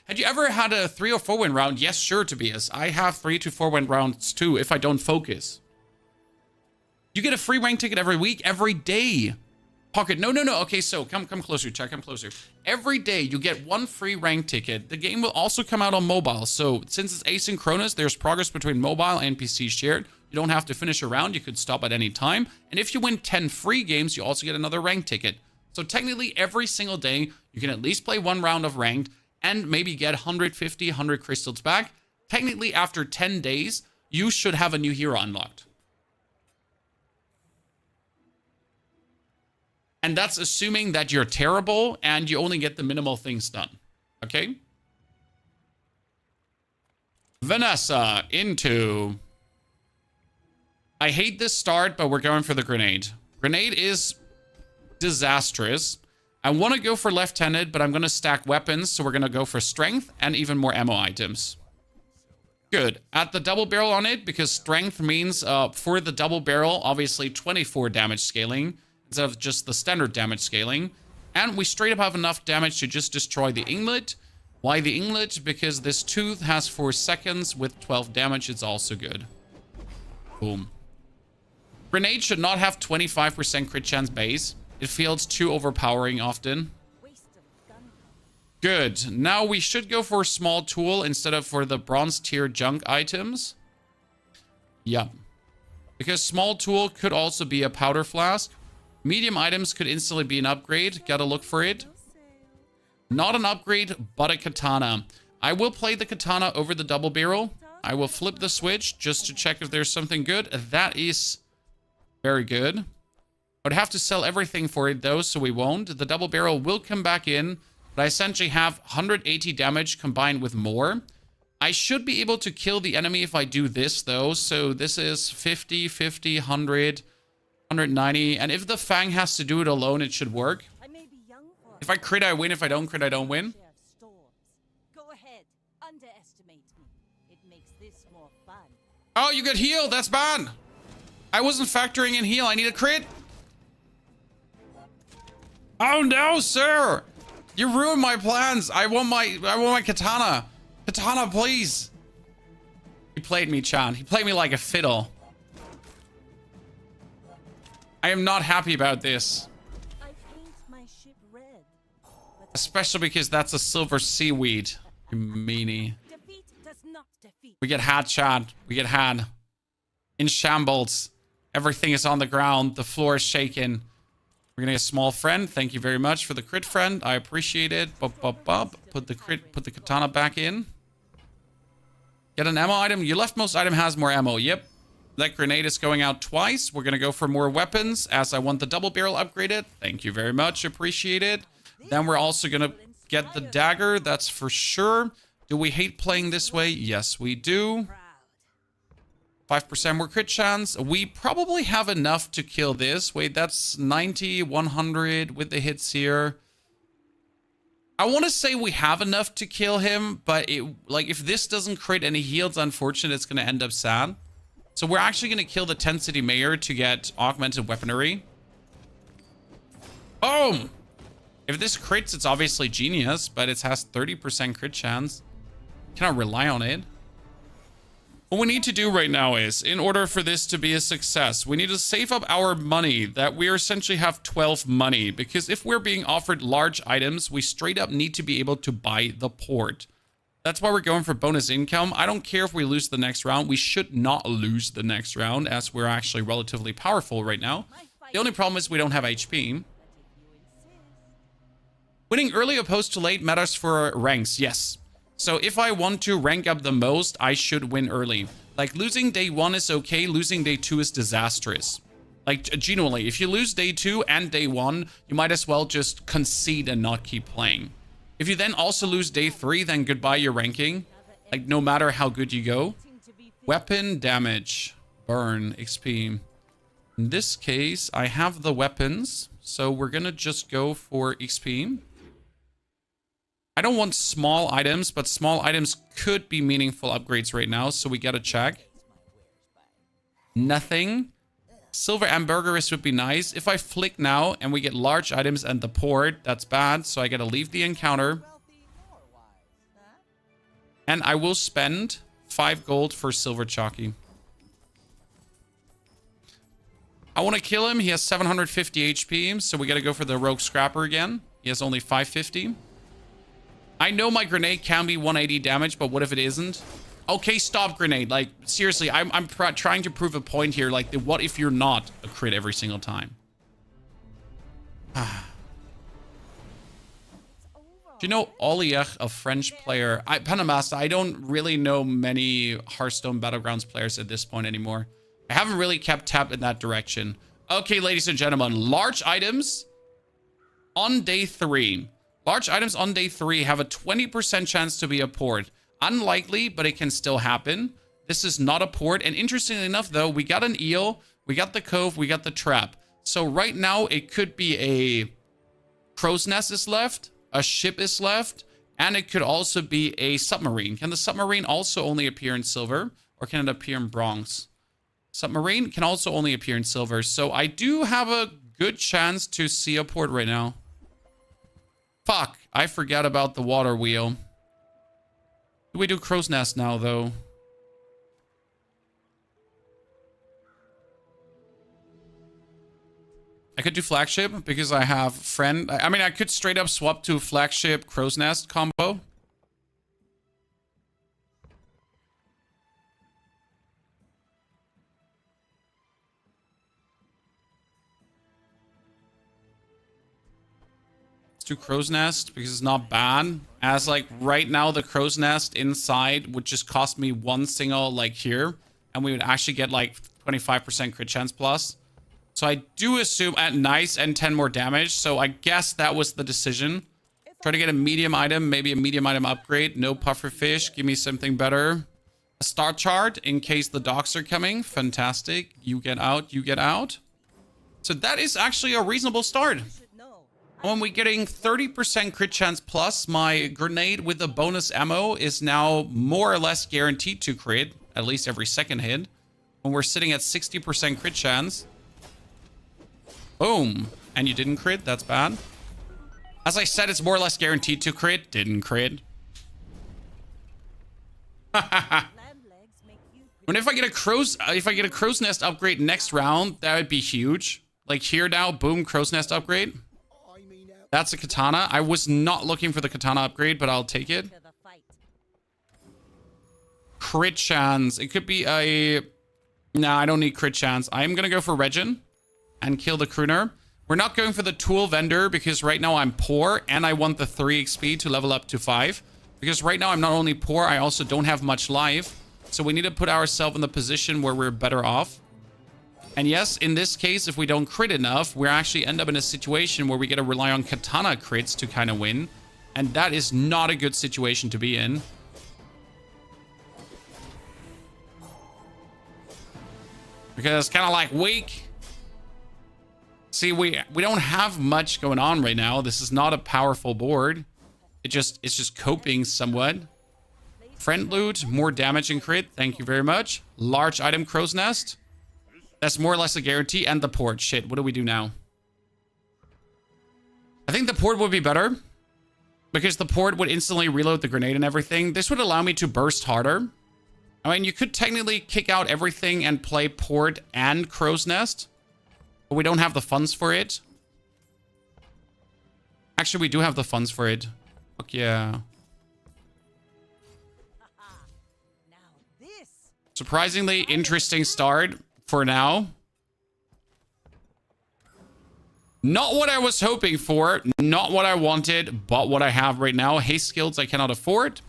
Had you ever had a 3 or 4 win round? Yes, sure, Tobias. I have 3 to 4 win rounds too if I don't focus. You get a free rank ticket every week, every day. Pocket, no. Okay, so come closer, Chuck, come closer. Every day you get 1 free rank ticket. The game will also come out on mobile. So since it's asynchronous, there's progress between mobile and PC shared. You don't have to finish a round. You could stop at any time. And if you win 10 free games, you also get another rank ticket. So technically every single day, you can at least play 1 round of ranked and maybe get 150, 100 crystals back. Technically after 10 days, you should have a new hero unlocked. And that's assuming that you're terrible and you only get the minimal things done. Okay? Vanessa into... I hate this start, but we're going for the grenade. Grenade is disastrous. I want to go for left-handed, but I'm going to stack weapons. So we're going to go for strength and even more ammo items. Good. Add the double barrel on it because strength means for the double barrel, obviously 24 damage scaling. Instead of just the standard damage scaling. And we straight up have enough damage to just destroy the inglet. Why the inglet? Because this tooth has 4 seconds with 12 damage. It's also good. Boom. Grenade should not have 25% crit chance base. It feels too overpowering often. Good. Now we should go for a small tool instead of for the bronze tier junk items. Yep. Because small tool could also be a powder flask. Medium items could instantly be an upgrade. Gotta look for it. Not an upgrade, but a katana. I will play the katana over the double barrel. I will flip the switch just to check if there's something good. That is very good. I would have to sell everything for it though, so we won't. The double barrel will come back in, but I essentially have 180 damage combined with more. I should be able to kill the enemy if I do this though. So this is 50, 50, 100... 190, and if the Fang has to do it alone, it should work. If I crit, I win. If I don't crit, I don't win. Go ahead, underestimate me. It makes this more fun. Oh, you get healed. That's bad. I wasn't factoring in heal. I need a crit. Oh no, sir! You ruined my plans. I want my katana. Katana, please. He played me, Chan. He played me like a fiddle. I am not happy about this. I paint my ship red, Especially because that's a silver seaweed. You meanie. defeat does not defeat. We get had, Chad. We get had. In shambles. Everything is on the ground. The floor is shaking. We're gonna get a small friend. Thank you very much for the crit, friend. I appreciate it. Put the katana back in. Get an ammo item. Your leftmost item has more ammo. Yep. That grenade is going out twice. We're going to go for more weapons as I want the double barrel upgraded. Thank you very much. Appreciate it. Then we're also going to get the dagger. That's for sure. Do we hate playing this way? Yes, we do. 5% more crit chance. We probably have enough to kill this. Wait, that's 90, 100 with the hits here. I want to say we have enough to kill him, but if this doesn't crit and he heals, unfortunately, it's going to end up sad. So we're actually going to kill the 10 City Mayor to get augmented weaponry. Boom! If this crits, it's obviously genius, but it has 30% crit chance. Cannot rely on it. What we need to do right now is, in order for this to be a success, we need to save up our money that we essentially have 12 money. Because if we're being offered large items, we straight up need to be able to buy the port. That's why we're going for bonus income. I don't care if we lose the next round. We should not lose the next round as we're actually relatively powerful right now. The only problem is we don't have HP. Winning early opposed to late matters for ranks. Yes. So if I want to rank up the most, I should win early. Like losing day 1 is okay. Losing day 2 is disastrous. Like genuinely, if you lose day 2 and day 1, you might as well just concede and not keep playing. If you then also lose day 3, then goodbye your ranking. Like, no matter how good you go. Weapon damage. Burn. XP. In this case, I have the weapons. So we're going to just go for XP. I don't want small items, but small items could be meaningful upgrades right now, so we gotta check. Nothing. Silver Ambergris would be nice. If I flick now and we get large items and the port, that's bad, so I gotta leave the encounter. And I will spend 5 gold for Silver Chalky. I want to kill him. He has 750 HP, so we got to go for the Rogue Scrapper again. He has only 550. I know my grenade can be 180 damage, but what if it isn't? Okay, stop grenade. Like, seriously, I'm trying to prove a point here. Like, what if you're not a crit every single time? Do you know Oliech, a French player? Panamaster, I don't really know many Hearthstone Battlegrounds players at this point anymore. I haven't really kept tab in that direction. Okay, ladies and gentlemen, large items on day 3. Large items on day 3 have a 20% chance to be a port. Unlikely, but it can still happen. This is not a port. And interestingly enough, though, we got an eel, we got the cove, we got the trap. So right now, it could be a crow's nest is left, a ship is left, and it could also be a submarine. Can the submarine also only appear in silver, or can it appear in bronze? Submarine can also only appear in silver. So I do have a good chance to see a port right now. Fuck, I forgot about the water wheel. Do we do crow's nest now, though? I could do flagship because I have friend. I mean, I could straight up swap to flagship crow's nest combo. Let's do crow's nest because it's not bad. As like right now, the crow's nest inside would just cost me one single like here, and we would actually get like 25% crit chance plus. So I do assume at nice and 10 more damage. So I guess that was the decision. Try to get a medium item, maybe a medium item upgrade. No pufferfish. Give me something better. A star chart in case the docks are coming. Fantastic. You get out. You get out. So that is actually a reasonable start. When we're getting 30% crit chance plus, my grenade with the bonus ammo is now more or less guaranteed to crit, at least every second hit. When we're sitting at 60% crit chance. Boom. And you didn't crit. That's bad. As I said, it's more or less guaranteed to crit. Didn't crit. When if I get a crow's nest upgrade next round, that would be huge. Like here now, boom, crow's nest upgrade. That's a katana. I was not looking for the katana upgrade, but I'll take it. Crit chance. It could be a... Nah, I don't need crit chance. I'm going to go for Regin and kill the crooner. We're not going for the tool vendor because right now I'm poor and I want the 3 XP to level up to 5. Because right now I'm not only poor, I also don't have much life. So we need to put ourselves in the position where we're better off. And yes, in this case, if we don't crit enough, we actually end up in a situation where we get to rely on katana crits to kind of win. And that is not a good situation to be in. Because it's kind of like weak. See, we don't have much going on right now. This is not a powerful board. It's just coping somewhat. Friend loot, more damage and crit. Thank you very much. Large item crow's nest. That's more or less a guarantee. And the port. Shit, what do we do now? I think the port would be better. Because the port would instantly reload the grenade and everything. This would allow me to burst harder. I mean, you could technically kick out everything and play port and crow's nest. But we don't have the funds for it. Actually, we do have the funds for it. Fuck yeah. Surprisingly interesting start for now. Not what I was hoping for. Not what I wanted, but what I have right now. Haste skills I cannot afford.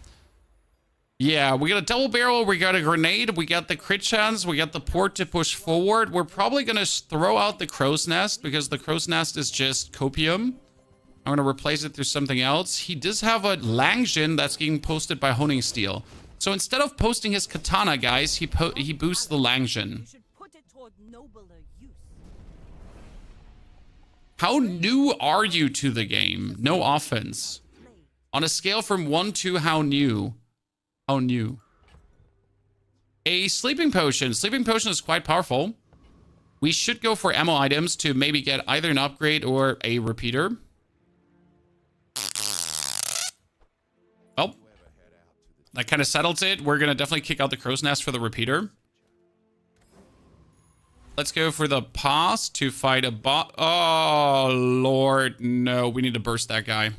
Yeah, we got a double barrel. We got a grenade. We got the crit chance. We got the port to push forward. We're probably going to throw out the crow's nest because the crow's nest is just copium. I'm going to replace it through something else. He does have a Langjin that's getting posted by Honing Steel. So instead of posting his katana, guys, he boosts the Langjin. How new are you to the game? No offense. On a scale from 1 to how new? How new? A sleeping potion. Sleeping potion is quite powerful. We should go for ammo items to maybe get either an upgrade or a repeater. Well, that kind of settles it. We're going to definitely kick out the crow's nest for the repeater. Let's go for the pass to fight a bot. Oh, Lord. No, we need to burst that guy.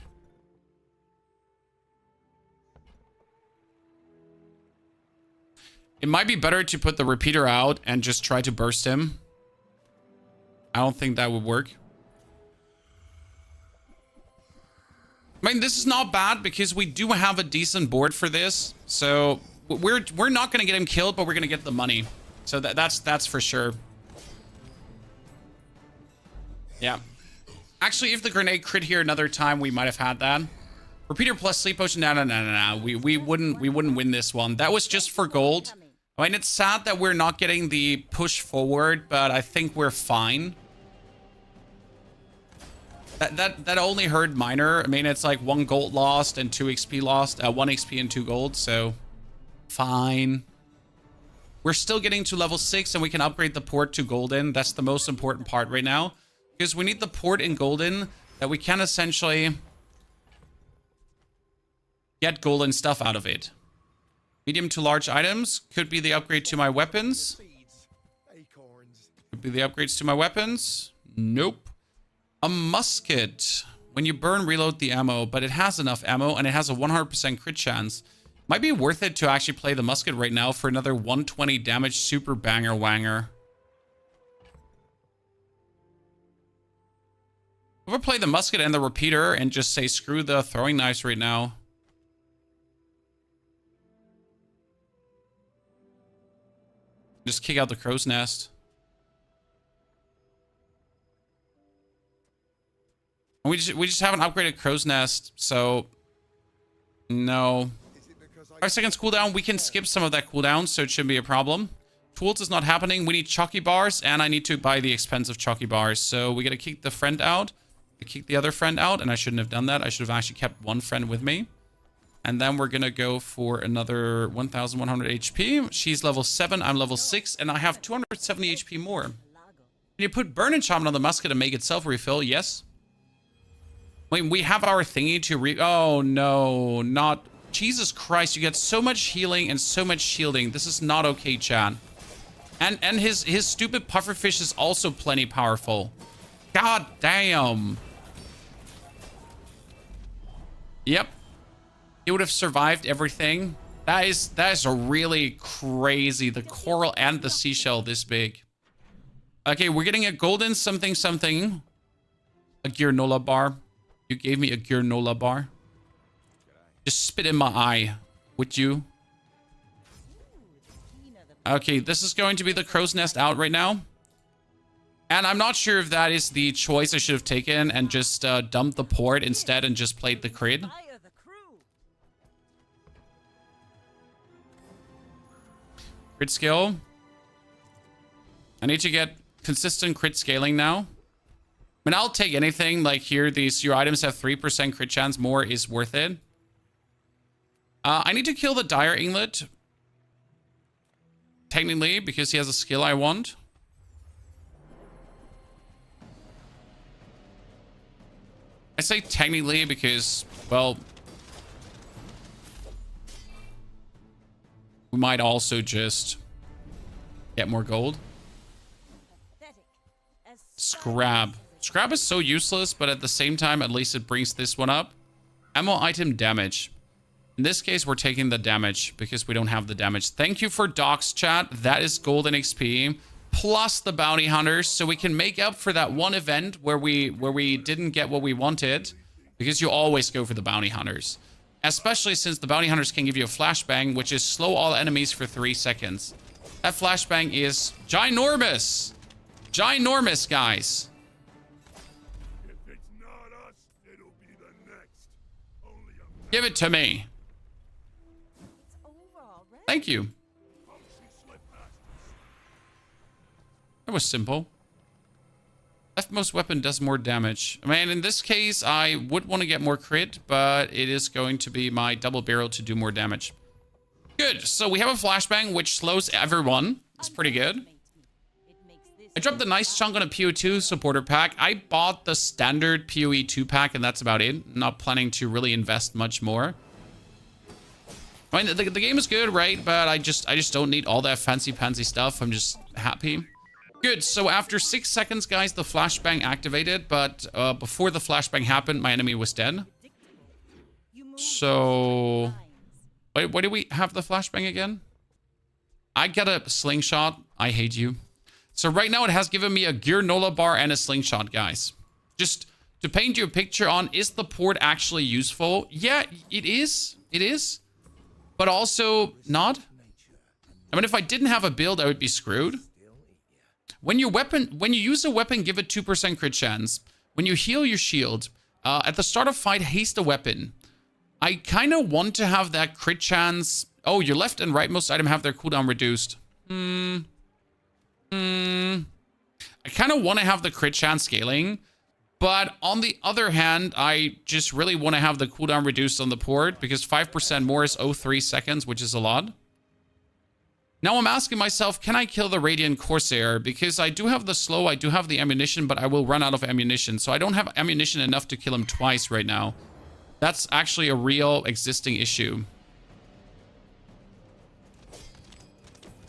It might be better to put the repeater out and just try to burst him. I don't think that would work. I mean, this is not bad because we do have a decent board for this. So we're not going to get him killed, but we're going to get the money. So that's for sure. Yeah. Actually, if the grenade crit here another time, we might have had that. Repeater plus sleep potion. No. We wouldn't win this one. That was just for gold. I mean, it's sad that we're not getting the push forward, but I think we're fine. That only hurt minor. I mean, it's like 1 gold lost and 2 XP lost. 1 XP and 2 gold, so fine. We're still getting to level 6 and we can upgrade the port to golden. That's the most important part right now. Because we need the port in golden that we can essentially get golden stuff out of it. Medium to large items could be the upgrade to my weapons. Could be the upgrades to my weapons. Nope. A musket. When you burn, reload the ammo, but it has enough ammo and it has a 100% crit chance. Might be worth it to actually play the musket right now for another 120 damage super banger wanger. We'll play the musket and the repeater and just say screw the throwing knives right now. Just kick out the crow's nest. We just haven't upgraded crow's nest, so no. 5 seconds cooldown. We can skip some of that cooldown, so it shouldn't be a problem. Tools is not happening. We need chalky bars, and I need to buy the expensive chalky bars. So we gotta kick the friend out. Kick the other friend out, and I shouldn't have done that. I should have actually kept one friend with me. And then we're gonna go for another 1,100 HP. She's level 7, I'm level 6, and I have 270 HP more. Can you put burn enchantment on the musket and make it self-refill? Yes. I mean, we have our thingy to oh no, not... Jesus Christ, you get so much healing and so much shielding. This is not okay, chat. And his stupid pufferfish is also plenty powerful. God damn. Yep. He would have survived everything. That is really crazy. The coral and the seashell this big. Okay, we're getting a golden something something. A granola bar. You gave me a granola bar. Just spit in my eye. Would you? Okay, this is going to be the crow's nest out right now. And I'm not sure if that is the choice I should have taken and just dumped the port instead and just played the crit. Crit skill. I need to get consistent crit scaling now. I mean, I'll take anything. Like here, your items have 3% crit chance. More is worth it. I need to kill the dire inglet. Technically, because he has a skill I want. I say technically because, well, we might also just get more gold. Scrab. Scrab is so useless, but at the same time, at least it brings this one up. Ammo item damage. In this case, we're taking the damage because we don't have the damage. Thank you for docs, chat. That is golden XP plus the bounty hunters, so we can make up for that one event where we didn't get what we wanted, because you always go for the bounty hunters, especially since the bounty hunters can give you a flashbang, which is slow all enemies for 3 seconds. That flashbang is ginormous. Ginormous, guys. If it's not us, it'll be the next. Only a Give it to me. Thank you. That was simple. Leftmost weapon does more damage. I mean, in this case, I would want to get more crit, but it is going to be my double barrel to do more damage. Good. So we have a flashbang, which slows everyone. It's pretty good. I dropped a nice chunk on a PO2 supporter pack. I bought the standard PoE 2 pack, and that's about it. Not planning to really invest much more. I mean, the game is good, right? But I just don't need all that fancy stuff. I'm just happy. Good. So after 6 seconds, guys, the flashbang activated. But before the flashbang happened, my enemy was dead. So... Wait, why do we have the flashbang again? I got a slingshot. I hate you. So right now it has given me a gear Nola bar and a slingshot, guys. Just to paint you a picture on, is the port actually useful? Yeah, it is. It is. But also not. I mean, if I didn't have a build, I would be screwed. When you use a weapon, give it 2% crit chance. When you heal your shield, at the start of fight, haste a weapon. I kind of want to have that crit chance. Oh, your left and rightmost item have their cooldown reduced. I kind of want to have the crit chance scaling, but on the other hand, I just really want to have the cooldown reduced on the port because 5% more is 0.3 seconds, which is a lot. Now I'm asking myself, can I kill the Radiant Corsair? Because I do have the slow, I do have the ammunition, but I will run out of ammunition. So I don't have ammunition enough to kill him twice right now. That's actually a real existing issue.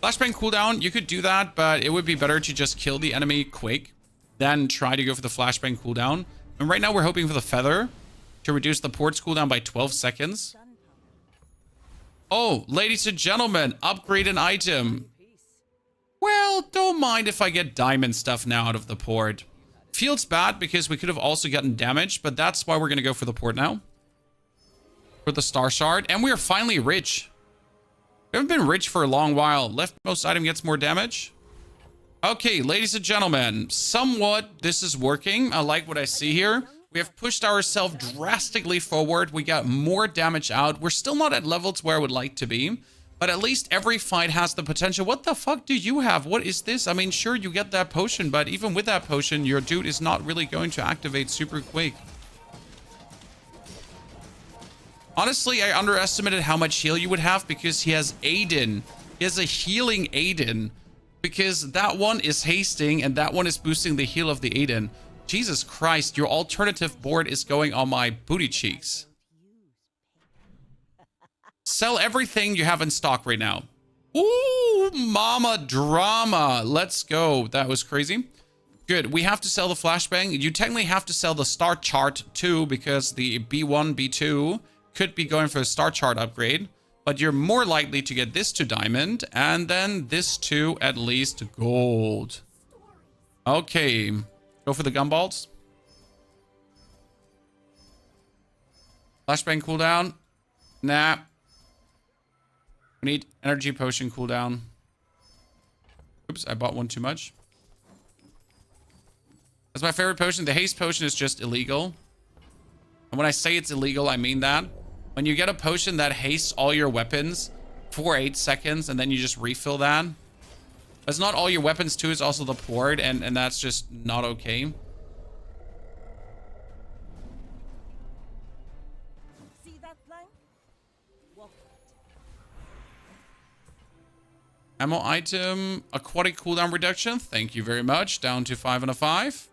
Flashbang cooldown, you could do that, but it would be better to just kill the enemy quick than try to go for the flashbang cooldown. And right now we're hoping for the feather to reduce the port's cooldown by 12 seconds. Oh, ladies and gentlemen, upgrade an item. Well, don't mind if I get diamond stuff now out of the port. Feels bad because we could have also gotten damage, but that's why we're going to go for the port now. For the star shard. And we are finally rich. We haven't been rich for a long while. Leftmost item gets more damage. Okay, ladies and gentlemen, somewhat this is working. I like what I see here. We have pushed ourselves drastically forward. We got more damage out. We're still not at levels where I would like to be, but at least every fight has the potential. What the fuck do you have? What is this? I mean, sure, you get that potion, but even with that potion, your dude is not really going to activate super quick. Honestly, I underestimated how much heal you would have because he has Aiden. He has a healing Aiden. Because that one is hasting and that one is boosting the heal of the Aiden. Jesus Christ, your alternative board is going on my booty cheeks. Sell everything you have in stock right now. Ooh, mama drama. Let's go. That was crazy. Good. We have to sell the flashbang. You technically have to sell the star chart too because the B1, B2... could be going for a star chart upgrade, but you're more likely to get this to diamond and then this to at least gold. Okay, go for the gumballs. Flashbang cooldown. Nah. We need energy potion cooldown. Oops, I bought one too much. That's my favorite potion. The haste potion is just illegal. And when I say it's illegal, I mean that. When you get a potion that hastes all your weapons for 8 seconds and then you just refill that. That's not all your weapons too, it's also the port, and that's just not okay. See that plank? Walk it. Ammo item, aquatic cooldown reduction. Thank you very much. Down to 5 and a 5.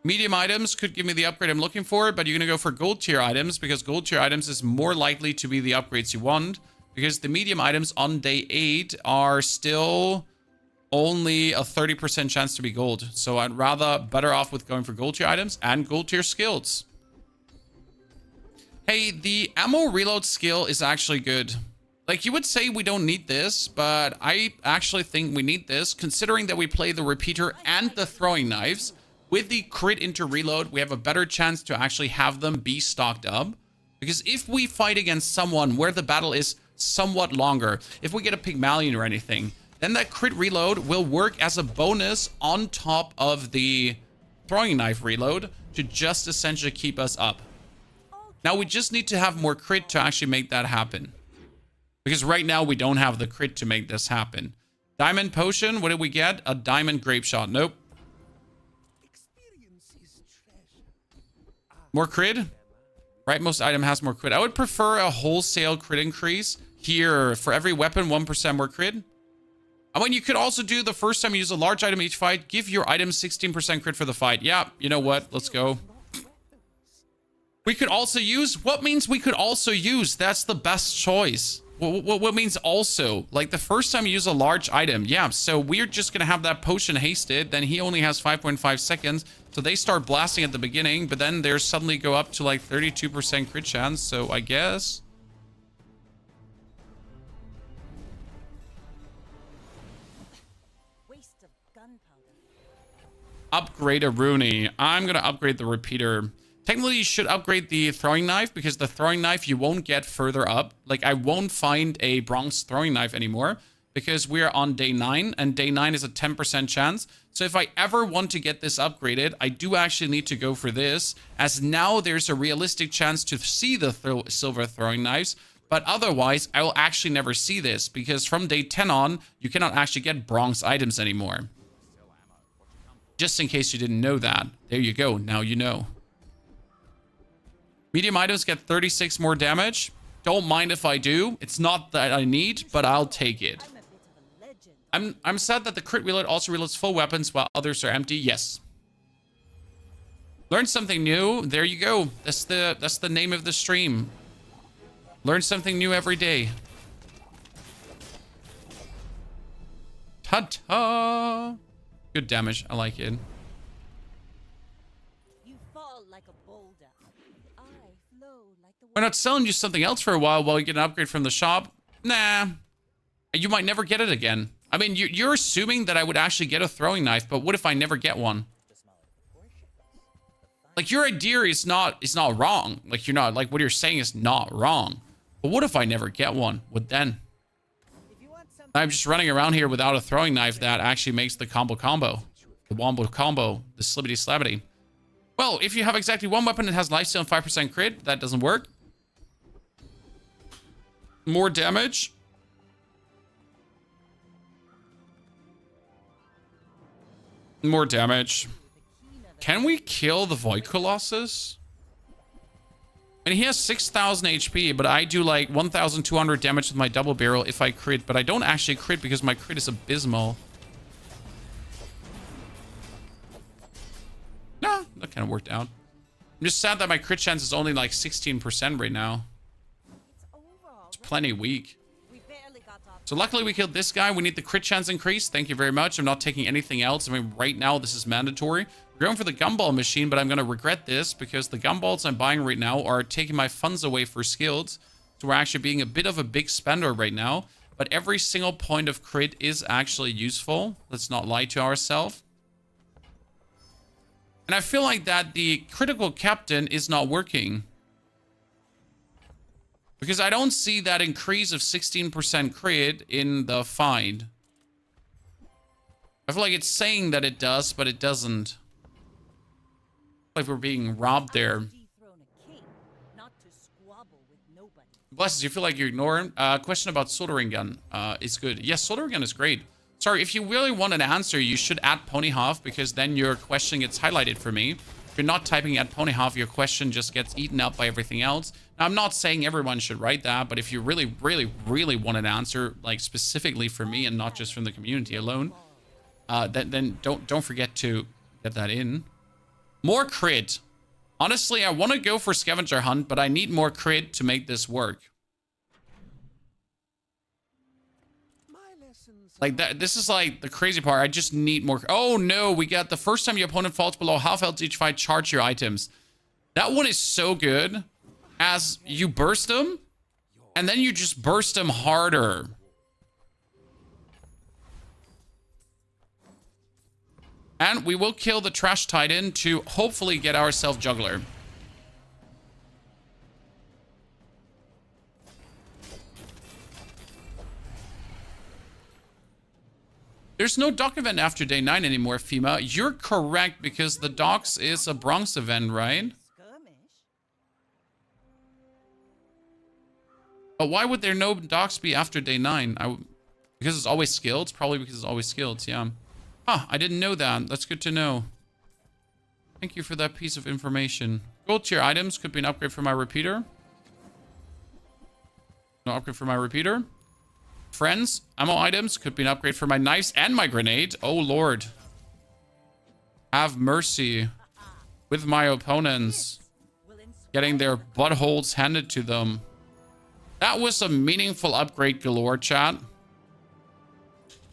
Medium items could give me the upgrade I'm looking for, but you're going to go for gold tier items because gold tier items is more likely to be the upgrades you want because the medium items on day 8 are still only a 30% chance to be gold. So I'd rather better off with going for gold tier items and gold tier skills. Hey, the ammo reload skill is actually good. Like, you would say we don't need this, but I actually think we need this considering that we play the repeater and the throwing knives. With the crit into reload, we have a better chance to actually have them be stocked up. Because if we fight against someone where the battle is somewhat longer, if we get a Pygmalion or anything, then that crit reload will work as a bonus on top of the throwing knife reload to just essentially keep us up. Now we just need to have more crit to actually make that happen. Because right now we don't have the crit to make this happen. Diamond potion, what did we get? A diamond grape shot. Nope. More crit? Right, most item has more crit. I would prefer a wholesale crit increase here. For every weapon, 1% more crit. I mean, you could also do the first time you use a large item each fight, give your item 16% crit for the fight. Yeah, you know what? Let's go. We could also use... What means we could also use? That's the best choice. What means also? Like, the first time you use a large item. Yeah, so we're just going to have that potion hasted. Then he only has 5.5 seconds. So they start blasting at the beginning. But then they suddenly go up to, like, 32% crit chance. So I guess... Upgrade a Rooney. I'm going to upgrade the repeater. Technically, you should upgrade the throwing knife because the throwing knife you won't get further up. Like, I won't find a bronze throwing knife anymore because we're on day 9 and day 9 is a 10% chance. So if I ever want to get this upgraded, I do actually need to go for this, as now there's a realistic chance to see the silver throwing knives. But otherwise, I will actually never see this because from day 10 on, you cannot actually get bronze items anymore. Just in case you didn't know that. There you go. Now you know. Medium items get 36 more damage. Don't mind if I do. It's not that I need, but I'll take it. I'm sad that the crit reload also reloads full weapons while others are empty. Yes. Learn something new. There you go. That's the name of the stream. Learn something new every day. Ta-ta! Good damage. I like it. You fall like a boulder. I flow like the We're not selling you something else for a while you get an upgrade from the shop. Nah. You might never get it again. I mean, you're assuming that I would actually get a throwing knife, but what if I never get one? Like, your idea is not wrong. Like, you're not, like, what you're saying is not wrong. But what if I never get one? What then? I'm just running around here without a throwing knife that actually makes the combo. The wombo combo. The slibbity slabbity. Well, if you have exactly one weapon that has lifesteal and 5% crit, that doesn't work. More damage. More damage. Can we kill the Void Colossus? And he has 6,000 HP, but I do like 1,200 damage with my double barrel if I crit. But I don't actually crit because my crit is abysmal. Nah, that kind of worked out. I'm just sad that my crit chance is only like 16% right now. It's plenty weak. So luckily we killed this guy. We need the crit chance increase. Thank you very much. I'm not taking anything else. I mean, right now this is mandatory. We're going for the gumball machine, but I'm going to regret this because the gumballs I'm buying right now are taking my funds away for skills. So we're actually being a bit of a big spender right now. But every single point of crit is actually useful. Let's not lie to ourselves. And I feel like that the critical captain is not working. Because I don't see that increase of 16% crit in the find. I feel like it's saying that it does, but it doesn't. Like we're being robbed there. Bless you feel like you're ignoring. Question about soldering gun is good. Yes, soldering gun is great. Sorry, if you really want an answer, you should add Ponyhoff because then your question gets highlighted for me. If you're not typing at Ponyhoff, your question just gets eaten up by everything else. Now, I'm not saying everyone should write that, but if you really, really, really want an answer, like specifically for me and not just from the community alone, then don't forget to get that in. More crit. Honestly, I want to go for scavenger hunt, but I need more crit to make this work. Like that, this is like the crazy part. I just need more. Oh no, we got the first time your opponent falls below half health each fight, charge your items. That one is so good. As you burst them, and then you just burst them harder. And we will kill the trash titan to hopefully get ourselves juggler. There's no dock event after day 9 anymore, Fima. You're correct because the docks is a bronze event, right? But why would there no docks be after day 9? Because it's always skilled? Probably because it's always skilled, yeah. Huh, I didn't know that. That's good to know. Thank you for that piece of information. Gold tier items could be an upgrade for my repeater. No upgrade for my repeater. Friends, ammo items could be an upgrade for my knives and my grenade. Oh, Lord. Have mercy with my opponents. Getting their buttholes handed to them. That was a meaningful upgrade galore, chat.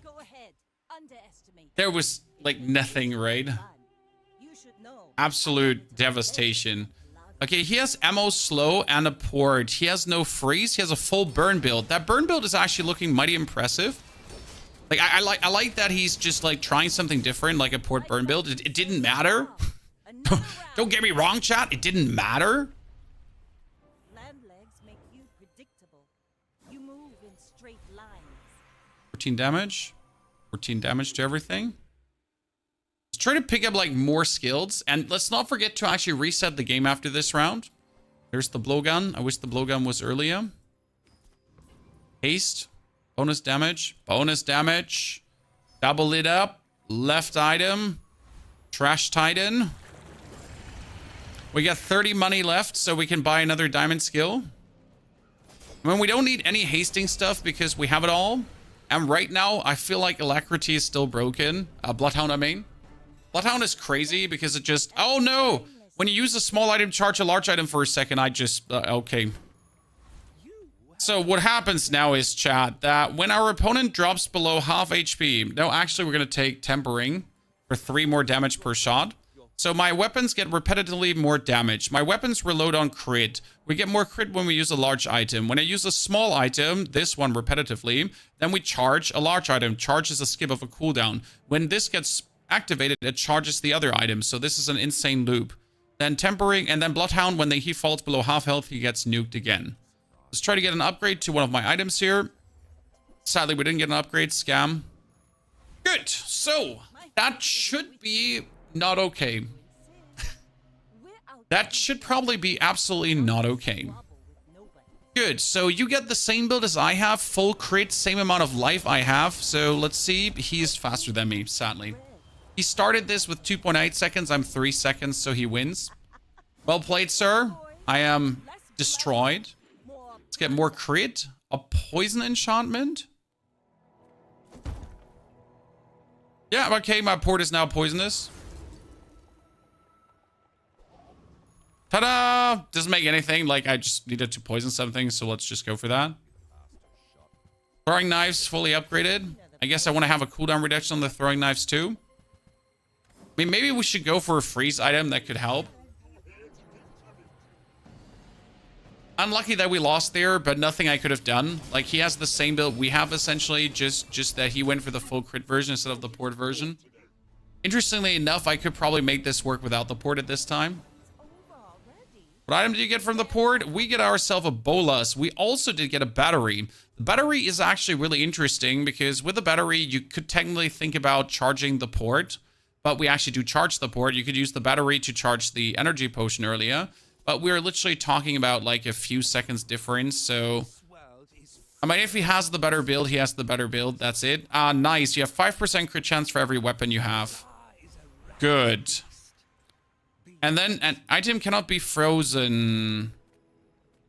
Go ahead. Underestimate. There was, like, nothing, right? You should know. Absolute devastation. Okay, he has ammo slow and a port. He has no freeze. He has a full burn build. That burn build is actually looking mighty impressive. Like, I like that he's just, like, trying something different, like a port burn build. It didn't matter. Don't get me wrong, chat. It didn't matter. Land legs make you predictable. You move in straight lines. 14 damage. 14 damage to everything. Let's try to pick up, like, more skills. And let's not forget to actually reset the game after this round. There's the blowgun. I wish the blowgun was earlier. Haste. Bonus damage. Bonus damage. Double it up. Left item. Trash Titan. We got 30 money left, so we can buy another diamond skill. I mean, we don't need any hasting stuff because we have it all. And right now, I feel like Alacrity is still broken. Bloodhound, I mean. Bloodhound is crazy because it just... Oh, no! When you use a small item, charge a large item for a second, I just... okay. So what happens now is, chat, that when our opponent drops below half HP... No, actually, we're going to take Tempering for 3 more damage per shot. So my weapons get repetitively more damage. My weapons reload on crit. We get more crit when we use a large item. When I use a small item, this one repetitively, then we charge a large item. Charge is a skip of a cooldown. When this gets activated, it charges the other items. So this is an insane loop. Then Tempering, and then Bloodhound, when he falls below half health, he gets nuked again. Let's try to get an upgrade to one of my items here. Sadly, we didn't get an upgrade. Scam. Good. So, that should be... not okay. That should probably be absolutely not okay. Good, so you get the same build as I have, full crit, same amount of life I have. So let's see, he's faster than me, sadly. He started this with 2.8 seconds, I'm 3 seconds, so he wins. Well played, sir. I am destroyed. Let's get more crit. A poison enchantment. Yeah, okay, my port is now poisonous. Ta-da! Doesn't make anything. Like, I just needed to poison something, so let's just go for that. Throwing knives fully upgraded. I guess I want to have a cooldown reduction on the throwing knives too. I mean, maybe we should go for a freeze item that could help. Unlucky that we lost there, but nothing I could have done. Like, he has the same build we have, essentially, just that he went for the full crit version instead of the port version. Interestingly enough, I could probably make this work without the port at this time. What item do you get from the port? We get ourselves a bolus. We also did get a battery. The battery is actually really interesting because with the battery, you could technically think about charging the port, but we actually do charge the port. You could use the battery to charge the energy potion earlier, but we're literally talking about like a few seconds difference. So, I mean, if he has the better build, he has the better build. That's it. Nice. You have 5% crit chance for every weapon you have. Good. And then an item cannot be frozen.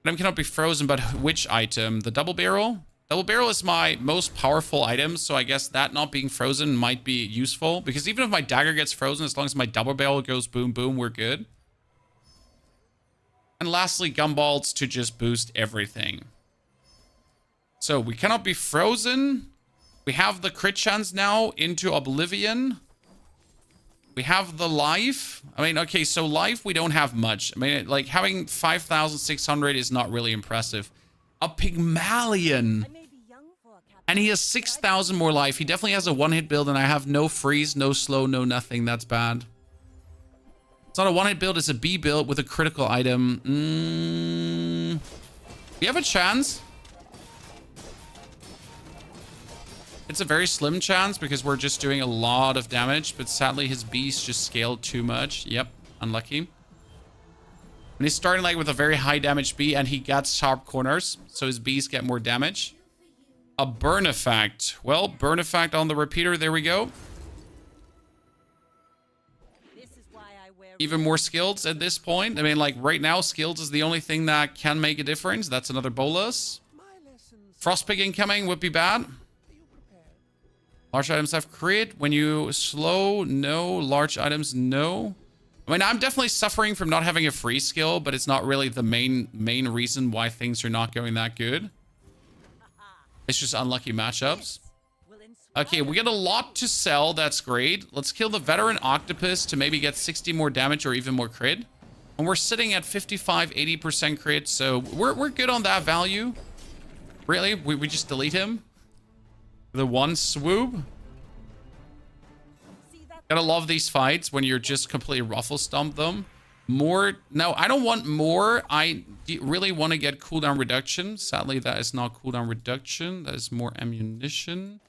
Item cannot be frozen, but which item? The double barrel? Double barrel is my most powerful item, so I guess that not being frozen might be useful. Because even if my dagger gets frozen, as long as my double barrel goes boom boom, we're good. And lastly, gumballs to just boost everything. So we cannot be frozen. We have the crit chance now into Oblivion. We have the life. I mean, okay, so life, we don't have much. I mean, like, having 5,600 is not really impressive. A Pygmalion. And he has 6,000 more life. He definitely has a one-hit build, and I have no freeze, no slow, no nothing. That's bad. It's not a one-hit build. It's a B build with a critical item. We have a chance. It's a very slim chance because we're just doing a lot of damage, but sadly his beast just scaled too much. Yep, unlucky. And he's starting like with a very high damage B, and he got sharp corners, so his bees get more damage. A burn effect. Well, burn effect on the repeater. There we go. why I wear even more skills at this point. I mean, like, right now, skills is the only thing that can make a difference. That's another bolus. Frostpig incoming would be bad. Large items have crit. When you slow, no. Large items, no. I mean, I'm definitely suffering from not having a free skill, but it's not really the main reason why things are not going that good. It's just unlucky matchups. Okay, we get a lot to sell. That's great. Let's kill the veteran octopus to maybe get 60 more damage or even more crit. And we're sitting at 55, 80% crit, so we're good on that value. Really? We just delete him? The one swoop? Gotta love these fights when you're just completely ruffle stomp them. More. No, I don't want more. I really want to get cooldown reduction. Sadly, that is not cooldown reduction. That is more ammunition.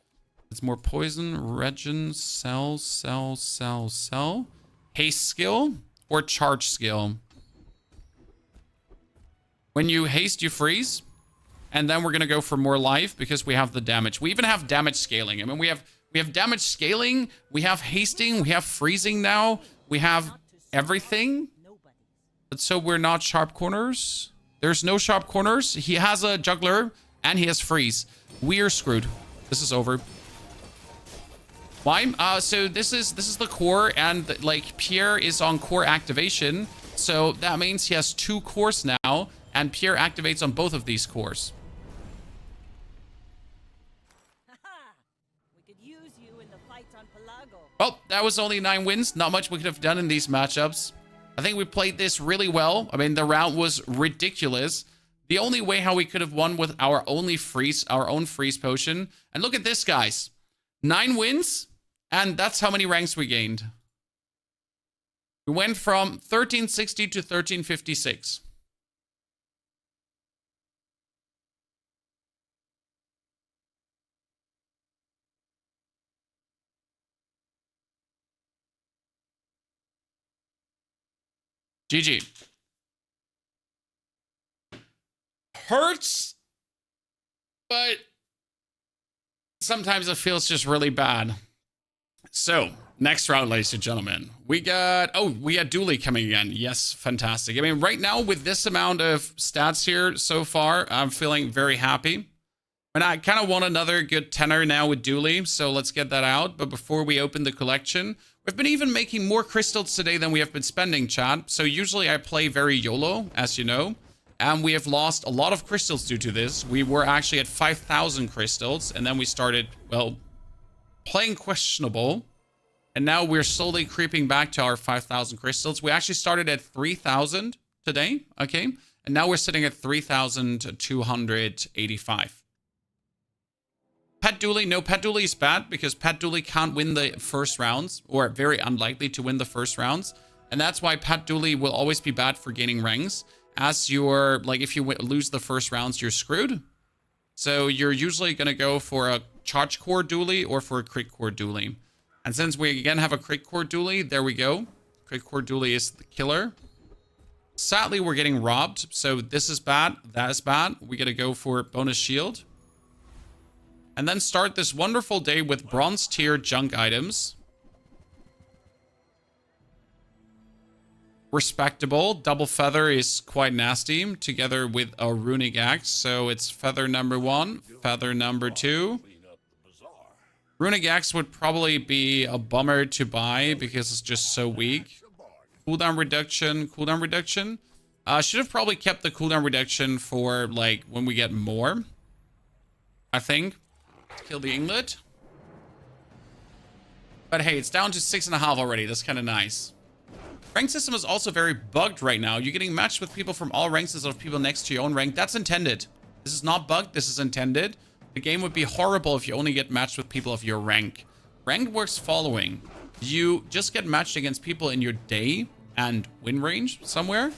It's more poison. Regen. Sell. Haste skill or charge skill. When you haste, you freeze. And then we're going to go for more life because we have the damage. We even have damage scaling. I mean, we have damage scaling. We have hasting. We have freezing now. We have everything. But so we're not sharp corners. There's no sharp corners. He has a juggler and he has freeze. We're screwed. This is over. Why? So this is the core, and like Pierre is on core activation. So that means he has 2 cores now, and Pierre activates on both of these cores. We could use you in the fight on Pelago. Well, that was only 9 wins. Not much we could have done in these matchups. I think we played this really well. I mean, the round was ridiculous. The only way how we could have won with our own freeze potion. And look at this, guys. 9 wins, and that's how many ranks we gained. We went from 1360 to 1356. GG. Hurts, but sometimes it feels just really bad. So, next round, ladies and gentlemen, we got Dooley coming again. Yes, fantastic. I mean, right now with this amount of stats here so far, I'm feeling very happy. And I kind of want another good tenor now with Dooley, so let's get that out. But before we open the collection, we've been even making more crystals today than we have been spending, chat. So usually I play very YOLO, as you know. And we have lost a lot of crystals due to this. We were actually at 5,000 crystals. And then we started, well, playing questionable. And now we're slowly creeping back to our 5,000 crystals. We actually started at 3,000 today, okay? And now we're sitting at 3,285. Pet Dooley, no, Pet Dooley is bad because Pet Dooley can't win the first rounds, or very unlikely to win the first rounds. And that's why Pet Dooley will always be bad for gaining ranks. As you're, like, if you lose the first rounds, you're screwed. So you're usually going to go for a charge core Dooley or for a crit core Dooley. And since we again have a crit core Dooley, there we go. Crit core Dooley is the killer. Sadly, we're getting robbed. So this is bad. That is bad. We got to go for bonus shield. And then start this wonderful day with bronze tier junk items. Respectable. Double feather is quite nasty, together with a runic axe. So it's feather number 1, feather number 2. Runic axe would probably be a bummer to buy because it's just so weak. Cooldown reduction, cooldown reduction. Should have probably kept the cooldown reduction for like when we get more, I think. Kill the inglet. But hey, it's down to 6.5 already. That's kind of nice. Rank system is also very bugged right now. You're getting matched with people from all ranks instead of people next to your own rank. That's intended. This is not bugged. This is intended. The game would be horrible if you only get matched with people of your rank. Ranked works following. You just get matched against people in your day and win range somewhere.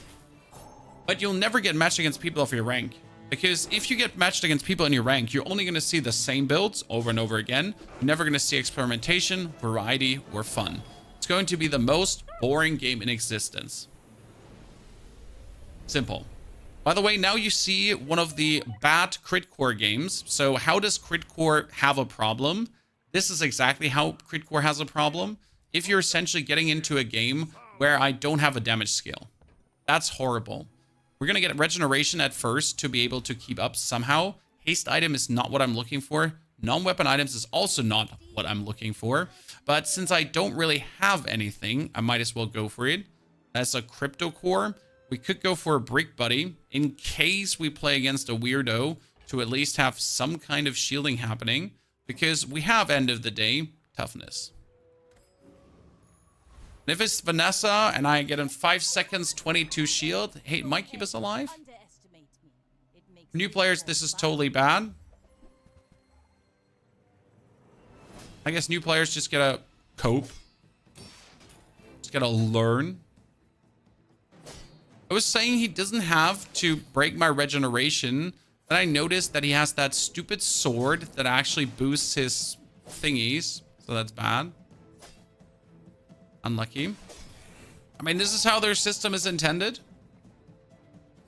But you'll never get matched against people of your rank. Because if you get matched against people in your rank, you're only going to see the same builds over and over again. You're never going to see experimentation, variety, or fun. It's going to be the most boring game in existence. Simple. By the way, now you see one of the bad crit core games. So how does crit core have a problem? This is exactly how crit core has a problem. If you're essentially getting into a game where I don't have a damage skill. That's horrible. We're going to get regeneration at first to be able to keep up somehow. Haste item is not what I'm looking for. Non-weapon items is also not what I'm looking for. But since I don't really have anything, I might as well go for it. That's a crypto core. We could go for a brick buddy in case we play against a weirdo to at least have some kind of shielding happening, because we have end of the day toughness. And if it's Vanessa and I get in 5 seconds 22 shield, hey, it might keep us alive. For new players, this is totally bad. I guess new players just gotta cope. Just gotta learn. I was saying he doesn't have to break my regeneration. Then I noticed that he has that stupid sword that actually boosts his thingies. So that's bad. Unlucky. I mean, this is how their system is intended.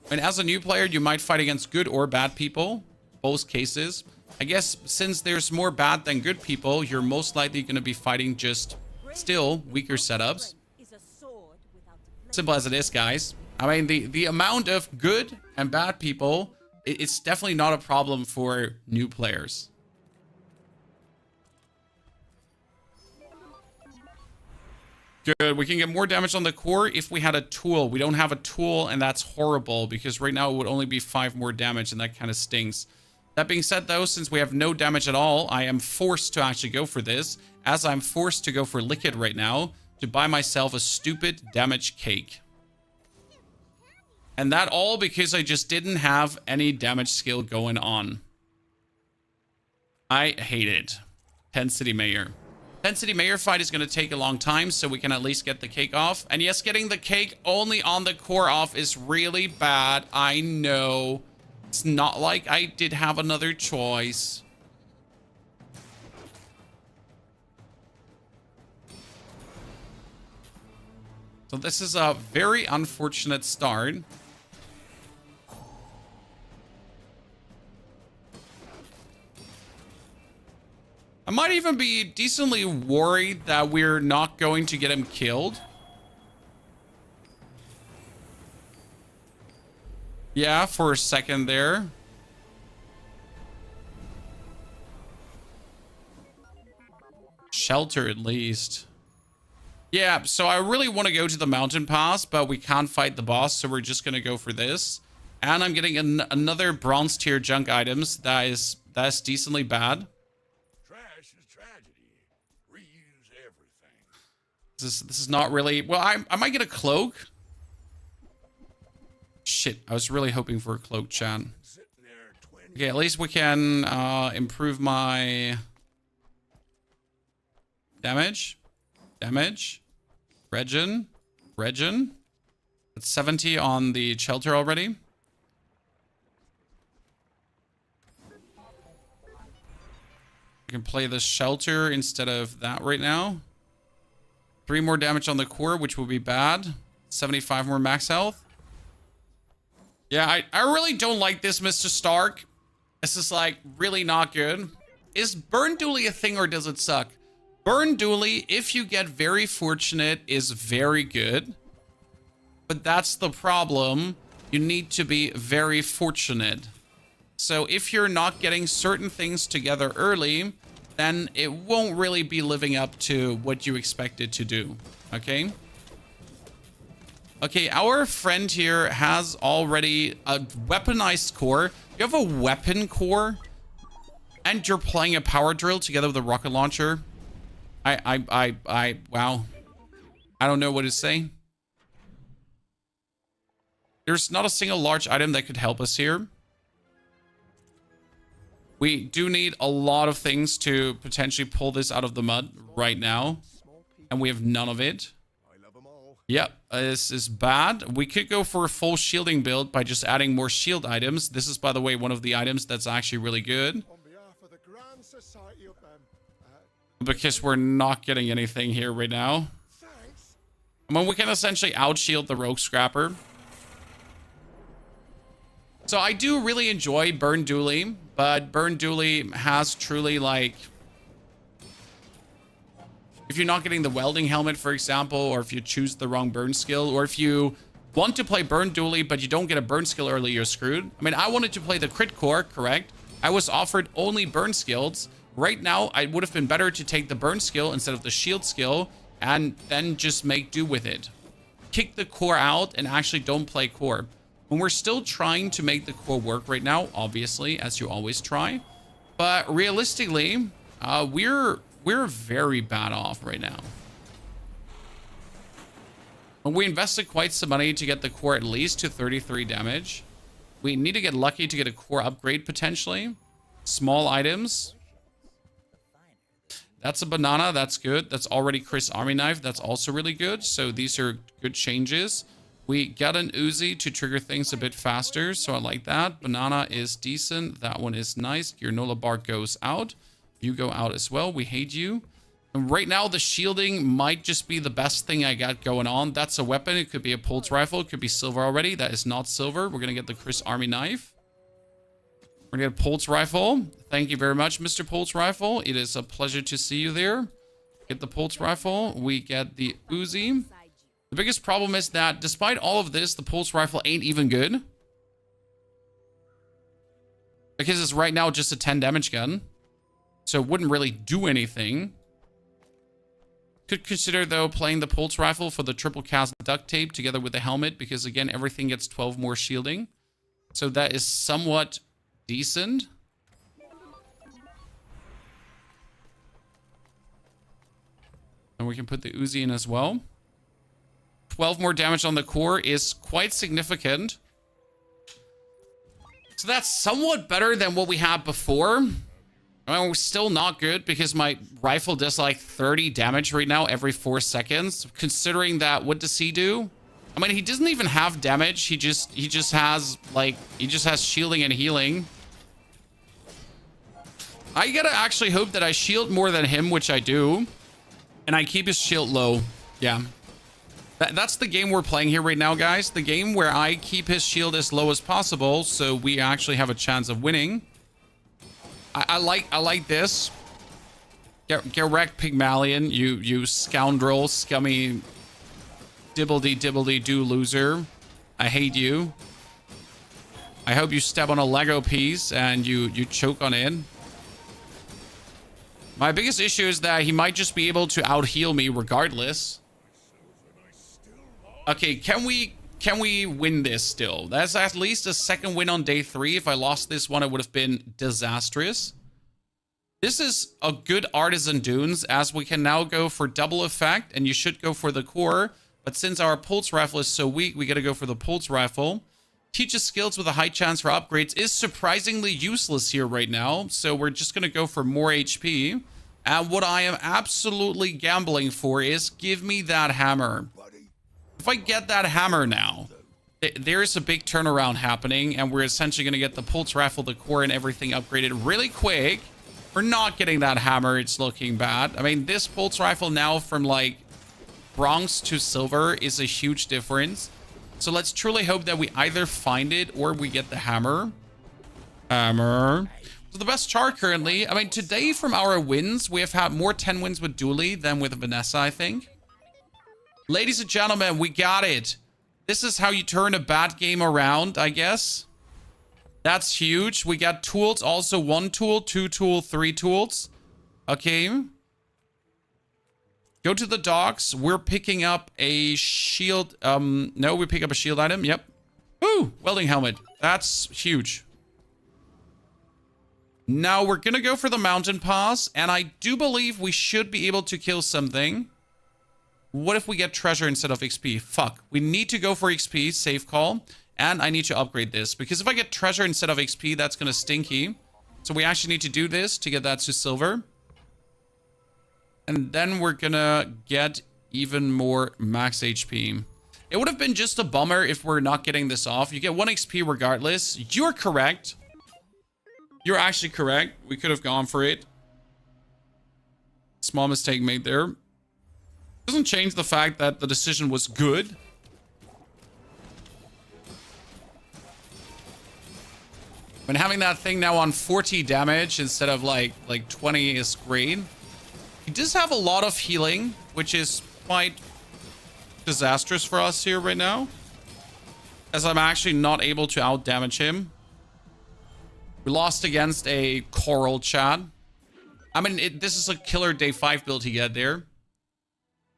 I mean, as a new player, you might fight against good or bad people. Both cases. I guess since there's more bad than good people, you're most likely going to be fighting just still weaker setups. Simple as it is, guys. I mean, the amount of good and bad people, it's definitely not a problem for new players. Good. We can get more damage on the core if we had a tool. We don't have a tool, and that's horrible because right now it would only be 5 more damage, and that kind of stinks. That being said, though, since we have no damage at all, I am forced to actually go for this, as I'm forced to go for Liquid right now to buy myself a stupid damage cake. And that all because I just didn't have any damage skill going on. I hate it. 10 City Mayor. 10 City Mayor fight is going to take a long time, so we can at least get the cake off. And yes, getting the cake only on the core off is really bad. I know. It's not like I did have another choice. So this is a very unfortunate start. I might even be decently worried that we're not going to get him killed. Yeah, for a second there. Shelter at least. Yeah, so I really want to go to the mountain pass, but we can't fight the boss, so we're just going to go for this. And I'm getting another bronze tier junk items. That's decently bad. This is not really... Well, I might get a cloak. Shit, I was really hoping for a cloak, chat. Okay, at least we can improve my... Damage. Regen. That's 70 on the shelter already. We can play the shelter instead of that right now. 3 more damage on the core, which will be bad. 75 more max health. Yeah, I really don't like this, Mr. Stark. This is, like, really not good. Is Burn Dooley a thing or does it suck? Burn Dooley, if you get very fortunate, is very good. But that's the problem. You need to be very fortunate. So if you're not getting certain things together early, then it won't really be living up to what you expect it to do. Okay? Okay, our friend here has already a weaponized core. You have a weapon core, and you're playing a power drill together with a rocket launcher. Wow. I don't know what to say. There's not a single large item that could help us here. We do need a lot of things to potentially pull this out of the mud right now. And we have none of it. Yep, this is bad. We could go for a full shielding build by just adding more shield items. This is, by the way, one of the items that's actually really good. Because we're not getting anything here right now. I mean, we can essentially outshield the Rogue Scrapper. So I do really enjoy Burn Dooley, but Burn Dooley has truly, like... If you're not getting the welding helmet, for example, or if you choose the wrong burn skill, or if you want to play burn Dooley, but you don't get a burn skill early, you're screwed. I mean, I wanted to play the crit core, correct? I was offered only burn skills. Right now, it would have been better to take the burn skill instead of the shield skill and then just make do with it. Kick the core out and actually don't play core. When we're still trying to make the core work right now, obviously, as you always try. But realistically, we're very bad off right now. We invested quite some money to get the core at least to 33 damage. We need to get lucky to get a core upgrade potentially. Small items. That's a banana. That's good. That's already Chris Army Knife. That's also really good. So these are good changes. We got an Uzi to trigger things a bit faster. So I like that. Banana is decent. That one is nice. Granola bar goes out. You go out as well. We hate you. And right now, the shielding might just be the best thing I got going on. That's a weapon. It could be a pulse rifle. It could be silver already. That is not silver. We're going to get the Chris Army Knife. We're going to get a pulse rifle. Thank you very much, Mr. Pulse Rifle. It is a pleasure to see you there. Get the pulse rifle. We get the Uzi. The biggest problem is that despite all of this, the pulse rifle ain't even good. Because it's right now just a 10 damage gun. So it wouldn't really do anything. Could consider, though, playing the pulse rifle for the triple cast duct tape together with the helmet. Because, again, everything gets 12 more shielding. So that is somewhat decent. And we can put the Uzi in as well. 12 more damage on the core is quite significant. So that's somewhat better than what we had before. I mean, we're still not good because my rifle does like 30 damage right now every 4 seconds. Considering that, what does he do? I mean, he doesn't even have damage. He just has shielding and healing. I gotta actually hope that I shield more than him, which I do. And I keep his shield low. Yeah. That's the game we're playing here right now, guys. The game where I keep his shield as low as possible, so we actually have a chance of winning. I like this. Get wrecked, Pygmalion, you scoundrel, scummy, dibbledy-dibbledy-doo loser. I hate you. I hope you step on a Lego piece and you choke on it. My biggest issue is that he might just be able to out-heal me regardless. Okay, can we win this still? That's at least a second win on day 3. If I lost this one, it would have been disastrous. This is a good Artisan Dunes, as we can now go for double effect, and you should go for the core. But since our pulse rifle is so weak, we gotta go for the pulse rifle. Teaches skills with a high chance for upgrades is surprisingly useless here right now. So we're just gonna go for more HP. And what I am absolutely gambling for is give me that hammer. If I get that hammer now, there's a big turnaround happening, and we're essentially going to get the pulse rifle, the core, and everything upgraded really quick. We're not getting that hammer. It's looking bad. I mean, this pulse rifle now from, like, bronze to silver is a huge difference. So let's truly hope that we either find it or we get the hammer. Hammer. So the best char currently, I mean, today from our wins, we have had more 10 wins with Dooley than with Vanessa, I think. Ladies and gentlemen, we got it. This is how you turn a bad game around, I guess. That's huge. We got tools, also 1 tool, 2 tool, 3 tools. Okay. Go to the docks. We're picking up a shield. No, we pick up a shield item. Yep. Ooh, welding helmet. That's huge. Now we're going to go for the mountain pass. And I do believe we should be able to kill something. What if we get treasure instead of XP? Fuck. We need to go for XP. Safe call. And I need to upgrade this. Because if I get treasure instead of XP, that's going to stinky. So we actually need to do this to get that to silver. And then we're going to get even more max HP. It would have been just a bummer if we're not getting this off. You get 1 XP regardless. You're correct. You're actually correct. We could have gone for it. Small mistake made there. Doesn't change the fact that the decision was good. When having that thing now on 40 damage instead of like 20 is great. He He does have a lot of healing, which is quite disastrous for us here right now, as I'm actually not able to out-damage him. We lost against a Coral, chat. I mean, this is a killer day 5 build he got there.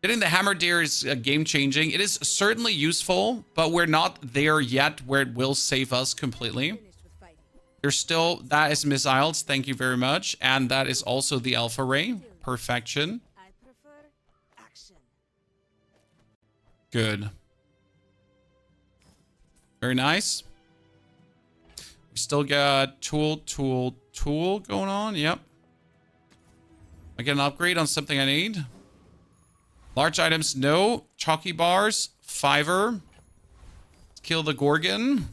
Getting the hammer deer is game-changing. It is certainly useful, but we're not there yet where it will save us completely. Finished with fighting. There's still... That is missiles. Thank you very much. And that is also the Alpha Ray. Perfection. I prefer action. Good. Very nice. We still got tool going on. Yep. I get an upgrade on something I need. Large items, no. Chalky bars, fiver. Let's kill the Gorgon.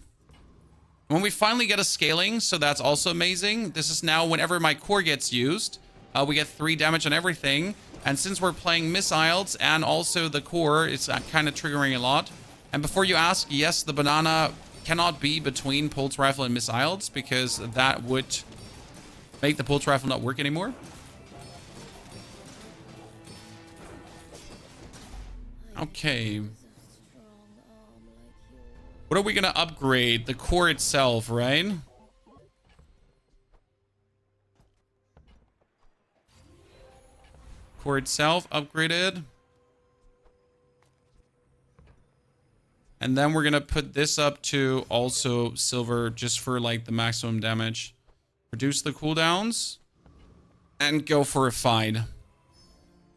When we finally get a scaling, so that's also amazing. This is now whenever my core gets used, we get 3 damage on everything. And since we're playing missiles and also the core, it's kind of triggering a lot. And before you ask, yes, the banana cannot be between pulse rifle and missiles because that would make the pulse rifle not work anymore. Okay. What are we going to upgrade? The core itself, right? Core itself upgraded. And then we're going to put this up to also silver just for like the maximum damage. Reduce the cooldowns. And go for a fight.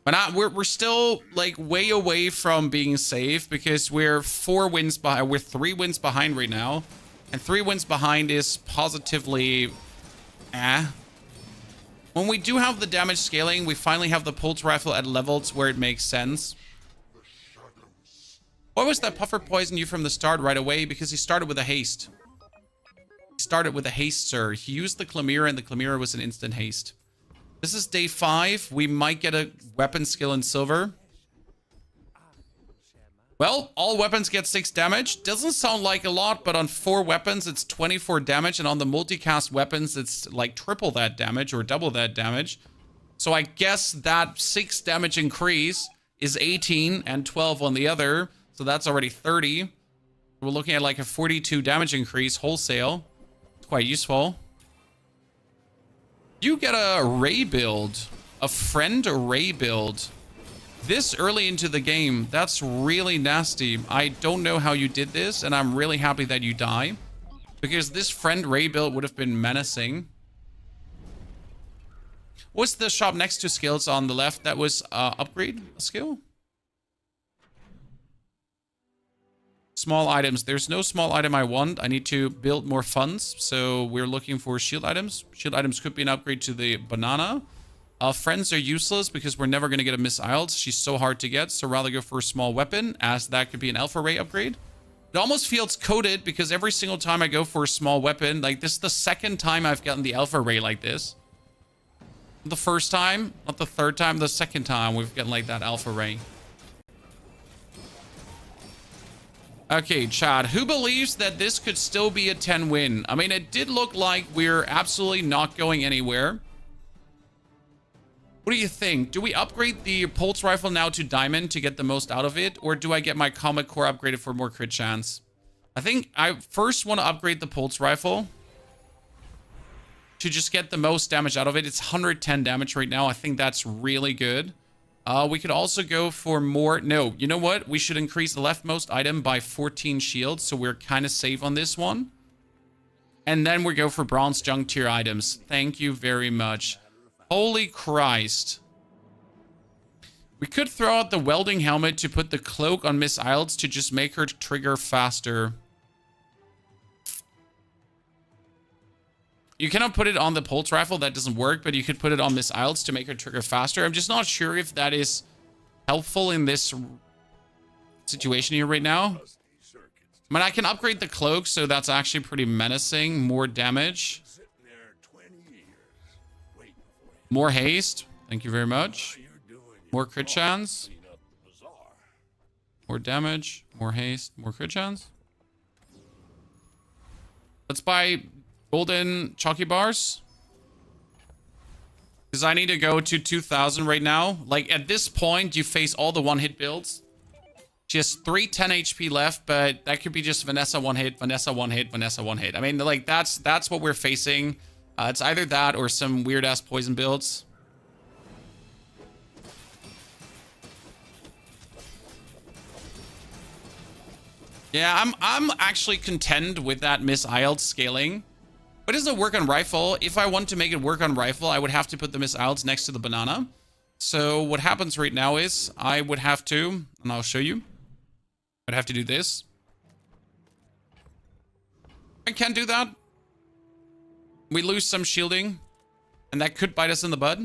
But we're still like way away from being safe because we're 4 wins behind. We're 3 wins behind right now. And 3 wins behind is positively When we do have the damage scaling, we finally have the pulse rifle at levels where it makes sense. Why was that puffer poison you from the start right away? Because he started with a haste. He started with a haste, sir. He used the Chlamyra and the Chlamyra was an instant haste. This is day 5. We might get a weapon skill in silver. Well, all weapons get 6 damage. Doesn't sound like a lot, but on 4 weapons, it's 24 damage. And on the multicast weapons, it's like triple that damage or double that damage. So I guess that 6 damage increase is 18 and 12 on the other. So that's already 30. We're looking at like a 42 damage increase wholesale. It's quite useful. You get a Ray build, a friend Ray build this early into the game. That's really nasty. I don't know how you did this, and I'm really happy that you die because this friend Ray build would have been menacing. What's the shop next to skills on the left? That was upgrade a skill. Small items. There's no small item I want. I need to build more funds. So we're looking for shield items. Shield items could be an upgrade to the banana. Friends are useless because we're never going to get a Miss Isles. She's so hard to get. So rather go for a small weapon as that could be an Alpha Ray upgrade. It almost feels coded because every single time I go for a small weapon, like this is the 2nd time I've gotten the Alpha Ray like this. The first time, not the 3rd time, the 2nd time we've gotten like that Alpha Ray. Okay, Chad, who believes that this could still be a 10 win? I mean, it did look like we're absolutely not going anywhere. What do you think? Do we upgrade the pulse rifle now to diamond to get the most out of it? Or do I get my comet core upgraded for more crit chance? I think I first want to upgrade the pulse rifle to just get the most damage out of it. It's 110 damage right now. I think that's really good. We could also go for more. No, you know what? We should increase the leftmost item by 14 shields. So we're kind of safe on this one. And then we go for bronze junk tier items. Thank you very much. Holy Christ. We could throw out the welding helmet to put the cloak on Miss Isles to just make her trigger faster. You cannot put it on the pulse rifle. That doesn't work, but you could put it on Miss Isles to make her trigger faster. I'm just not sure if that is helpful in this situation here right now. I mean, I can upgrade the cloak, so that's actually pretty menacing. More damage. More haste. Thank you very much. More crit chance. More damage. More haste. More crit chance. Let's buy golden chalky bars. Because I need to go to 2000 right now. Like, at this point, you face all the one-hit builds. She has 3 10 HP left, but that could be just Vanessa one hit, Vanessa one hit, Vanessa one hit. I mean, like, that's what we're facing. It's either that or some weird-ass poison builds. Yeah, I'm actually content with that Miss Iles scaling. But does it work on rifle? If I want to make it work on rifle, I would have to put the Miss Iles next to the banana. So what happens right now is I would have to, and I'll show you. I'd have to do this. I can't do that. We lose some shielding, and that could bite us in the butt.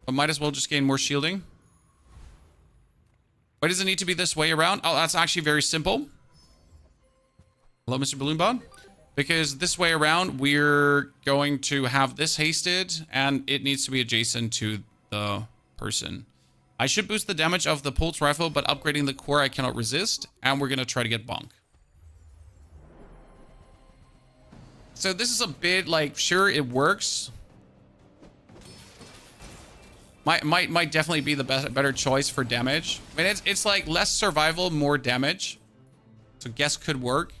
But might as well just gain more shielding. Why does it need to be this way around? Oh, that's actually very simple. Hello, Mr. Balloonbot. Because this way around, we're going to have this hasted, and it needs to be adjacent to the person. I should boost the damage of the pulse rifle, but upgrading the core I cannot resist, and we're going to try to get bonk. So this is a bit like, sure, it works. Might definitely be the better choice for damage. I mean, it's like less survival, more damage. So guess could work.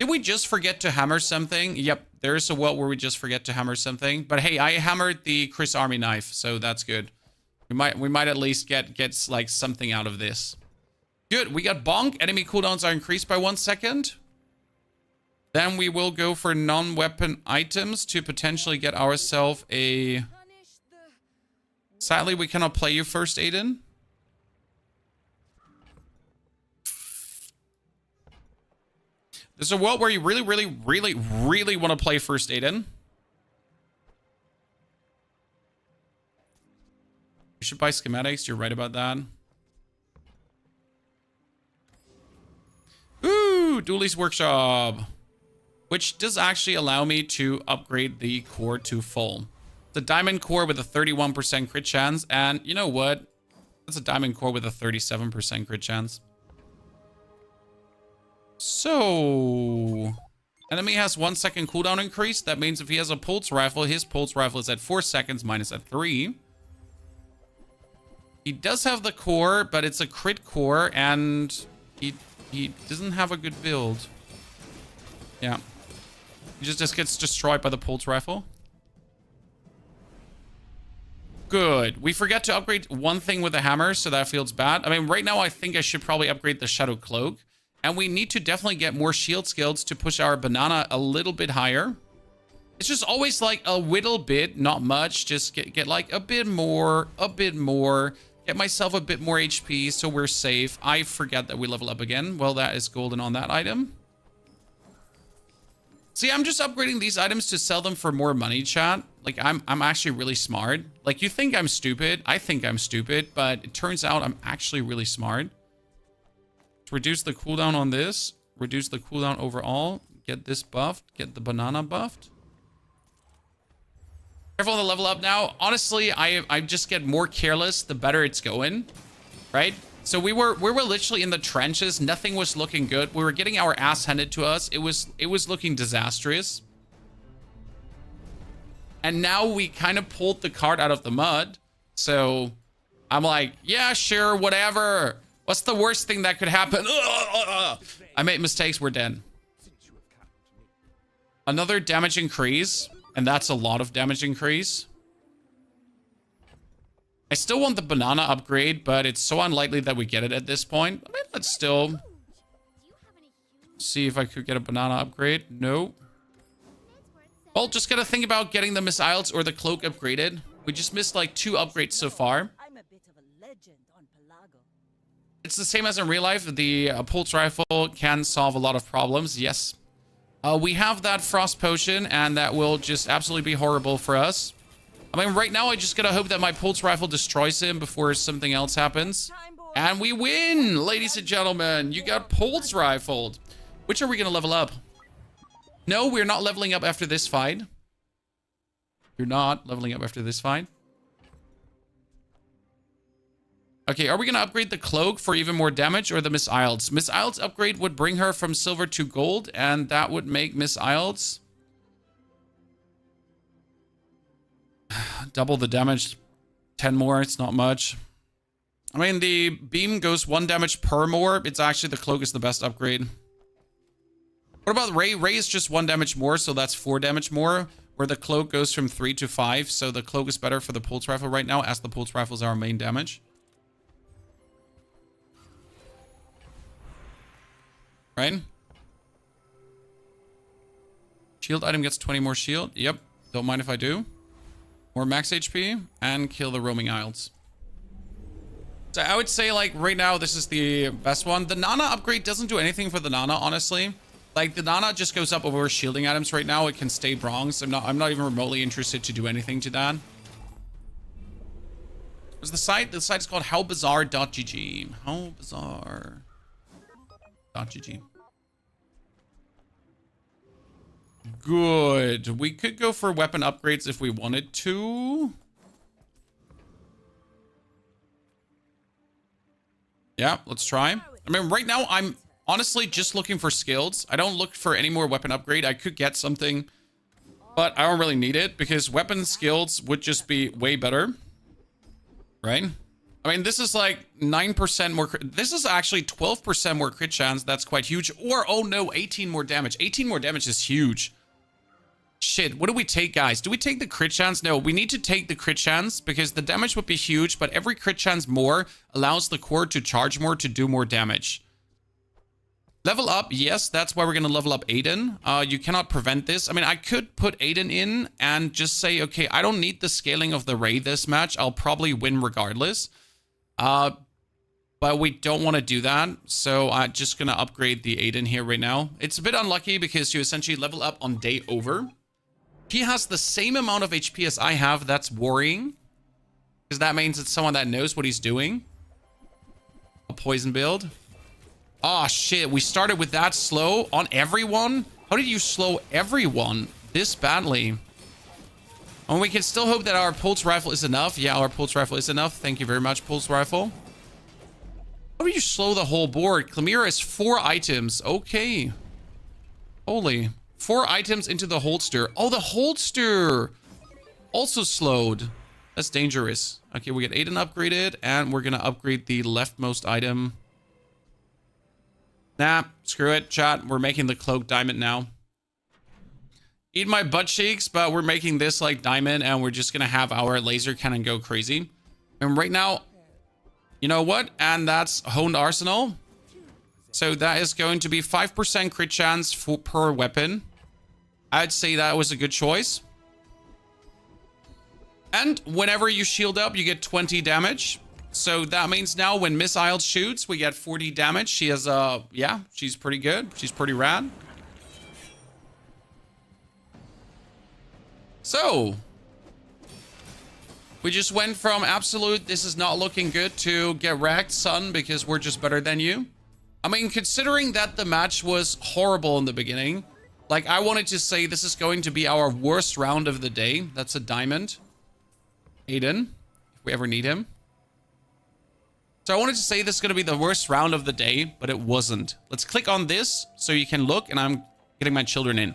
Did we just forget to hammer something? Yep, there's a world where we just forget to hammer something. But hey, I hammered the Chris Army knife, so that's good. We might at least get like something out of this. Good, we got bonk. Enemy cooldowns are increased by 1 second. Then we will go for non-weapon items to potentially get ourselves a... Sadly, we cannot play you first, Aiden. There's a world where you really want to play first, Aiden. You should buy schematics. You're right about that. Ooh, Dooley's workshop. Which does actually allow me to upgrade the core to full. It's a diamond core with a 31% crit chance. And you know what? That's a diamond core with a 37% crit chance. So... Enemy has 1 second cooldown increase. That means if he has a pulse rifle, his pulse rifle is at 4 seconds, minus at 3. He does have the core, but it's a crit core, and he doesn't have a good build. Yeah. He just gets destroyed by the pulse rifle. Good. We forgot to upgrade one thing with the hammer, so that feels bad. I mean, right now I think I should probably upgrade the Shadow Cloak. And we need to definitely get more shield skills to push our banana a little bit higher. It's just always like a little bit, not much. Just get like a bit more. Get myself a bit more HP so we're safe. I forget that we level up again. Well, that is golden on that item. See, I'm just upgrading these items to sell them for more money, chat. Like, I'm actually really smart. Like, you think I'm stupid. I think I'm stupid, but it turns out I'm actually really smart. Reduce the cooldown on this. Reduce the cooldown overall. Get this buffed. Get the banana buffed. Careful on the level up now. Honestly, I just get more careless the better it's going. Right? So we were literally in the trenches. Nothing was looking good. We were getting our ass handed to us. It was looking disastrous. And now we kind of pulled the cart out of the mud. So I'm like, yeah, sure, whatever. What's the worst thing that could happen? I made mistakes. We're dead. Another damage increase. And that's a lot of damage increase. I still want the banana upgrade, but it's so unlikely that we get it at this point. I mean, let's still see if I could get a banana upgrade. No. Well, just gotta think about getting the missiles or the cloak upgraded. We just missed like 2 upgrades so far. I'm a bit of a legend on Pelago. It's the same as in real life. The pulse rifle can solve a lot of problems. Yes. We have that frost potion, and that will just absolutely be horrible for us. I mean, right now, I just gotta hope that my pulse rifle destroys him before something else happens. And we win, ladies and gentlemen. You got pulse rifled. Which are we gonna level up? No, we're not leveling up after this fight. You're not leveling up after this fight. Okay, are we gonna upgrade the cloak for even more damage or the Miss Iles? Miss Iles upgrade would bring her from silver to gold, and that would make Miss Iles double the damage. 10 more, it's not much. I mean, the beam goes 1 damage per more. It's actually the cloak is the best upgrade. What about Ray? Ray is just 1 damage more, so that's 4 damage more. Where the cloak goes from 3 to 5. So the cloak is better for the pulse rifle right now, as the pulse rifle is our main damage. Right? Shield item gets 20 more shield. Yep. Don't mind if I do. More max HP. And kill the roaming isles. So I would say, like, right now, this is the best one. The Nana upgrade doesn't do anything for the Nana, honestly. Like, the Nana just goes up over shielding items right now. It can stay bronze. I'm not even remotely interested to do anything to that. What's the site? The site is called howbazaar.gg. Howbazaar.gg. Good. We could go for weapon upgrades if we wanted to. Yeah, let's try. I mean, right now, I'm honestly just looking for skills. I don't look for any more weapon upgrade. I could get something, but I don't really need it because weapon skills would just be way better. Right? I mean, this is like 9% more. This is actually 12% more crit chance. That's quite huge. Or, oh no, 18 more damage. 18 more damage is huge. Shit, what do we take, guys? Do we take the crit chance? No, we need to take the crit chance because the damage would be huge, but every crit chance more allows the core to charge more to do more damage. Level up, yes, that's why we're going to level up Aiden. You cannot prevent this. I mean, I could put Aiden in and just say, okay, I don't need the scaling of the Ray this match. I'll probably win regardless. But we don't want to do that. So I'm just going to upgrade the Aiden here right now. It's a bit unlucky because you essentially level up on day over. He has the same amount of HP as I have. That's worrying. Because that means it's someone that knows what he's doing. A poison build. Oh, shit. We started with that slow on everyone? How did you slow everyone this badly? And we can still hope that our pulse rifle is enough. Yeah, our pulse rifle is enough. Thank you very much, pulse rifle. How do you slow the whole board? Chlamyra is 4 items. Okay. Holy. 4 items into the holster. Oh, the holster also slowed. That's dangerous. Okay, we get Aiden upgraded, and we're going to upgrade the leftmost item. Nah, screw it, chat. We're making the cloak diamond now. Eat my butt cheeks, but we're making this like diamond, and we're just going to have our laser cannon go crazy. And right now, you know what? And that's honed arsenal. So that is going to be 5% crit chance per weapon. I'd say that was a good choice. And whenever you shield up, you get 20 damage. So that means now when Miss Isles shoots, we get 40 damage. She has yeah, she's pretty good. She's pretty rad. So we just went from absolute, this is not looking good, to get wrecked, son, because we're just better than you. I mean, considering that the match was horrible in the beginning, like, I wanted to say this is going to be our worst round of the day. That's a diamond. Aiden, if we ever need him. So I wanted to say this is going to be the worst round of the day, but it wasn't. Let's click on this so you can look, and I'm getting my children in.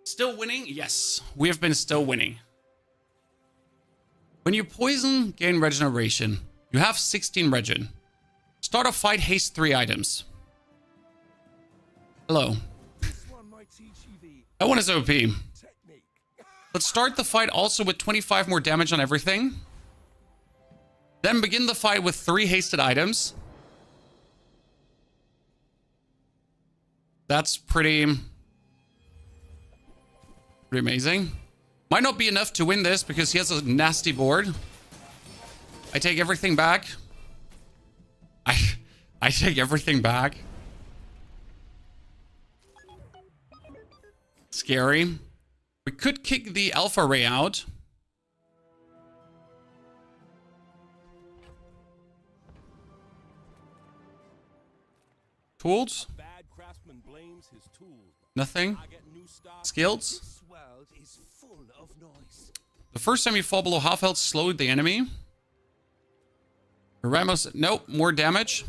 Still winning? Yes, we have been still winning. When you poison, gain regeneration. You have 16 regen. Start a fight, haste 3 items. Hello. That one is OP. Let's start the fight also with 25 more damage on everything. Then begin the fight with 3 hasted items. That's pretty amazing. Might not be enough to win this because he has a nasty board. I take everything back. I take everything back. Scary. We could kick the Alpha Ray out. Tools? Bad craftsman blames his tools. Nothing. I get new stuff. Skills? This world is full of noise. The first time you fall below half health slowed the enemy. Ramos, nope, more damage.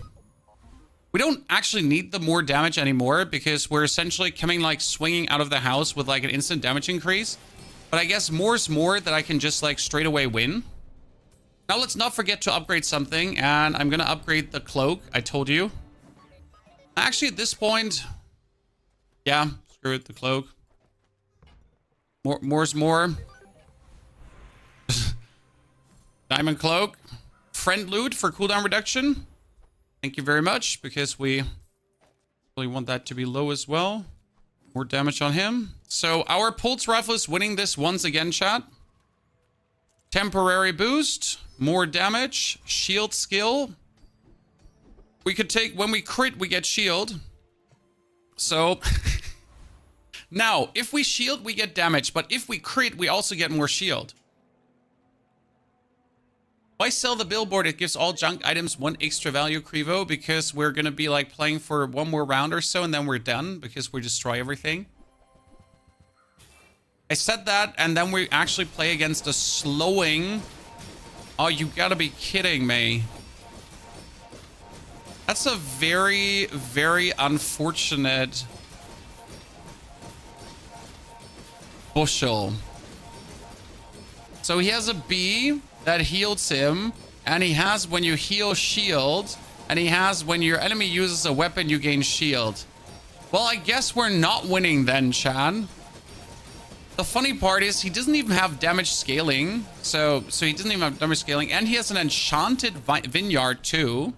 We don't actually need the more damage anymore because we're essentially coming like swinging out of the house with like an instant damage increase. But I guess more is more that I can just like straight away win. Now let's not forget to upgrade something, and I'm gonna upgrade the cloak. I told you. Actually, at this point, yeah, screw it, the cloak. More's more. Diamond cloak. Friend loot for cooldown reduction. Thank you very much, because we really want that to be low as well. More damage on him. So our pulse rifle is winning this once again, chat. Temporary boost. More damage. Shield skill. We could take, when we crit, we get shield. So, now, if we shield, we get damage. But if we crit, we also get more shield. Why sell the billboard? It gives all junk items 1 extra value, Krivo. Because we're going to be like playing for 1 more round or so and then we're done. Because we destroy everything. I said that and then we actually play against a slowing. Oh, you gotta be kidding me. That's a very, very unfortunate bushel. So he has a bee that heals him, and he has when you heal shield, and he has when your enemy uses a weapon you gain shield. Well, I guess we're not winning then, Chan. The funny part is he doesn't even have damage scaling, so he doesn't even have damage scaling, and he has an enchanted vineyard too.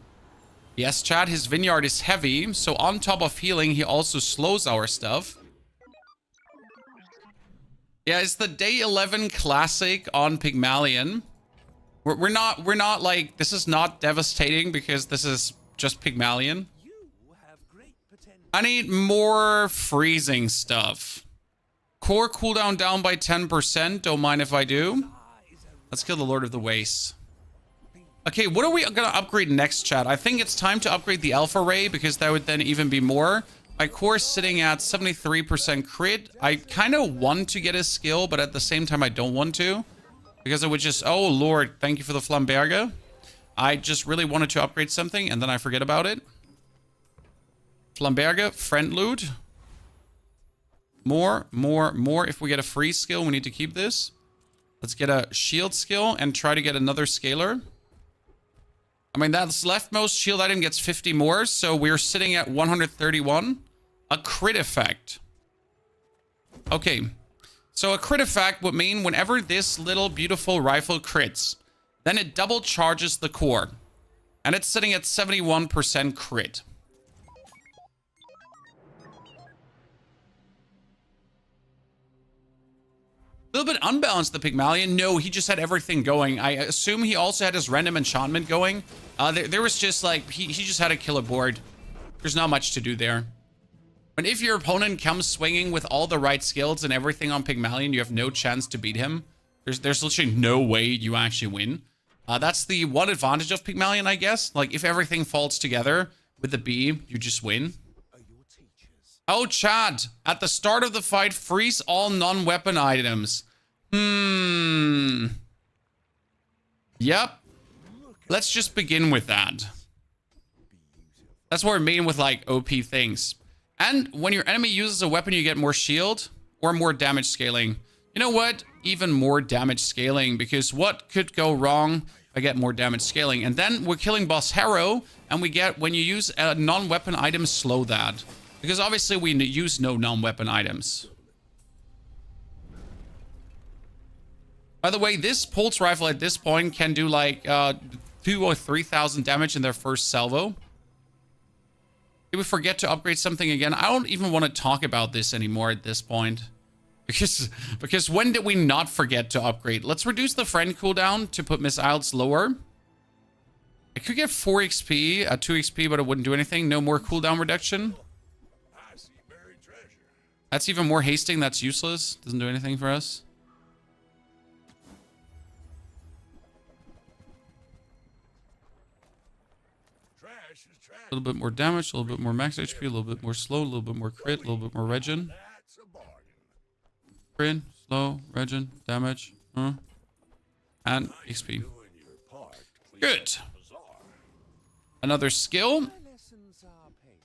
Yes, Chad, his vineyard is heavy, so on top of healing, he also slows our stuff. Yeah, it's the day 11 classic on Pygmalion. We're not like, this is not devastating because this is just Pygmalion. You have great potential. I need more freezing stuff. Core cooldown down by 10%, don't mind if I do. Let's kill the Lord of the Wastes. Okay, what are we gonna upgrade next, chat? I think it's time to upgrade the Alpha Ray because that would then even be more. My core is sitting at 73% crit. I kind of want to get his skill, but at the same time I don't want to. Because it would just... Oh, Lord, thank you for the Flamberge. I just really wanted to upgrade something, and then I forget about it. Flamberge, friend loot. More. If we get a free skill, we need to keep this. Let's get a shield skill and try to get another scaler. I mean, that's leftmost shield item gets 50 more, so we're sitting at 131. A crit effect. Okay. So a crit effect would mean whenever this little beautiful rifle crits, then it double charges the core. And it's sitting at 71% crit. A little bit unbalanced, the Pygmalion. No, he just had everything going. I assume he also had his random enchantment going. There was just like, he just had a killer board. There's not much to do there. But if your opponent comes swinging with all the right skills and everything on Pygmalion, you have no chance to beat him. There's literally no way you actually win. That's the one advantage of Pygmalion, I guess. Like, if everything falls together with the B, you just win. Oh, Chad. At the start of the fight, freeze all non-weapon items. Yep. Let's just begin with that. That's what I mean with, like, OP things. And when your enemy uses a weapon, you get more shield or more damage scaling. You know what? Even more damage scaling, because what could go wrong? I get more damage scaling. And then we're killing Boss Harrow, and we get, when you use a non-weapon item, slow that. Because obviously we use no non-weapon items. By the way, this pulse rifle at this point can do like 2 or 3,000 damage in their first salvo. Did we forget to upgrade something again? I don't even want to talk about this anymore at this point. Because when did we not forget to upgrade? Let's reduce the friend cooldown to put missiles lower. I could get 4 XP, 2 XP, but it wouldn't do anything. No more cooldown reduction. I see buried treasure. That's even more hasting. That's useless. Doesn't do anything for us. Trash is trash. A little bit more damage, a little bit more max HP, a little bit more slow, a little bit more crit, a little bit more regen. That's a bargain. Crit, slow, regen, damage, and XP. Doing your part to clean Good. up the bazaar. Another skill. Lessons are painful.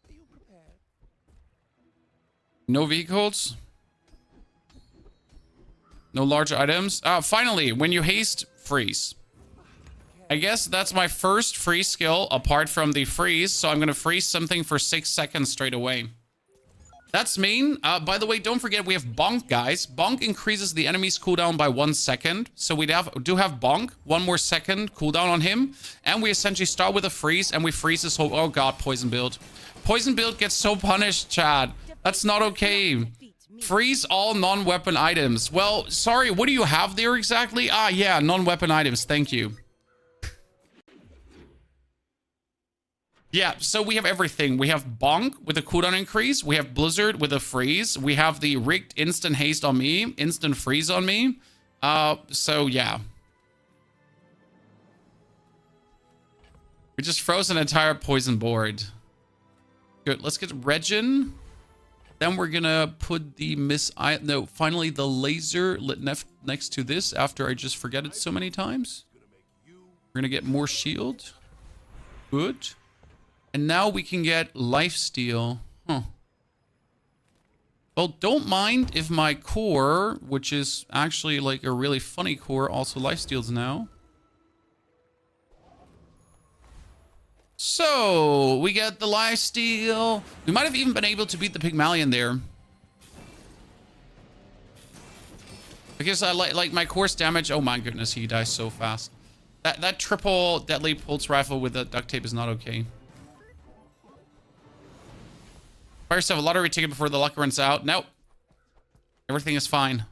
Are you prepared? No vehicles. No large items. Finally, when you haste, freeze. I guess that's my first freeze skill apart from the freeze. So I'm going to freeze something for 6 seconds straight away. That's mean. By the way, don't forget we have Bonk, guys. Bonk increases the enemy's cooldown by 1 second. So we do have Bonk. 1 more second cooldown on him. And we essentially start with a freeze and we freeze this whole... Oh god, poison build. Poison build gets so punished, Chad. That's not okay. Freeze all non-weapon items. Well, sorry, what do you have there exactly? Ah, yeah, non-weapon items. Thank you. Yeah, so we have everything. We have Bonk with a cooldown increase. We have Blizzard with a freeze. We have the rigged instant haste on me. Instant freeze on me. So yeah. We just froze an entire poison board. Good, let's get Regen. Then we're gonna put the finally the laser lit next to this after I just forget it so many times. We're gonna get more shield. Good. And now we can get lifesteal. Huh. Well, don't mind if my core, which is actually like a really funny core, also lifesteals now. So, we get the lifesteal. We might have even been able to beat the Pygmalion there. Because I like my course damage. Oh my goodness, he dies so fast. That triple deadly pulse rifle with the duct tape is not okay. Buy yourself a lottery ticket before the luck runs out. Nope. Everything is fine.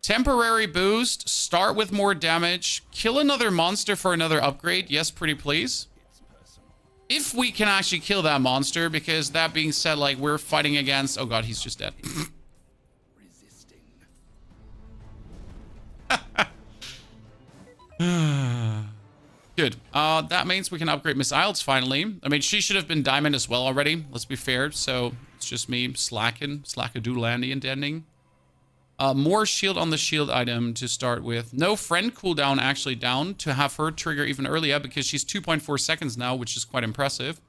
Temporary boost. Start with more damage. Kill another monster for another upgrade. Yes, pretty please. If we can actually kill that monster, because that being said, like, we're fighting against... Oh god, he's just dead. Resisting. Good. That means we can upgrade Miss Isles finally. I mean, she should have been diamond as well already. Let's be fair. So it's just me slackadoo-landy and ending. More shield on the shield item to start with. No friend cooldown actually down to have her trigger even earlier because she's 2.4 seconds now, which is quite impressive.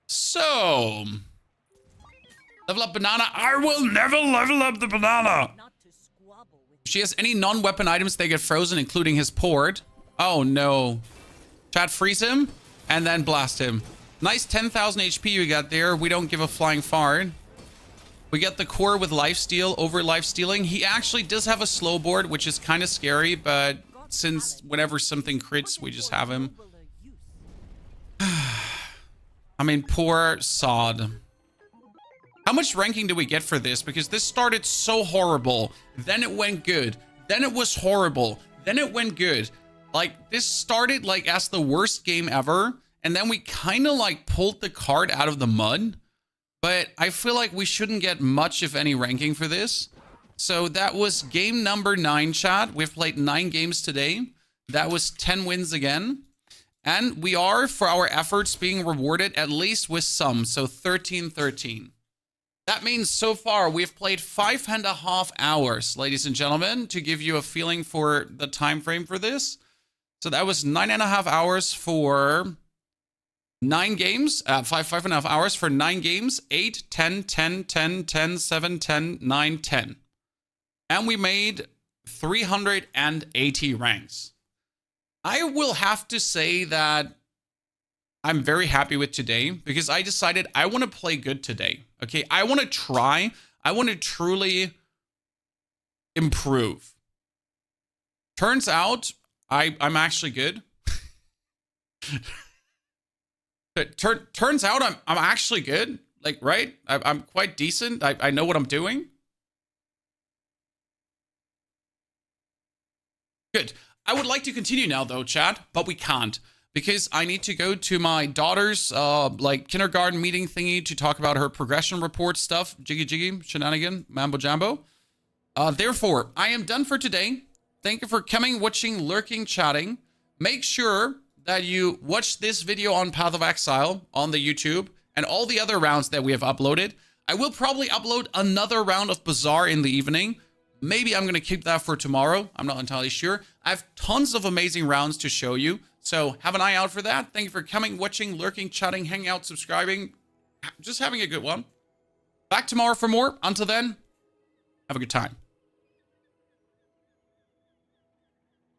So, level up banana. I will never level up the banana. Not to squabble with If she has any non-weapon items, they get frozen, including his port. Oh no. Chat, freeze him and then blast him. Nice 10,000 HP you got there. We don't give a flying fart. We get the core with lifesteal over lifestealing. He actually does have a slow board, which is kind of scary, but since whenever something crits, we just have him. I mean, poor sod. How much ranking do we get for this? Because this started so horrible. Then it went good. Then it was horrible. Then it went good. Like, this started like as the worst game ever. And then we kind of like pulled the card out of the mud. But I feel like we shouldn't get much, if any, ranking for this. So that was game number 9, chat. We've played 9 games today. That was 10 wins again. And we are, for our efforts, being rewarded at least with some. So 13-13. That means so far we've played 5.5 hours, ladies and gentlemen, to give you a feeling for the time frame for this. So that was 9.5 hours for... 9 games, 5.5 hours for 9 games, 8, 10, 10, 10, 10, 7, 10, 9, 10. And we made 380 ranks. I will have to say that I'm very happy with today because I decided I want to play good today. Okay, I want to try. I want to truly improve. turns out I'm actually good. Turns out I'm actually good. Like, right? I'm quite decent. I know what I'm doing. Good. I would like to continue now, though, Chad, but we can't because I need to go to my daughter's like kindergarten meeting thingy to talk about her progression report stuff. Jiggy jiggy, shenanigan, mambo jambo. Therefore, I am done for today. Thank you for coming, watching, lurking, chatting. Make sure that you watch this video on Path of Exile on the YouTube and all the other rounds that we have uploaded. I will probably upload another round of Bazaar in the evening. Maybe I'm going to keep that for tomorrow. I'm not entirely sure. I have tons of amazing rounds to show you. So have an eye out for that. Thank you for coming, watching, lurking, chatting, hanging out, subscribing. Just having a good one. Back tomorrow for more. Until then, have a good time.